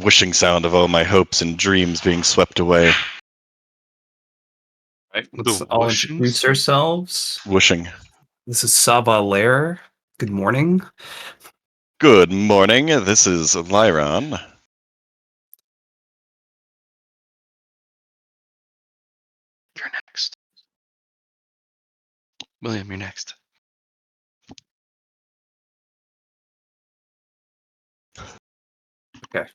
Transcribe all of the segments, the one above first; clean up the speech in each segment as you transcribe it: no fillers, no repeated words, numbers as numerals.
whooshing sound of all my hopes and dreams being swept away. Right, let's all introduce ourselves. Whooshing. This is Sava Lair. Good morning. Good morning. This is Liron. You're next. William, you're next. Okay.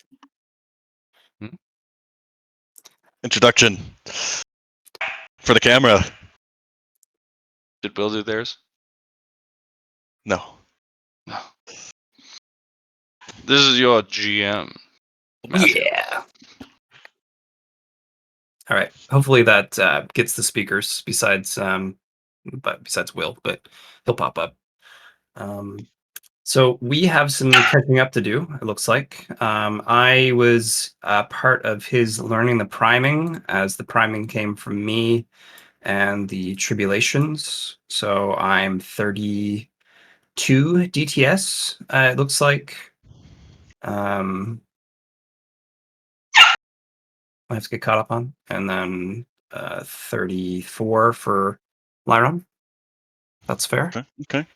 Introduction. For the camera. Did Will do theirs? No. No. This is your GM. Matthew. Yeah. All right. Hopefully that gets the speakers. Besides Will, but he'll pop up. So we have some catching up to do. It looks like I was part of his learning the priming, as the priming came from me and the tribulations. So I'm 32 DTS. It looks like. I have to get caught up on, and then 34 for Liron. That's fair. Okay.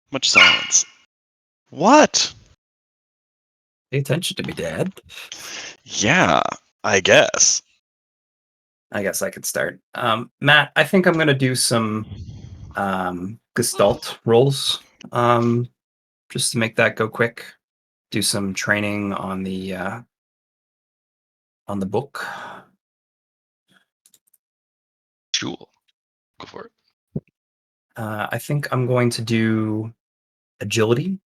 Much silence. What? Pay attention to me, Dad. Yeah, I guess. I guess I could start. Matt, I think I'm going to do some Gestalt rolls just to make that go quick. Do some training on the book. Cool. Go for it. I think I'm going to do agility,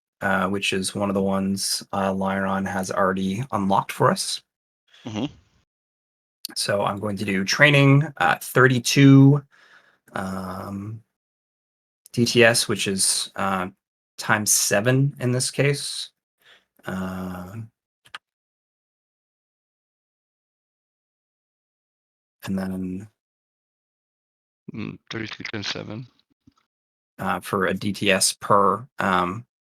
which is one of the ones Liron has already unlocked for us. Mm-hmm. So I'm going to do training 32 DTS, which is times 7 in this case. And then 32 times 7. For a DTS per,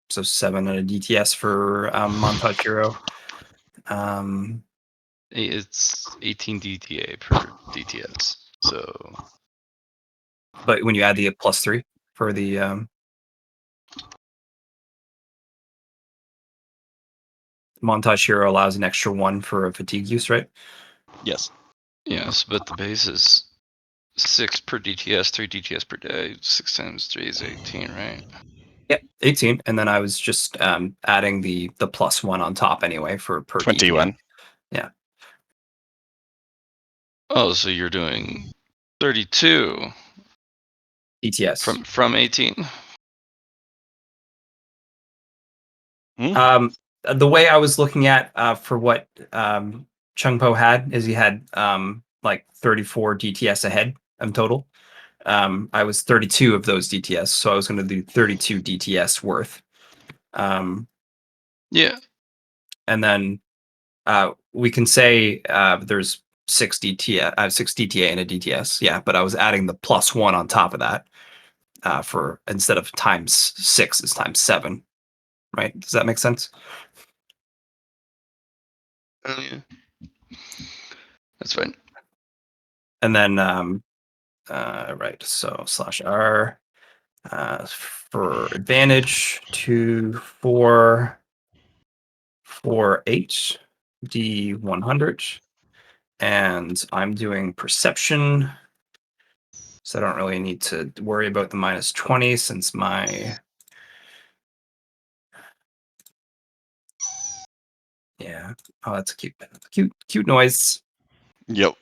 so 7 at a DTS for Montage Hero. It's 18 DTA per DTS. So, But when you add the +3 for the Montage Hero allows an extra 1 for a fatigue use, right? Yes. yes, but the base is 6 per DTS, 3 DTS per day. 6 times 3 is 18, right? Yep, 18. And then I was just adding the +1 on top anyway for per 21. DTS. Yeah. Oh, so you're doing 32 DTS. from 18. The way I was looking at for what Chun Po had is he had like 34 DTS ahead in total. I was 32 of those DTS, so I was going to do 32 DTS worth. Yeah. And then we can say there's 6 DTA in a DTS. Yeah, but I was adding the +1 on top of that for instead of times 6 is times 7. Right? Does that make sense? Yeah. That's fine. And then right, so /R for advantage 2, 4, 4, 8 D100, and I'm doing perception, so I don't really need to worry about the -20 since my oh, that's a cute noise. Yep.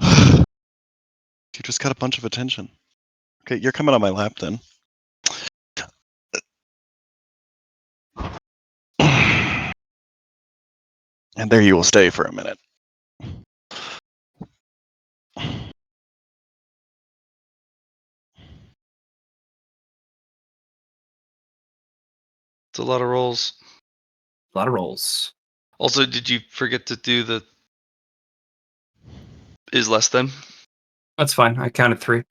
You just got a bunch of attention. Okay, you're coming on my lap then. And there you will stay for a minute. It's a lot of rolls. A lot of rolls. Also, did you forget to do the is less than? That's fine. I counted 3.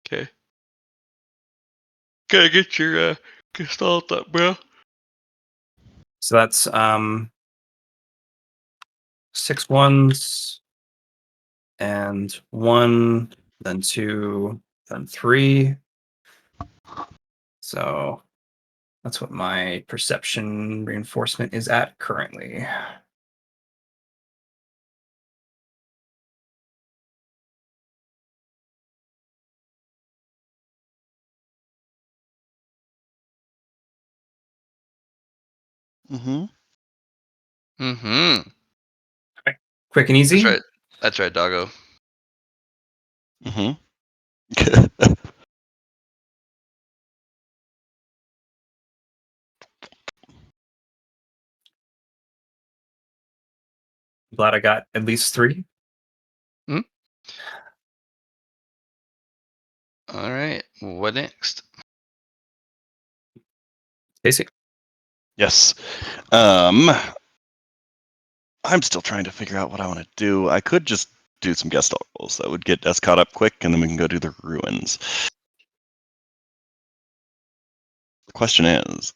Okay. Gotta get your gestalt up, bro. So that's 6 ones and 1, then 2, then 3. So that's what my perception reinforcement is at currently. Mm-hmm. Mm-hmm. Quick and easy. That's right. That's right, doggo. Mm-hmm. Glad I got at least 3. All right. What next? Basic. Yes. I'm still trying to figure out what I want to do. I could just do some guest rolls that would get us caught up quick, and then we can go do the ruins. The question is,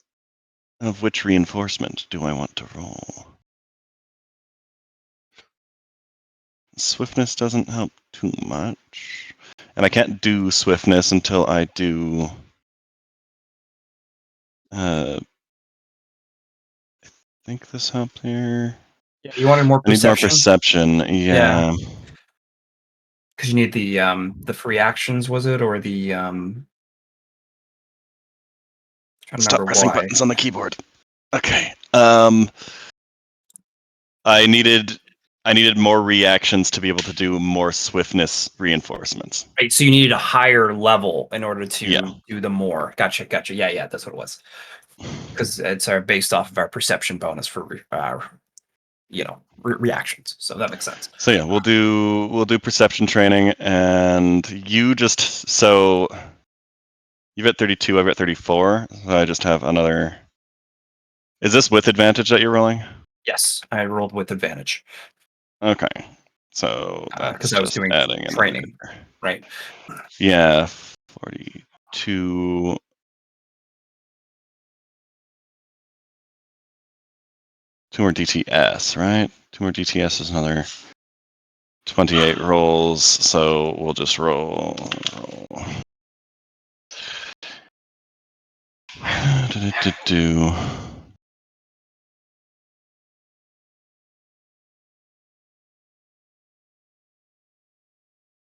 of which reinforcement do I want to roll? Swiftness doesn't help too much. And I can't do swiftness until I do... I think this helped here. Yeah, you wanted more I need more perception. perception. Yeah. Because you need the free actions, was it, or the trying to Stop remember pressing why. buttons on the keyboard. Okay. I needed more reactions to be able to do more swiftness reinforcements. Right, so you needed a higher level in order to Yeah. do the more. Gotcha. Yeah, that's what it was. Because it's based off of our perception bonus for reactions. So that makes sense. So yeah, we'll do perception training, and you just you've at 32, I've at 34. So I just have another. Is this with advantage that you're rolling? Yes, I rolled with advantage. Okay, so that's because I was just doing adding training, another. right? Yeah, 42. Two more DTS, right? 2 more DTS is another 28 rolls, so we'll just roll.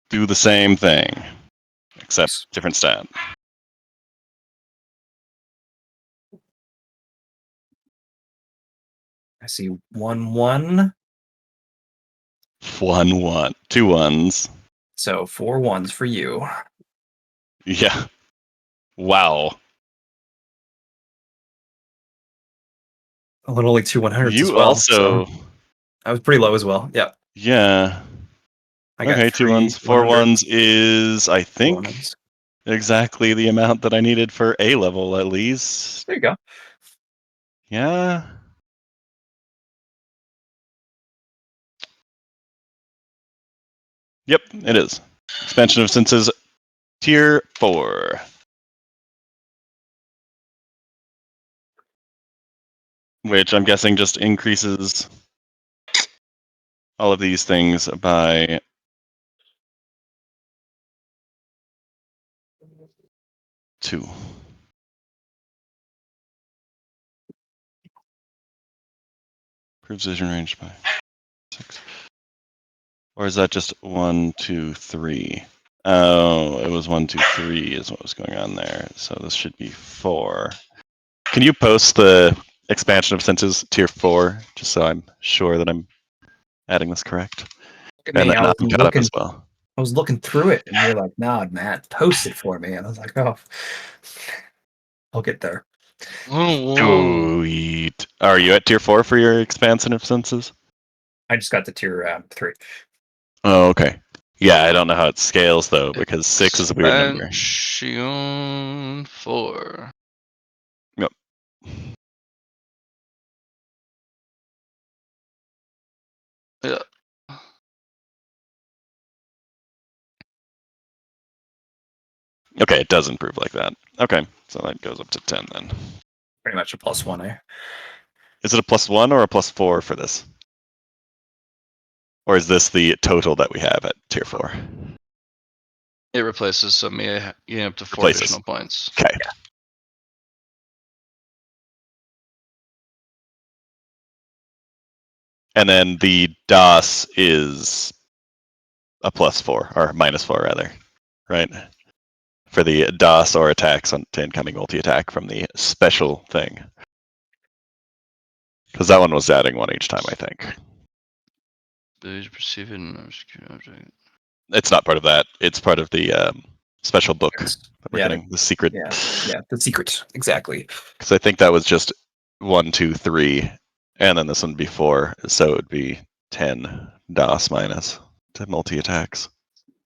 Do the same thing, except different stat. I see 1-1. 1-1. 2 ones. So 4 1s for you. Yeah. Wow. A little like 2 100s as You well. also. So I was pretty low as well. Yeah. Yeah. I got Okay, 2 3 ones. 4 ones is, I think, 100s. exactly the amount that I needed for A level, at least. There you go. Yeah. Yep, it is. Expansion of senses, tier 4. Which I'm guessing just increases all of these things by 2. Improves vision range by 6. Or is that just 1, 2, 3? Oh, it was 1, 2, 3 is what was going on there. So this should be 4. Can you post the expansion of senses tier 4, just so I'm sure that I'm adding this correct? Look at And me. then I'm caught up as well. I was looking through it, and you're like, "Nah, Matt, post it for me." And I was like, "Oh, I'll get there." Oh, Sweet. Are you at tier 4 for your expansion of senses? I just got to tier 3. Oh, okay. Yeah, I don't know how it scales though, because 6 is a weird number. Expansion 4. Yep. Yeah. Okay, it does improve like that. Okay, so that goes up to 10 then. Pretty much a +1, eh? Is it a +1 or a +4 for this? Or is this the total that we have at tier 4? It replaces, so me getting up to 4 Replaces. additional points. Okay. And then the DOS is a +4, or -4 rather, right? For the DOS or attacks on to incoming multi-attack from the special thing. Because that one was adding 1 each time, I think. Ability to perceive it and obscure object. It's not part of that. It's part of the special book Yes. that we're Yeah, getting, the secret. Yeah, the secret. Exactly. Because I think that was just 1, 2, 3, and then this one before, so it would be 10 DOS minus to multi-attacks.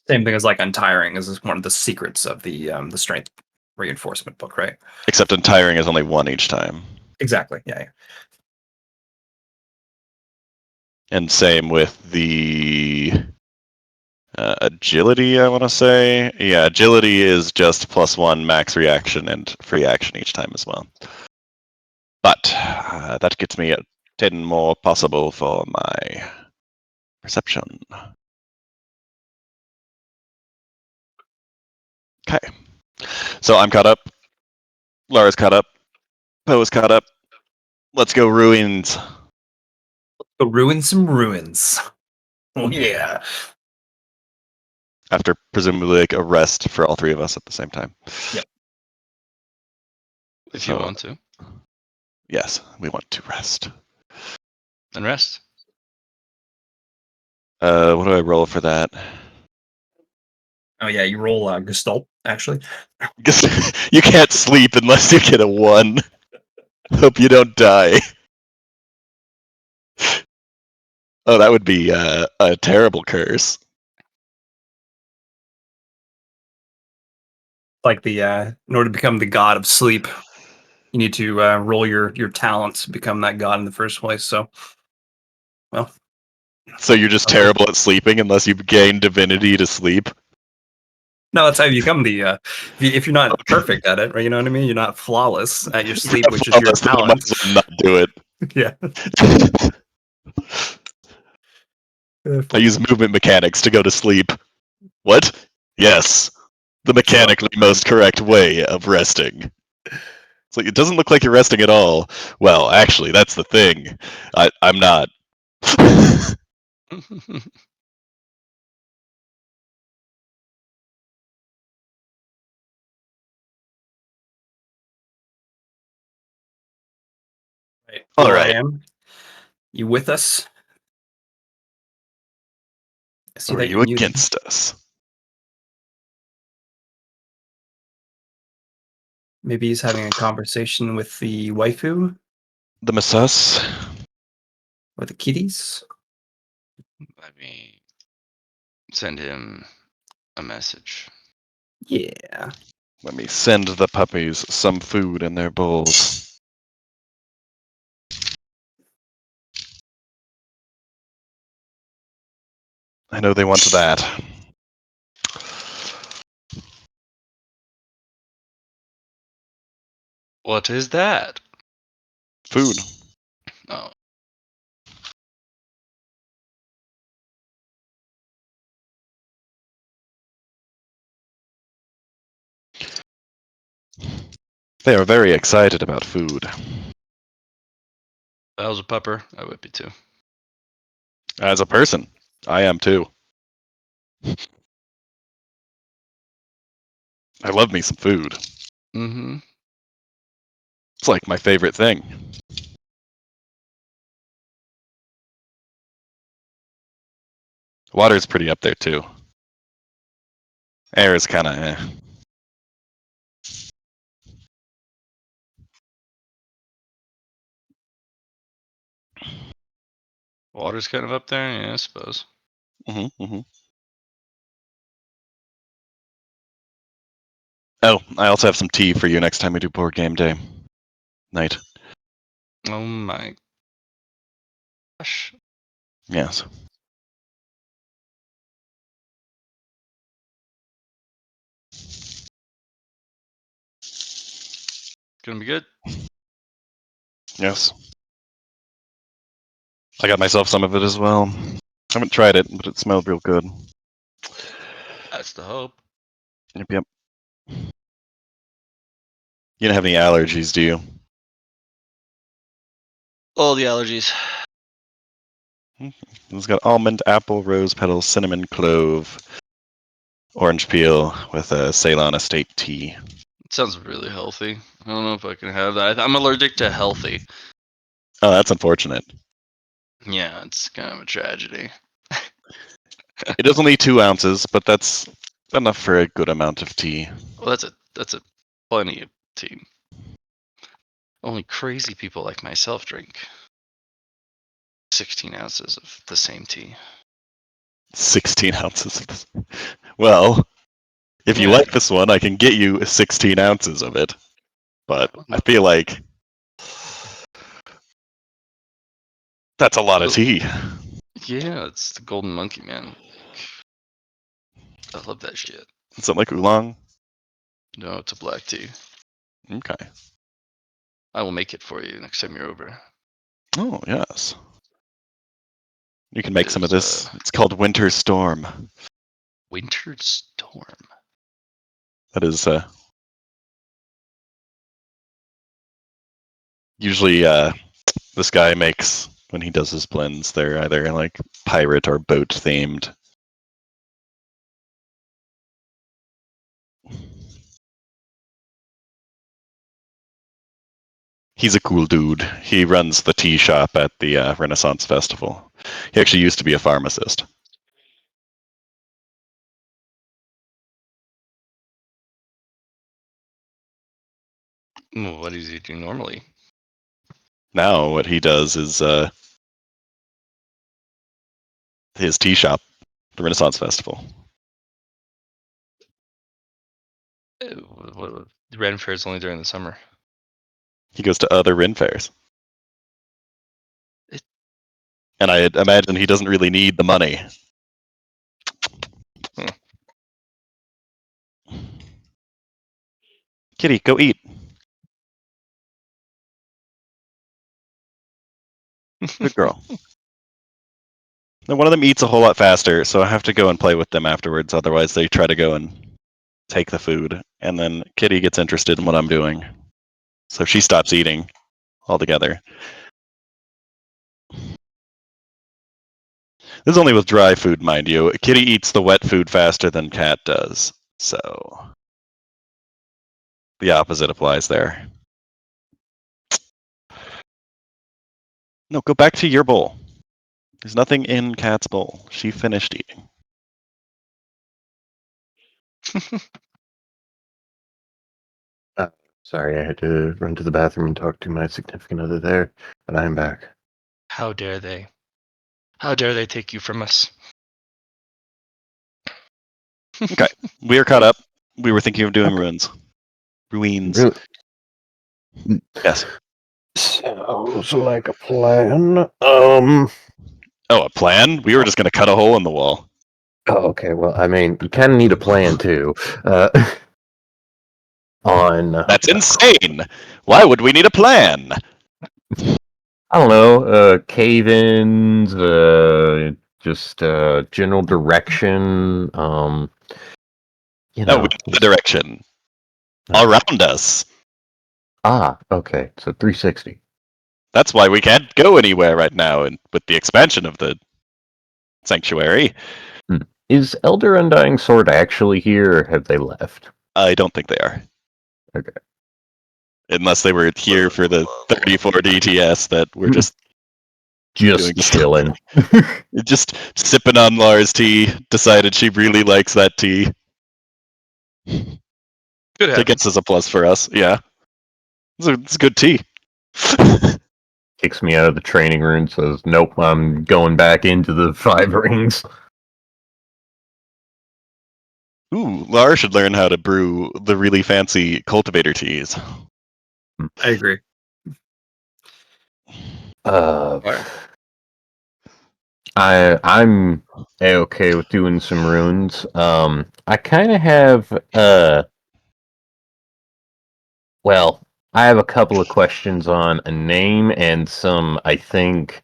Same thing as like untiring is one of the secrets of the strength reinforcement book, right? Except untiring is only 1 each time. Exactly. Yeah. And same with the agility, I want to say. Yeah, agility is just +1 max reaction and free action each time as well. But that gets me 10 more possible for my perception. Okay. So I'm caught up. Lara's caught up. Poe's caught up. Let's go ruins. Go ruin some ruins. Oh yeah. After presumably like a rest for all 3 of us at the same time. Yep. If you want to. Yes, we want to rest. Then rest. What do I roll for that? Oh yeah, you roll Gestalt actually. You can't sleep unless you get a 1. Hope you don't die. Oh, that would be a terrible curse. Like the in order to become the god of sleep, you need to roll your talents to become that god in the first place. So, well, So you're just okay. terrible at sleeping unless you gain divinity to sleep? No, that's how you become the. If you're not perfect at it, right? You know what I mean. You're not flawless at your sleep, which is your Flawless, then you might talent. as well not do it. Yeah. I use movement mechanics to go to sleep. What? Yes. The mechanically most correct way of resting. It's like, it doesn't look like you're resting at all. Well, actually, that's the thing. I'm not. Right. All Well, right. I am. You with us? I see Or are that you you're muted. against us? Maybe he's having a conversation with the waifu The masseuse? or the kitties. Let me send him a message. Yeah. Let me send the puppies some food in their bowls. I know they want that. What is that? Food. Oh. They are very excited about food. If I was a pupper, I would be too. As a person, I am too. I love me some food. Mm-hmm. It's like my favorite thing. Water's pretty up there too. Air is kind of eh. Water's kind of up there, yeah, I suppose. Oh, I also have some tea for you next time we do board game day night. Oh my gosh. Yes. Gonna be good. Yes. I got myself some of it as well. Haven't tried it, but it smelled real good. That's the hope. Yep. You don't have any allergies, do you? All the allergies. It's got almond, apple, rose petals, cinnamon, clove, orange peel with a Ceylon estate tea. It sounds really healthy. I don't know if I can have that. I'm allergic to healthy. Oh, that's unfortunate. Yeah, it's kind of a tragedy. It is only 2 ounces, but that's enough for a good amount of tea. Well, that's a plenty of tea. Only crazy people like myself drink 16 ounces of the same tea. 16 ounces of this. Well, if you Yeah. like this one, I can get you 16 ounces of it. But I feel like that's a lot of tea. Yeah, it's the golden monkey, man. I love that shit. Is it like oolong? No, it's a black tea. Okay. I will make it for you next time you're over. Oh, yes. You can make some of There's this. It's called Winter Storm. Winter Storm. That is usually this guy makes when he does his blends. They're either like pirate or boat themed. He's a cool dude. He runs the tea shop at the Renaissance Festival. He actually used to be a pharmacist. What does he do normally? Now what he does is his tea shop, the Renaissance Festival. Ren Fair is only during the summer. He goes to other Ren fairs. It- And I imagine he doesn't really need the money. Kitty, go eat. Good girl. And one of them eats a whole lot faster, so I have to go and play with them afterwards. Otherwise, they try to go and take the food. And then Kitty gets interested in what I'm doing. So she stops eating altogether. This is only with dry food, mind you. Kitty eats the wet food faster than Cat does. So the opposite applies there. No, go back to your bowl. There's nothing in Cat's bowl. She finished eating. Sorry, I had to run to the bathroom and talk to my significant other there, but I'm back. How dare they? How dare they take you from us? Okay, we are caught up. We were thinking of doing Okay. ruins. Ruins. Really? Yes. Sounds like a plan. Oh, a plan? We were just going to cut a hole in the wall. Oh, okay. Well, I mean, you kind of need a plan too. On. That's insane. Why would we need a plan? I don't know. Cave-ins. Just general direction. No, we know the direction. Around us. Ah, okay. So 360. That's why we can't go anywhere right now, and with the expansion of the sanctuary. Is Elder Undying Sword actually here, or have they left? I don't think they are. Okay. Unless they were here for the 34 DTS that we're just Just doing chilling. just sipping on Lar's tea. Decided she really likes that tea. Good I habit. guess is a plus for us. Yeah, it's a good tea. Kicks me out of the training room, says, nope, I'm going back into the 5 rings. Ooh, Lar should learn how to brew the really fancy cultivator teas. I agree. Fire. I'm okay with doing some runes. I kind of have well, I have a couple of questions on a name and some, I think,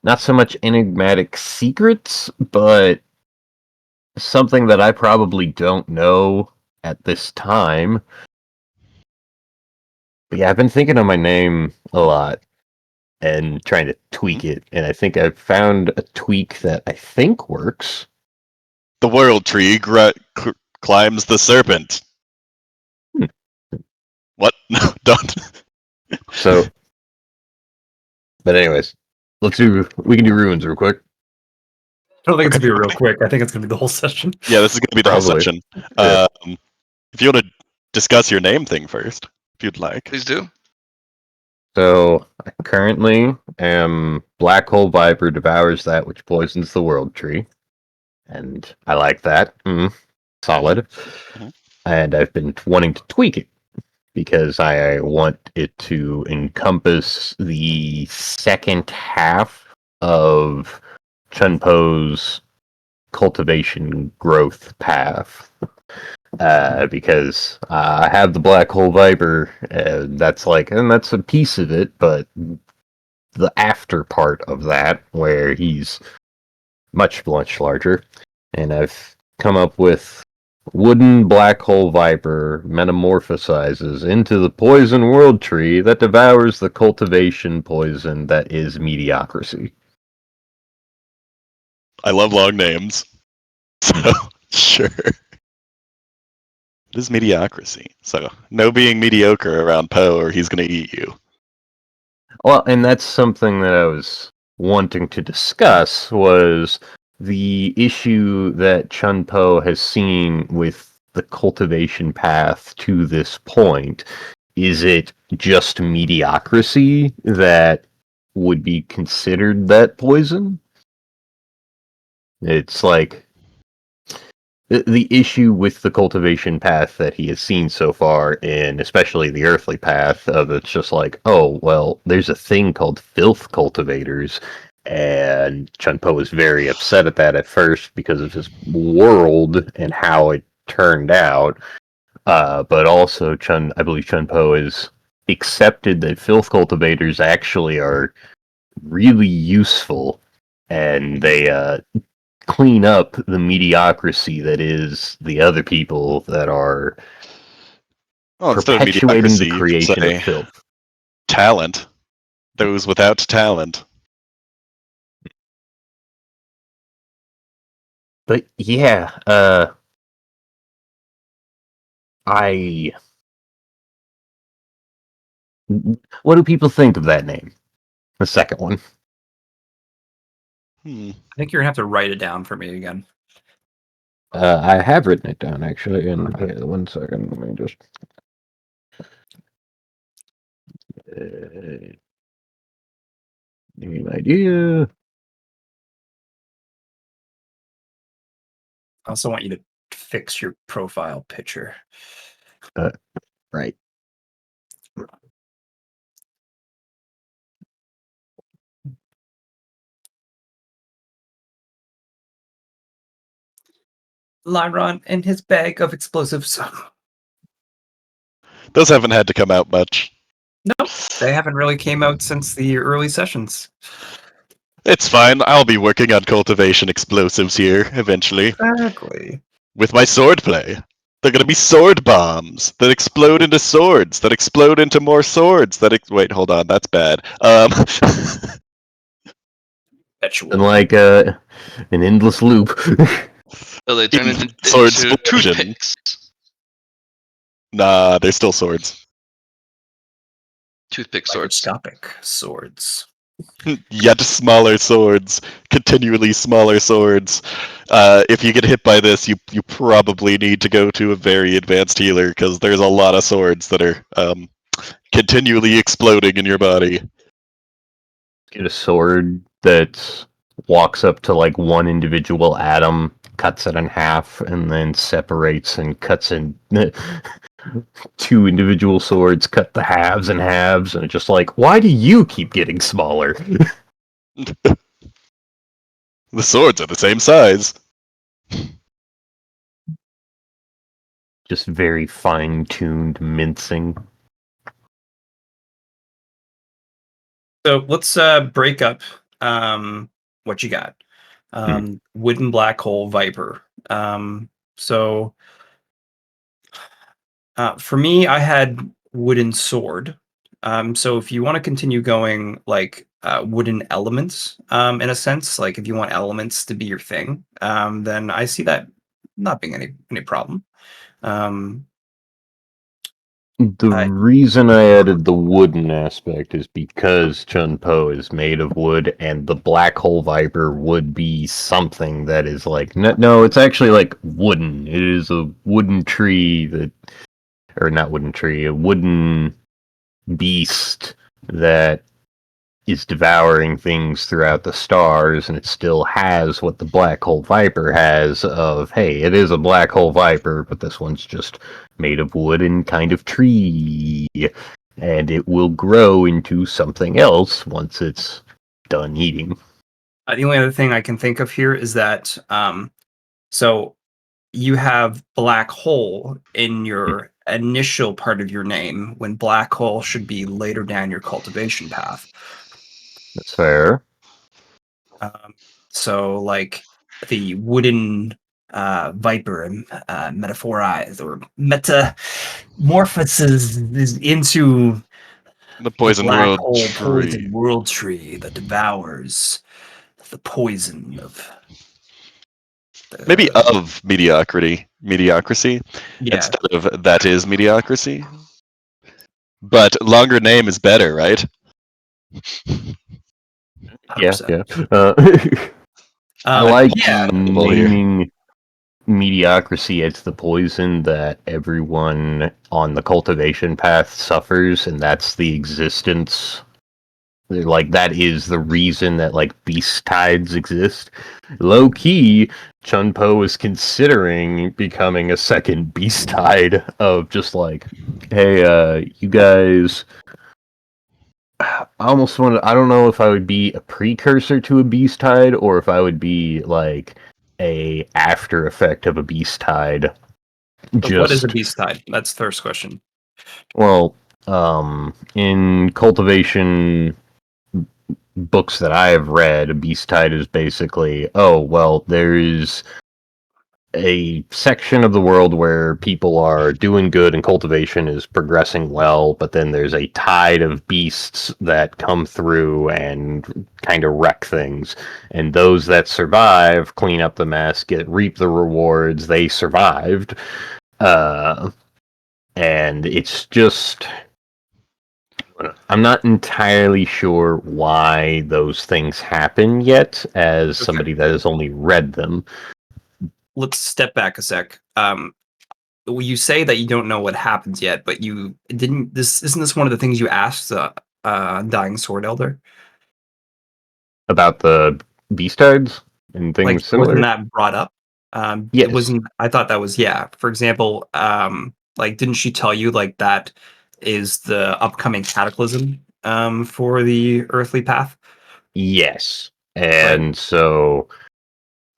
not so much enigmatic secrets, but something that I probably don't know at this time. But yeah, I've been thinking of my name a lot and trying to tweak it, and I think I've found a tweak that I think works. The world tree climbs the serpent. Hmm. What? No, don't. So, but anyways, we can do runes real quick. I don't think it's Okay, gonna be real quick. I think it's gonna be the whole session. Yeah, this is going to be the whole Probably. session. Yeah. If you want to discuss your name thing first, if you'd like. Please do. So I currently am Black Hole Viper devours that which poisons the world tree. And I like that. Solid. Mhm. And I've been wanting to tweak it because I want it to encompass the second half of Chun Po's cultivation growth path. Because I have the Black Hole Viper, and that's a piece of it, but the after part of that, where he's much, much larger, and I've come up with wooden Black Hole Viper metamorphosizes into the poison world tree that devours the cultivation poison that is mediocrity. I love long names. So, sure. It is mediocrity. So, no being mediocre around Poe or he's going to eat you. Well, and that's something that I was wanting to discuss was the issue that Chun Po has seen with the cultivation path to this point. Is it just mediocrity that would be considered that poison? It's like the issue with the cultivation path that he has seen so far, and especially the earthly path, of it's just like, oh, well, there's a thing called filth cultivators, and Chun Po was very upset at that at first because of his world and how it turned out. But also, I believe Chun Po has accepted that filth cultivators actually are really useful, and they clean up the mediocrity that is the other people that are Well, instead of perpetuating the mediocrity, you could creation of say filth. talent. Those without talent. But yeah, I. What do people think of that name? The second one. I think you're gonna have to write it down for me again. I have written it down actually. In 1 second, let me just. Name idea. I also want you to fix your profile picture. Right. Liron and his bag of explosives. Those haven't had to come out much. Nope, they haven't really came out since the early sessions. It's fine. I'll be working on cultivation explosives here eventually. Exactly. With my sword play. They're going to be sword bombs that explode into swords, that explode into more swords, wait, hold on, that's bad. And like an endless loop. So they turn into Sword into explosion. toothpicks. Nah, they're still swords. Toothpick swords. Microscopic swords. Yet smaller swords, continually smaller swords. If you get hit by this, you probably need to go to a very advanced healer because there's a lot of swords that are continually exploding in your body. Get a sword that walks up to like one individual atom, cuts it in half, and then separates and cuts in two individual swords cut the halves and halves, and it's just like, why do you keep getting smaller? The swords are the same size. Just very fine-tuned mincing. So let's break up what you got. Wooden black hole viper. So for me, I had wooden sword. So if you want to continue going like wooden elements, in a sense, like if you want elements to be your thing, then I see that not being any problem. The I reason I added the wooden aspect is because Chun Po is made of wood, and the black hole viper would be something that is like no, it's actually like wooden. It is a wooden tree that, or not wooden tree, a wooden beast that is devouring things throughout the stars, and it still has what the black hole viper has of, hey, it is a black hole viper, but this one's just made of wood and kind of tree, and it will grow into something else once it's done eating. the only other thing I can think of here is that so you have black hole in your initial part of your name when black hole should be later down your cultivation path. That's fair. So like the wooden viper metaphorize or metamorphoses into The the poison black world hole tree. poison world tree that devours the poison of Maybe the of mediocrity, yeah. instead of that is mediocrity. But longer name is better, right? Yeah, 100%. yeah. I like Yeah. naming mediocrity as the poison that everyone on the cultivation path suffers, and that's the existence. Like, that is the reason that, like, beast tides exist. Low key, Chun Po is considering becoming a second beast tide of just like, hey, you guys. I almost want to. I don't know if I would be a precursor to a beast tide or if I would be like a after effect of a beast tide. So what is a Just beast tide? That's the first question. well, in cultivation books that I have read, a beast tide is basically, oh well, there's a section of the world where people are doing good and cultivation is progressing well, but then there's a tide of beasts that come through and kind of wreck things. And those that survive clean up the mess, reap the rewards. They survived. And it's just, I'm not entirely sure why those things happen yet, as Okay. somebody that has only read them. Let's step back a sec. You say that you don't know what happens yet, but you didn't. Isn't this one of the things you asked Dying Sword Elder? About the beastides and Like, things wasn't similar. that brought up? It Yes. wasn't. I thought that was, yeah. For example, like, didn't she tell you like that is the upcoming cataclysm for the earthly path? Yes. Right. And so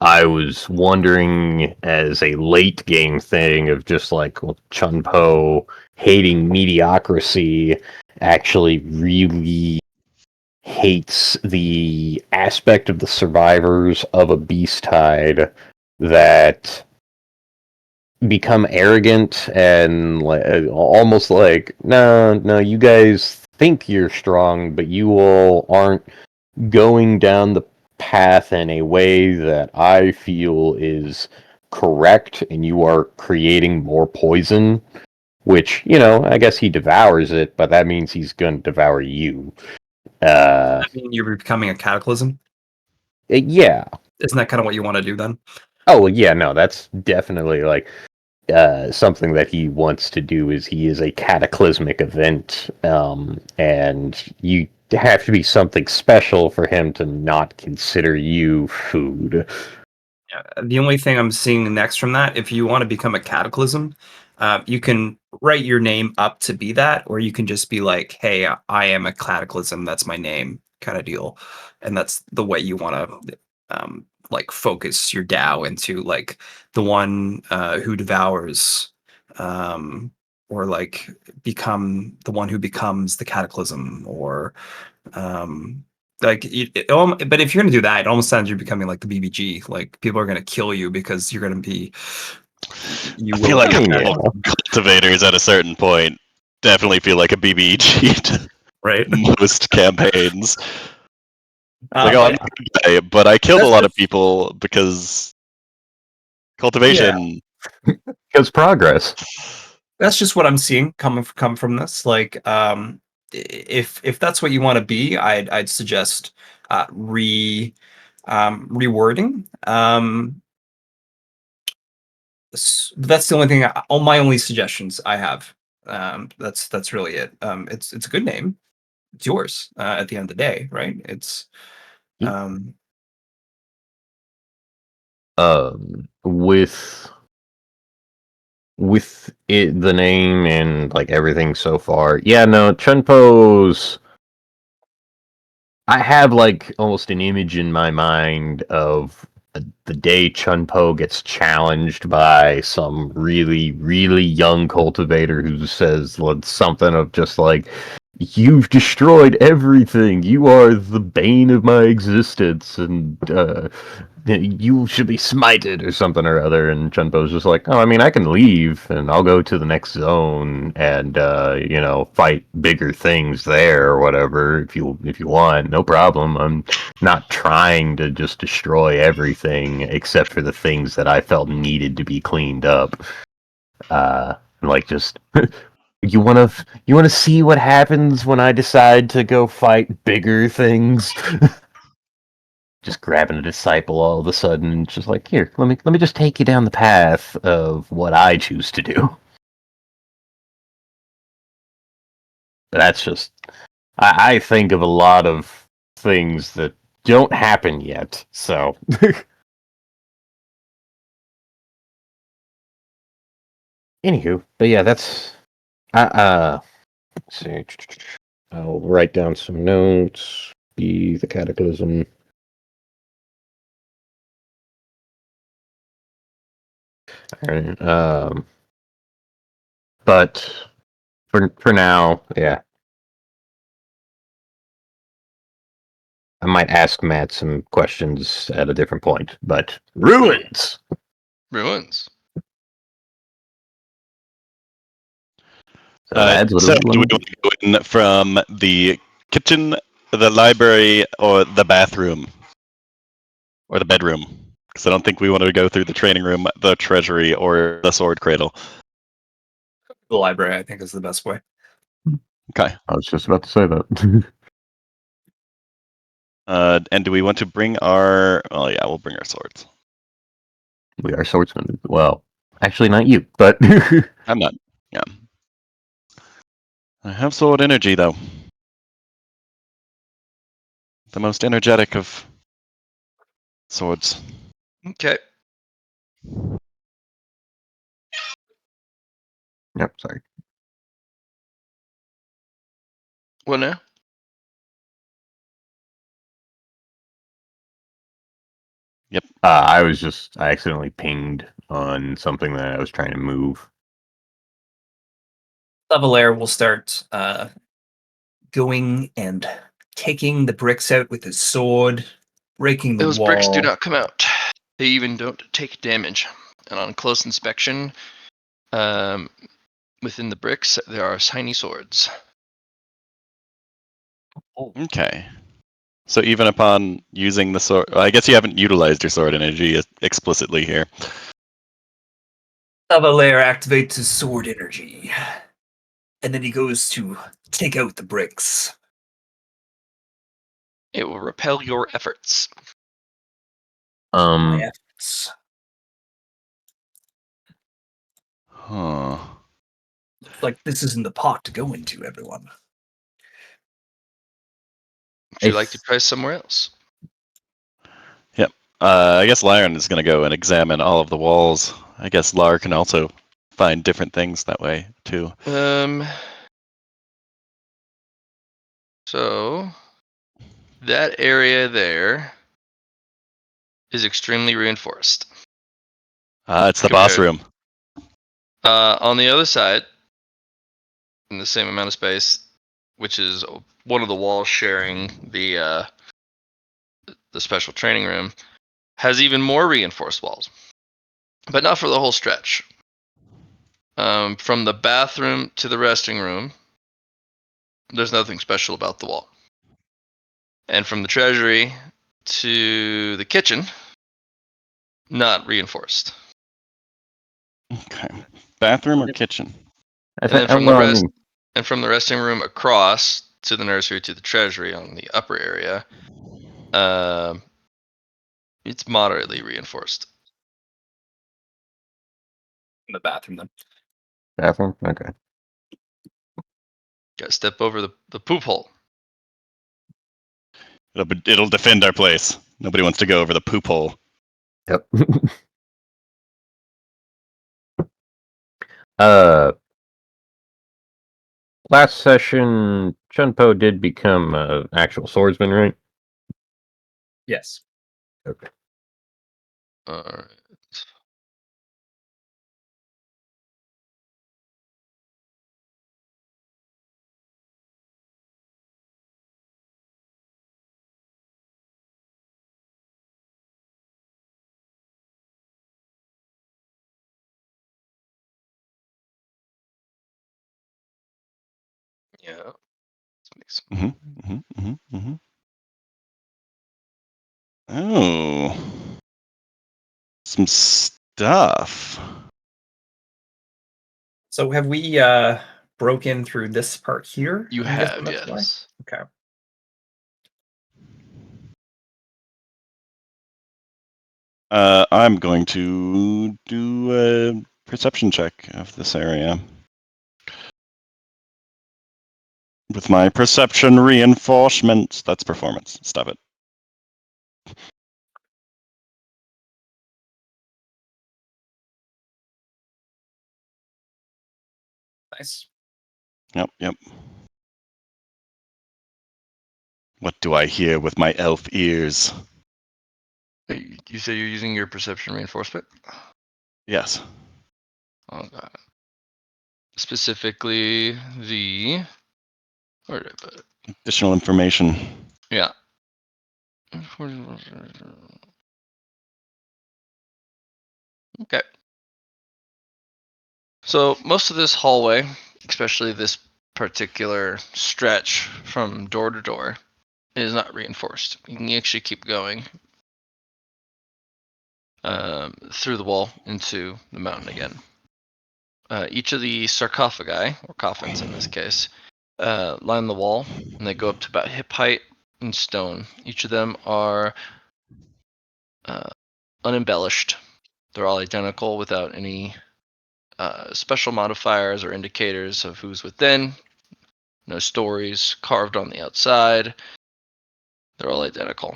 I was wondering, as a late game thing of just like, well, Chun Po hating mediocrity actually really hates the aspect of the survivors of a beast tide that become arrogant and almost like, no, you guys think you're strong, but you all aren't going down the path in a way that I feel is correct, and you are creating more poison, which, I guess he devours it, but that means he's going to devour you. I mean, you're becoming a cataclysm. Yeah. Isn't that kind of what you want to do then? Oh, yeah, no, that's definitely like something that he wants to do. Is he is a cataclysmic event, and you have to be something special for him to not consider you food. The only thing I'm seeing next from that, if you want to become a cataclysm, you can write your name up to be that, or you can just be like, hey, I am a cataclysm, that's my name, kind of deal. And that's the way you want to like focus your DAO into, like the one who devours, or like become the one who becomes the cataclysm, or like but if you're gonna do that, it almost sounds you're becoming like the BBG. Like people are gonna kill you because you're gonna be. You I will feel like Yeah. cultivators at a certain point definitely feel like a BBG to right. most campaigns. Like, oh, I'm But not a good guy, but I killed a that's lot of just- people because cultivation. Because progress. that's just what I'm seeing come from this. Like, if that's what you want to be, I'd suggest rewording. That's the only thing. All my only suggestions I have. That's really it. It's a good name. It's yours at the end of the day, right? It's um, With it, the name and like everything so far. Yeah, no, Chun Po's. I have like almost an image in my mind of the day Chun Po gets challenged by some really, really young cultivator who says something of just like, "You've destroyed everything. You are the bane of my existence, and you should be smited," or something or other. And Chun Po's just like, "Oh, I mean, I can leave and I'll go to the next zone and fight bigger things there or whatever if you want, no problem. I'm not trying to just destroy everything except for the things that I felt needed to be cleaned up. Like just you wanna see what happens when I decide to go fight bigger things?" Just grabbing a disciple all of a sudden, just like, "Here, let me just take you down the path of what I choose to do." That's just I think of a lot of things that don't happen yet, so anywho, but yeah, that's let's see. I'll write down some notes. Be the cataclysm. Alright, but for now, yeah. I might ask Matt some questions at a different point, but ruins. Ruins. So that's what So, we do we want to want to go in from the kitchen, the library, or the bathroom, or the bedroom? Because I don't think we want to go through the training room, the treasury, or the sword cradle. the library, I think, is the best way. Okay. I was just about to say that. And do we want to bring our? Oh yeah, we'll bring our swords. We are swordsmen. Well, actually, not you, but I'm not. Yeah. I have sword energy though. The most energetic of swords. Okay. yep. Sorry. What now? I accidentally pinged on something that I was trying to move. Levelair will start going and taking the bricks out with his sword, breaking the Those wall. bricks do not come out. They even don't take damage. And on close inspection, within the bricks, there are tiny swords. Okay. So even upon using the sword, well, I guess you haven't utilized your sword energy explicitly here. Levelair activates his sword energy, and then he goes to take out the bricks. It will repel your efforts. My efforts. Huh. It's like this isn't the pot to go into, everyone. Would you like to try somewhere else? Yep. I guess Liron is going to go and examine all of the walls. I guess Lar can also find different things that way too. So that area there is extremely reinforced. It's the boss Compared- room. On the other side, in the same amount of space, which is one of the walls sharing the special training room, has even more reinforced walls, but not for the whole stretch. From the bathroom to the resting room, there's nothing special about the wall. And from the treasury to the kitchen, not reinforced. Okay. Bathroom or kitchen? I And then think, from well, the I rest, mean, and from the resting room across to the nursery to the treasury on the upper area, it's moderately reinforced. In the bathroom then. bathroom. Okay. Got to step over the poop hole. It'll defend our place. Nobody wants to go over the poop hole. Yep. uh, last session, Chun Po did become an actual swordsman, right? Yes. Okay. All right. Yeah. Let's make some. Oh, some stuff. So have we broken through this part here? You I'm guessing have, that's why? yes. Okay. I'm going to do a perception check of this area. With my perception reinforcements. That's performance. Stop it. Nice. Yep. What do I hear with my elf ears? You say you're using your perception reinforcement? Yes. Oh, God. Specifically the... Where did I put it? Additional information. Yeah. Okay. So most of this hallway, especially this particular stretch from door to door, is not reinforced. You can actually keep going through the wall into the mountain again. Each of the sarcophagi, or coffins in this case, line the wall, and they go up to about hip height in stone. Each of them are unembellished. They're all identical without any special modifiers or indicators of who's within. No stories carved on the outside. They're all identical.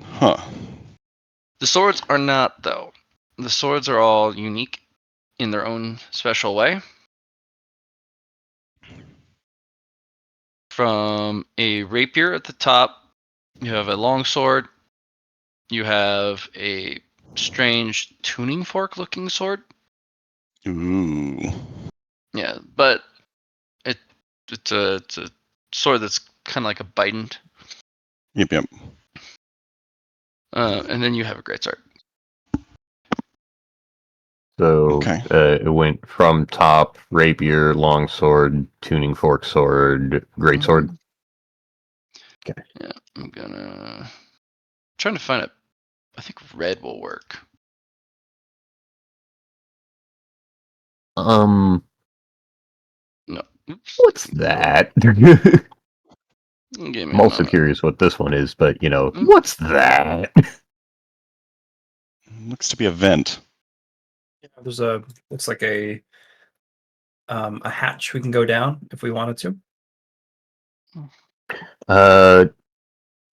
Huh. The swords are not, though. The swords are all unique in their own special way. From a rapier at the top, you have a long sword. You have a strange tuning fork looking sword. Ooh. Yeah, but it's a sword that's kind of like a bident. Yep. And then you have a greatsword. So Okay. it went from top, rapier, longsword, tuning fork sword, greatsword. Okay. Yeah, I'm gonna trying to find it. I think red will work. No. Oops. What's that? Give me I'm a also moment. curious what this one is, but Mm. what's that? Looks to be a vent. Yeah, there's looks like a hatch we can go down if we wanted to.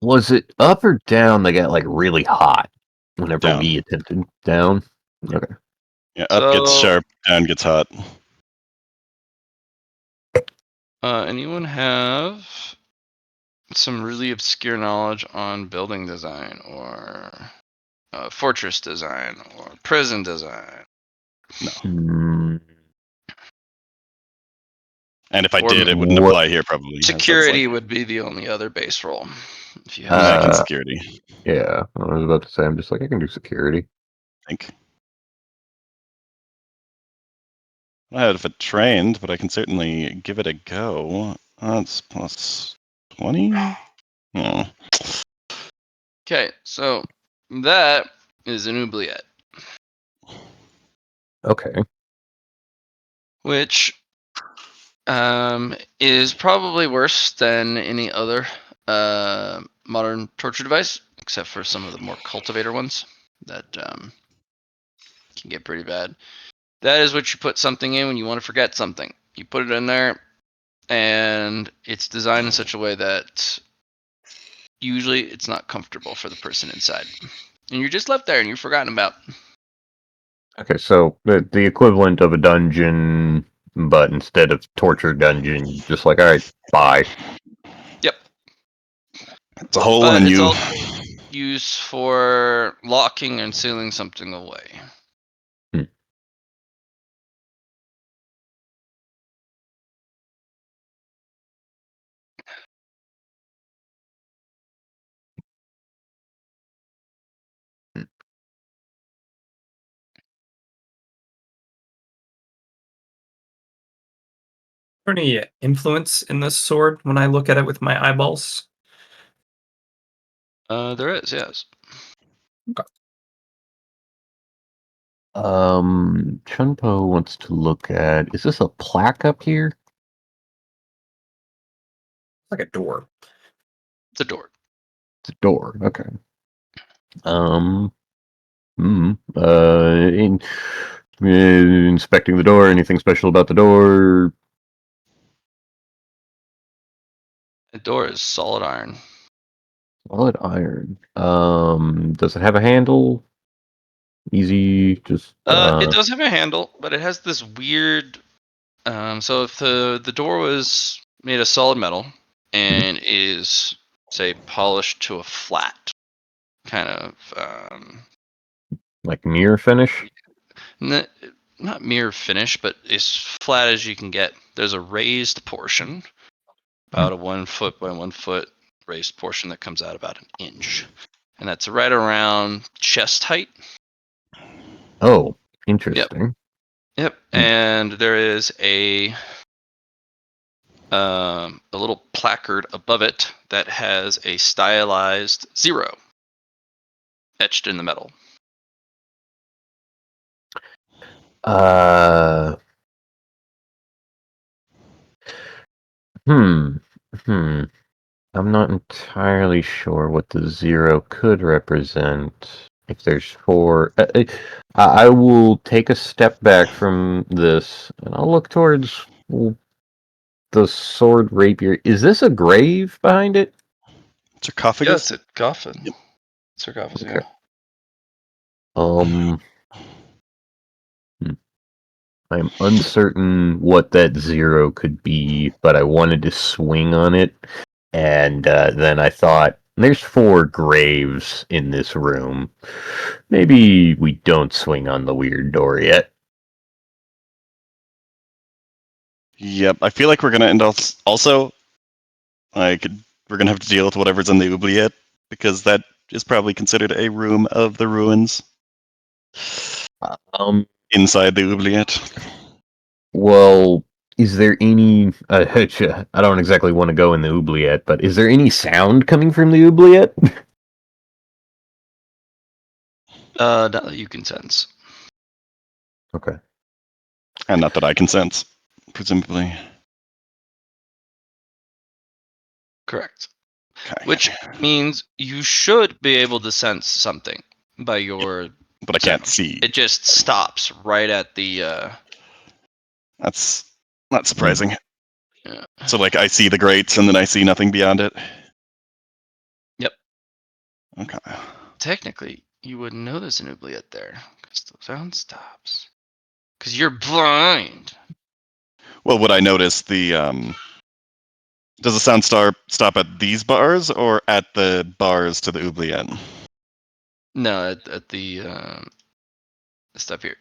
Was it up or down that got like really hot whenever Down. we attempted down? Okay. Yeah, up gets So- sharp, down gets hot. Anyone have some really obscure knowledge on building design or fortress design or prison design? Hmm. And if I Or did, it wouldn't what- apply here probably. as that's Security like would be the only other base roll. If you I'm have making Uh, security, Yeah, I was about to say. I'm just like I can do security. I think. I don't have it trained, but I can certainly give it a go. That's plus 20? Oh. Okay, so that is an oubliette, Okay. which is probably worse than any other modern torture device, except for some of the more cultivator ones that can get pretty bad. That is what you put something in when you want to forget something. You put it in there, and it's designed in such a way that usually it's not comfortable for the person inside. And you're just left there and you're forgotten about. Okay, so the equivalent of a dungeon, but instead of torture dungeon, just like all right, bye. Yep. It's a hole But and it's you. also used for locking and sealing something away. Hmm. there any influence in this sword when I look at it with my eyeballs? There is, yes. Chun Po wants to look at. Is this a plaque up here? Like a door. It's a door. It's a door. Okay. Um. Inspecting the door. Anything special about the door? The door is solid iron. Solid iron. Does it have a handle? Easy. Just. It does have a handle, but it has this weird. So if the door was made of solid metal and is, say, polished to a flat kind of Like mirror finish. not mirror finish, but as flat as you can get. There's a raised portion, about a 1 foot by 1 foot raised portion that comes out about an inch, and that's right around chest height. Oh, interesting. Yep. Hmm. And there is a little placard above it that has a stylized 0 etched in the metal. Uh. Hmm. Hmm. I'm not entirely sure what the 0 could represent. If there's 4, I will take a step back from this, and I'll look towards the sword rapier. Is this a grave behind it? Sarcophagus? Yeah, it's a coffin. Yep. Sarcophagus, Okay. yeah. Hmm. I am uncertain what that 0 could be, but I wanted to swing on it, and then I thought, there's 4 graves in this room. Maybe we don't swing on the weird door yet. Yep. I feel like we're gonna end also like we're gonna have to deal with whatever's in the oubliette because that is probably considered a room of the ruins Um, inside the oubliette. well, is there any? I don't exactly want to go in the oubliette, but is there any sound coming from the oubliette? Not that you can sense. Okay. And not that I can sense, presumably. Correct. Okay. Which means you should be able to sense something by your But I can't sound. see. It just stops right at the That's not surprising. yeah. So like I see the grates and then I see nothing beyond it. Yep. Okay. Technically, you wouldn't know there's an oubliette there because the sound stops. Because you're blind. Well, would I notice the does the sound stop at these bars or at the bars to the oubliette? No, at the stuff here.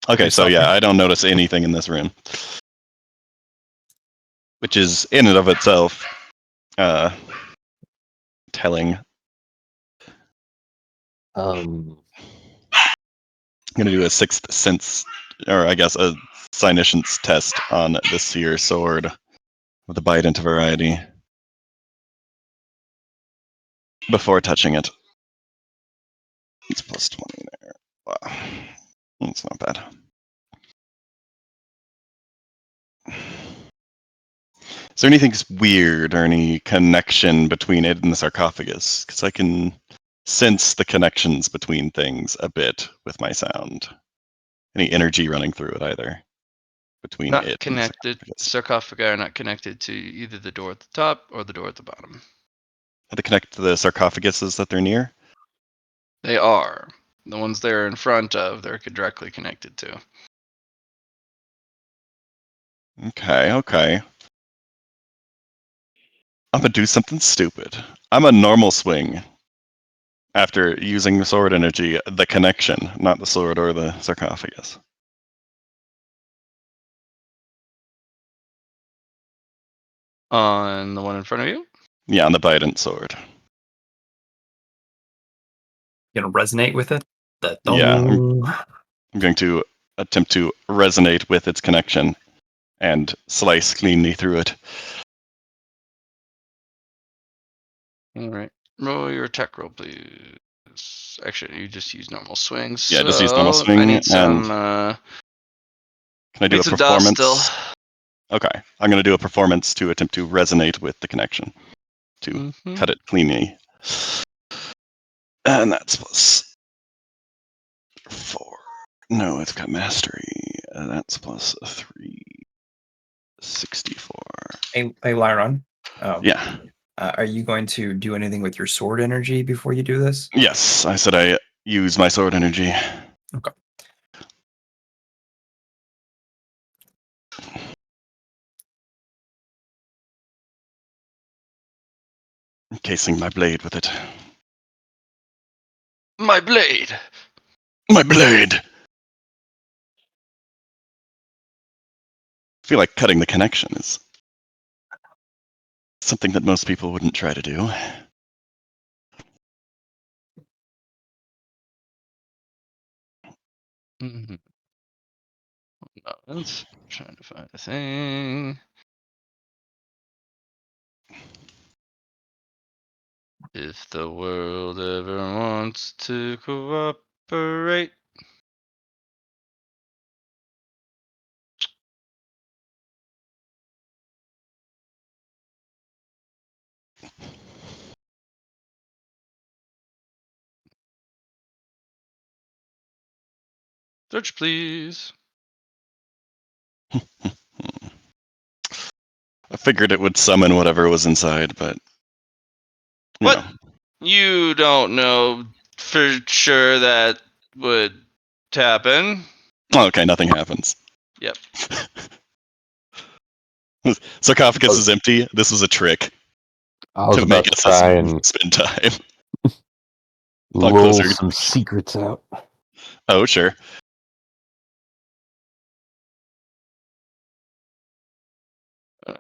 Okay, Your so stuff. yeah, I don't notice anything in this room, which is in and of itself telling. Um, I'm gonna do a sixth sense, or I guess a Psyniscience test on the seer sword with a bite into variety before touching it. It's plus 20 there. Wow, that's not bad. Is there anything weird or any connection between it and the sarcophagus? Because I can sense the connections between things a bit with my sound. Any energy running through it either between Not it connected. and the sarcophagus. Sarcophagi are not connected to either the door at the top or the door at the bottom. Are they connected to the sarcophaguses that they're near? They are. The ones they're in front of, they're directly connected to. Okay, okay. I'm gonna do something stupid. I'm a normal swing after using the sword energy, the connection, not the sword or the sarcophagus. On the one in front of you? Yeah, on the Bident sword. You gonna resonate with it? That Yeah, dong. I'm going to attempt to resonate with its connection and slice cleanly through it. Alright. Roll your attack roll, please. Actually, you just use normal swings. Yeah, just use normal So, swing, I need some, Can I do need a some dust still. performance? Okay, I'm going to do a performance to attempt to resonate with the connection, to cut it cleanly. And that's plus 4. No, it's got mastery. That's plus 3. 64. Hey, Liron. Yeah. Are you going to do anything with your sword energy before you do this? Yes, I said I use my sword energy. Okay. Encasing my blade with it. My blade! My blade! I feel like cutting the connection is something that most people wouldn't try to do. Mm-hmm. Moments. Trying to find a thing. If the world ever wants to cooperate. Search, please. I figured it would summon whatever was inside, but you What? know. You don't know for sure that would happen. Okay, nothing happens. Yep. Sarcophagus is empty. This was a trick I was to about make to us try and spend time. roll closer. some secrets out. Oh, sure.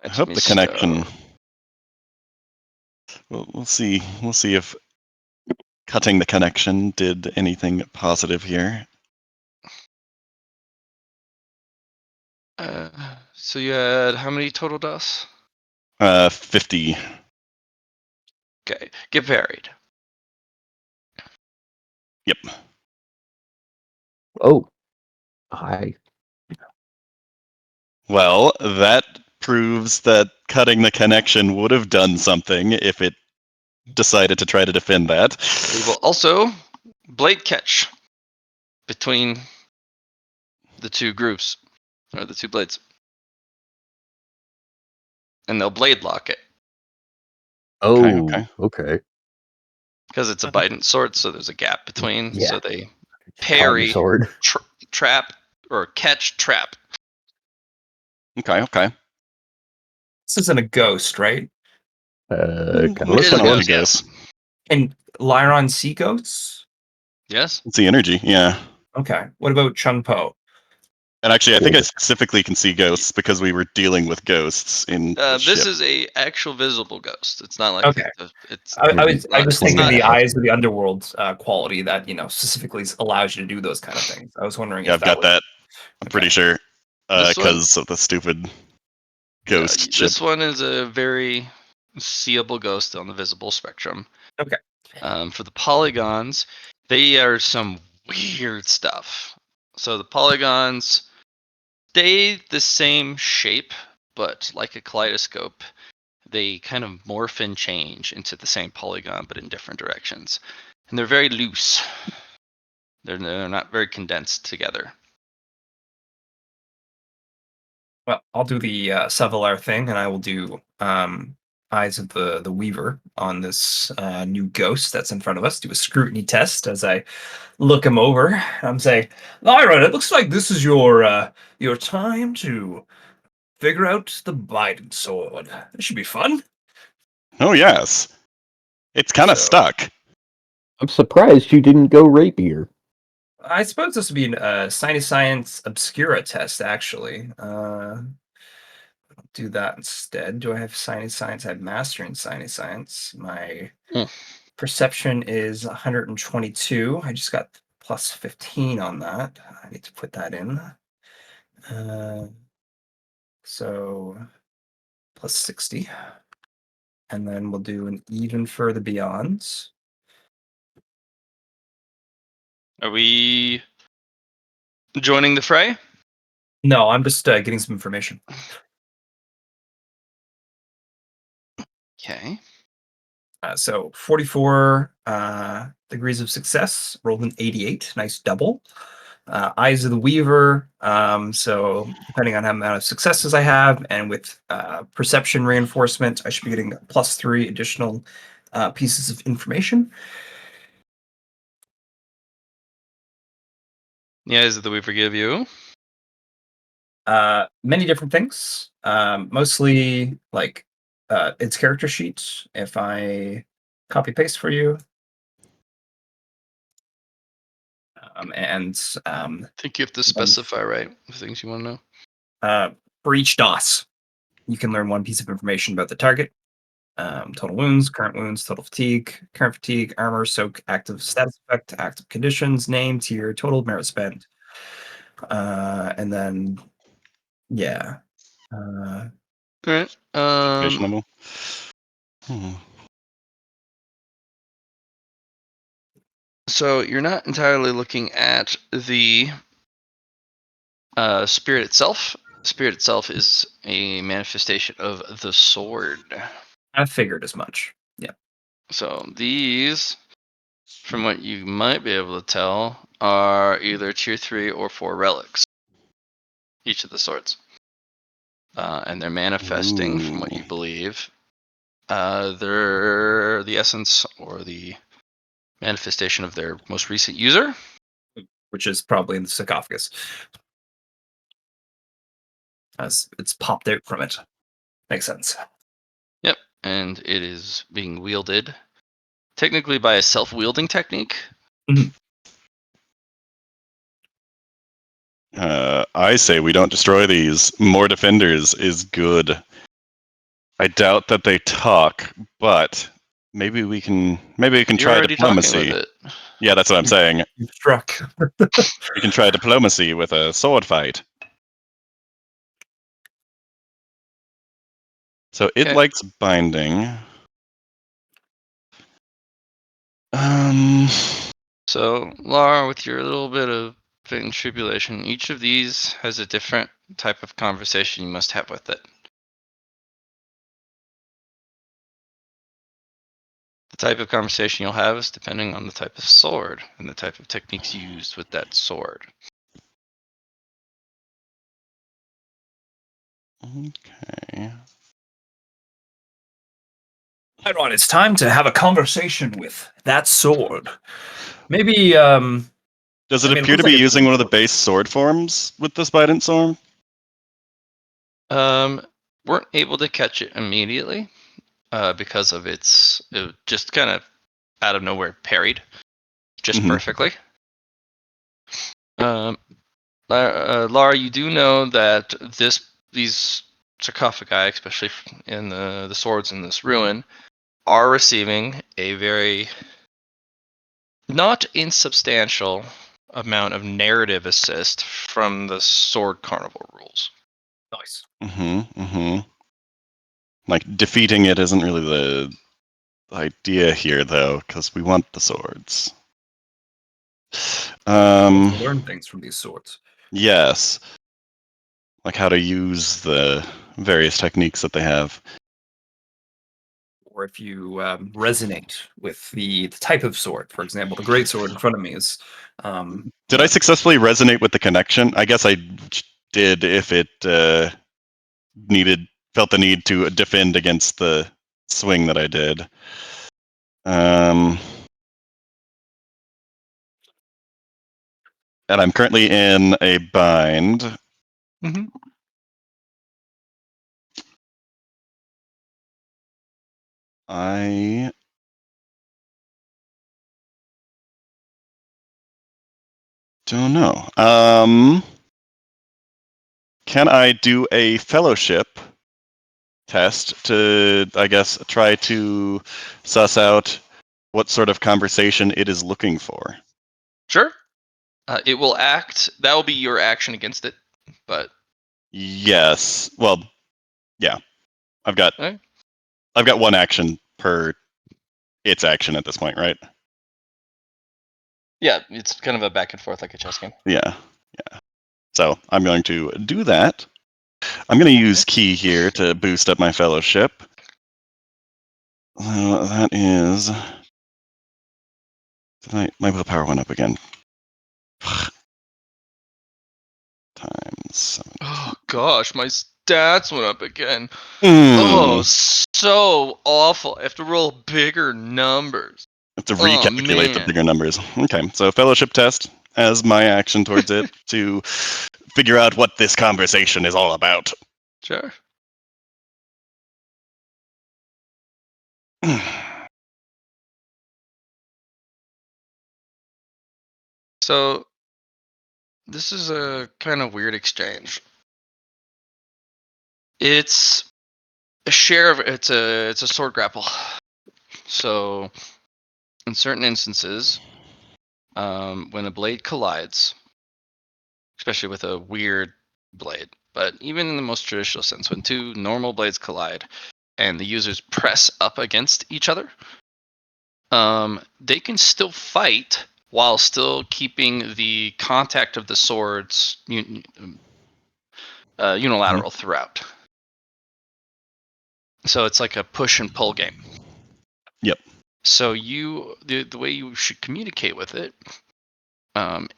I hope the connection. We'll see. We'll see if cutting the connection did anything positive here. So you had how many total deaths? 50. Okay, get buried. Yep. Oh, I Well, that proves that cutting the connection would have done something if it decided to try to defend that. We will also blade catch between the two groups, or the two blades. And they'll blade lock it. Okay. Okay. Because it's a Bident sword, so there's a gap between. Yeah. So they Call me parry, sword. trap, or catch trap. Okay, okay. This isn't a ghost, right? Kind of It looks It is a like one. ghost, yes. And Liron see ghosts? Yes. It's the energy, yeah. Okay. What about Chun Po? And actually, I think I specifically can see ghosts because we were dealing with ghosts in the This ship. is a actual visible ghost. It's not like Okay. it's. I was not- just it's thinking not- the eyes of the underworld quality that specifically allows you to do those kind of things. I was wondering Yeah, if I've that got was that. I'm okay. pretty sure. This one- Because of the stupid Yeah, ghost ship. this one is a very seeable ghost on the visible spectrum. Okay. For the polygons, they are some weird stuff. So the polygons stay the same shape, but like a kaleidoscope, they kind of morph and change into the same polygon, but in different directions. And they're very loose. They're not very condensed together. Well, I'll do the Savalar thing, and I will do Eyes of the Weaver on this new ghost that's in front of us. Do a scrutiny test as I look him over. I'm saying, Liron, it looks like this is your time to figure out the Biden sword. This should be fun. Oh, yes. It's kind of So- stuck. I'm surprised you didn't go rapier. I suppose this would be a Science Obscura test, actually. I'll do that instead. Do I have Science? I have Master in Science. My perception is 122. I just got plus 15 on that. I need to put that in. So plus 60. And then we'll do an even for the Beyonds. Are we joining the fray? No, I'm just getting some information. Okay. So 44 degrees of success, rolled an 88, nice double. Eyes of the Weaver, so depending on how amount of successes I have, and with perception reinforcement, I should be getting +3 additional pieces of information. Yeah, is it that we forgive you? Many different things, mostly like its character sheet. If I copy paste for you, and I think you have to specify, right? The things you want to know. for each DOS, you can learn one piece of information about the target. Total wounds, current wounds, total fatigue, current fatigue, armor, soak, active status effect, active conditions, name, tier, total merit spend. And then, yeah. All right. Education level. So you're not entirely looking at the spirit itself. Spirit itself is a manifestation of the sword. I figured as much. Yeah. So these, from what you might be able to tell, are either tier 3 or 4 relics. Each of the swords. And they're manifesting, from what you believe, they're the essence or the manifestation of their most recent user. Which is probably in the sarcophagus. As it's popped out from it. Makes sense. Yep. And it is being wielded technically by a self-wielding technique. I say we don't destroy these. More defenders is good. I doubt that they talk, but maybe we can You're try already talking diplomacy. with it. Yeah, that's what I'm saying. You've struck. We can try diplomacy with a sword fight. So it Okay. likes binding. Um, So, Lar, with your little bit of faith and tribulation, each of these has a different type of conversation you must have with it. The type of conversation you'll have is depending on the type of sword and the type of techniques used with that sword. okay. Iron, it's time to have a conversation with that sword. Maybe Does it I mean, it appear to looks be like it's using one of the pretty base sword forms with this Bident Storm? Weren't able to catch it immediately because of it just kind of out of nowhere parried just Mhm. perfectly. Lara, you do know that these sarcophagi, especially in the swords in this ruin, are receiving a very not insubstantial amount of narrative assist from the sword carnival rules. nice. Like, defeating it isn't really the idea here, though, because we want the swords. To learn things from these swords. Yes. Like how to use the various techniques that they have. Or if you resonate with the type of sword. For example, the great sword in front of me is. Did I successfully resonate with the connection? I guess I did if it felt the need to defend against the swing that I did. And I'm currently in a bind. Mm-hmm. I don't know. Can I do a fellowship test to, I guess, try to suss out what sort of conversation it is looking for? Sure. It will act. That will be your action against it. But Yes. Well, yeah. I've got okay. one action per its action at this point, right? Yeah, it's kind of a back and forth like a chess game. Yeah. So I'm going to do that. I'm going to use key here to boost up my fellowship. That is... My willpower went up again. Times 7. Oh gosh, my stats went up again. Mm. Oh, so awful. I have to roll bigger numbers. Have to Oh, recalculate the man. bigger numbers. Okay, so fellowship test as my action towards it to figure out what this conversation is all about. Sure. So this is a kind of weird exchange. It's a share of it's a sword grapple. So in certain instances, when a blade collides, especially with a weird blade, but even in the most traditional sense, when two normal blades collide and the users press up against each other, they can still fight while still keeping the contact of the swords unilateral throughout. So it's like a push and pull game. Yep. So the way you should communicate with it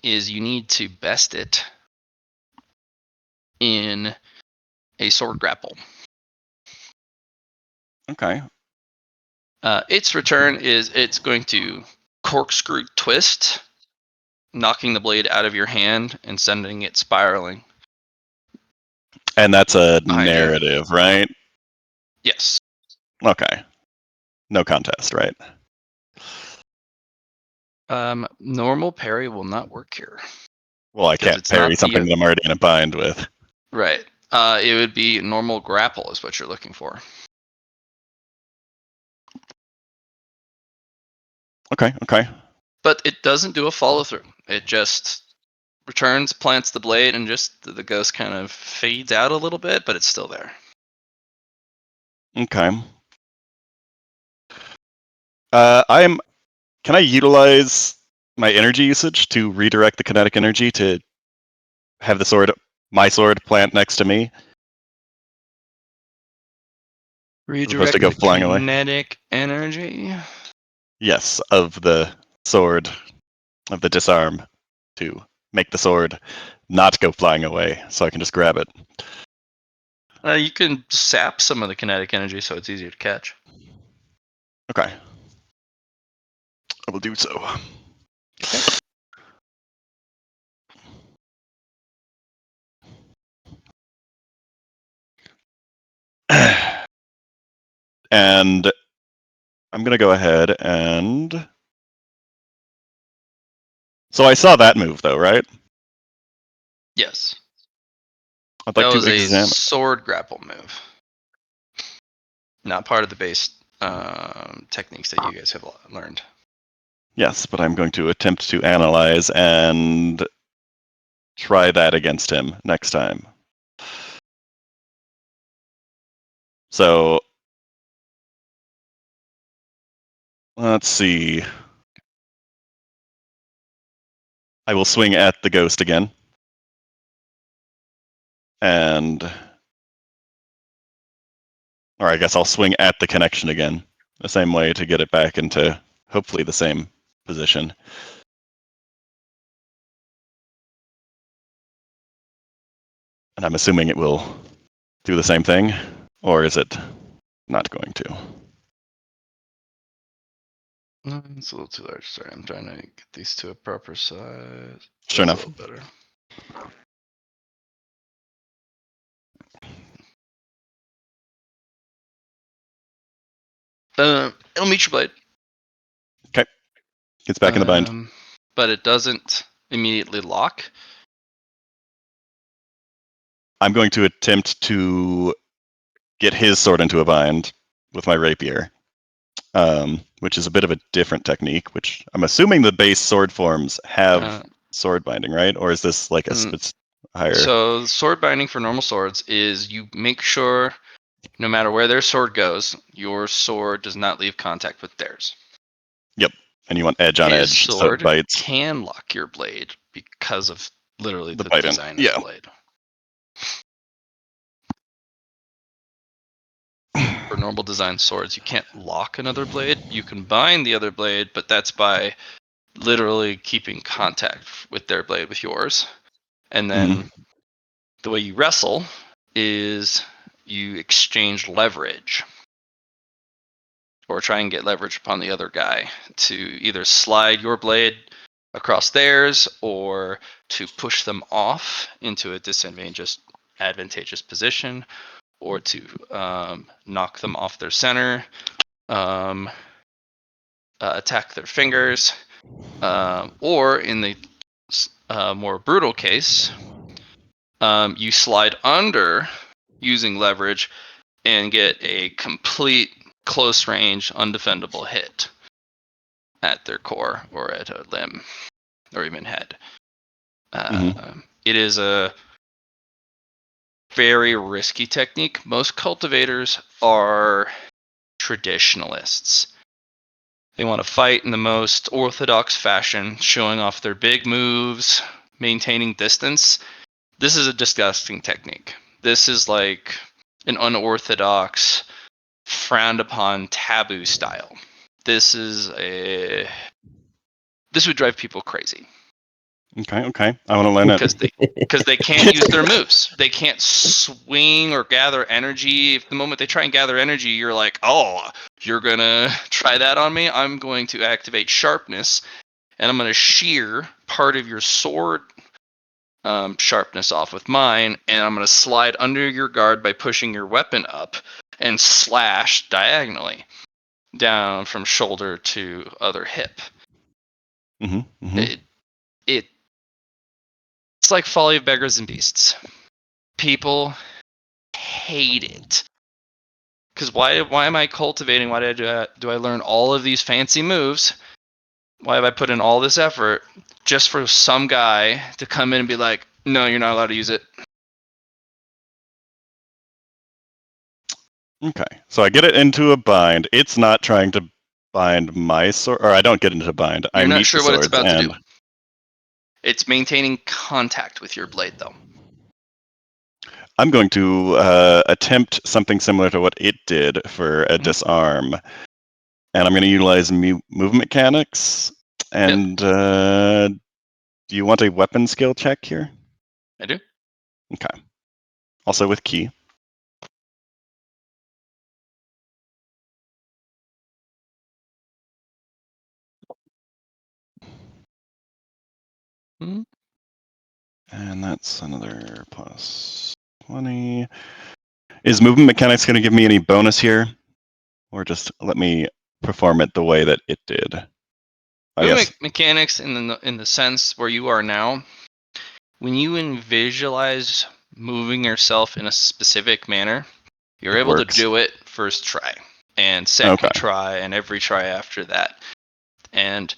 is you need to best it in a sword grapple. Okay. Its return is it's going to corkscrew twist, knocking the blade out of your hand and sending it spiraling. And that's a Behind you. narrative, right? Yes. Okay. No contest, right? Normal parry will not work here. Well, I Because can't it's parry not something that I'm already in a bind with. right. It would be normal grapple is what you're looking for. Okay. But it doesn't do a follow through. It just returns, plants the blade, and just the ghost kind of fades out a little bit, but it's still there. Okay. Can I utilize my energy usage to redirect the kinetic energy to have my sword plant next to me? As opposed to Redirect go the flying away? kinetic energy. Yes, of the sword, of the disarm, to make the sword not go flying away, so I can just grab it. You can sap some of the kinetic energy so it's easier to catch. Okay. I will do so. Okay. And I'm going to go ahead and... So I saw that move, though, right? Yes. I'd That like to was a examine. sword grapple move. Not part of the base techniques that you guys have learned. Yes, but I'm going to attempt to analyze and try that against him next time. So let's see. I will swing at the ghost again. And... Or I guess I'll swing at the connection again. The same way to get it back into hopefully the same position. And I'm assuming it will do the same thing. Or is it not going to? No, it's a little too large. Sorry, I'm trying to get these to a proper size. Sure That's enough. a little better. It'll meet your blade. Gets back in the bind. But it doesn't immediately lock. I'm going to attempt to get his sword into a bind with my rapier, which is a bit of a different technique, which I'm assuming the base sword forms have sword binding, right? Or is this like a higher? So sword binding for normal swords is you make sure no matter where their sword goes, your sword does not leave contact with theirs. Yep. And you want edge on His edge, so it sword bites. can lock your blade because of literally the bite in. design of the blade. For normal design swords, you can't lock another blade. You can bind the other blade, but that's by literally keeping contact with their blade with yours. And then the way you wrestle is you exchange leverage or try and get leverage upon the other guy to either slide your blade across theirs or to push them off into a advantageous position, or to knock them off their center, attack their fingers, or in the more brutal case, you slide under using leverage and get a complete close range, undefendable hit at their core or at a limb or even head. It is a very risky technique. Most cultivators are traditionalists. They want to fight in the most orthodox fashion, showing off their big moves, maintaining distance. This is a disgusting technique. This is like an unorthodox, frowned upon taboo style. This would drive people crazy. Okay. I want to learn it. Because they can't use their moves. They can't swing or gather energy. If the moment they try and gather energy, you're like, oh, you're going to try that on me? I'm going to activate sharpness, and I'm going to shear part of your sword sharpness off with mine, and I'm going to slide under your guard by pushing your weapon up and slash diagonally down from shoulder to other hip. It's like Folly of Beggars and Beasts. People hate it. Because why am I cultivating? Why do I learn all of these fancy moves? Why have I put in all this effort just for some guy to come in and be like, no, you're not allowed to use it? Okay, so I get it into a bind. It's not trying to bind my sword, or I don't get into a bind. You're I not meet sure the what it's swords about to and... do. It's maintaining contact with your blade, though. I'm going to attempt something similar to what it did for a disarm. And I'm going to utilize movement mechanics. And do you want a weapon skill check here? I do. Okay. Also with key. And that's another plus 20. Is movement mechanics going to give me any bonus here? Or just let me perform it the way that it did? I Movement guess. mechanics in the sense where you are now, when you visualize moving yourself in a specific manner, you're It able to works. do it first try and second Okay. try and every try after that. And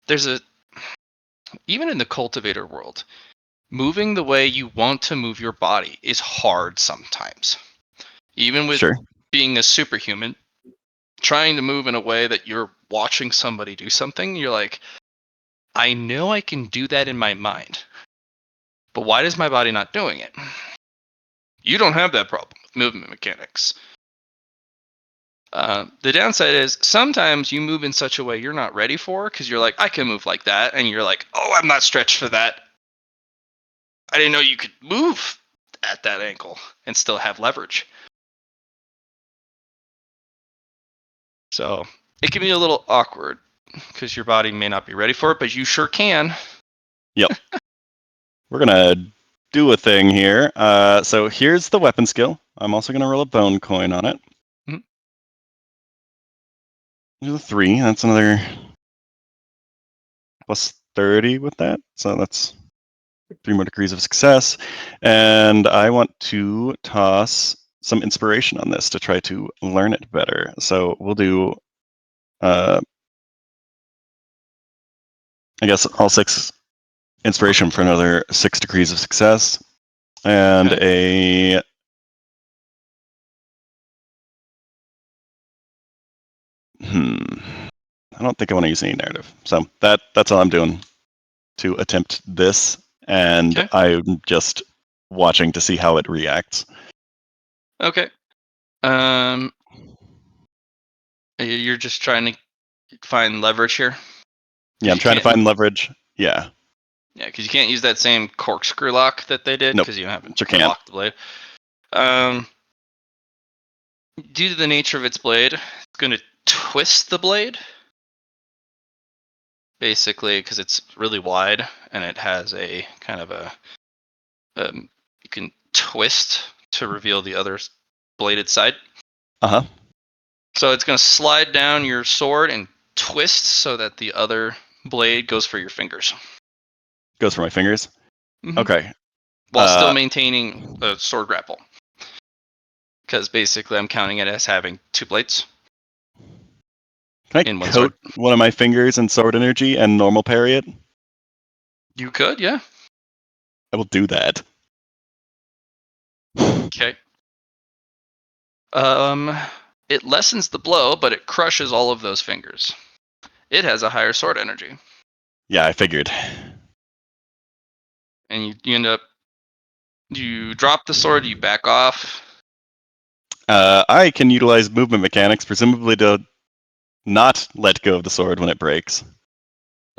there's even in the cultivator world, moving the way you want to move your body is hard sometimes. Even with Sure. being a superhuman, trying to move in a way that you're watching somebody do something, you're like, I know I can do that in my mind, but why is my body not doing it? You don't have that problem with movement mechanics. The downside is sometimes you move in such a way you're not ready for because you're like, I can move like that. And you're like, oh, I'm not stretched for that. I didn't know you could move at that angle and still have leverage. So it can be a little awkward because your body may not be ready for it, but you sure can. Yep. We're going to do a thing here. So here's the weapon skill. I'm also going to roll a bone coin on it. Mhm. There's a 3. That's another plus 30 with that. So that's 3 more degrees of success. And I want to toss some inspiration on this to try to learn it better. So we'll do, I guess, all 6 inspiration for another 6 degrees of success. And Okay. I don't think I want to use any narrative. So that's all I'm doing to attempt this. And Okay. I'm just watching to see how it reacts. Okay. You're just trying to find leverage here. Yeah, I'm trying to find leverage. Yeah. Yeah, because you can't use that same corkscrew lock that they did Nope. because you haven't Sure can't. locked the blade. Due to the nature of its blade, it's going to twist the blade. Basically, because it's really wide and it has a kind of a you can twist to reveal the other bladed side. Uh-huh. So it's going to slide down your sword and twist so that the other blade goes for your fingers. Goes for my fingers. Mm-hmm. Okay. While still maintaining a sword grapple. Because basically I'm counting it as having 2 blades. Can I in one coat sword. one of my fingers in sword energy and normal parry it? You could, yeah. I will do that. Okay. It lessens the blow, but it crushes all of those fingers. It has a higher sword energy. Yeah, I figured. And you end up, you drop the sword, you back off. I can utilize movement mechanics, presumably to not let go of the sword when it breaks.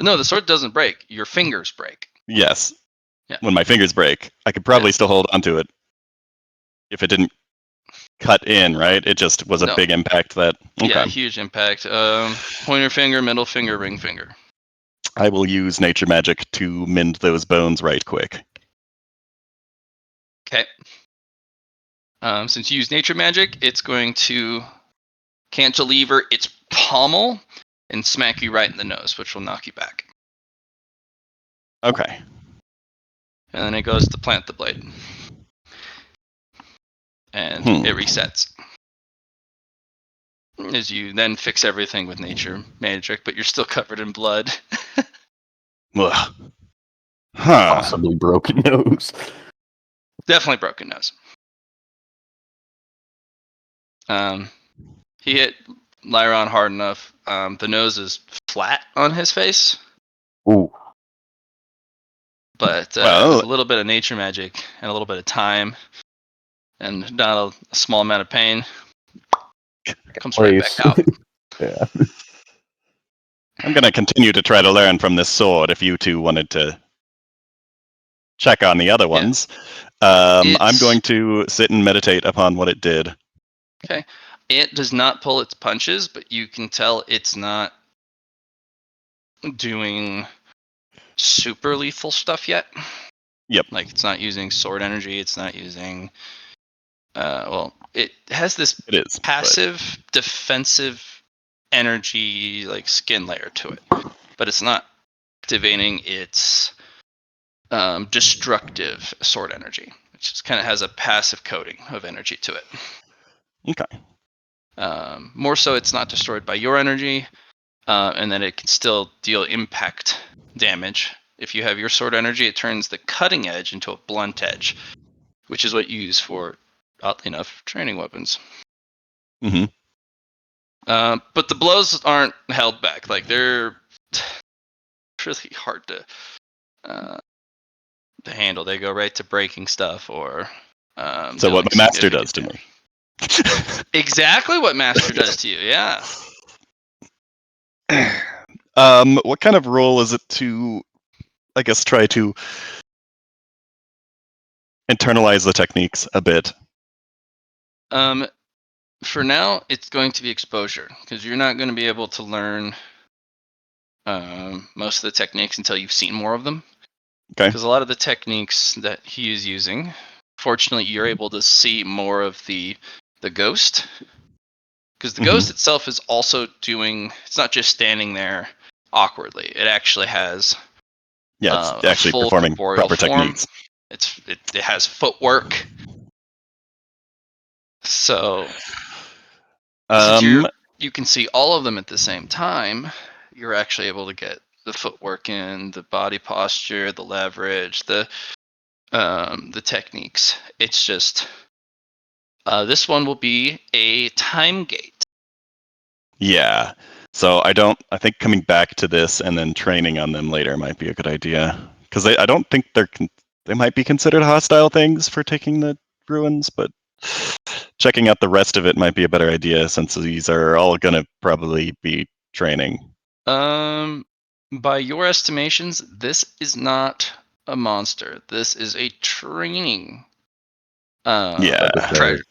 No, the sword doesn't break. Your fingers break. Yes. Yeah. When my fingers break, I could probably still hold onto it if it didn't cut in, right? It just was a No. big impact that. Okay. Yeah, huge impact. Pointer finger, middle finger, ring finger. I will use nature magic to mend those bones right quick. Okay. Since you use nature magic, it's going to cantilever its pommel and smack you right in the nose, which will knock you back. Okay. And then it goes to plant the blade. And it resets. As you then fix everything with nature magic, but you're still covered in blood. Ugh. Huh. Possibly broken nose. Definitely broken nose. He hit Liron hard enough. The nose is flat on his face. Ooh. But Well, with a little bit of nature magic and a little bit of time and not a small amount of pain, comes right back out. Yeah. I'm going to continue to try to learn from this sword if you two wanted to check on the other ones. I'm going to sit and meditate upon what it did. Okay. It does not pull its punches, but you can tell it's not doing super lethal stuff yet. Yep. Like it's not using sword energy, it's not using well, it has this It is but- passive defensive energy like skin layer to it, but it's not activating its destructive sword energy. It just kind of has a passive coating of energy to it. Okay. More so, it's not destroyed by your energy, and then it can still deal impact damage. If you have your sword energy, it turns the cutting edge into a blunt edge, which is what you use for, oddly enough, training weapons. Mm-hmm. But the blows aren't held back. Like, they're really hard to handle. They go right to breaking stuff or So what dealing my master significant does to me. damage. Exactly what master does to you. Yeah. What kind of role is it to, I guess, try to internalize the techniques a bit? For now, it's going to be exposure because you're not going to be able to learn most of the techniques until you've seen more of them. Okay. Because a lot of the techniques that he is using, fortunately, you're able to see more of the ghost. Because the ghost itself is also doing. It's not just standing there awkwardly. It actually has Yeah, it's a actually full performing corporeal proper form. techniques. It has footwork. So since you can see all of them at the same time, you're actually able to get the footwork in, the body posture, the leverage, the techniques. It's just this one will be a time gate. Yeah. So I think coming back to this and then training on them later might be a good idea. Because I don't think they might be considered hostile things for taking the ruins, but checking out the rest of it might be a better idea since these are all going to probably be training. By your estimations, this is not a monster. This is a training Yeah. treasure.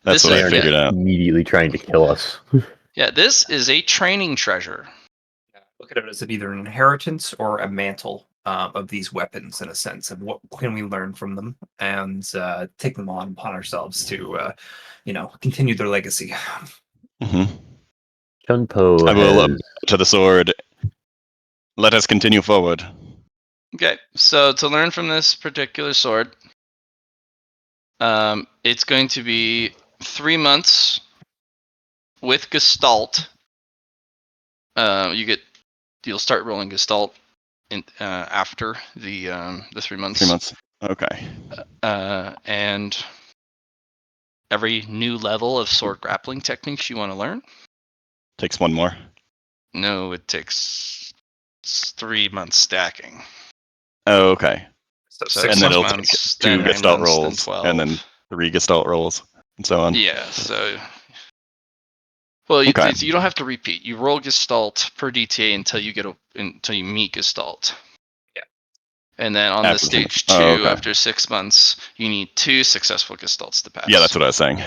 That's This what is- I figured out. Immediately trying to kill us. Yeah, this is a training treasure. Look at it as either an inheritance or a mantle of these weapons, in a sense of what can we learn from them and take them on upon ourselves to, continue their legacy. hmm Chun Po I will has to the sword. Let us continue forward. Okay, so to learn from this particular sword, it's going to be 3 months with Gestalt. You'll start rolling Gestalt after the 3 months. 3 months. Okay. And every new level of sword grappling techniques you want to learn. Takes one more. No, it takes 3 months stacking. Oh, okay. So So six And then six it'll months. months, take 2 then 9 Gestalt months, then rolls, 12. and then 3 Gestalt rolls, and so on. Yeah, so well, Okay. you don't have to repeat. You roll Gestalt per DTA until you meet Gestalt. Yeah. And then on the After the stage 2, okay. after 6 months, you need 2 successful Gestalts to pass. Yeah, that's what I was saying.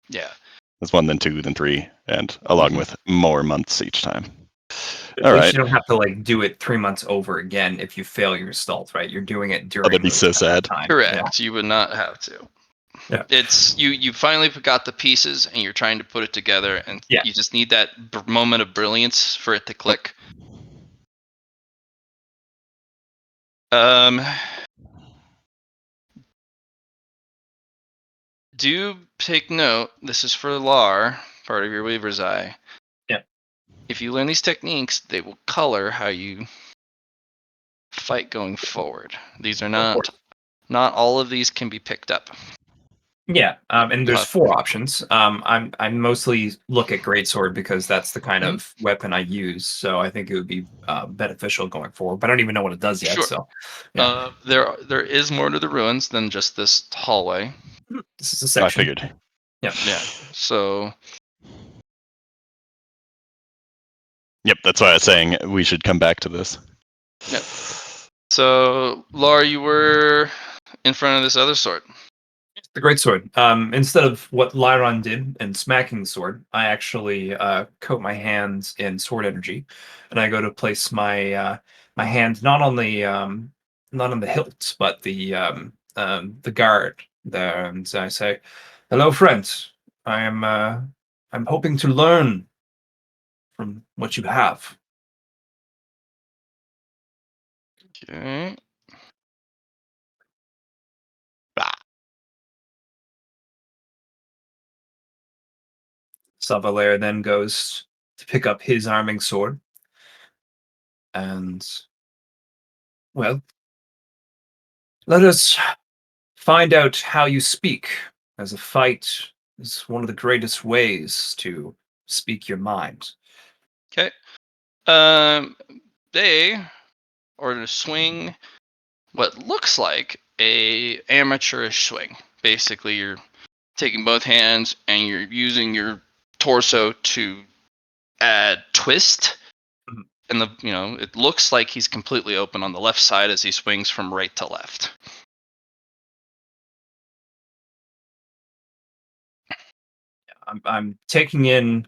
Yeah. There's 1, then 2, then 3, and along with more months each time. At All least right. you don't have to do it 3 months over again if you fail your stalt, right? You're doing it during that'd be so that sad. time. Correct. You would not have to. Yeah. It's you finally got the pieces and you're trying to put it together, and Yeah. you just need that moment of brilliance for it to click. Do take note, this is for Lar, part of your Weaver's Eye. Yeah. If you learn these techniques, they will color how you fight going forward. These are not all of these can be picked up. Yeah, and there's But- 4 options. I mostly look at greatsword because that's the kind of weapon I use. So I think it would be beneficial going forward. But I don't even know what it does yet. Sure. So yeah. There is more to the ruins than just this hallway. This is a section. I figured. Yeah. So Yep, that's why I was saying we should come back to this. Yep. So Lar, you were in front of this other sword. The greatsword. Instead of what Liron did in smacking the sword, I actually coat my hands in sword energy, and I go to place my my hand not on the hilt, but the guard there, and I say, Hello, friends. I'm hoping to learn from what you have. Okay. Ah, Savalair then goes to pick up his arming sword. And, well, let us find out how you speak, as a fight is one of the greatest ways to speak your mind. okay. They are to swing what looks like a amateurish swing. Basically, you're taking both hands and you're using your torso to add twist. Mhm. And it looks like he's completely open on the left side as he swings from right to left. I'm taking in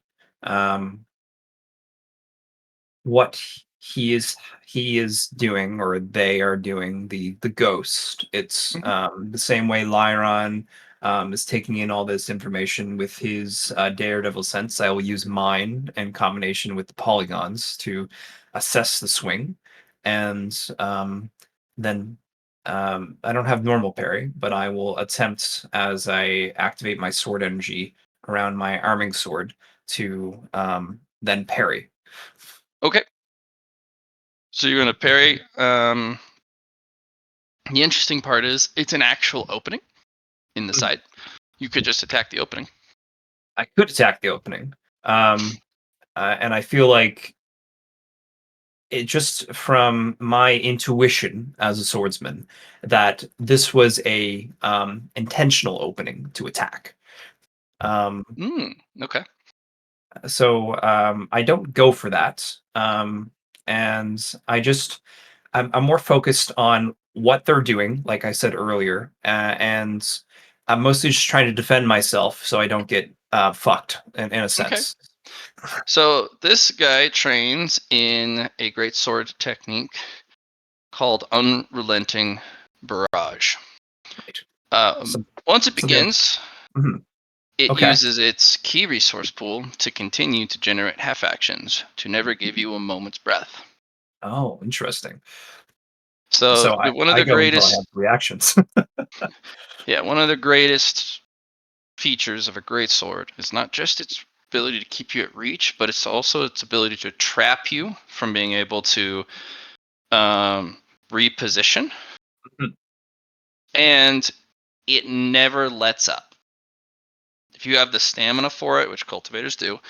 what he is doing, or they are doing, the ghost. It's Mhm. the same way Liron is taking in all this information with his daredevil sense. I will use mine in combination with the polygons to assess the swing, and then I don't have normal parry, but I will attempt, as I activate my sword energy around my arming sword, to then parry. Okay. So you're going to parry. The interesting part is it's an actual opening in the Mhm. side. You could just attack the opening. I could attack the opening, and I feel like it, just from my intuition as a swordsman, that this was a intentional opening to attack. Um, Okay. so I don't go for that, and I'm more focused on what they're doing, like I said earlier, and I'm mostly just trying to defend myself so I don't get fucked in a Okay. sense. So this guy trains in a great sword technique called unrelenting barrage. Right. Um, So, Once it so they're begins, mhm. it Okay. uses its key resource pool to continue to generate half actions to never give you a moment's breath. Oh, interesting. So So one of I the go until I greatest, have reactions. yeah, one of the greatest features of a great sword is not just its ability to keep you at reach, but it's also its ability to trap you from being able to um, reposition, Mhm. and it never lets up. If you have the stamina for it, which cultivators do,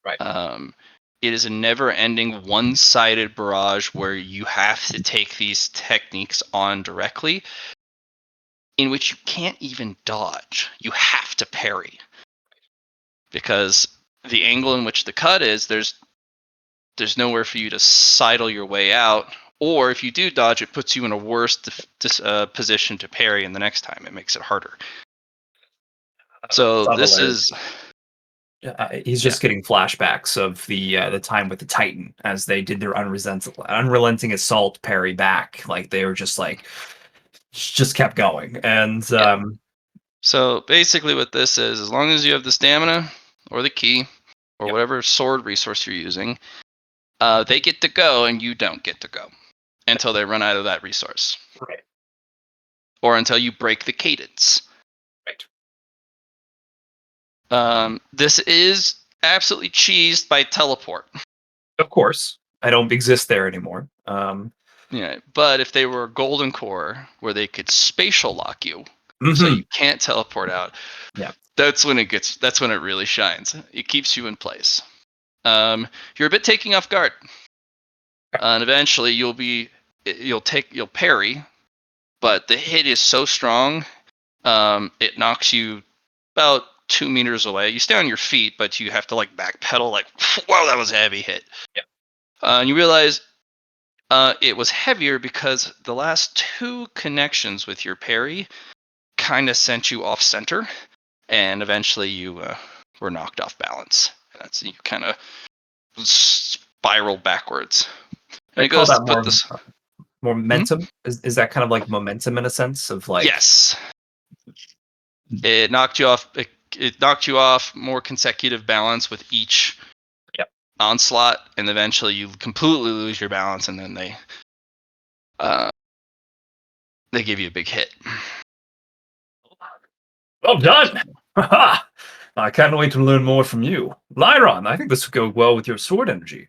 Right. um, it is a never-ending one-sided barrage where you have to take these techniques on directly, in which you can't even dodge. You have to parry because the angle in which the cut is, there's nowhere for you to sidle your way out. Or if you do dodge, it puts you in a worse position to parry, and the next time it makes it harder. So this Savalair, is, he's yeah, just getting flashbacks of the time with the Titan as they did their unrelenting assault parry back. Like they were just kept going, and yeah. So basically, what this is, as long as you have the stamina or the key or yep. whatever sword resource you're using, they get to go and you don't get to go until they run out of that resource Right. or until you break the cadence. Right. This is absolutely cheesed by teleport. Of course, I don't exist there anymore. Yeah, but if they were a golden core where they could spatial lock you, so Mhm. you can't teleport out, Yeah. that's when it really shines. It keeps you in place. You're a bit taking off guard, and eventually you'll parry, but the hit is so strong, it knocks you about 2 meters away. You stay on your feet, but you have to like backpedal. Like, wow, that was a heavy hit. Yeah. And you realize it was heavier because the last two connections with your parry kind of sent you off center, and eventually you were knocked off balance. That's you kind of spiral backwards. And I it call goes that to put this. more Hmm? momentum. Is that kind of like momentum in a sense of like? Yes, it knocked you off. It it knocked you off more consecutive balance with each onslaught, and eventually you completely lose your balance, and then they give you a big hit. Well done! I can't wait to learn more from you. Liron, I think this would go well with your sword energy.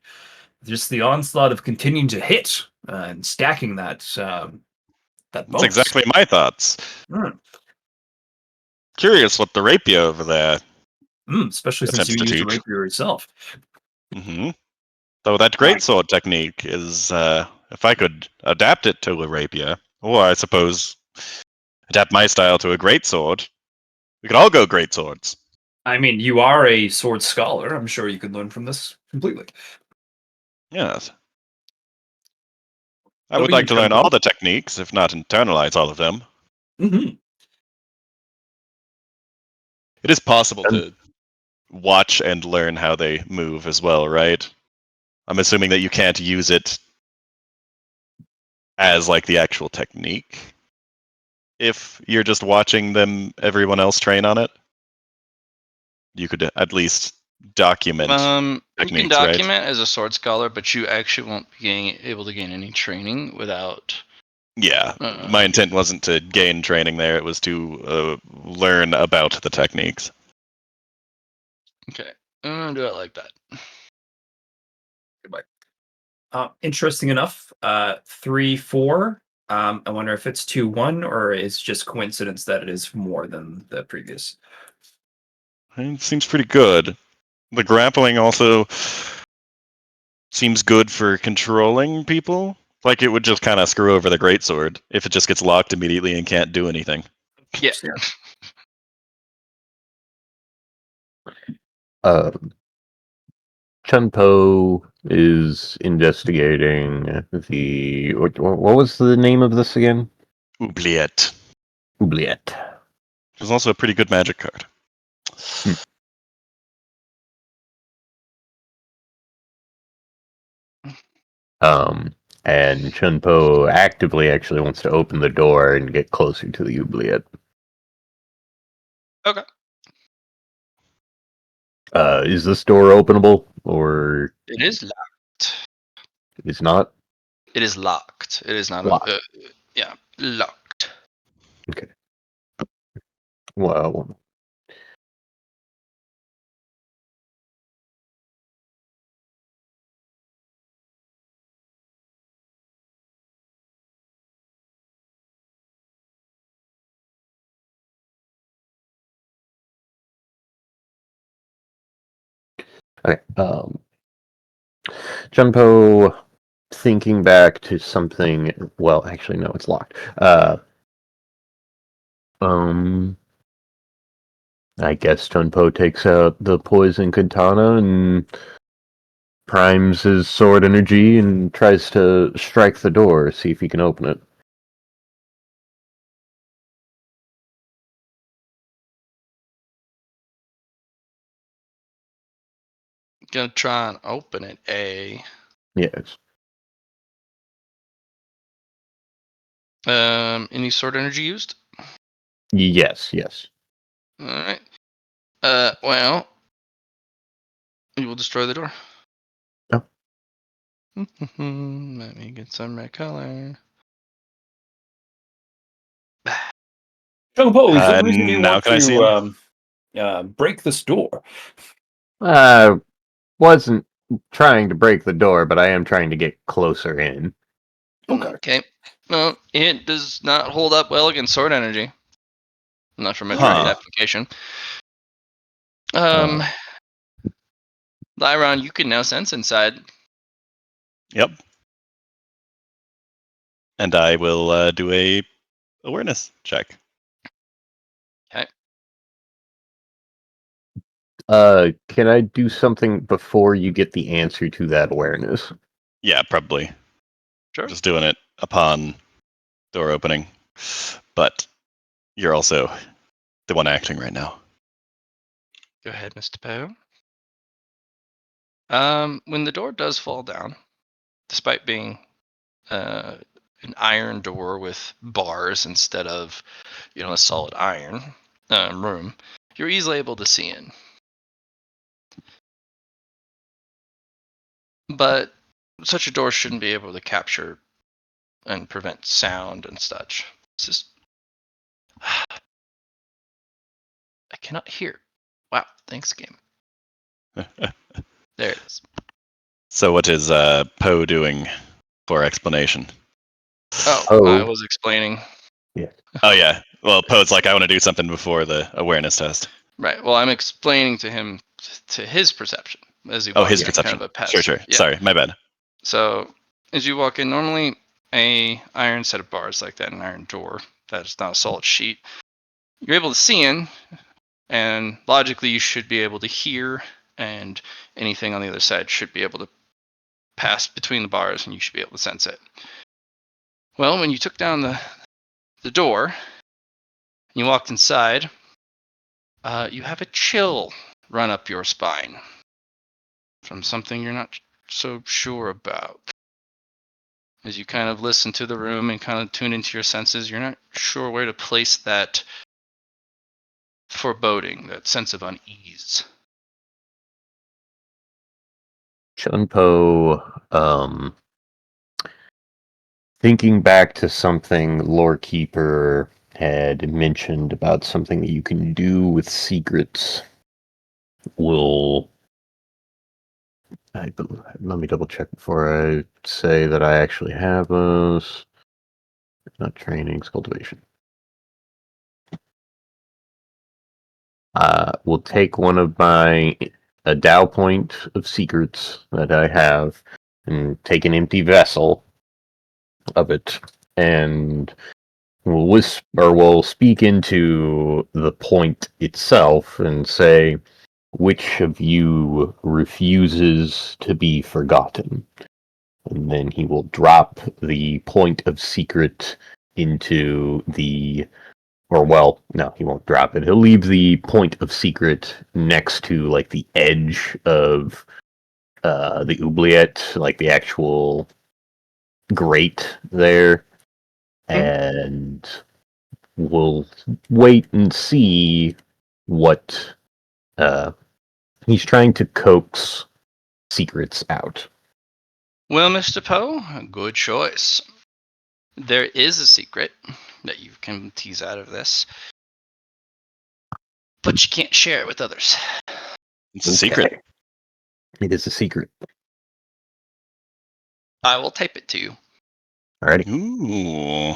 Just the onslaught of continuing to hit and stacking that That's bonus. exactly my thoughts. Curious what the rapier over there Especially since attempts you to used a teach. rapier yourself. Mm-hmm. So that great sword technique is, if I could adapt it to a rapier, or I suppose adapt my style to a great sword, we could all go great swords. I mean, you are a sword scholar. I'm sure you could learn from this completely. Yes. I What would about like you, to learn Chun Po? all the techniques, if not internalize all of them. Mm-hmm. It is possible to watch and learn how they move as well, right? I'm assuming that you can't use it as like the actual technique if you're just watching everyone else train on it. You could at least document You can techniques, right? document as a sword scholar, but you actually won't be able to gain any training without. Yeah, my intent wasn't to gain training there, it was to learn about the techniques. Okay, I'm gonna do it like that. Goodbye. Interesting enough. 3-4. I wonder if it's 2-1 or it's just coincidence that it is more than the previous. It seems pretty good. The grappling also seems good for controlling people. Like it would just kind of screw over the greatsword if it just gets locked immediately and can't do anything. Yeah. Chun Po is investigating the. What was the name of this again? Oubliette. Oubliette. Which is also a pretty good magic card. And Chun Po actively actually wants to open the door and get closer to the oubliette. Okay. Is this door openable or It is locked. it's not? It is locked. It is not Locked. yeah, locked. Okay. Well, okay. Chun Po thinking back to something. Well, actually, no, it's locked. I guess Chun Po takes out the poison katana and primes his sword energy and tries to strike the door, see if he can open it. Gonna try and open it. Yes. Any sword energy used? Yes, yes. All right. Well, you will destroy the door. Oh. Let me get some red color. Chun Po, is there a reason you Now want can I see him? to break this door? Wasn't trying to break the door, but I am trying to get closer in. Okay. Well, it does not hold up well against sword energy. Not from a direct Huh. application. Uh, Liron, you can now sense inside. Yep. And I will do a awareness check. Okay. Can I do something before you get the answer to that awareness? Yeah, probably. Sure. Just doing it upon door opening. But you're also the one acting right now. Go ahead, Mr. Poe. When the door does fall down, despite being an iron door with bars instead of, a solid iron room, you're easily able to see in. But such a door shouldn't be able to capture and prevent sound and such. It's just I cannot hear. Wow, thanks game. There it is. So what is Poe doing for explanation? Oh, I Oh. was explaining. Oh yeah. Well, Poe's like, I want to do something before the awareness test. Right. Well, I'm explaining to him to his perception as he Oh, walks his in, perception. kind of a pass. Sure. Yeah. Sorry, my bad. So as you walk in, normally a iron set of bars like that, an iron door that is not a solid sheet, you're able to see in, and logically you should be able to hear, and anything on the other side should be able to pass between the bars, and you should be able to sense it. Well, when you took down the door, and you walked inside, you have a chill run up your spine from something you're not so sure about. As you kind of listen to the room and kind of tune into your senses, you're not sure where to place that foreboding, that sense of unease. Chun Po, thinking back to something Lore Keeper had mentioned about something that you can do with secrets, will let me double check before I say that I actually have those. Not trainings, cultivation. We'll take one of a Dow point of secrets that I have and take an empty vessel of it, and we'll speak into the point itself and say, which of you refuses to be forgotten? And then he will drop the point of secret into no, he won't drop it. He'll leave the point of secret next to like the edge of the oubliette, like the actual grate there, and we'll wait and see what he's trying to coax secrets out. Well, Mr. Poe, good choice. There is a secret that you can tease out of this, but you can't share it with others. It's a secret. It is a secret. I will type it to you. Alrighty. Ooh.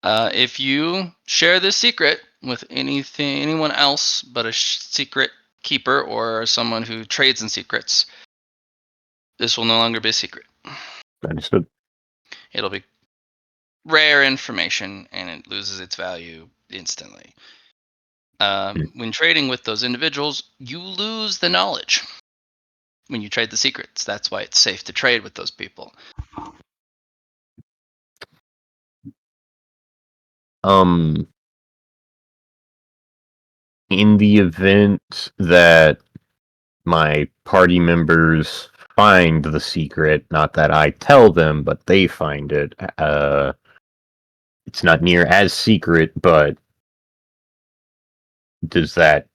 If you share this secret with anyone else but a secret keeper or someone who trades in secrets, this will no longer be a secret. Understood. It'll be rare information and it loses its value instantly. When trading with those individuals, you lose the knowledge when you trade the secrets. That's why it's safe to trade with those people. In the event that my party members find the secret, not that I tell them, but they find it, it's not near as secret, but does that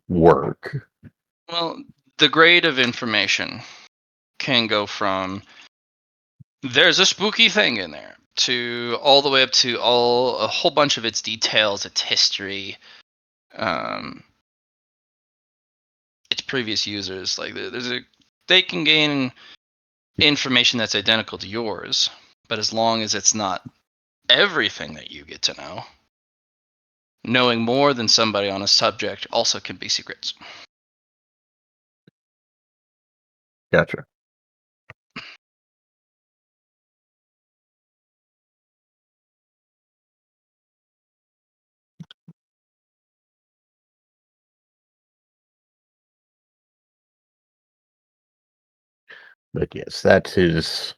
work? Well, the grade of information can go from there's a spooky thing in there to all the way up to a whole bunch of its details, its history, its previous users. Like they can gain information that's identical to yours, but as long as it's not everything that you get to know, knowing more than somebody on a subject also can be secrets. Gotcha. But yes, that is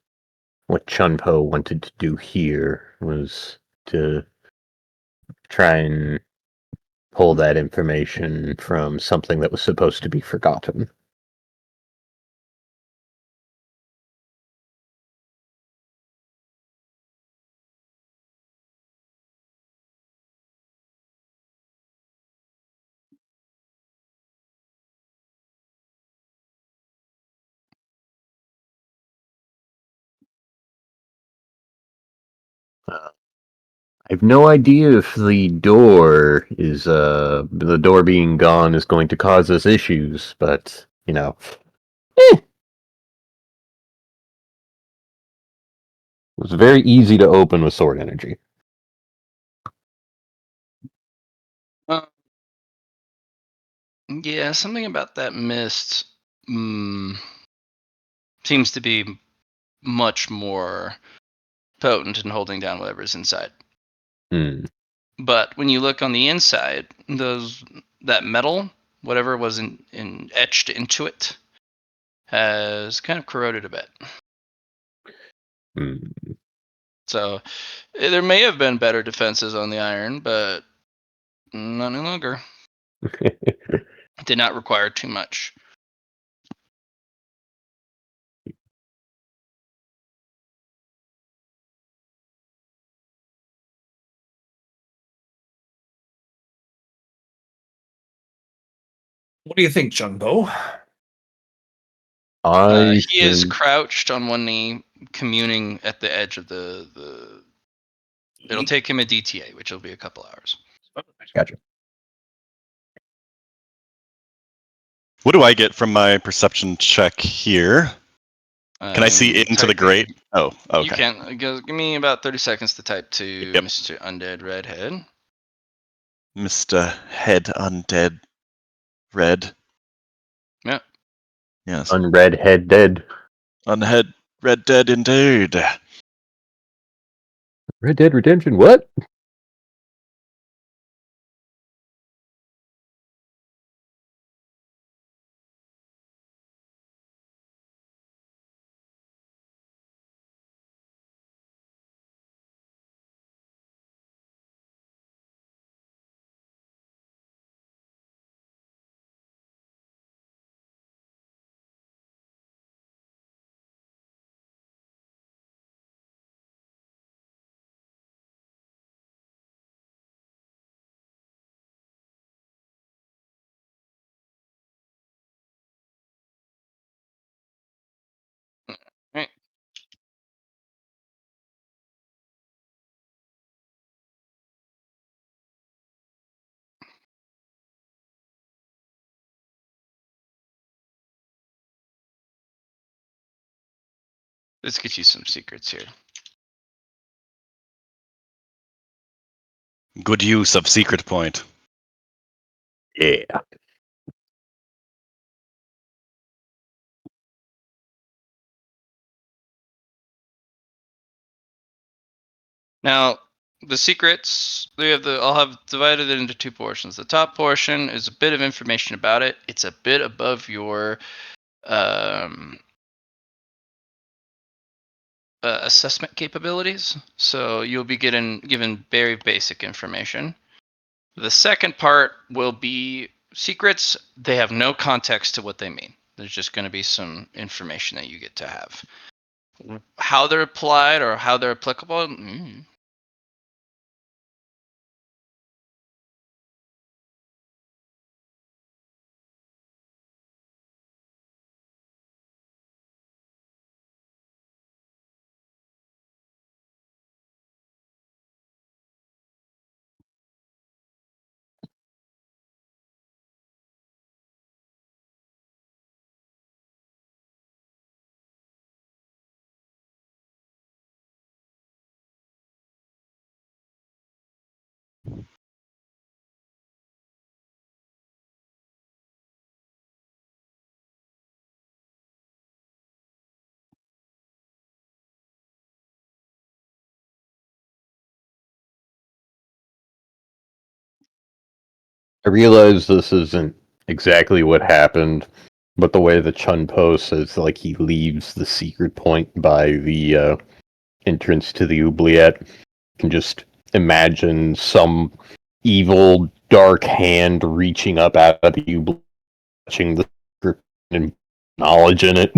what Chun Po wanted to do here, was to try and pull that information from something that was supposed to be forgotten. I have no idea if the door being gone is going to cause us issues, but it was very easy to open with sword energy. Yeah, something about that mist seems to be much more potent in holding down whatever's inside. Hmm. But when you look on the inside, that metal, whatever was etched into it, has kind of corroded a bit. Hmm. So there may have been better defenses on the iron, but not any longer. It did not require too much. What do you think, Chun Po? He is crouched on one knee, communing at the edge of the. It'll take him a DTA, which will be a couple hours. Gotcha. What do I get from my perception check here? Can I see into the grate? Oh, okay. You can. Give me about 30 seconds to type to Yep. Mr. Undead Redhead. Mr. Head Undead Red. Yeah. Yes. Unred head dead. Unhead Red Dead indeed. Red Dead Redemption, what? Right. Let's get you some secrets here. Good use of secret point. Yeah. Now, the secrets I'll have divided it into two portions. The top portion is a bit of information about it. It's a bit above your assessment capabilities, so you'll be given very basic information. The second part will be secrets. They have no context to what they mean. There's just going to be some information that you get to have. How they're applied or how they're applicable. I realize this isn't exactly what happened, but the way the Chun Po says, like, he leaves the secret point by the entrance to the oubliette, can just imagine some evil, dark hand reaching up out of the oubliette, touching the secret and knowledge in it.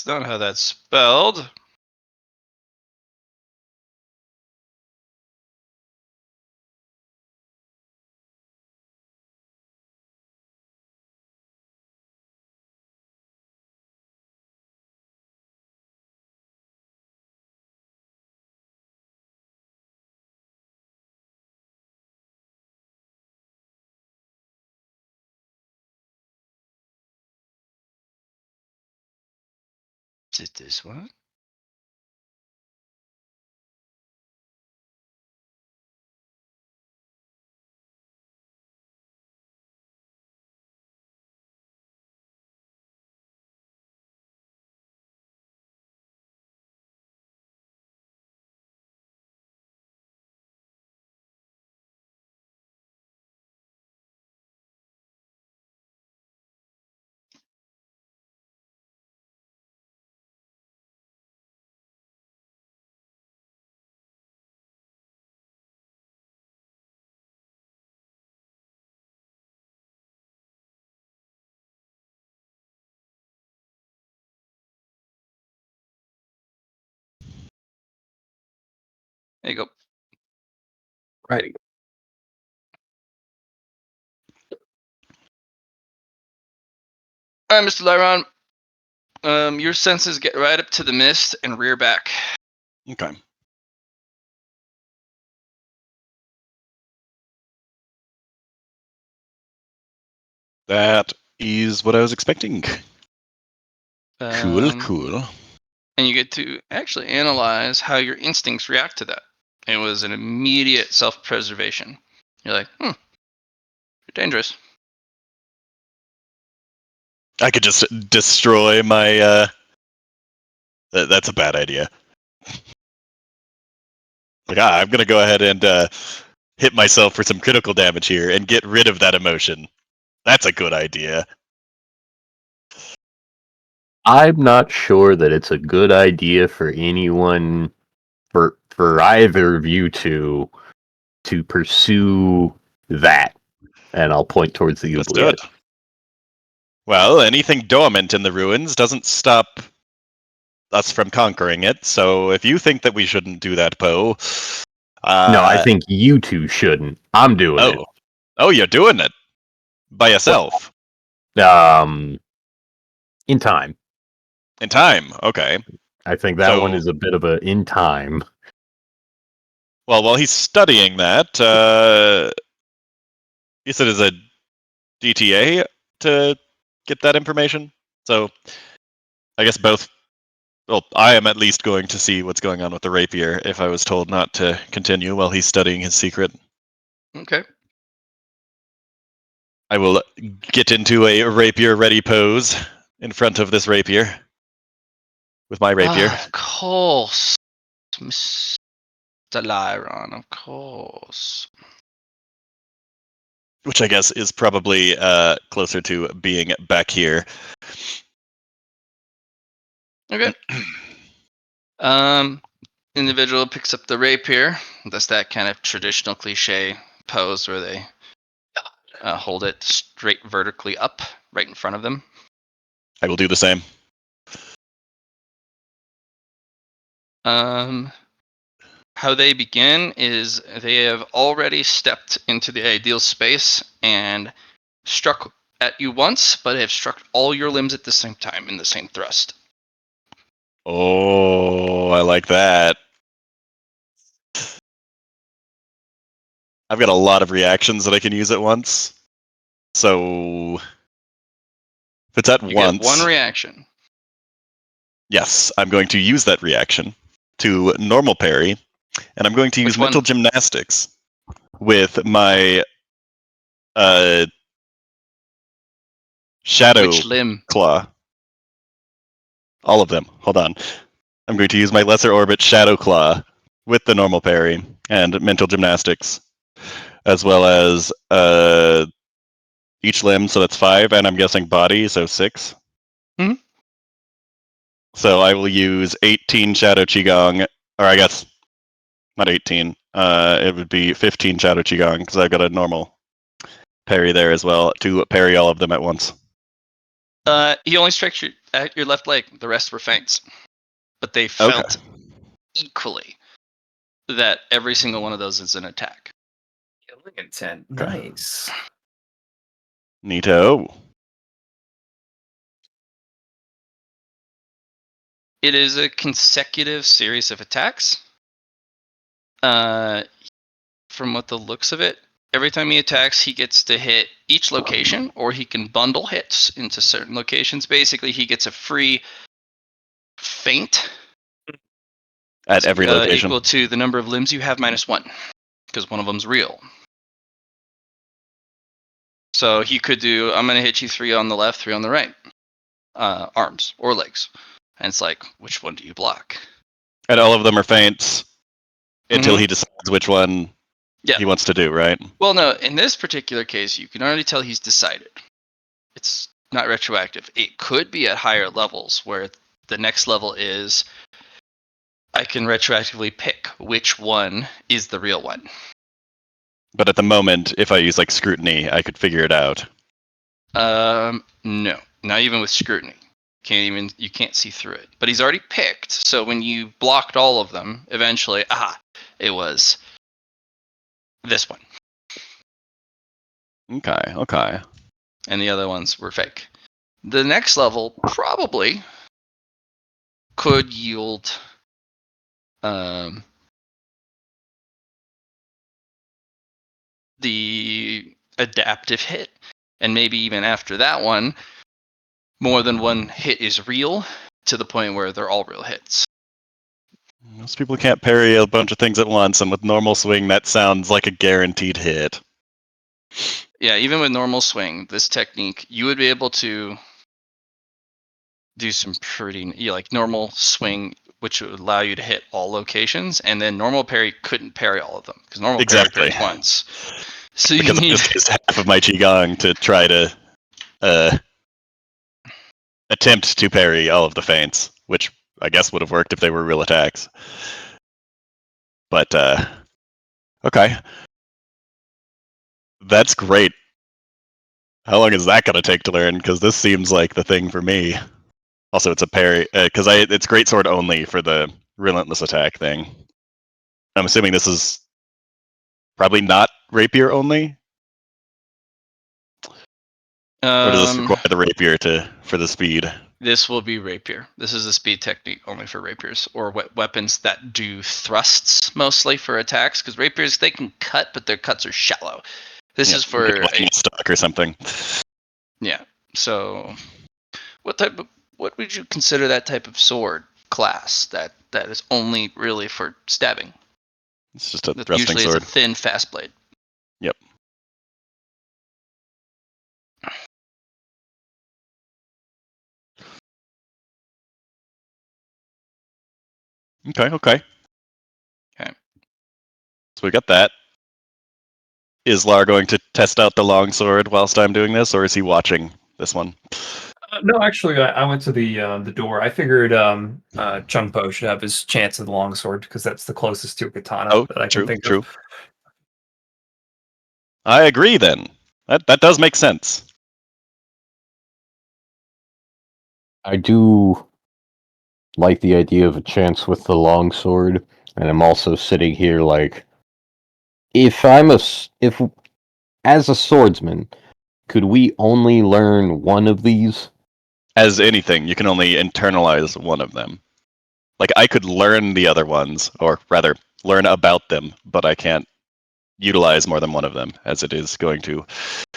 It's not how that's spelled. Is it this one? There you go. Righty. All right, Mr. Liron. Your senses get right up to the mist and rear back. Okay. That is what I was expecting. Cool, cool. And you get to actually analyze how your instincts react to that. It was an immediate self-preservation. You're like, you're dangerous. I could just destroy my. That's a bad idea. Like, I'm gonna go ahead and hit myself for some critical damage here and get rid of that emotion. That's a good idea. I'm not sure that it's a good idea for anyone, for either of you to pursue that. And I'll point towards the oubliette. Understood. Well, anything dormant in the ruins doesn't stop us from conquering it. So if you think that we shouldn't do that, Poe. No, I think you two shouldn't. I'm doing it. Oh, you're doing it by yourself. In time. In time, okay. I think that one is a bit of a in time. Well, while he's studying that, you said it's a DTA to get that information. So I guess both. Well, I am at least going to see what's going on with the rapier if I was told not to continue while he's studying his secret. Okay. I will get into a rapier-ready pose in front of this rapier with my rapier. Of course, Mr. Liron, of course. Which I guess is probably closer to being back here. Okay. Individual picks up the rapier. That's that kind of traditional cliche pose where they hold it straight vertically up right in front of them. I will do the same. How they begin is they have already stepped into the ideal space and struck at you once, but have struck all your limbs at the same time in the same thrust. Oh, I like that. I've got a lot of reactions that I can use at once. So if it's at You once, get one reaction. Yes, I'm going to use that reaction to normal parry, and I'm going to use Which one? mental gymnastics with my shadow Which limb? claw. All of them. Hold on. I'm going to use my lesser orbit shadow claw with the normal parry and mental gymnastics, as well as each limb. So that's 5, and I'm guessing body, so 6. Mhm. So I will use 18 shadow qigong, or I guess not 18. It would be 15 shadow qigong because I've got a normal parry there as well to parry all of them at once. He only strikes at your left leg. The rest were feints, but they Okay. felt equally that every single one of those is an attack. Killing intent. Okay. Nice. Neato. It is a consecutive series of attacks. From what the looks of it, every time he attacks, he gets to hit each location, or he can bundle hits into certain locations. Basically, he gets a free feint At every location. equal to the number of limbs you have minus 1, because one of them's real. So he could do, I'm going to hit you 3 on the left, 3 on the right. Arms or legs. And it's like, which one do you block? And all of them are feints until Mhm. he decides which one Yeah. he wants to do, right? Well, no, in this particular case, you can already tell he's decided. It's not retroactive. It could be at higher levels where the next level is I can retroactively pick which one is the real one. But at the moment, if I use like scrutiny, I could figure it out. No, not even with scrutiny. You can't see through it. But he's already picked, so when you blocked all of them, eventually, it was this one. Okay. And the other ones were fake. The next level probably could yield the adaptive hit. And maybe even after that one, more than one hit is real to the point where they're all real hits. Most people can't parry a bunch of things at once, and with normal swing, that sounds like a guaranteed hit. Yeah, even with normal swing, this technique, you would be able to do some pretty, like normal swing, which would allow you to hit all locations, and then normal parry couldn't parry all of them, because normal Exactly. parry parries once. So you Because I need just used half of my Qigong to try to attempt to parry all of the feints, which I guess would have worked if they were real attacks. But, okay. That's great. How long is that going to take to learn? Because this seems like the thing for me. Also, it's a parry, because it's greatsword only for the relentless attack thing. I'm assuming this is probably not rapier only? Or does this require the rapier for the speed? This will be rapier. This is a speed technique only for rapiers or weapons that do thrusts mostly for attacks. Because rapiers, they can cut, but their cuts are shallow. This is for like a stock or something. Yeah. So, what would you consider that type of sword class that is only really for stabbing? It's just a That thrusting usually sword. is a thin, fast blade. Yep. Okay. Okay. So we got that. Is Lar going to test out the longsword whilst I'm doing this, or is he watching this one? No, actually, I went to the door. I figured Chun Po should have his chance at the longsword because that's the closest to a katana that I can think of. I agree. Then that does make sense. I do like the idea of a chance with the longsword, and I'm also sitting here like, if as a swordsman, could we only learn one of these? As anything, you can only internalize one of them. Like, I could learn the other ones, or rather, learn about them, but I can't utilize more than one of them, as it is going to.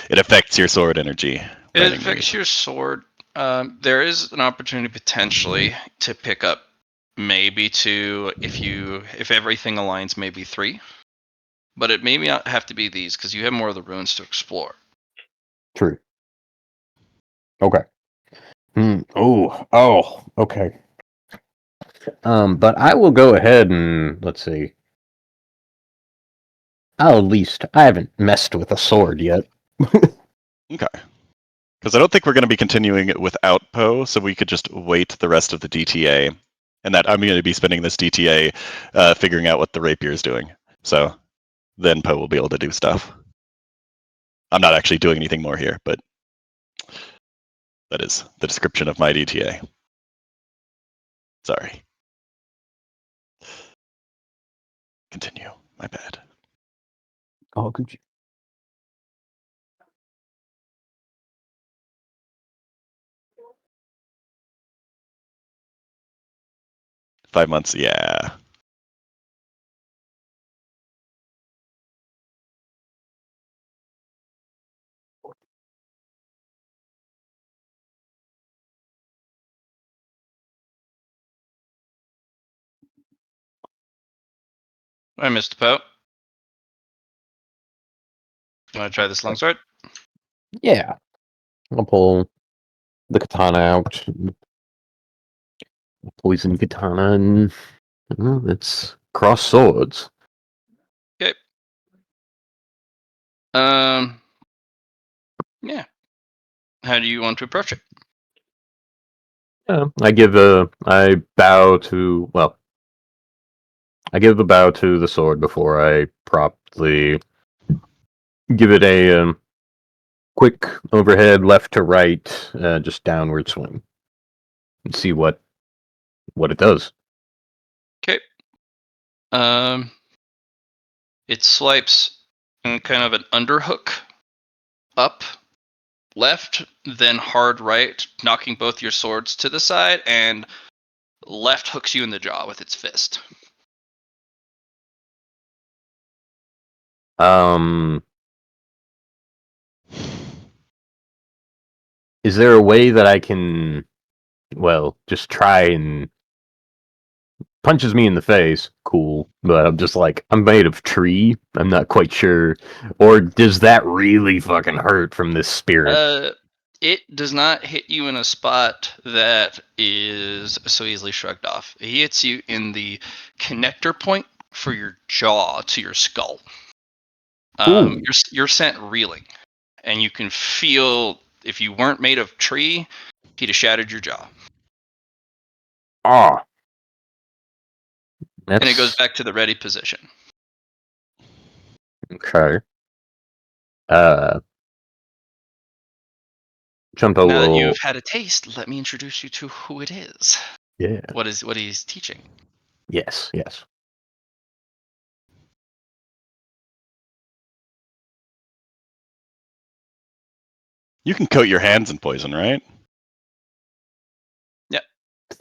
It affects your sword energy. It affects your sword. There is an opportunity potentially to pick up maybe 2 if everything aligns, maybe 3. But it may not have to be these because you have more of the runes to explore. True. Okay. Oh, okay. But I will go ahead and let's see. I haven't messed with a sword yet. Okay. Because I don't think we're going to be continuing it without Poe, so we could just wait the rest of the DTA. And that I'm going to be spending this DTA figuring out what the rapier is doing. So then Poe will be able to do stuff. I'm not actually doing anything more here, but That is the description of my DTA. Sorry. Continue. My bad. Oh, good. 5 months, yeah. I missed Poe. Want to try this longsword? Yeah. I'll pull the katana out. Poison katana, and it's cross swords. Okay. Yeah. How do you want to approach it? I bow to, well, I give a bow to the sword before I promptly give it a quick overhead left to right, just downward swing, and see what it does. Okay. It swipes in kind of an underhook up, left, then hard right, knocking both your swords to the side, and left hooks you in the jaw with its fist. Is there a way that I can, well, just try and punches me in the face? Cool, but I'm just like, I'm made of tree. I'm not quite sure. Or does that really fucking hurt from this spirit? It does not hit you in a spot that is so easily shrugged off. It hits you in the connector point for your jaw to your skull. Ooh. You're sent reeling, and you can feel, if you weren't made of tree, he'd have shattered your jaw. Ah. And it goes back to the ready position. Okay. Chun Po Now that will. you've had a taste, let me introduce you to who it is. Yeah. What he's teaching. Yes. You can coat your hands in poison, right?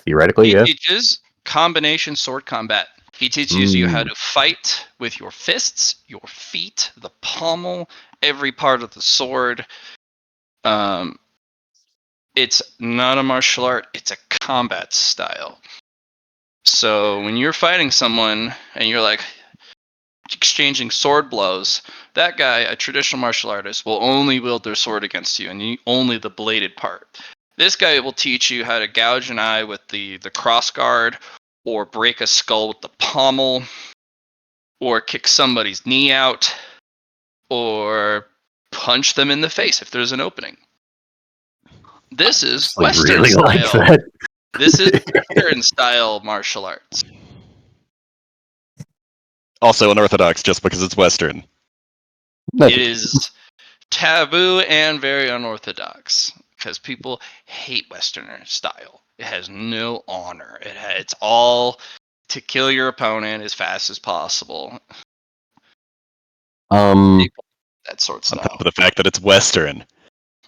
Theoretically, He yeah. teaches combination sword combat. He teaches you how to fight with your fists, your feet, the pommel, every part of the sword. It's not a martial art, it's a combat style. So when you're fighting someone and you're like exchanging sword blows, that guy, a traditional martial artist, will only wield their sword against you, and only the bladed part. This guy will teach you how to gouge an eye with the cross guard, or break a skull with the pommel, or kick somebody's knee out, or punch them in the face if there's an opening. This is Western really style. like that. This is Western style martial arts. Also unorthodox just because it's Western. It is taboo and very unorthodox because people hate Westerner style. It has no honor. It's all to kill your opponent as fast as possible. That sort of On style. top of the fact that it's Western,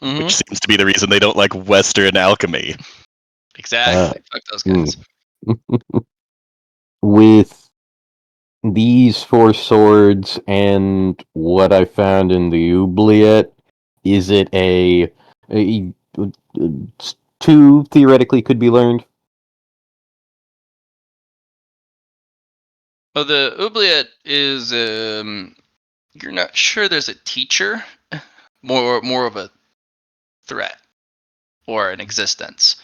which seems to be the reason they don't like Western alchemy. Exactly. Fuck those guys. With these 4 swords and what I found in the oubliette, is it a 2 theoretically could be learned? Well, the oubliette is you're not sure there's a teacher, more of a threat or an existence.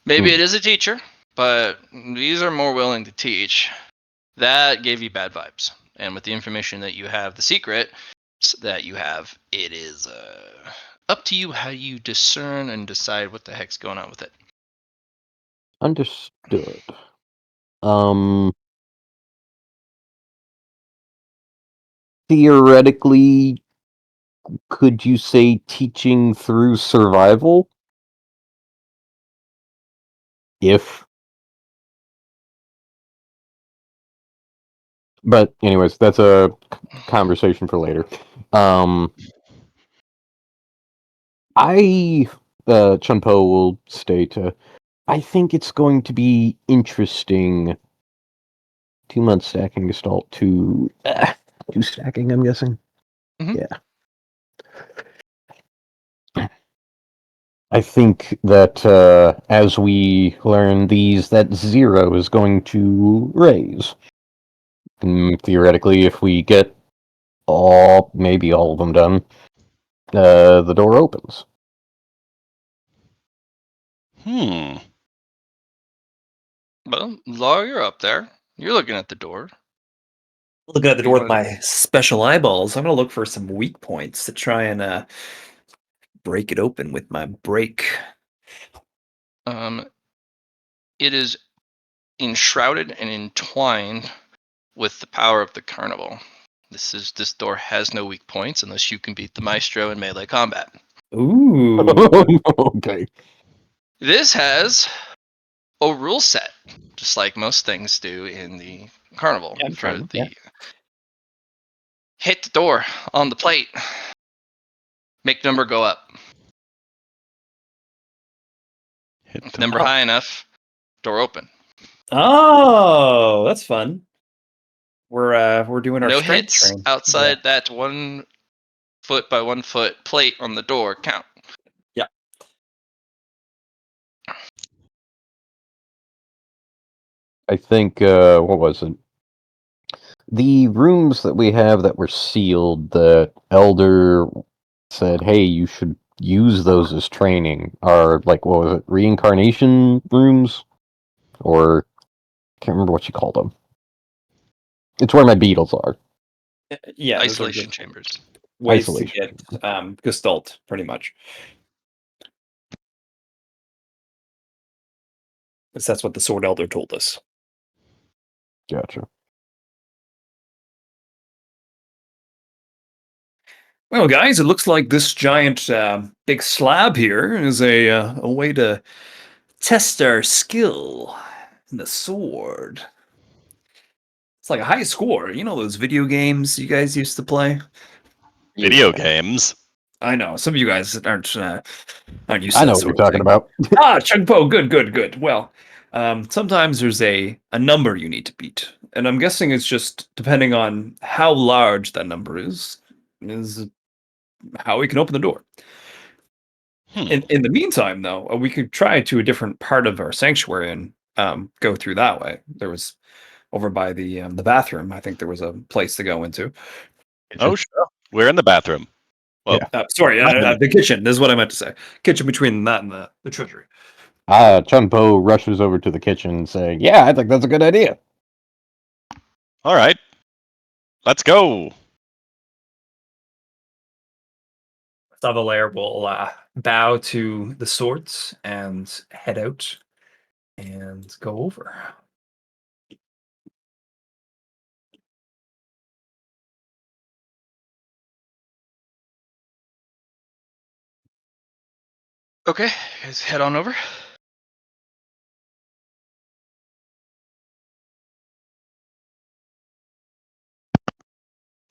Maybe it is a teacher, but these are more willing to teach. That gave you bad vibes. And with the information that you have, the secret that you have, it is up to you how you discern and decide what the heck's going on with it. Understood. Theoretically, could you say teaching through survival? if. But anyways, that's a conversation for later. Chun Po will state, I think it's going to be interesting. 2 month stacking gestalt, two stacking, I'm guessing. Mhm. Yeah. I think that as we learn these, that 0 is going to raise. Theoretically, if we get maybe all of them done, the door opens. Hmm. Well, Lar, you're up there. You're looking at the door. Looking at the You door with wanna- my special eyeballs, I'm gonna look for some weak points to try and break it open with my break. It is enshrouded and entwined with the power of the carnival. This door has no weak points unless you can beat the maestro in melee combat. Ooh. Okay. This has a rule set, just like most things do in the carnival. Yeah, I'm For trying, the hit the door on the plate, make number go up. Hit the Number high enough, door open. Oh, that's fun. We're doing our No strength hits train. outside that 1 foot by 1 foot plate on the door count. Yeah. I think, what was it? The rooms that we have that were sealed, the elder said, hey, you should use those as training, are like, what was it, reincarnation rooms? Or, can't remember what you called them. It's where my beetles are. Yeah, those are Isolation good chambers. ways Isolation. to get gestalt, pretty much. Because that's what the sword elder told us. Gotcha. Well, guys, it looks like this giant big slab here is a way to test our skill in the sword. It's like a high score. You know those video games you guys used to play? video Yeah. games. I know some of you guys aren't used I to know that what you're sort of talking thing. about. Chun Po, good. Well, sometimes there's a number you need to beat, and I'm guessing it's just depending on how large that number is how we can open the door. Hmm. In the meantime, though, we could try to a different part of our sanctuary and go through that way. There was over by the bathroom. I think there was a place to go into. Oh, sure. We're in the bathroom. Well, Yeah. Sorry, I'm in the kitchen. This is what I meant to say. Kitchen between that and the treasury. Chun Po rushes over to the kitchen saying, yeah, I think that's a good idea. all right. Let's go. Savalair will bow to the swords and head out and go over. Okay, guys, head on over.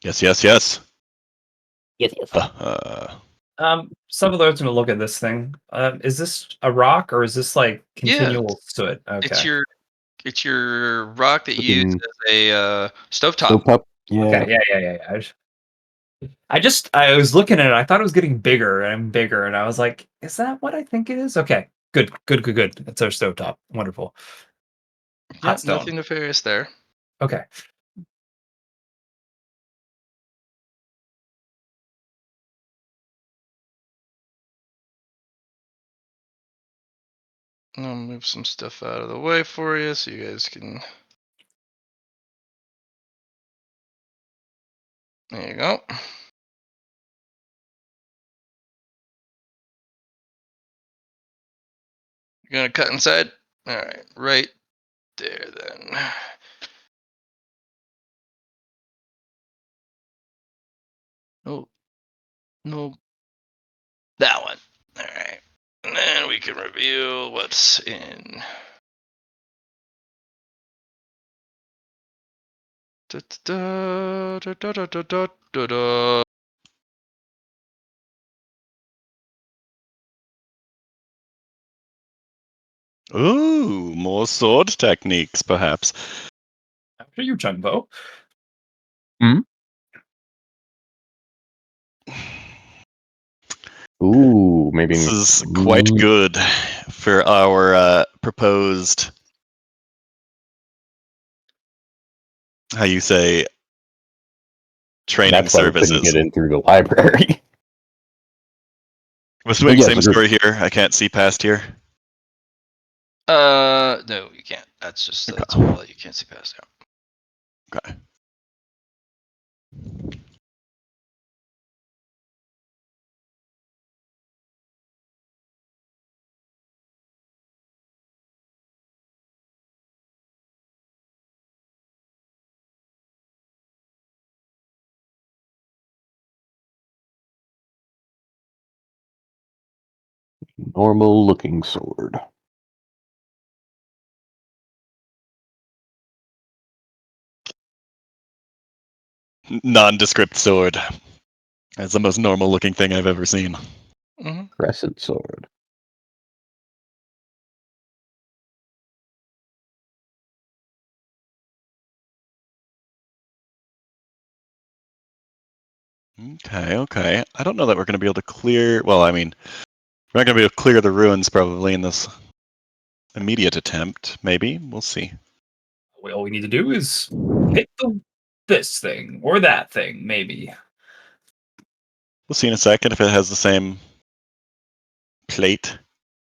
Yes. Yes, yes. Savalaire's going to look at this thing. Is this a rock or is this like Yeah, continual soot? it's Okay. your rock that you use Freaking as a stovetop. stovetop. Yeah. Okay. Yeah. I was looking at it. I thought it was getting bigger and bigger, and I was like, "Is that what I think it is?" Okay, good. It's our stovetop. Wonderful. Yeah, Hot stone. nothing nefarious there. Okay. I'll move some stuff out of the way for you so you guys can. There you go. You're gonna cut inside? Alright, right there then. Oh, no. That one. Alright. And then we can review what's in Da-da-da-da-da-da-da-da-da. Ooh, more sword techniques, perhaps. After you, Chun Po. Ooh, maybe. This is quite good for our proposed, how you say, training That's why we couldn't services. get in through the library. With Swing, yes, same story here. I can't see past here. No, you can't. That's a wall that you can't see past out. Okay. Normal looking sword. Nondescript sword. That's the most normal looking thing I've ever seen. Mm-hmm. Crescent sword. Okay. I don't know that we're going to be able to clear. Well, I mean, we're not going to be able to clear the ruins probably in this immediate attempt. Maybe. We'll see. All we need to do is hit this thing or that thing, maybe. We'll see in a second if it has the same plate.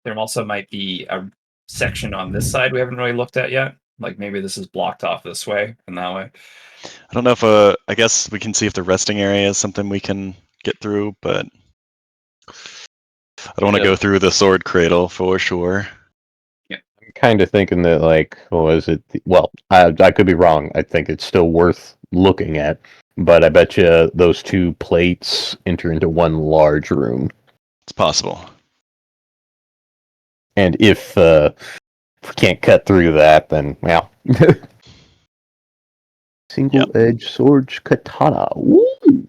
There also might be a section on this side we haven't really looked at yet. Like maybe this is blocked off this way and that way. I don't know if I guess we can see if the resting area is something we can get through, but I don't want to go through the sword cradle for sure. I'm kind of thinking that, like, was it? Well, I could be wrong. I think it's still worth looking at, but I bet you those two plates enter into one large room. It's possible. And if we can't cut through that, then well, single-edged sword katana. Woo!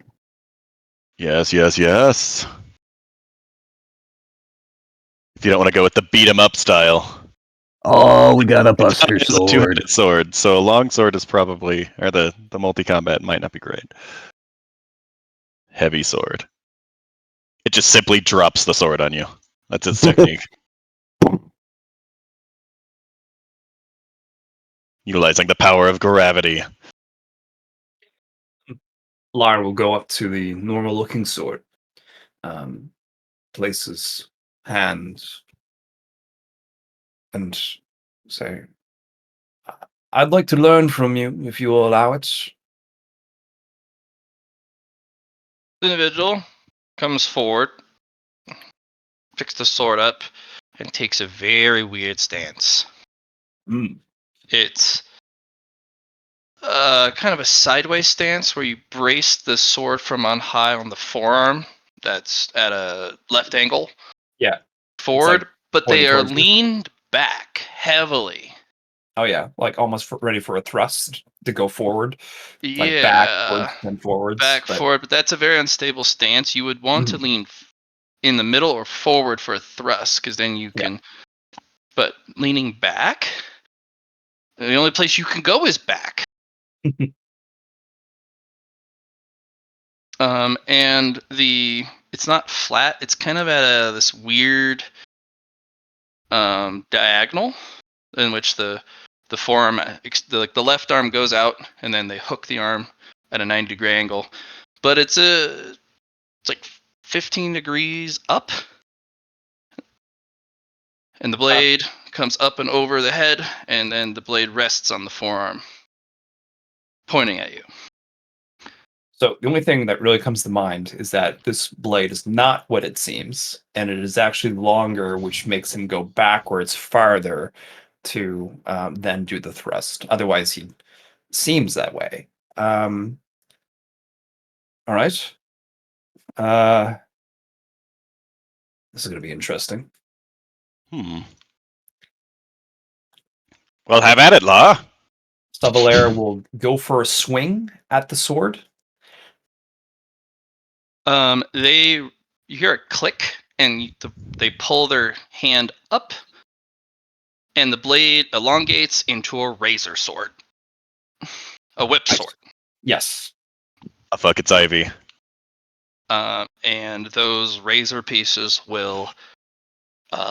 Yes. If you don't want to go with the beat 'em up style. Oh, we got a Katana buster is a sword. two-handed sword, so a long sword is probably, or the multi-combat might not be great. Heavy sword. It just simply drops the sword on you. That's its technique. Utilizing the power of gravity. Liron will go up to the normal looking sword. Place his hand and say, I'd like to learn from you if you will allow it. The individual comes forward, picks the sword up, and takes a very weird stance. It's kind of a sideways stance where you brace the sword from on high on the forearm that's at a left angle. Yeah. Forward, but they are towards you. leaned back heavily. Oh yeah, like almost ready for a thrust to go forward. Like Yeah, backwards and forwards. forward, but that's a very unstable stance. You would want to lean in the middle or forward for a thrust, because then you can. But leaning back, the only place you can go is back. And it's not flat. It's kind of at this weird diagonal in which the forearm, the left arm goes out, and then they hook the arm at a 90-degree angle. But it's like 15 degrees up, and the blade comes up and over the head, and then the blade rests on the forearm, pointing at you. So the only thing that really comes to mind is that this blade is not what it seems, and it is actually longer, which makes him go backwards farther to then do the thrust. Otherwise, he seems that way. All right. This is going to be interesting. Well, have at it, Law. Savalair will go for a swing at the sword. You hear a click, and they pull their hand up, and the blade elongates into a razor sword, a whip sword. Yes. Oh, fuck, it's Ivy. And those razor pieces will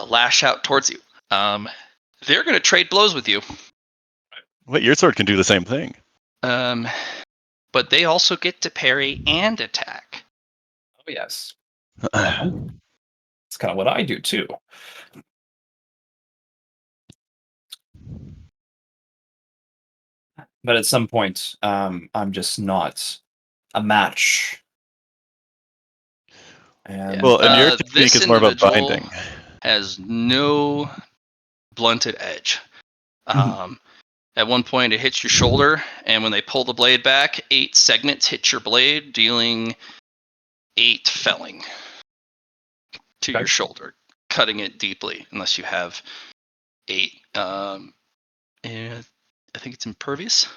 lash out towards you. They're going to trade blows with you. Wait, your sword can do the same thing. But they also get to parry and attack. Oh, yes. It's kind of what I do, too. But at some point, I'm just not a match. And Well, and your technique this is more about individual binding. has no blunted edge. Mhm. At one point, it hits your shoulder, and when they pull the blade back, 8 segments hit your blade, dealing 8 felling to your shoulder, cutting it deeply, unless you have 8. And I think it's impervious.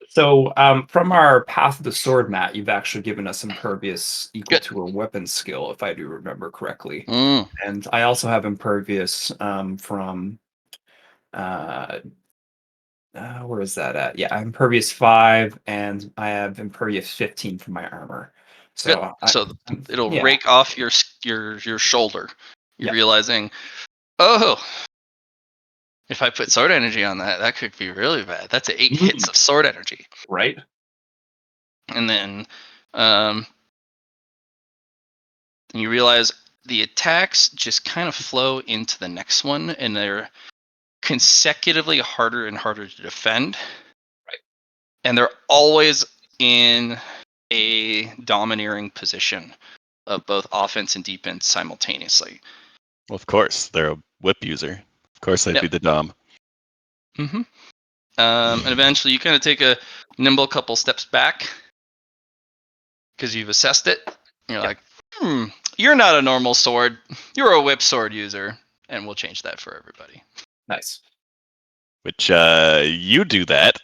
So, from our Path of the Sword mat, you've actually given us impervious equal Good. to a weapon skill, if I do remember correctly. Mm. And I also have impervious from where is that at? Yeah, I'm impervious 5, and I have impervious 15 for my armor. Good. So, So it'll yeah, rake off your shoulder. You're yeah. realizing, oh, if I put sword energy on that, that could be really bad. That's 8 hits of sword energy. Right? And then you realize the attacks just kind of flow into the next one, and they're consecutively harder and harder to defend. Right. And they're always in a domineering position of both offense and defense simultaneously. Well, of course, they're a whip user. Of course, they'd Yep. be the dom. Mm-hmm. And eventually, you kind of take a nimble couple steps back because you've assessed it. You're like, you're not a normal sword. You're a whip sword user, and we'll change that for everybody. Nice. Which, you do that.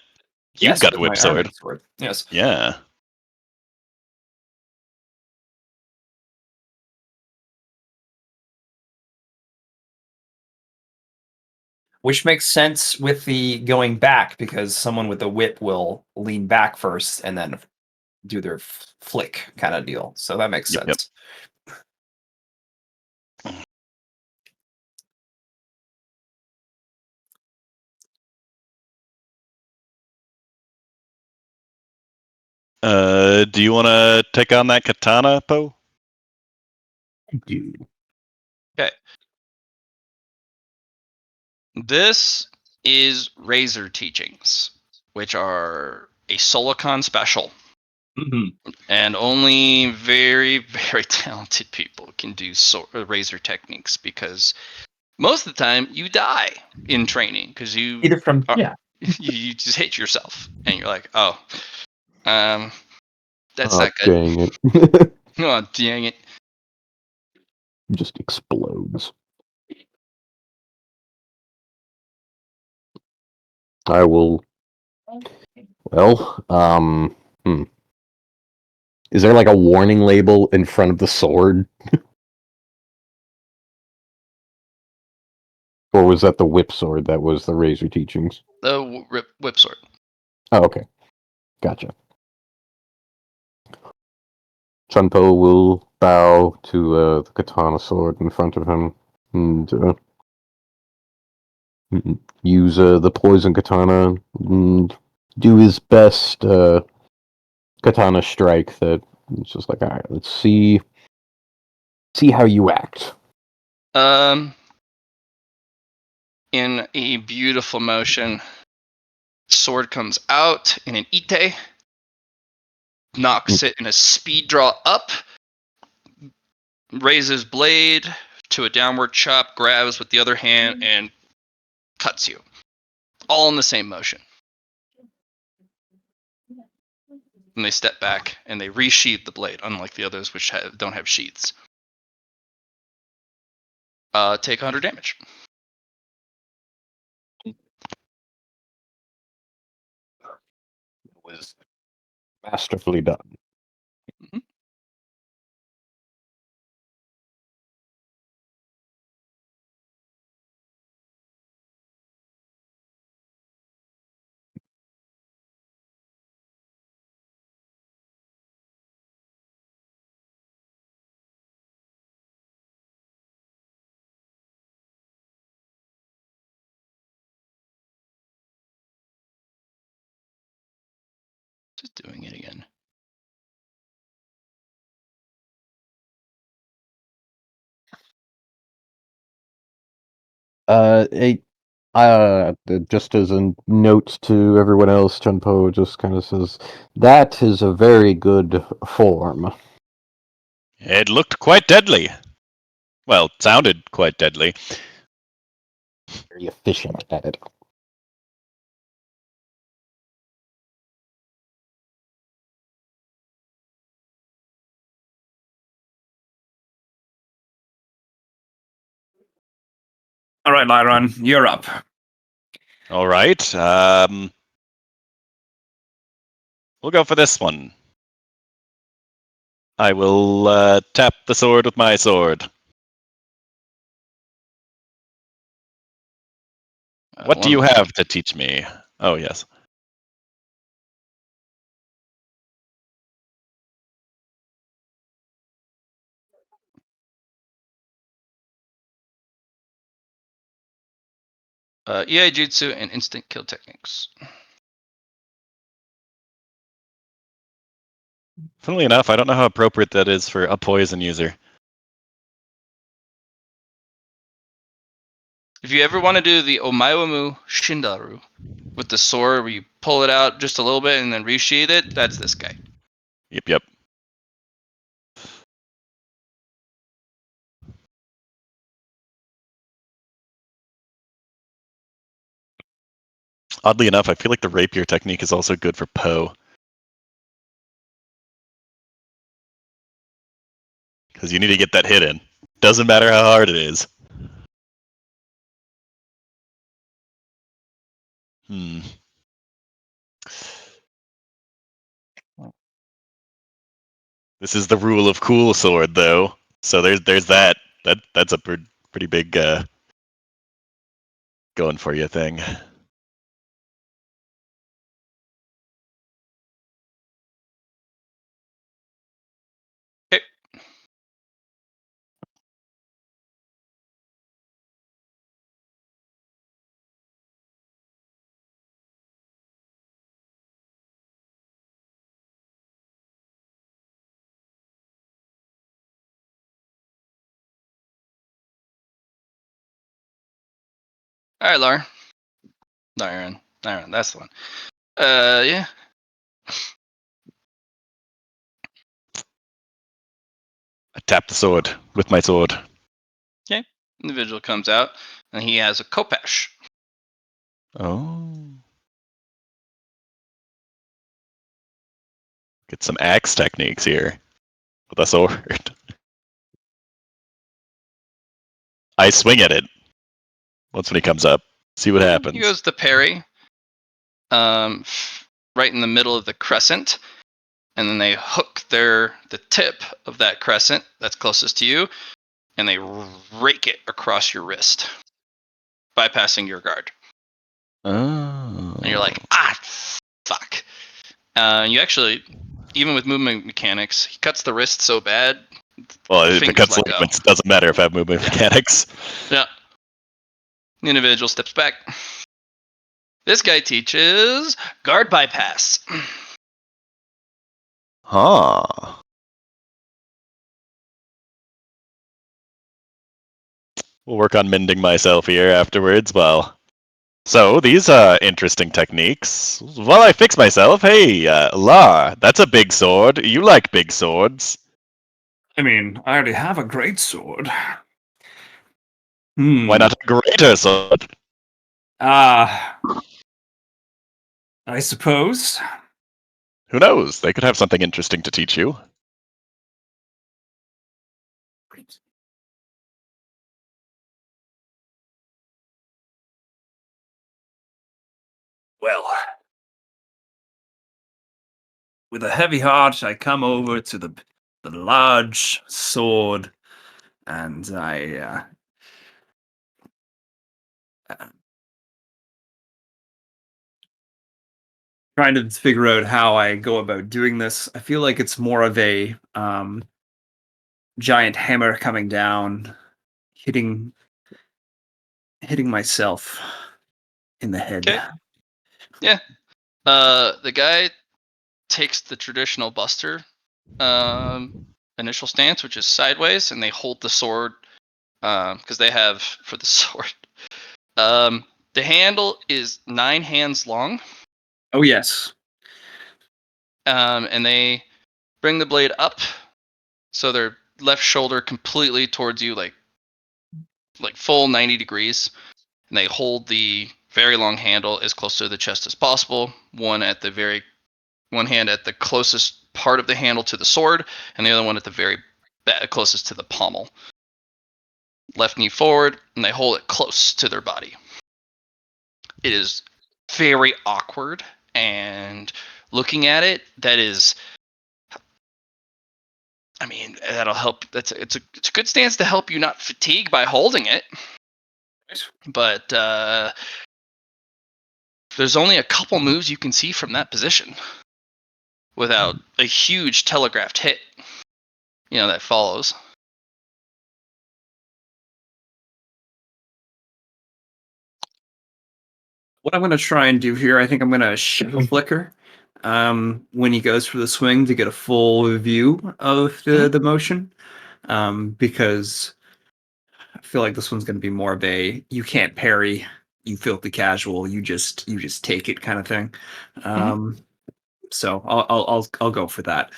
You've Yes, got a with whip my sword. armored sword. Yes. Yeah. Which makes sense with the going back, because someone with a whip will lean back first and then do their flick kind of deal. So that makes Yep, yep. sense. Do you want to take on that katana, Po? Dude. Okay. This is Razor Teachings, which are a Solicon special. Mm-hmm. And only very, very talented people can do razor techniques, because most of the time you die in training because you Either from you just hit yourself and you're like, oh, that's Oh, not good. dang it. Oh, dang it. Just explodes. I will. Well, is there like a warning label in front of the sword? Or was that the whip sword that was the razor teachings? The whip sword. Oh, okay. Gotcha. Chun Po will bow to the katana sword in front of him and use the poison katana and do his best katana strike. That it's just like, all right, let's see how you act. In a beautiful motion, sword comes out in an ite, knocks it in a speed draw up, raises blade to a downward chop, grabs with the other hand, and cuts you. All in the same motion. And they step back and they resheath the blade, unlike the others which don't have sheaths. Take 100 damage. was masterfully done. Mhm. Just doing it again. Hey, just as a note to everyone else, Chun Po just kind of says, that is a very good form. It looked quite deadly. Well, sounded quite deadly. Very efficient at it. All right, Liron, you're up. All right. We'll go for this one. I will tap the sword with my sword. What do you have to teach me? Oh, yes. EI Jutsu and instant kill techniques. Funnily enough, I don't know how appropriate that is for a poison user. If you ever want to do the Omaiwamu Shindaru with the sword where you pull it out just a little bit and then resheath it, that's this guy. Yep. Oddly enough, I feel like the rapier technique is also good for Poe. Because you need to get that hit in. Doesn't matter how hard it is. This is the rule of cool sword, though. So there's that. That's a pretty big going for you thing. Okay. All right, Lar. Liron, that's the one. Yeah. I tap the sword with my sword. Okay. Individual comes out and he has a Kopesh. Oh. Get some axe techniques here with a sword. I swing at it once when he comes up. See what happens. He goes to parry, right in the middle of the crescent, and then they hook the tip of that crescent that's closest to you, and they rake it across your wrist, bypassing your guard. Oh. And you're like, fuck. You actually, even with movement mechanics, he cuts the wrist so bad. Well, if it fingers cuts let go. ligaments, it doesn't matter if I have movement mechanics. Yeah. The individual steps back. This guy teaches guard bypass. Huh. We'll work on mending myself here afterwards. Well, so these interesting techniques. While I fix myself, hey, La, that's a big sword. You like big swords. I mean, I already have a great sword. Why not a greater sword? I suppose. Who knows? They could have something interesting to teach you. Well, with a heavy heart, I come over to the large sword, and I trying to figure out how I go about doing this. I feel like it's more of a giant hammer coming down, hitting myself in the head. Okay. Yeah. The guy takes the traditional buster initial stance, which is sideways, and they hold the sword because they have for the sword. The handle is 9 hands long. Oh yes. And they bring the blade up, so their left shoulder completely towards you, like full 90 degrees, and they hold the very long handle as close to the chest as possible. One hand at the closest part of the handle to the sword, and the other one at the very closest to the pommel. Left knee forward, and they hold it close to their body. It is very awkward, and looking at it, that'll help. It's a good stance to help you not fatigue by holding it. But there's only a couple moves you can see from that position without a huge telegraphed hit, that follows. What I'm going to try and do here, I think I'm going to shadow flicker when he goes for the swing to get a full view of the motion, because I feel like this one's going to be more of a you can't parry, you filthy casual, you just take it kind of thing. So I'll go for that.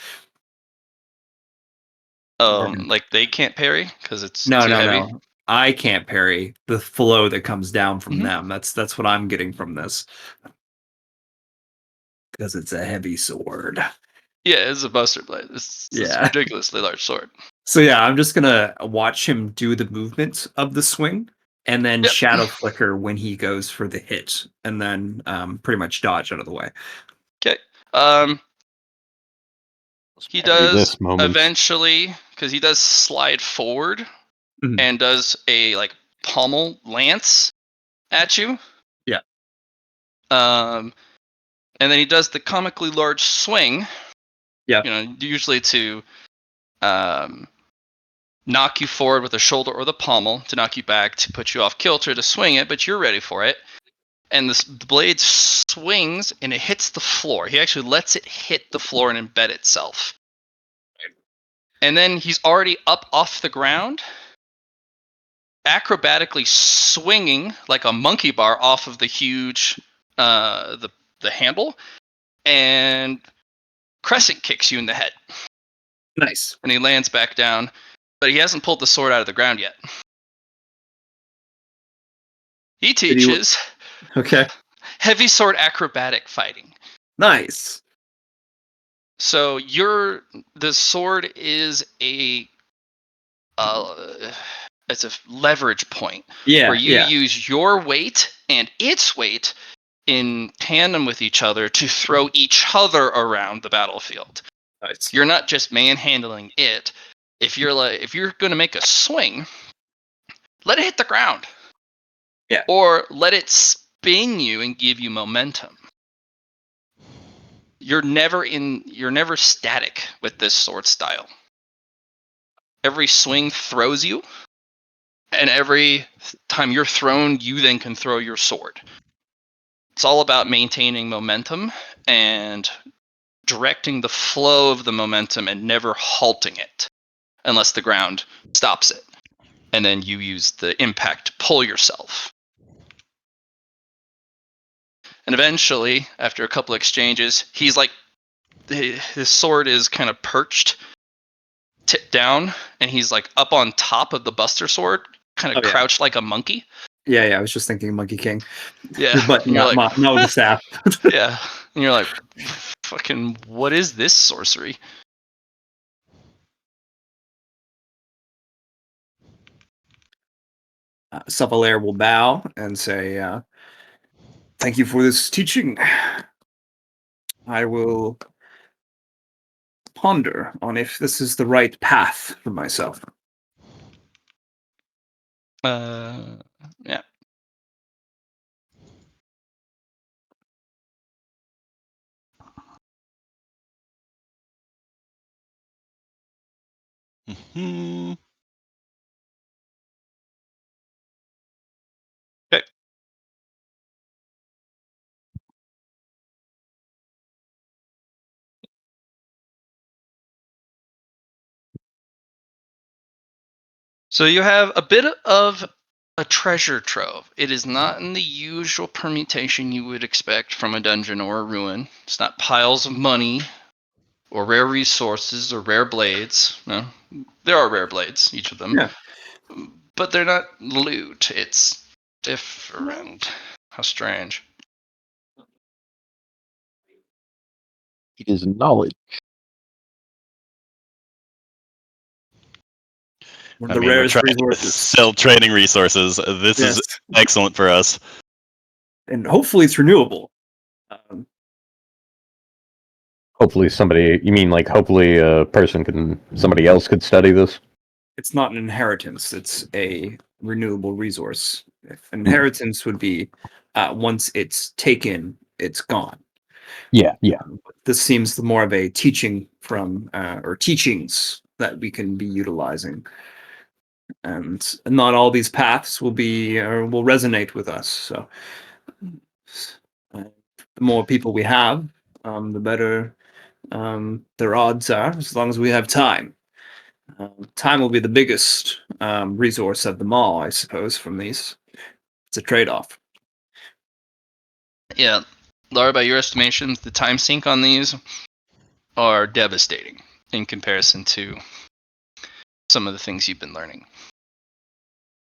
Like they can't parry because it's No, too heavy. no. I can't parry the flow that comes down from them. That's what I'm getting from this. Because it's a heavy sword. Yeah, it's a buster blade. It's a ridiculously large sword. So yeah, I'm just gonna watch him do the movement of the swing and then shadow flicker when he goes for the hit, and then pretty much dodge out of the way. Okay. He does eventually, because he does slide forward and does a pommel lance at you. Yeah. And then he does the comically large swing. Yeah. Usually to knock you forward with the shoulder or the pommel, to knock you back, to put you off kilter, to swing it, but you're ready for it. And the blade swings and it hits the floor. He actually lets it hit the floor and embed itself. And then he's already up off the ground, acrobatically swinging like a monkey bar off of the huge the handle, and crescent kicks you in the head. Nice. And he lands back down, but he hasn't pulled the sword out of the ground yet. He teaches heavy sword acrobatic fighting. Nice. So the sword is it's a leverage point where you use your weight and its weight in tandem with each other to throw each other around the battlefield. Nice. You're not just manhandling it. If you're going to make a swing, let it hit the ground. Yeah. Or let it spin you and give you momentum. You're never static with this sword style. Every swing throws you, and every time you're thrown, you then can throw your sword. It's all about maintaining momentum and directing the flow of the momentum and never halting it unless the ground stops it. And then you use the impact to pull yourself. And eventually, after a couple exchanges, he's like, his sword is kind of perched, tipped down, and he's like up on top of the Buster sword, kind of crouched like a monkey. Yeah, I was just thinking Monkey King. Yeah. But not with the staff. Yeah. And you're like, fucking, what is this sorcery? Savalair will bow and say, thank you for this teaching. I will ponder on if this is the right path for myself. Yeah. Mhm. Okay. So you have a bit of a treasure trove. It is not in the usual permutation you would expect from a dungeon or a ruin. It's not piles of money or rare resources or rare blades. No, there are rare blades, each of them. Yeah. But they're not loot. It's different. How strange. It is knowledge. One I of the mean, we're rarest trying to resources. sell training resources. This Yes. is excellent for us. And hopefully it's renewable. Hopefully you mean like hopefully somebody else could study this? It's not an inheritance, it's a renewable resource. If inheritance would be once it's taken, it's gone. Yeah. This seems more of a teaching from or teachings that we can be utilizing, and not all these paths will be or will resonate with us. So the more people we have, the better their odds are, as long as we have time. Time will be the biggest resource of them all, I suppose, from these. It's a trade-off. Yeah. Laura, by your estimations, the time sink on these are devastating in comparison to some of the things you've been learning.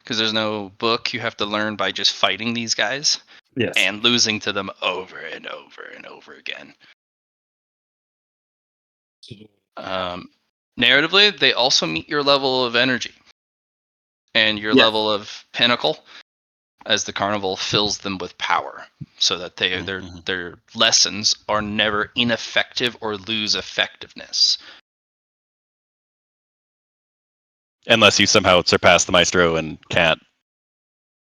Because there's no book. You have to learn by just fighting these guys Yes. and losing to them over and over and over again. Narratively, they also meet your level of energy and your Yes. level of pinnacle as the carnival fills them with power, so that their lessons are never ineffective or lose effectiveness. Unless you somehow surpass the maestro and can't.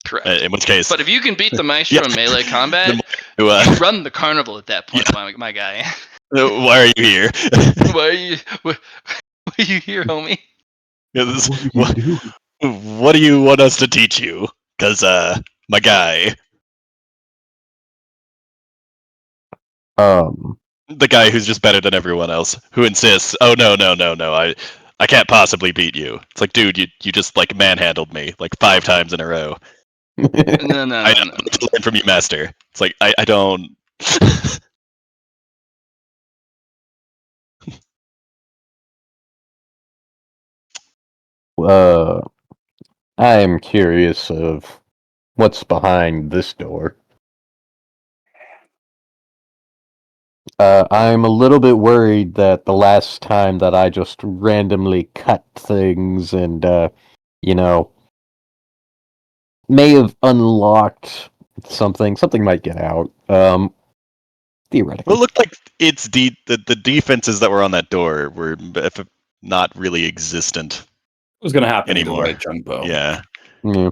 Correct. In which case, But if you can beat the maestro Yeah. in melee combat, then you why run the carnival at that point, my guy. are you here? Why are you here, homie? Yeah, what do you want us to teach you? Because, my guy, the guy who's just better than everyone else, who insists, oh no, I can't possibly beat you. It's like, dude, you just like manhandled me like 5 times in a row. No. I don't need to learn from you, master. It's like I don't. I am curious of what's behind this door. I'm a little bit worried that the last time that I just randomly cut things and, may have unlocked something. Something might get out. Theoretically. Well, it looked like the defenses that were on that door were not really existent It was going to happen anymore. either way, Chun Po. Yeah. Yeah.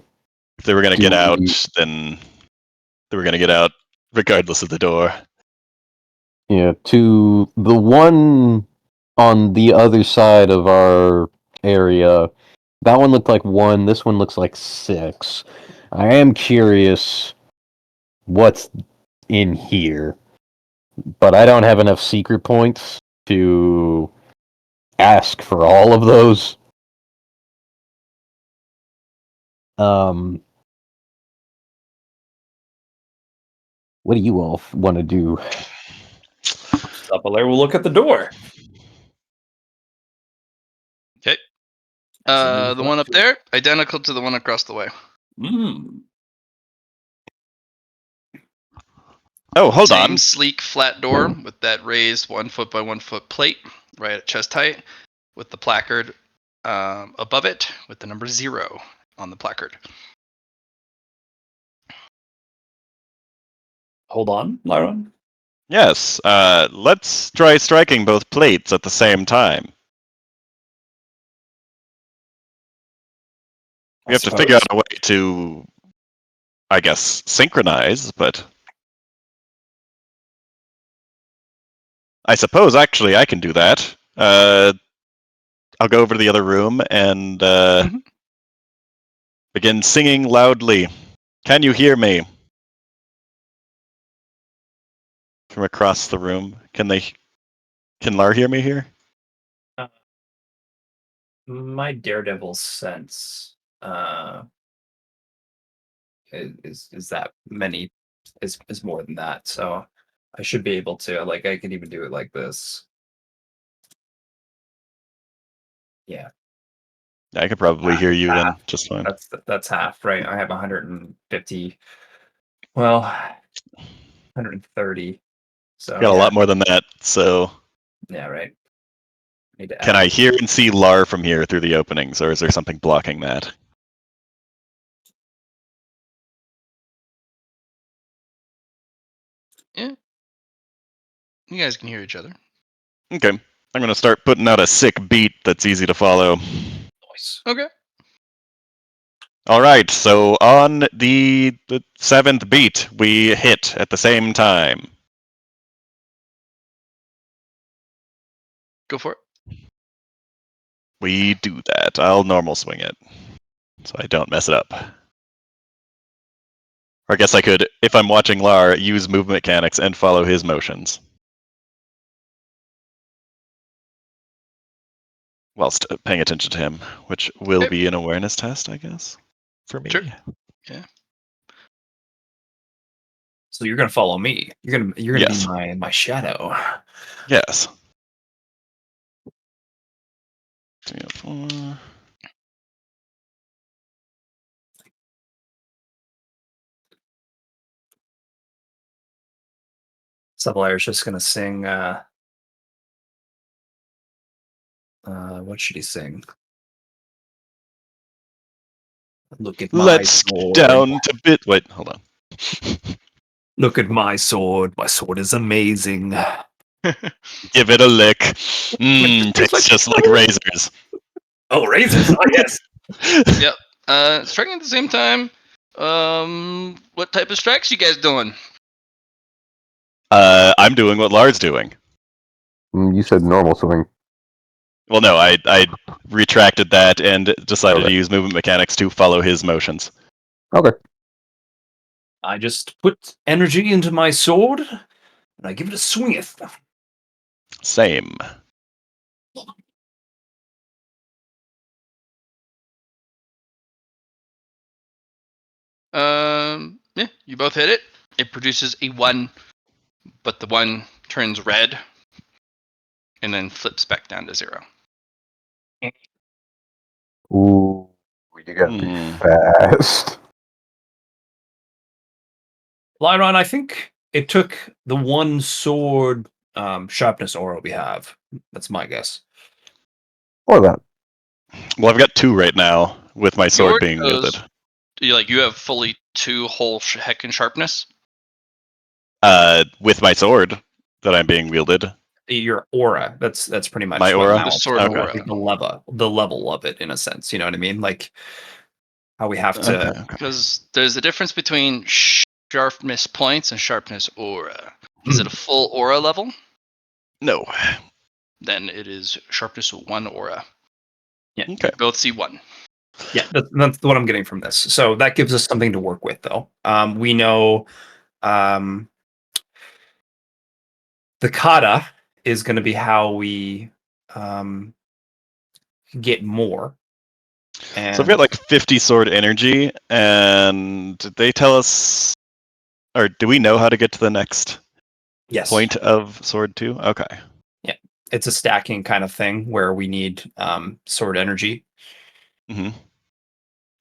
If they were going to get out, we- then they were going to get out regardless of the door. Yeah, to the one on the other side of our area, that one looked like 1, this one looks like 6. I am curious what's in here, but I don't have enough secret points to ask for all of those. What do you all want to do? Stop a layer. We'll look at the door. Okay. The one up there, identical to the one across the way. Oh, hold Same on. sleek flat door with that raised 1 foot by 1 foot plate right at chest height, with the placard above it with the number 0 on the placard. Hold on, Liron. Yes, let's try striking both plates at the same time. We I have to figure out suppose. a way to, I guess, synchronize, but I suppose actually I can do that. I'll go over to the other room and Mhm. begin singing loudly. Can you hear me? From across the room. Can Lar hear me here? My daredevil sense is that many is more than that. So I should be able to, like, I can even do it like this. Yeah, I could probably hear you then, just fine. that's half, right? I have 150. Well, 130. So Got a yeah, lot more than that, so yeah, right. Need to can add I on. hear and see Lar from here through the openings, or is there something blocking that? Yeah, you guys can hear each other. Okay. I'm gonna start putting out a sick beat that's easy to follow. Noise. Okay. Alright, so on the 7th beat, we hit at the same time. Go for it. We do that. I'll normal swing it, so I don't mess it up. Or I guess I could, if I'm watching Lar, use movement mechanics and follow his motions. Whilst paying attention to him, which will Okay. be an awareness test, I guess, for me. Sure. Yeah. So you're gonna follow me. You're gonna Yes. be my shadow. Yes. 304. Sublire's just gonna sing. What should he sing? Look at my Let's get sword. down to bit. Wait, hold on. Look at my sword. My sword is amazing. Give it a lick. It tastes Tastes like just like razors. oh, razors. Oh yes. Yep. Striking at the same time. What type of strikes you guys doing? I'm doing what Lar's doing. You said normal swing. Well, no, I retracted that and decided Okay. to use movement mechanics to follow his motions. Okay. I just put energy into my sword and I give it a swingeth. Same. Yeah, you both hit it. It produces a 1, but the 1 turns red and then flips back down to 0. Ooh, you gotta be Hmm. fast. Liron, I think it took the one sword sharpness aura we have. That's my guess. Or that. Well, I've got 2 right now with my sword Yours being wielded. goes, you have fully 2 whole heckin' sharpness. With my sword that I'm being wielded. Your aura. That's pretty much My what aura? The mounts sword Okay. aura. the level of it in a sense. You know what I mean? Like how we have to. Okay. Because there's a difference between sharpness points and sharpness aura. Is it a full aura level? No. Then it is sharpness 1 aura. Yeah. Okay. You both see 1. Yeah, that's what I'm getting from this. So that gives us something to work with, though. We know the kata is going to be how we get more. And So I've got like 50 sword energy, and did they tell us, or do we know how to get to the next yes, point of sword 2? Okay. yeah, it's a stacking kind of thing where we need sword energy. hmm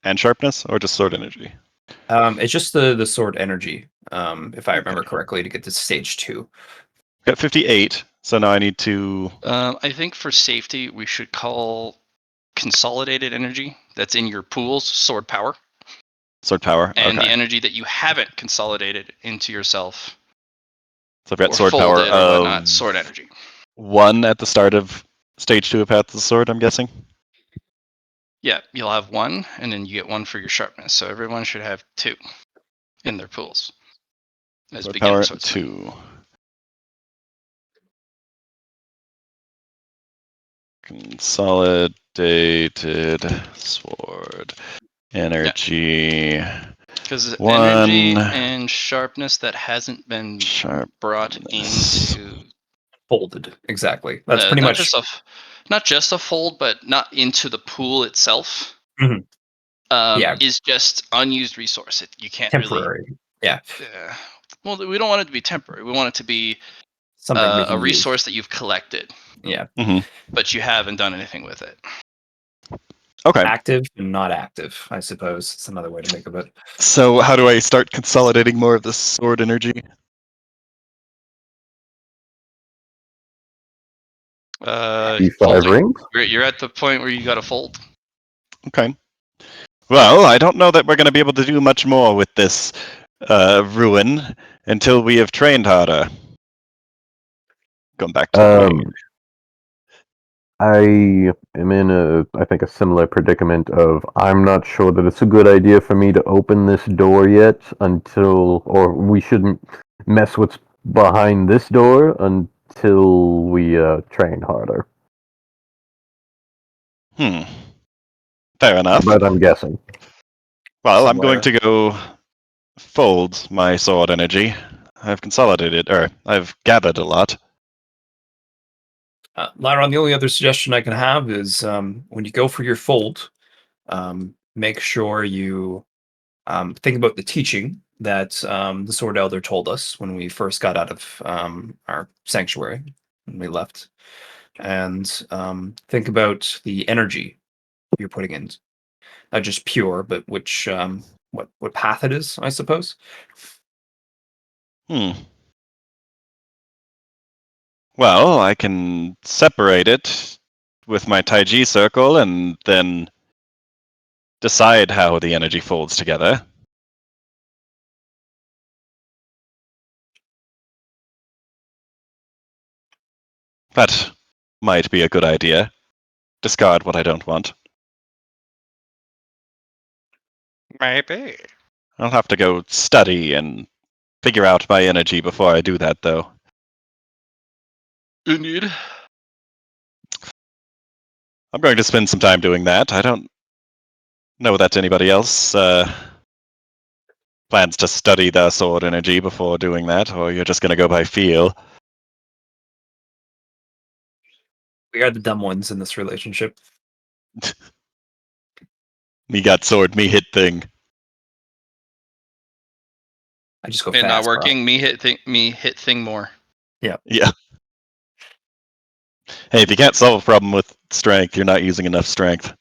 And sharpness, or just sword energy? It's just the sword energy, if I remember Okay. correctly, to get to stage 2. Got 58, so now I need to. I think for safety, we should call consolidated energy that's in your pools sword power. Sword power. And Okay. the energy that you haven't consolidated into yourself So I've got or sword power folded or whatnot. of Sword energy. 1 at the start of stage 2 of Path of the Sword, I'm guessing. Yeah, you'll have 1, and then you get 1 for your sharpness. So everyone should have 2 in their pools as Sword beginner power swordsman. 2. Consolidated sword energy. Because 1 energy and sharpness that hasn't been sharp. brought into Folded. Exactly. That's pretty not much. just a fold, but not into the pool itself. Mhm. Yeah. Is just unused resource. You can't Temporary. Yeah. well, we don't want it to be temporary. We want it to be Something we can a use. resource that you've collected, Yeah. but you haven't done anything with it. Okay. Active and not active, I suppose. It's another way to think of it. So how do I start consolidating more of this sword energy? D5 Folding. rings. You're at the point where you got to fold. Okay. Well, I don't know that we're going to be able to do much more with this ruin until we have trained harder. Going back to the way. I am in I think a similar predicament of I'm not sure that it's a good idea for me to open this door yet or we shouldn't mess what's behind this door until we train harder. Fair enough. But I'm guessing. Well, I'm Somewhere. going to go fold my sword energy. I've consolidated, or I've gathered a lot. Liron, the only other suggestion I can have is when you go for your fold, make sure you think about the teaching that the Sword Elder told us when we first got out of our sanctuary, when we left. And think about the energy you're putting in. Not just pure, but which what path it is, I suppose. Well, I can separate it with my Taiji circle and then decide how the energy folds together. That might be a good idea. Discard what I don't want. Maybe. I'll have to go study and figure out my energy before I do that, though. Indeed. I'm going to spend some time doing that. I don't know that anybody else plans to study their sword energy before doing that, or you're just going to go by feel. We are the dumb ones in this relationship. Me got sword, me hit thing. I just go And fast. not working. Me hit thing more. Yeah. Hey, if you can't solve a problem with strength, you're not using enough strength.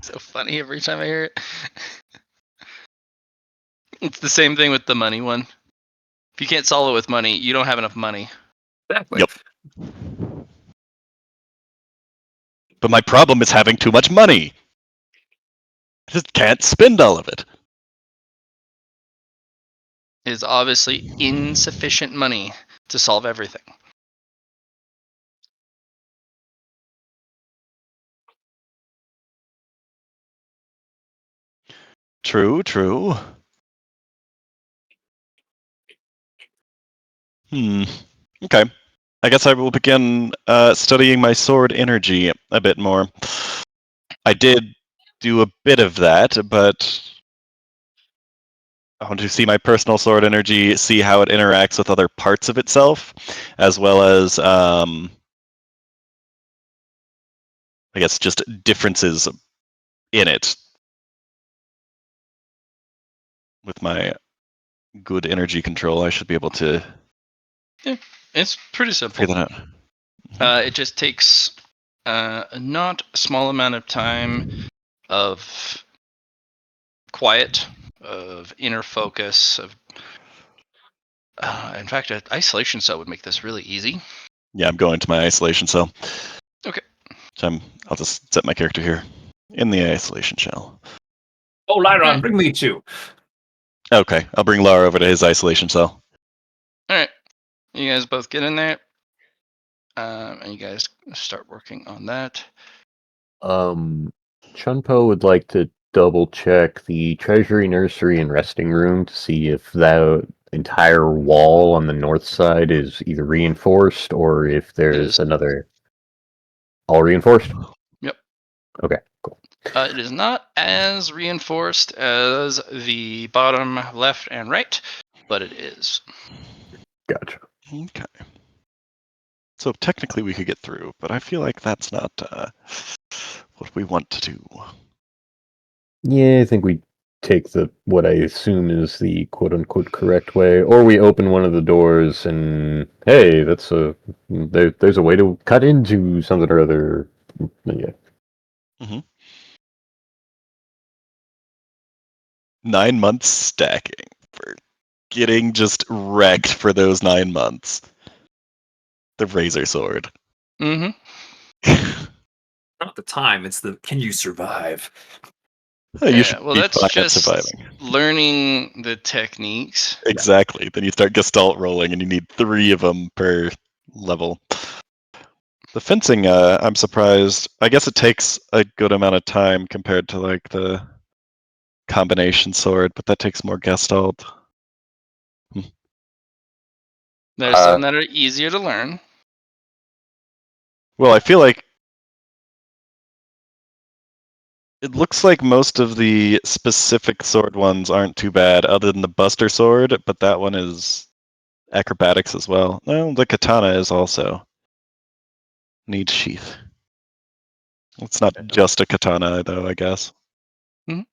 So funny every time I hear it. It's the same thing with the money one. If you can't solve it with money, you don't have enough money. Exactly. Yep. But my problem is having too much money. I just can't spend all of it. It is obviously insufficient money to solve everything. True. Okay. I guess I will begin studying my sword energy a bit more. I did do a bit of that, but I want to see my personal sword energy, see how it interacts with other parts of itself, as well as, I guess, just differences in it. With my good energy control, I should be able to It's pretty simple. figure that out. It just takes a not small amount of time of quiet, of inner focus. In fact, an isolation cell would make this really easy. Yeah, I'm going to my isolation cell. Okay. So I'll just set my character here in the isolation shell. Oh, Liron, bring me too. Okay, I'll bring Lar over to his isolation cell. All right, you guys both get in there, and you guys start working on that. Chun Po would like to double check the treasury, nursery, and resting room to see if that entire wall on the north side is either reinforced or if It there's is. another. All reinforced? Yep. Okay, cool. It is not as reinforced as the bottom left and right, but it is. Gotcha. Okay. So technically we could get through, but I feel like that's not what we want to do. Yeah, I think we take what I assume is the quote unquote correct way, or we open one of the doors and hey, there's a way to cut into something or other. Yeah. 9 months stacking for getting just wrecked for those 9 months. The razor sword. Mm-hmm. Not the time. It's the can you survive? You should well, be that's fine at just surviving. learning the techniques. Exactly. Then you start gestalt rolling, and you need 3 of them per level. The fencing, I'm surprised. I guess it takes a good amount of time compared to like the combination sword, but that takes more gestalt. There's some that are easier to learn. Well, I feel like it looks like most of the specific sword ones aren't too bad, other than the Buster sword, but that one is acrobatics as well. Well, the katana is also needs sheath. It's not just a katana, though, I guess.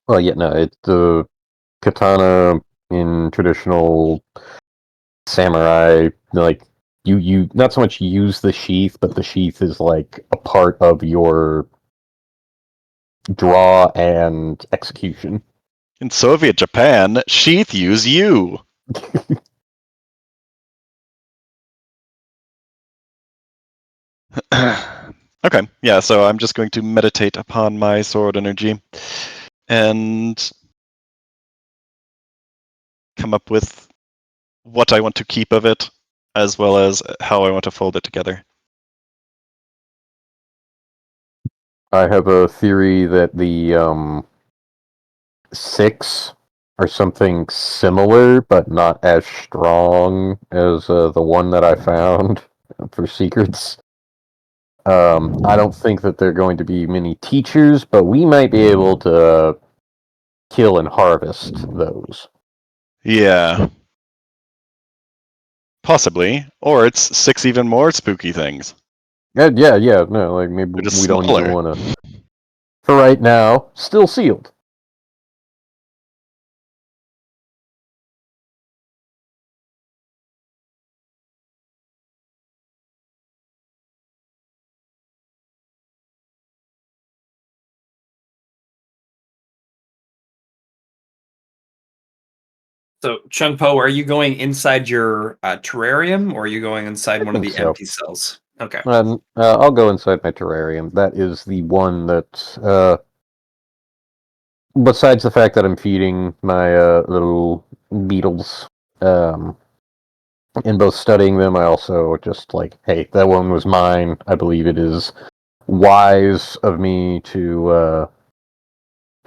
Well, yeah, no, it's the katana in traditional samurai, like you not so much use the sheath, but the sheath is like a part of your draw and execution. In Soviet Japan, sheath use you. Okay, yeah, so I'm just going to meditate upon my sword energy and come up with what I want to keep of it, as well as how I want to fold it together. I have a theory that the 6 are something similar, but not as strong as the one that I found for secrets. I don't think that they're going to be many teachers, but we might be able to kill and harvest those. Yeah. Possibly. Or it's 6 even more spooky things. Yeah, no, like maybe They're just we don't even smaller. want to. For right now, still sealed. So, Chun Po, are you going inside your terrarium, or are you going inside one of think the so. empty cells? Okay. I'll go inside my terrarium. That is the one that, besides the fact that I'm feeding my little beetles, in both studying them, I also just like, hey, that one was mine. I believe it is wise of me to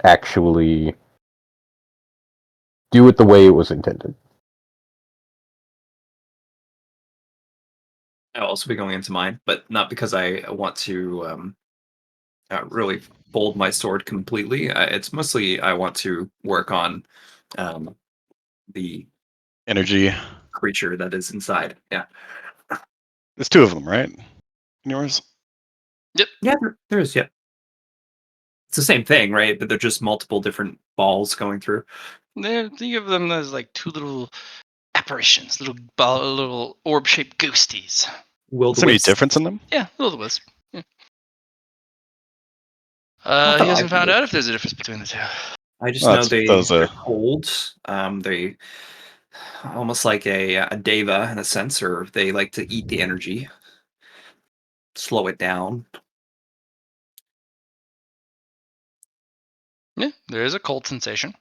actually do it the way it was intended. I'll also be going into mine, but not because I want to really fold my sword completely. It's mostly I want to work on the Energy. creature that is inside. Yeah. There's 2 of them, right? In yours? Yeah, there is. Yeah. It's the same thing, right? But they're just multiple different balls going through. Think of them as like 2 little apparitions, little orb-shaped ghosties. Will Is the there any wisps. difference in them? Yeah, little wisp. Yeah. Not He that I hasn't found believe. out if there's a difference between the 2. I just Oh, know those they're cold. They almost like a deva in a sense, or they like to eat the energy, slow it down. Yeah, there is a cold sensation.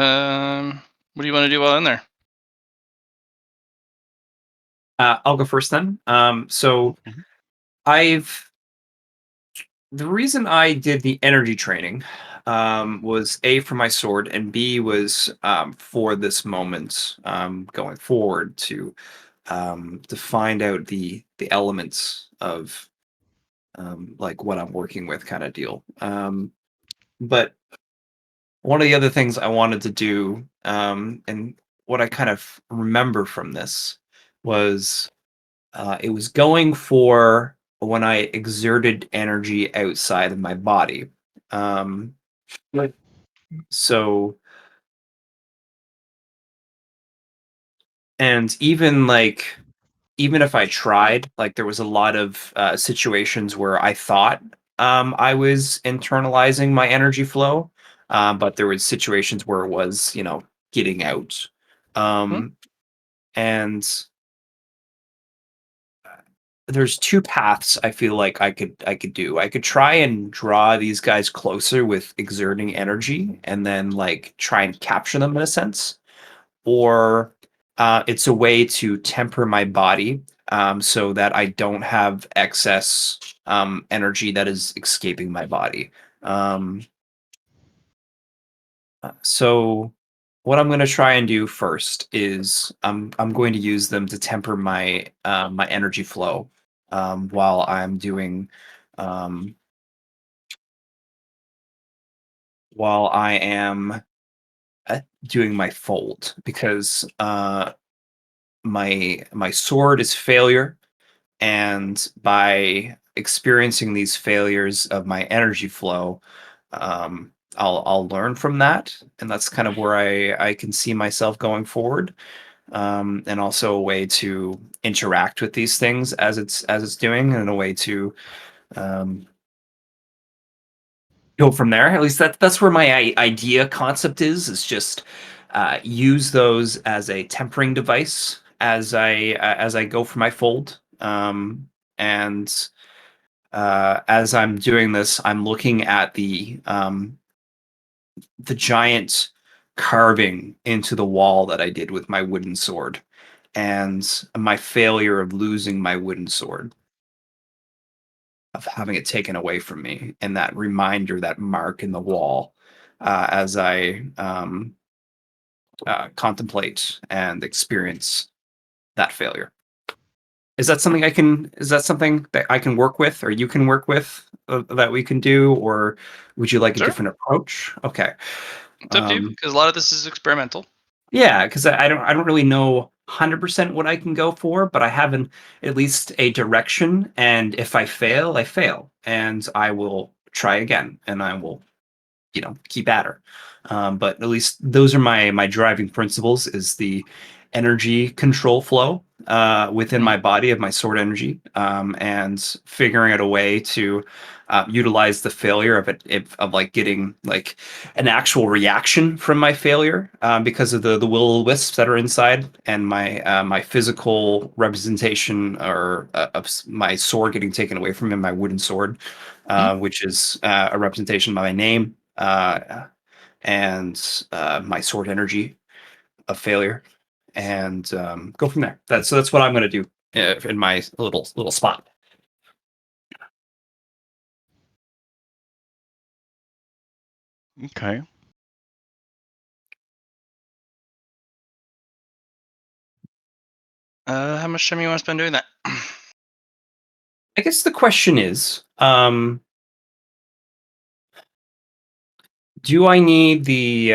What do you want to do while in there? I'll go first then. So Mhm. the reason I did the energy training was A, for my sword, and B, was for this moment going forward to find out the elements of like what I'm working with, kind of deal. But one of the other things I wanted to do, and what I kind of remember from this was it was going for when I exerted energy outside of my body. Um, Right. So, and even if I tried, like there was a lot of situations where I thought I was internalizing my energy flow, but there was situations where it was, getting out. Hmm? Um, and there's two paths I feel like I could do. I could try and draw these guys closer with exerting energy and then like try and capture them in a sense. Or it's a way to temper my body so that I don't have excess energy that is escaping my body. Um, so what I'm going to try and do first is I'm going to use them to temper my energy flow while I'm doing um, while I am doing my fold because my sword is failure, and by experiencing these failures of my energy flow, I'll learn from that, and that's kind of where I can see myself going forward, and also a way to interact with these things as it's doing, and a way to um, go from there. At least that's where my idea concept is just use those as a tempering device as I go for my fold. And as I'm doing this, I'm looking at the giant carving into the wall that I did with my wooden sword, and my failure of losing my wooden sword, of having it taken away from me, and that reminder, that mark in the wall, as I contemplate and experience that failure. Is that something that I can work with, or you can work with, that we can do, or would you like a Sure. different approach? Okay. It's up to you Um, because a lot of this is experimental. yeah, because I don't really know 100% what I can go for, but I have at least a direction, and if I fail, I fail, and I will try again, and I will keep at her. But at least those are my driving principles: is the energy control flow within Mhm. my body of my sword energy, and figuring out a way to utilize the failure of it, of like getting like an actual reaction from my failure, because of the will wisps that are inside, and my physical representation, or my sword getting taken away from me, my wooden sword, Mhm. which is a representation by my name, and my sword energy of failure, and go from there. That's what I'm going to do in my little spot. Okay. How much time you want to spend doing that? I guess the question is, do I need the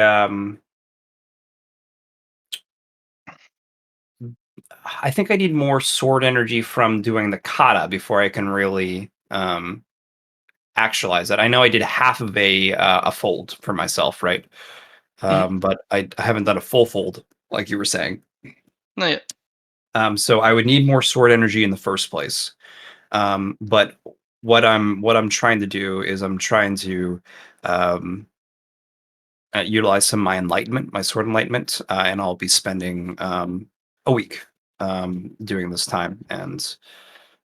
I think I need more sword energy from doing the kata before I can really actualize it. I know I did half of a fold for myself, right? Mhm. But I haven't done a full fold like you were saying. Not yet. So I would need more sword energy in the first place. But what I'm trying to do is I'm trying to um, utilize some of my enlightenment, my sword enlightenment, and I'll be spending a week doing this time, and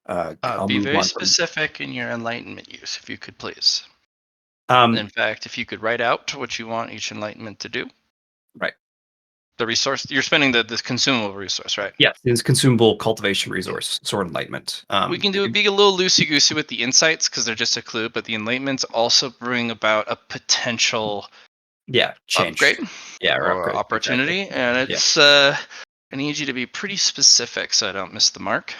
I'll Be move very on from. specific in your enlightenment use, if you could please. Um, In fact, if you could write out what you want each enlightenment to do. The resource you're spending this consumable resource, right? Yes, it's consumable cultivation resource, sword enlightenment. We can be a little loosey goosey with the insights because they're just a clue, but the enlightenments also bring about a potential change. upgrade, or or upgrade. opportunity, Exactly. and it's I need you to be pretty specific so I don't miss the mark.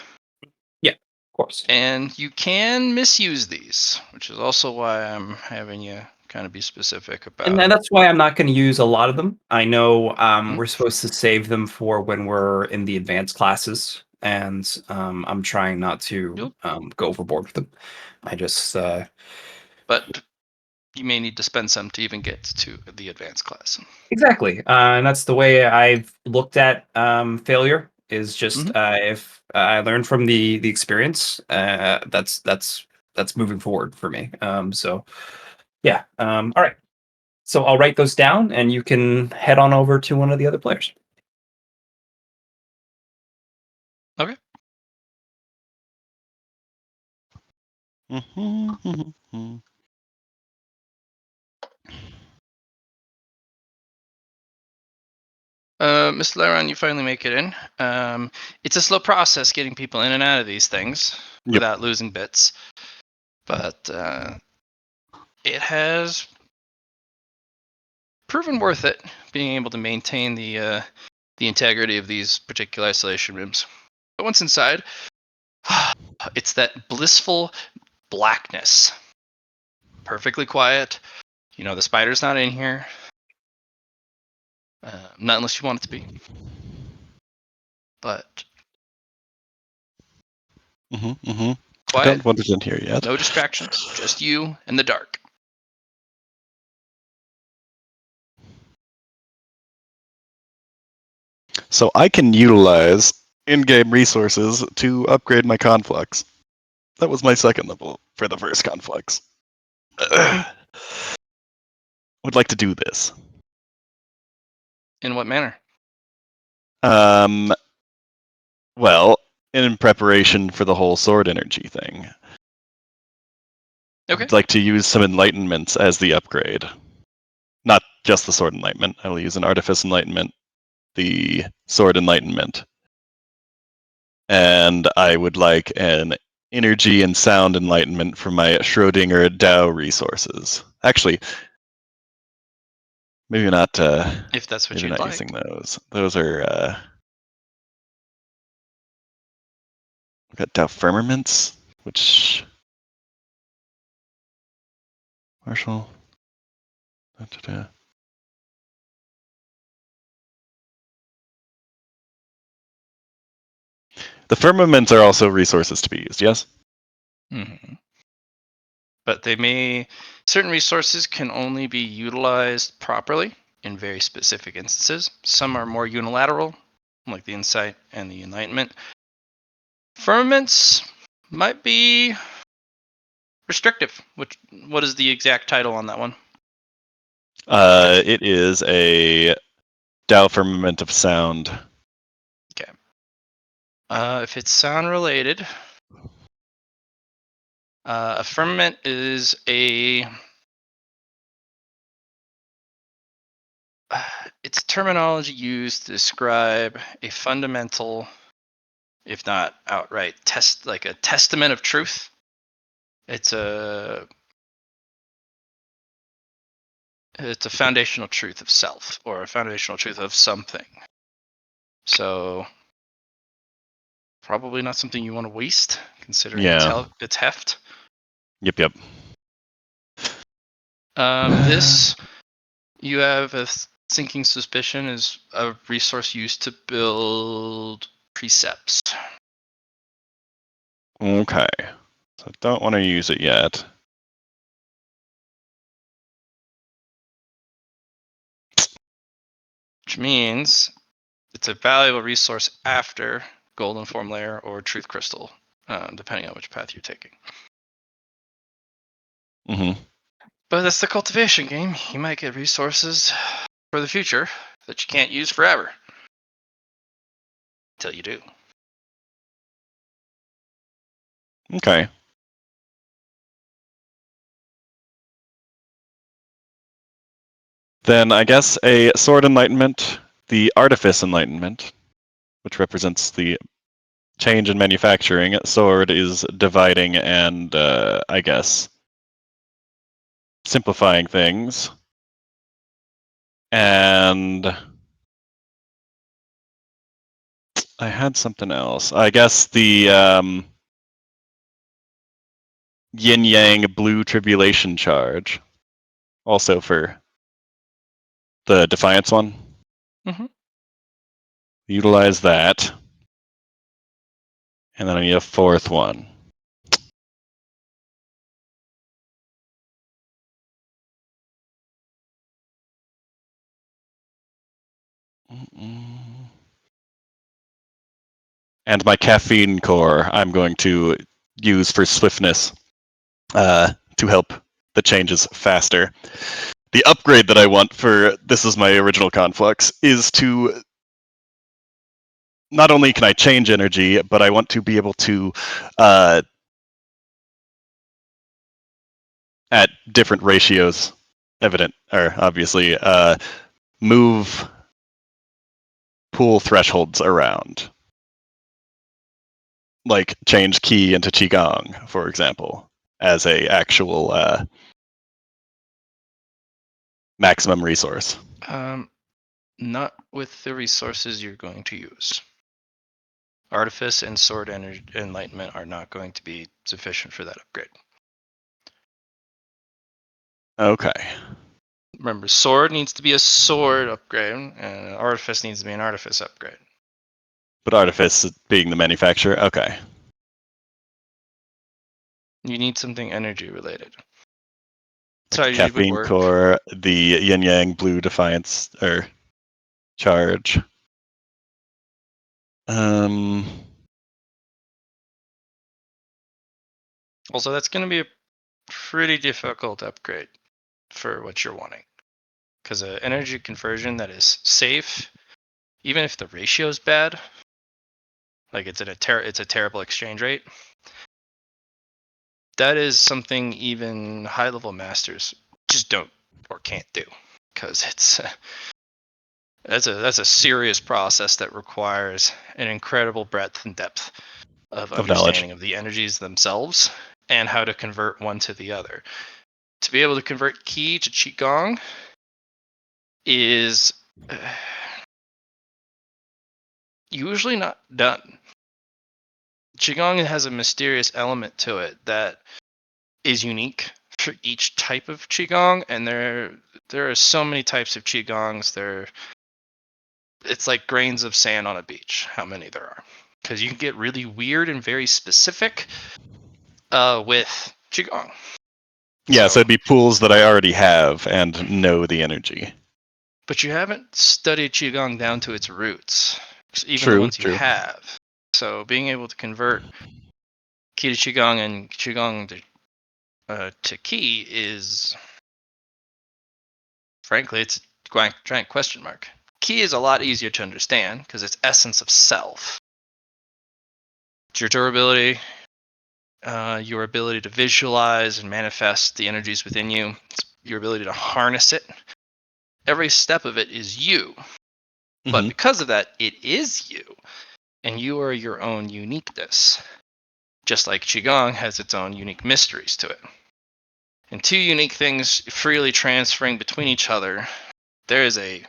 Yeah, of course. And you can misuse these, which is also why I'm having you kind of be specific about. And that's why I'm not going to use a lot of them. I know we're supposed to save them for when we're in the advanced classes, and I'm trying not to go overboard with them. I just. But you may need to spend some to even get to the advanced class. Exactly, and that's the way I've looked at failure. Is just if I learn from the experience, that's moving forward for me. So yeah. All right. So I'll write those down, and you can head on over to one of the other players. Okay. Mr. Liron, you finally make it in. It's a slow process getting people in and out of these things without losing bits, but it has proven worth it being able to maintain the integrity of these particular isolation rooms. But once inside, it's that blissful blackness. Perfectly quiet. You know the spider's not in here. Not unless you want it to be. But I quiet. don't want it in here yet. No distractions. Just you and the dark. So I can utilize in-game resources to upgrade my conflux. That was my second level for the first conflux. Would like to do this. In what manner? Well, in preparation for the whole sword energy thing. Okay. I'd like to use some enlightenments as the upgrade. Not just the sword enlightenment. I will use an artifice enlightenment, the sword enlightenment. And I would like an energy and sound enlightenment for my Schrodinger Dao resources. Actually, maybe not. If that's what maybe you'd not like. using those. Those are. We've got Dao firmaments, which Marshall. Da-da-da. The firmaments are also resources to be used. Yes. Mm-hmm. But certain resources can only be utilized properly in very specific instances. Some are more unilateral, like the insight and the enlightenment. Firmaments might be restrictive. What is the exact title on that one? It is a Dao firmament of sound. Okay. If it's sound related, a firmament is it's terminology used to describe a fundamental, if not outright like a testament of truth. It's a foundational truth of self, or a foundational truth of something. So probably not something you want to waste, considering its heft. Yep. This, you have a sinking suspicion, is a resource used to build precepts. Okay. So I don't want to use it yet. Which means it's a valuable resource after Golden Form Layer or Truth Crystal, depending on which path you're taking. Mm-hmm. But that's the cultivation game. You might get resources for the future that you can't use forever. Until you do. Okay. Then I guess a sword enlightenment the artifice enlightenment, which represents the change in manufacturing. Sword is dividing and, I guess, simplifying things. And I had something else. I guess the yin yang blue tribulation charge, also for the defiance one. Mhm. Utilize that. And then I need a fourth one. And my caffeine core I'm going to use for swiftness to help the changes faster. The upgrade that I want for this is my original conflux is to not only can I change energy, but I want to be able to at different ratios, evident or obviously, move pool thresholds around. Like change Qi into Qigong, for example, as a actual maximum resource. Not with the resources you're going to use. Artifice and sword enlightenment are not going to be sufficient for that upgrade. Okay. Remember, sword needs to be a sword upgrade, and artifice needs to be an artifice upgrade. But artifice being the manufacturer, okay. You need something energy related. Like the Taiji would caffeine work. core, the yin yang blue defiance or charge. Also, that's going to be a pretty difficult upgrade for what you're wanting. Because an energy conversion that is safe, even if the ratio is bad, like it's a terrible exchange rate, that is something even high level masters just don't or can't do, because it's that's a serious process that requires an incredible breadth and depth of knowledge. understanding of the energies themselves and how to convert one to the other. To be able to convert Qi to Qigong is usually not done. Qigong has a mysterious element to it that is unique for each type of Qigong, and there are so many types of Qigongs. It's like grains of sand on a beach, how many there are. Because you can get really weird and very specific with Qigong. Yeah, so it'd be pools that I already have and know the energy. But you haven't studied Qigong down to its roots, even True, the ones true. you have. So being able to convert Qi to Qigong and Qigong to Qi is, frankly, it's a giant question mark. Qi is a lot easier to understand because it's essence of self. It's your durability, your ability to visualize and manifest the energies within you, it's your ability to harness it. Every step of it is you. But because of that, it is you. And you are your own uniqueness. Just like Qigong has its own unique mysteries to it. And two unique things freely transferring between each other, there is a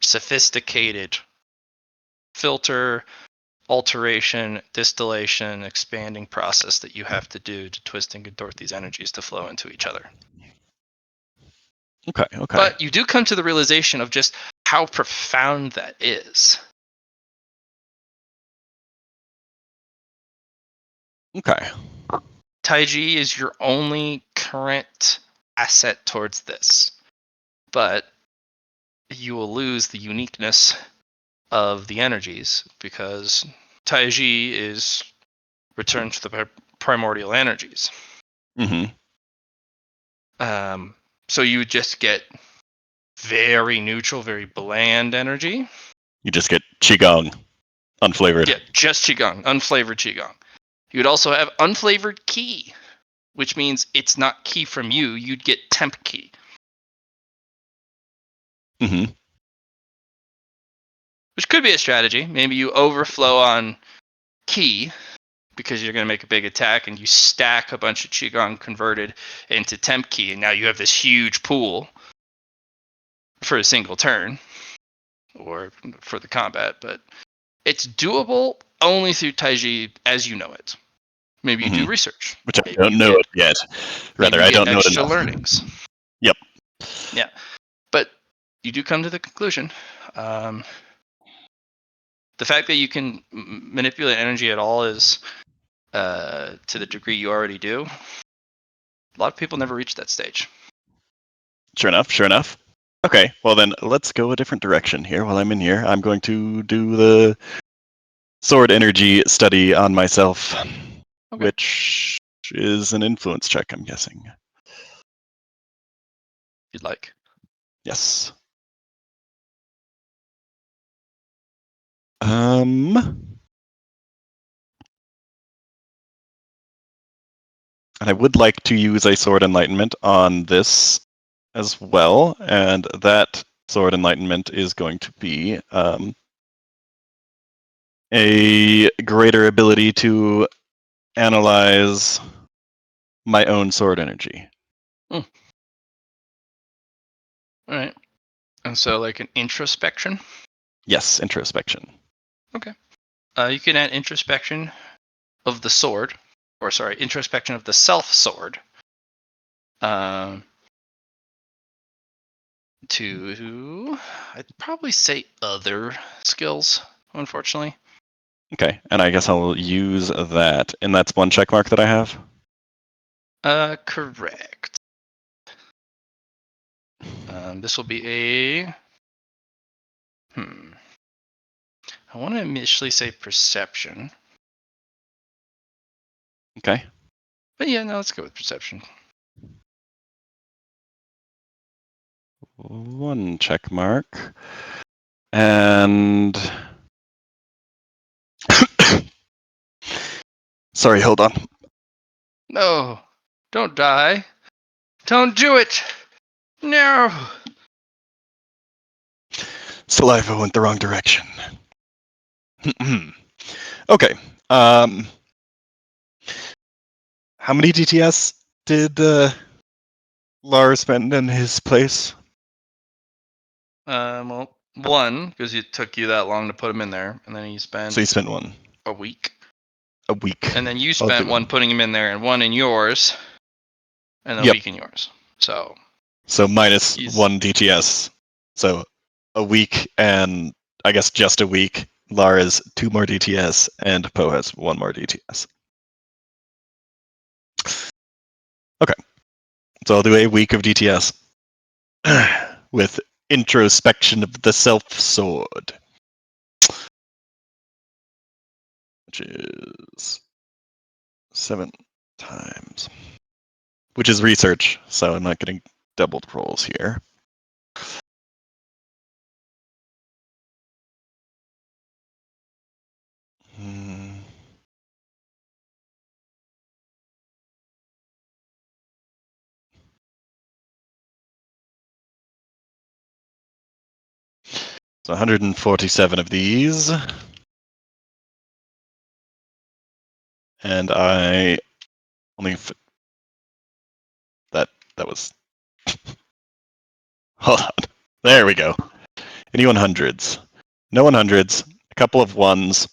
sophisticated filter, alteration, distillation, expanding process that you have to do to twist and contort these energies to flow into each other. Okay. But you do come to the realization of just how profound that is. Okay. Taiji is your only current asset towards this. But you will lose the uniqueness of the energies because Taiji is returned to the primordial energies. So you would just get very neutral, very bland energy. You just get Qigong, unflavored. Yeah, just Qigong, unflavored Qigong. You would also have unflavored Qi, which means it's not Qi from you. You'd get temp Qi. which could be a strategy. Maybe you overflow on ki because you're going to make a big attack, and you stack a bunch of qigong converted into temp ki, and now you have this huge pool for a single turn or for the combat. But it's doable only through Taiji as you know it. Maybe you do research, which I maybe don't you know get- it yet. maybe Rather, you I get don't know it extra enough. learnings. Yep. Yeah, but you do come to the conclusion. The fact that you can manipulate energy at all is to the degree you already do. A lot of people never reach that stage. Sure enough. Sure enough. Okay. Well, then let's go a different direction here. While I'm in here, I'm going to do the sword energy study on myself, which is an influence check, I'm guessing. If you'd like. Yes. And I would like to use a sword enlightenment on this as well, and that sword enlightenment is going to be a greater ability to analyze my own sword energy. All right. And so, like an introspection. Yes, introspection. You can add introspection of the sword, or sorry, introspection of the self sword. To I'd probably say other skills, unfortunately. Okay, and I guess I'll use that, and that's one check mark that I have. Correct. This will be a. I want to initially say perception. Okay. But yeah, no, let's go with perception. One check mark. And sorry, hold on. No, don't die. Don't do it. No. Saliva went the wrong direction. Okay. How many DTS did Lar spend in his place? Well, one because it took you that long to put him in there, and then he spent So he spent one. a week, A week. and then you I'll spent do- one putting him in there, and one in yours, and a Yep. week in yours. So minus he's- one DTS. So a week, and I guess just a week. Lar is 2 more DTS, and Poe has 1 more DTS. Okay. So I'll do a week of DTS with introspection of the self sword, which is 7 times, which is research. So I'm not getting doubled rolls here. So 147 of these. And I only that was hold on. There we go. Any 100s? No 100s. A couple of ones.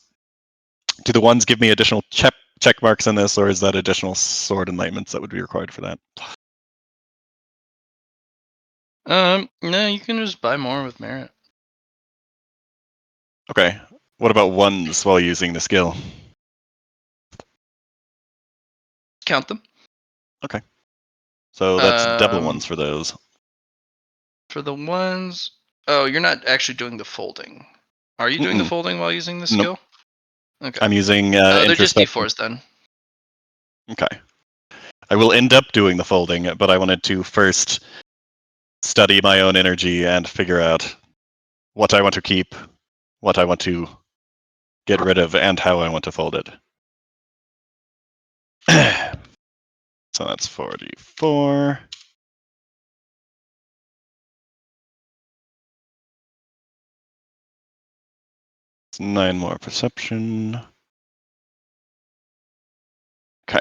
Do the ones give me additional check marks in this, or is that additional sword enlightenments that would be required for that? No, you can just buy more with merit. Okay. What about ones while using the skill? Count them. Okay. So that's double ones for those. For the ones, oh, you're not actually doing the folding. Are you doing the folding while using the skill? Nope. Okay. I'm using They're just introspection. D4s then. Okay. I will end up doing the folding, but I wanted to first study my own energy and figure out what I want to keep, what I want to get rid of, and how I want to fold it. So that's 44. 9 more perception. Okay.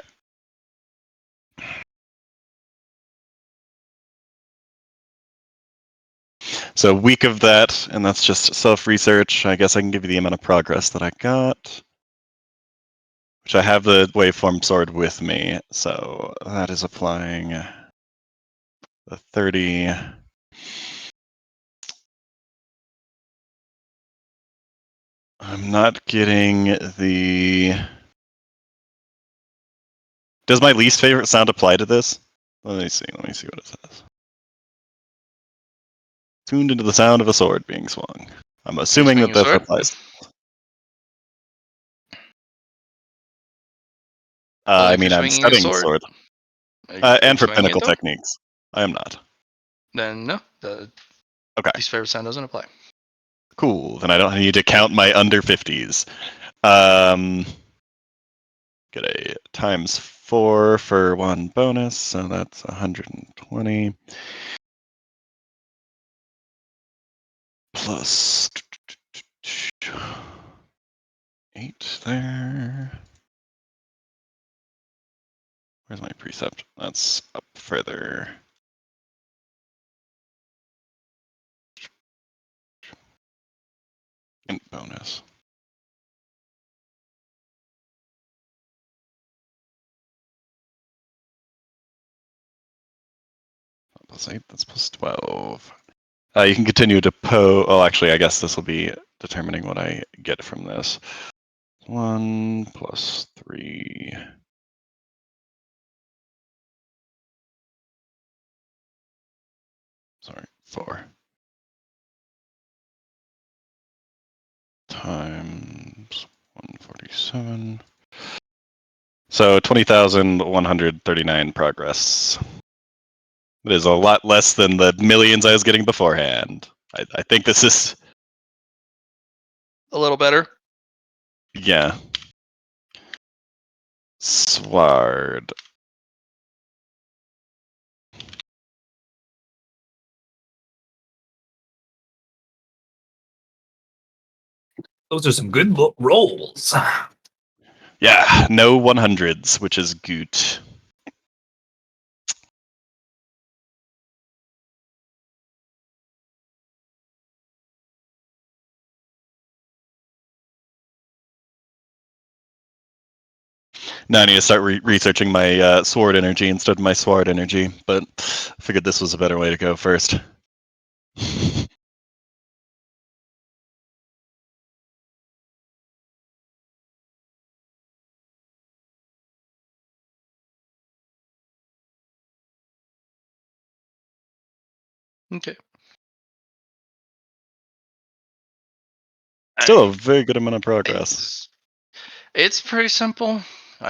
So a week of that, and that's just self-research. I guess I can give you the amount of progress that I got. Which I have the waveform sword with me, so that is applying the 30. I'm not getting the... Does my least favorite sound apply to this? Let me see what it says. Tuned into the sound of a sword being swung. I'm assuming that swinging a this sword? applies. Only I if you're mean, I'm swinging a studying sword. sword. Are you And for swinging it pinnacle though? techniques. I am not. Then no, the Okay, least favorite sound doesn't apply. cool. Then I don't need to count my under 50s. Get a ×4 for 1 bonus, so that's 120. Plus 8 there. Where's my precept? That's up further. Int bonus. +8, that's +12. You can continue to oh, actually, I guess this will be determining what I get from this. 1 plus 3. Sorry, 4. Times 147. So 20,139 progress. It is a lot less than the millions I was getting beforehand. I think this is, A little better. yeah. Sward. Those are some good rolls. Yeah, no 100s, which is good. Now I need to start researching my sword energy instead of my sword energy, but I figured this was a better way to go first. Okay. Still a very good amount of progress. It's pretty simple.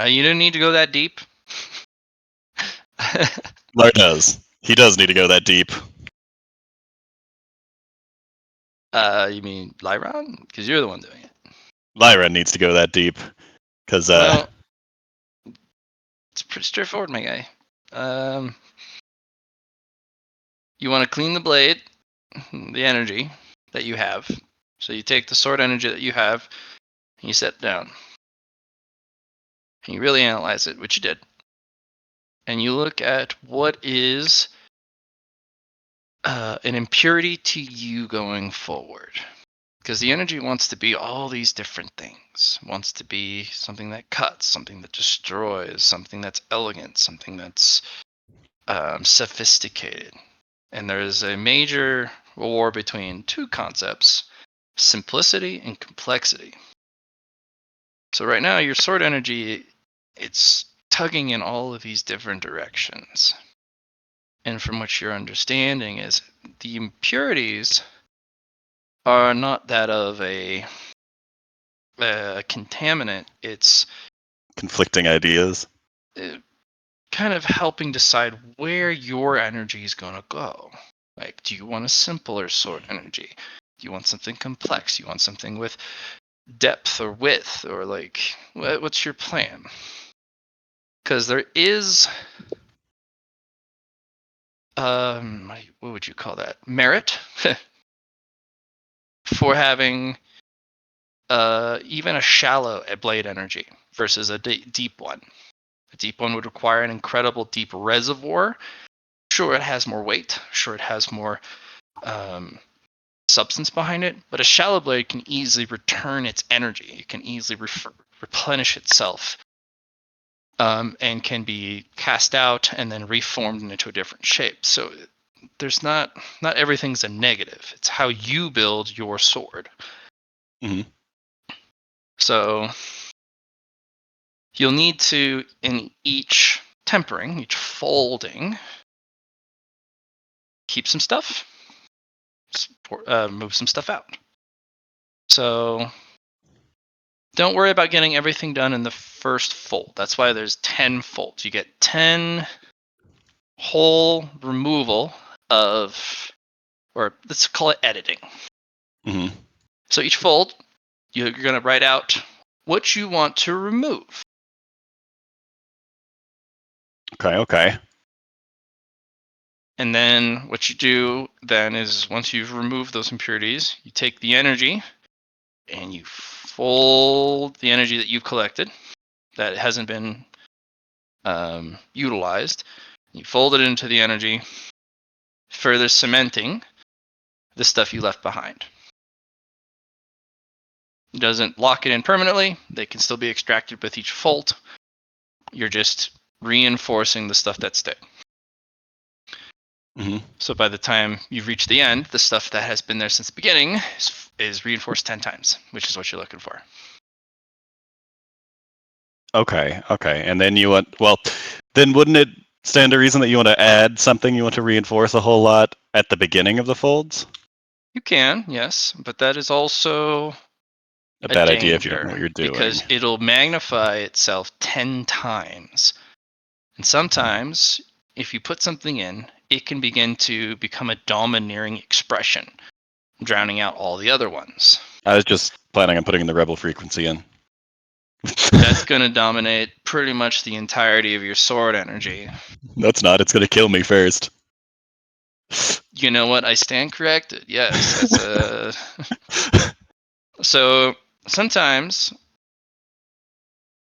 You don't need to go that deep. Lar does. He does need to go that deep. You mean Liron? Because you're the one doing it. Liron needs to go that deep. Because, Well, it's pretty straightforward, my guy. You want to clean the blade, the energy that you have. So you take the sword energy that you have, and you set it down. And you really analyze it, which you did. And you look at what is an impurity to you going forward. Because the energy wants to be all these different things. It wants to be something that cuts, something that destroys, something that's elegant, something that's sophisticated. And there's a major war between two concepts, simplicity and complexity. So right now, your sword energy, it's tugging in all of these different directions. And from what you're understanding is the impurities are not that of a contaminant. It's conflicting ideas. Kind of helping decide where your energy is going to go. Like, do you want a simpler sword energy? Do you want something complex? You want something with depth or width? Or like, what's your plan? Because there is, what would you call that? Merit for having even a shallow blade energy versus a deep one. A deep one would require an incredible deep reservoir. Sure, it has more weight. Sure, it has more substance behind it. But a shallow blade can easily return its energy. It can easily replenish itself, and can be cast out and then reformed into a different shape. So there's not everything's a negative. It's how you build your sword. Mhm. So you'll need to, in each tempering, each folding, keep some stuff, move some stuff out. So don't worry about getting everything done in the first fold. That's why there's 10 folds. You get 10 whole removal of, or let's call it editing. Mhm. So each fold, you're going to write out what you want to remove. Okay. And then what you do then is, once you've removed those impurities, you take the energy and you fold the energy that you've collected that hasn't been utilized. You fold it into the energy, further cementing the stuff you left behind. It doesn't lock it in permanently. They can still be extracted with each fold. You're just reinforcing the stuff that stayed. Mhm. So by the time you've reached the end, the stuff that has been there since the beginning is reinforced 10 times, which is what you're looking for. Okay. And then then wouldn't it stand to reason that you want to add something you want to reinforce a whole lot at the beginning of the folds? You can, yes, but that is also A a bad idea if you don't know danger, what you're doing. because it'll magnify itself 10 times. And sometimes, if you put something in, it can begin to become a domineering expression, drowning out all the other ones. I was just planning on putting the rebel frequency in. That's going to dominate pretty much the entirety of your sword energy. That's not. It's going to kill me first. You know what? I stand corrected. Yes, that's a. So sometimes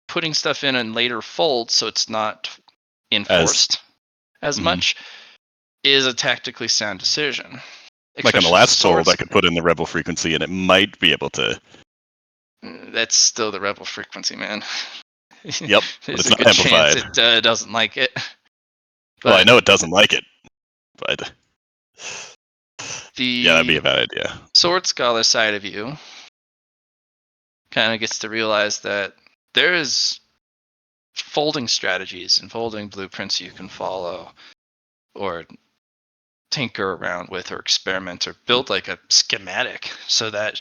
putting stuff in later folds, so it's not enforced as much, is a tactically sound decision. Like on the Especially last fold, swords. I could put in the rebel frequency, and it might be able to. That's still the rebel frequency, man. Yep, but There's it's a not good chance amplified. it doesn't like it. But Well, I know it doesn't like it, but the yeah, that'd be a bad idea. sword scholar side of you kind of gets to realize that there is folding strategies and folding blueprints you can follow, or tinker around with, or experiment, or build like a schematic, so that,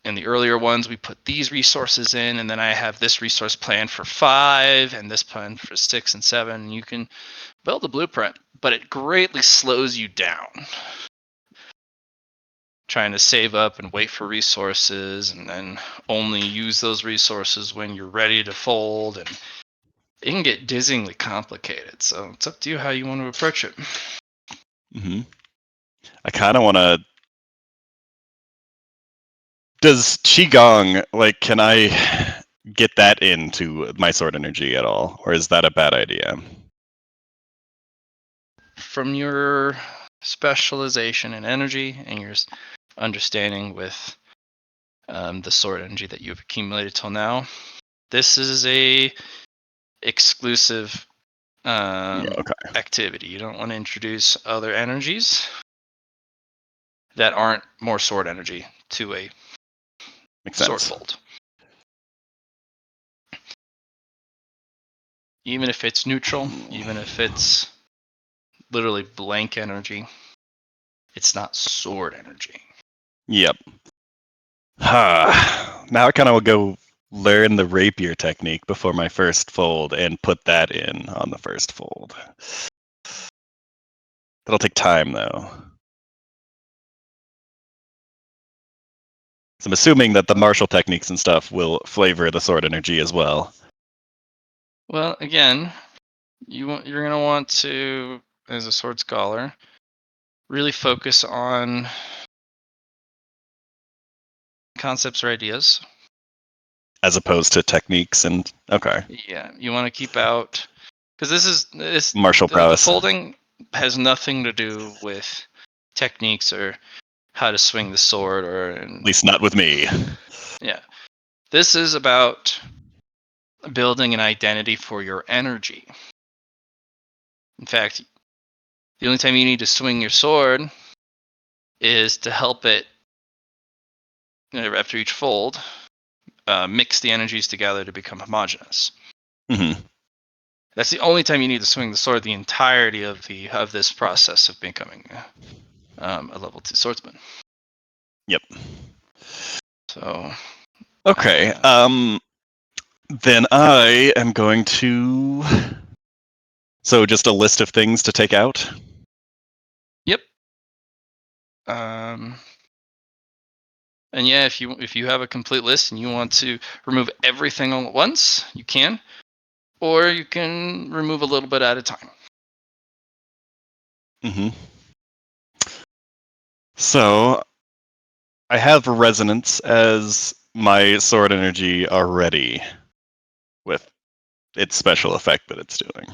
in the earlier ones we put these resources in, and then I have this resource plan for 5 and this plan for 6 and 7. You can build a blueprint, but it greatly slows you down trying to save up and wait for resources, and then only use those resources when you're ready to fold, and it can get dizzyingly complicated. So it's up to you how you want to approach it. Mm-hmm. I kind of want to. Does Qigong, can I get that into my sword energy at all? Or is that a bad idea? From your specialization in energy and your understanding with the sword energy that you've accumulated till now, this is a exclusive Okay. activity. You don't want to introduce other energies that aren't more sword energy to a Makes sword sense. fold. Even if it's neutral, even if it's literally blank energy, it's not sword energy. Yep. Now I kind of will go learn the rapier technique before my first fold and put that in on the first fold. That'll take time, though. So I'm assuming that the martial techniques and stuff will flavor the sword energy as well. Well, again, you're going to want to, as a sword scholar, really focus on concepts or ideas. As opposed to techniques and okay. Yeah, you want to keep out because this Martial the prowess. folding has nothing to do with techniques or how to swing the sword At least not with me. yeah. This is about building an identity for your energy. In fact, the only time you need to swing your sword is to help it after each fold mix the energies together to become homogeneous. Mm-hmm. That's the only time you need to swing the sword. The entirety of this process of becoming a level 2 swordsman. Yep. So Okay. Then I am going to. So just a list of things to take out. yep. And yeah, if you have a complete list and you want to remove everything all at once, you can, or you can remove a little bit at a time. Mm-hmm. So I have resonance as my sword energy already with its special effect that it's doing.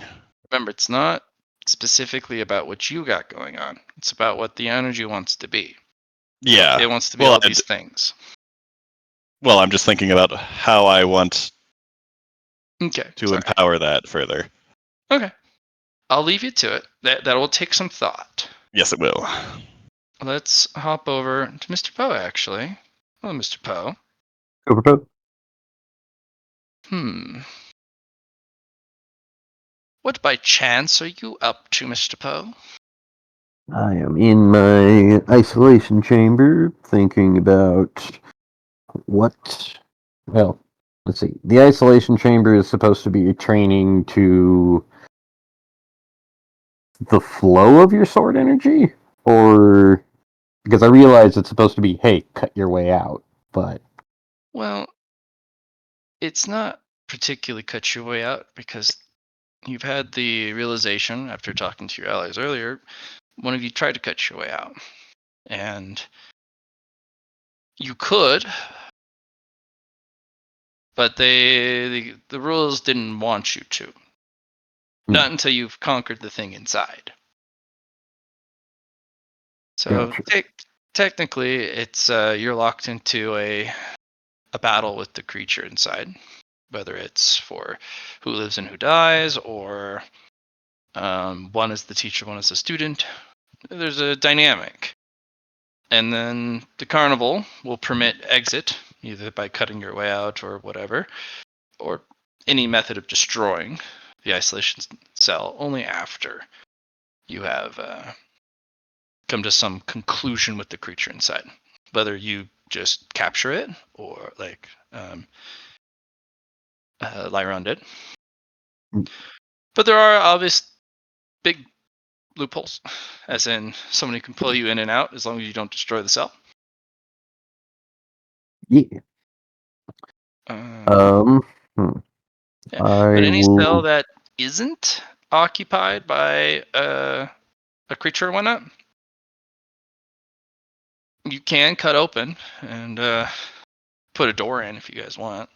Remember, it's not specifically about what you got going on. It's about what the energy wants to be. Yeah. It wants to be Well, all these things. Well, I'm just thinking about how I want Okay. to empower that further. Okay. I'll leave you to it. That will take some thought. Yes, it will. Let's hop over to Mr. Poe, actually. Hello, Mr. Poe. Overpoat. What by chance are you up to, Mr. Poe? I am in my isolation chamber thinking about what. Well, let's see. The isolation chamber is supposed to be training to the flow of your sword energy? Or. Because I realize it's supposed to be, hey, cut your way out, but. Well, it's not particularly cut your way out because you've had the realization after talking to your allies earlier, one of you tried to cut your way out. And you could, but the rules didn't want you to. Not until you've conquered the thing inside. So Gotcha. technically, it's you're locked into a battle with the creature inside, whether it's for who lives and who dies, or one is the teacher, one is the student. There's a dynamic. And then the carnival will permit exit, either by cutting your way out or whatever, or any method of destroying the isolation cell only after you have come to some conclusion with the creature inside. Whether you just capture it or like Liron did. But there are obvious big loopholes, as in somebody can pull you in and out as long as you don't destroy the cell. Yeah. Yeah. But I any will. cell that isn't occupied by a creature or whatnot, you can cut open and put a door in if you guys want.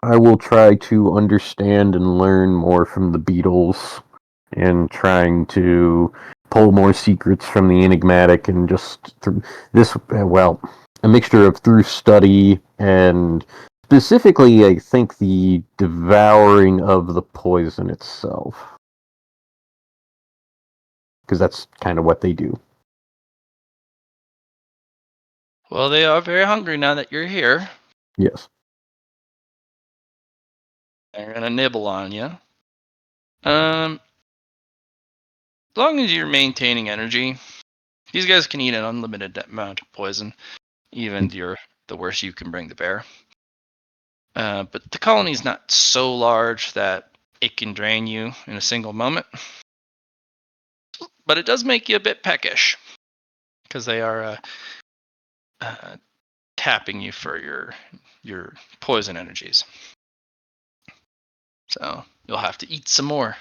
I will try to understand and learn more from the beetles and trying to pull more secrets from the enigmatic and just through this, well, a mixture of through study and specifically, I think, the devouring of the poison itself. Because that's kind of what they do. Well, they are very hungry now that you're here. Yes. They're gonna nibble on you. As long as you're maintaining energy, these guys can eat an unlimited amount of poison, even the worst you can bring to bear. But the colony's not so large that it can drain you in a single moment. But it does make you a bit peckish, because they are tapping you for your poison energies. So you'll have to eat some more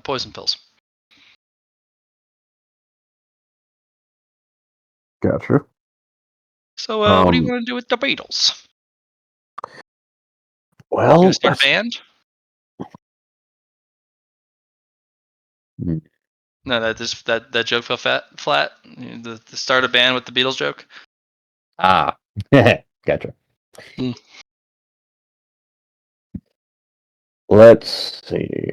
poison pills. Gotcha. So what do you want to do with the beetles? Well, Gonna start a band? Hmm. No, that joke fell flat. The start a band with the Beatles joke. Gotcha. Hmm. Let's see.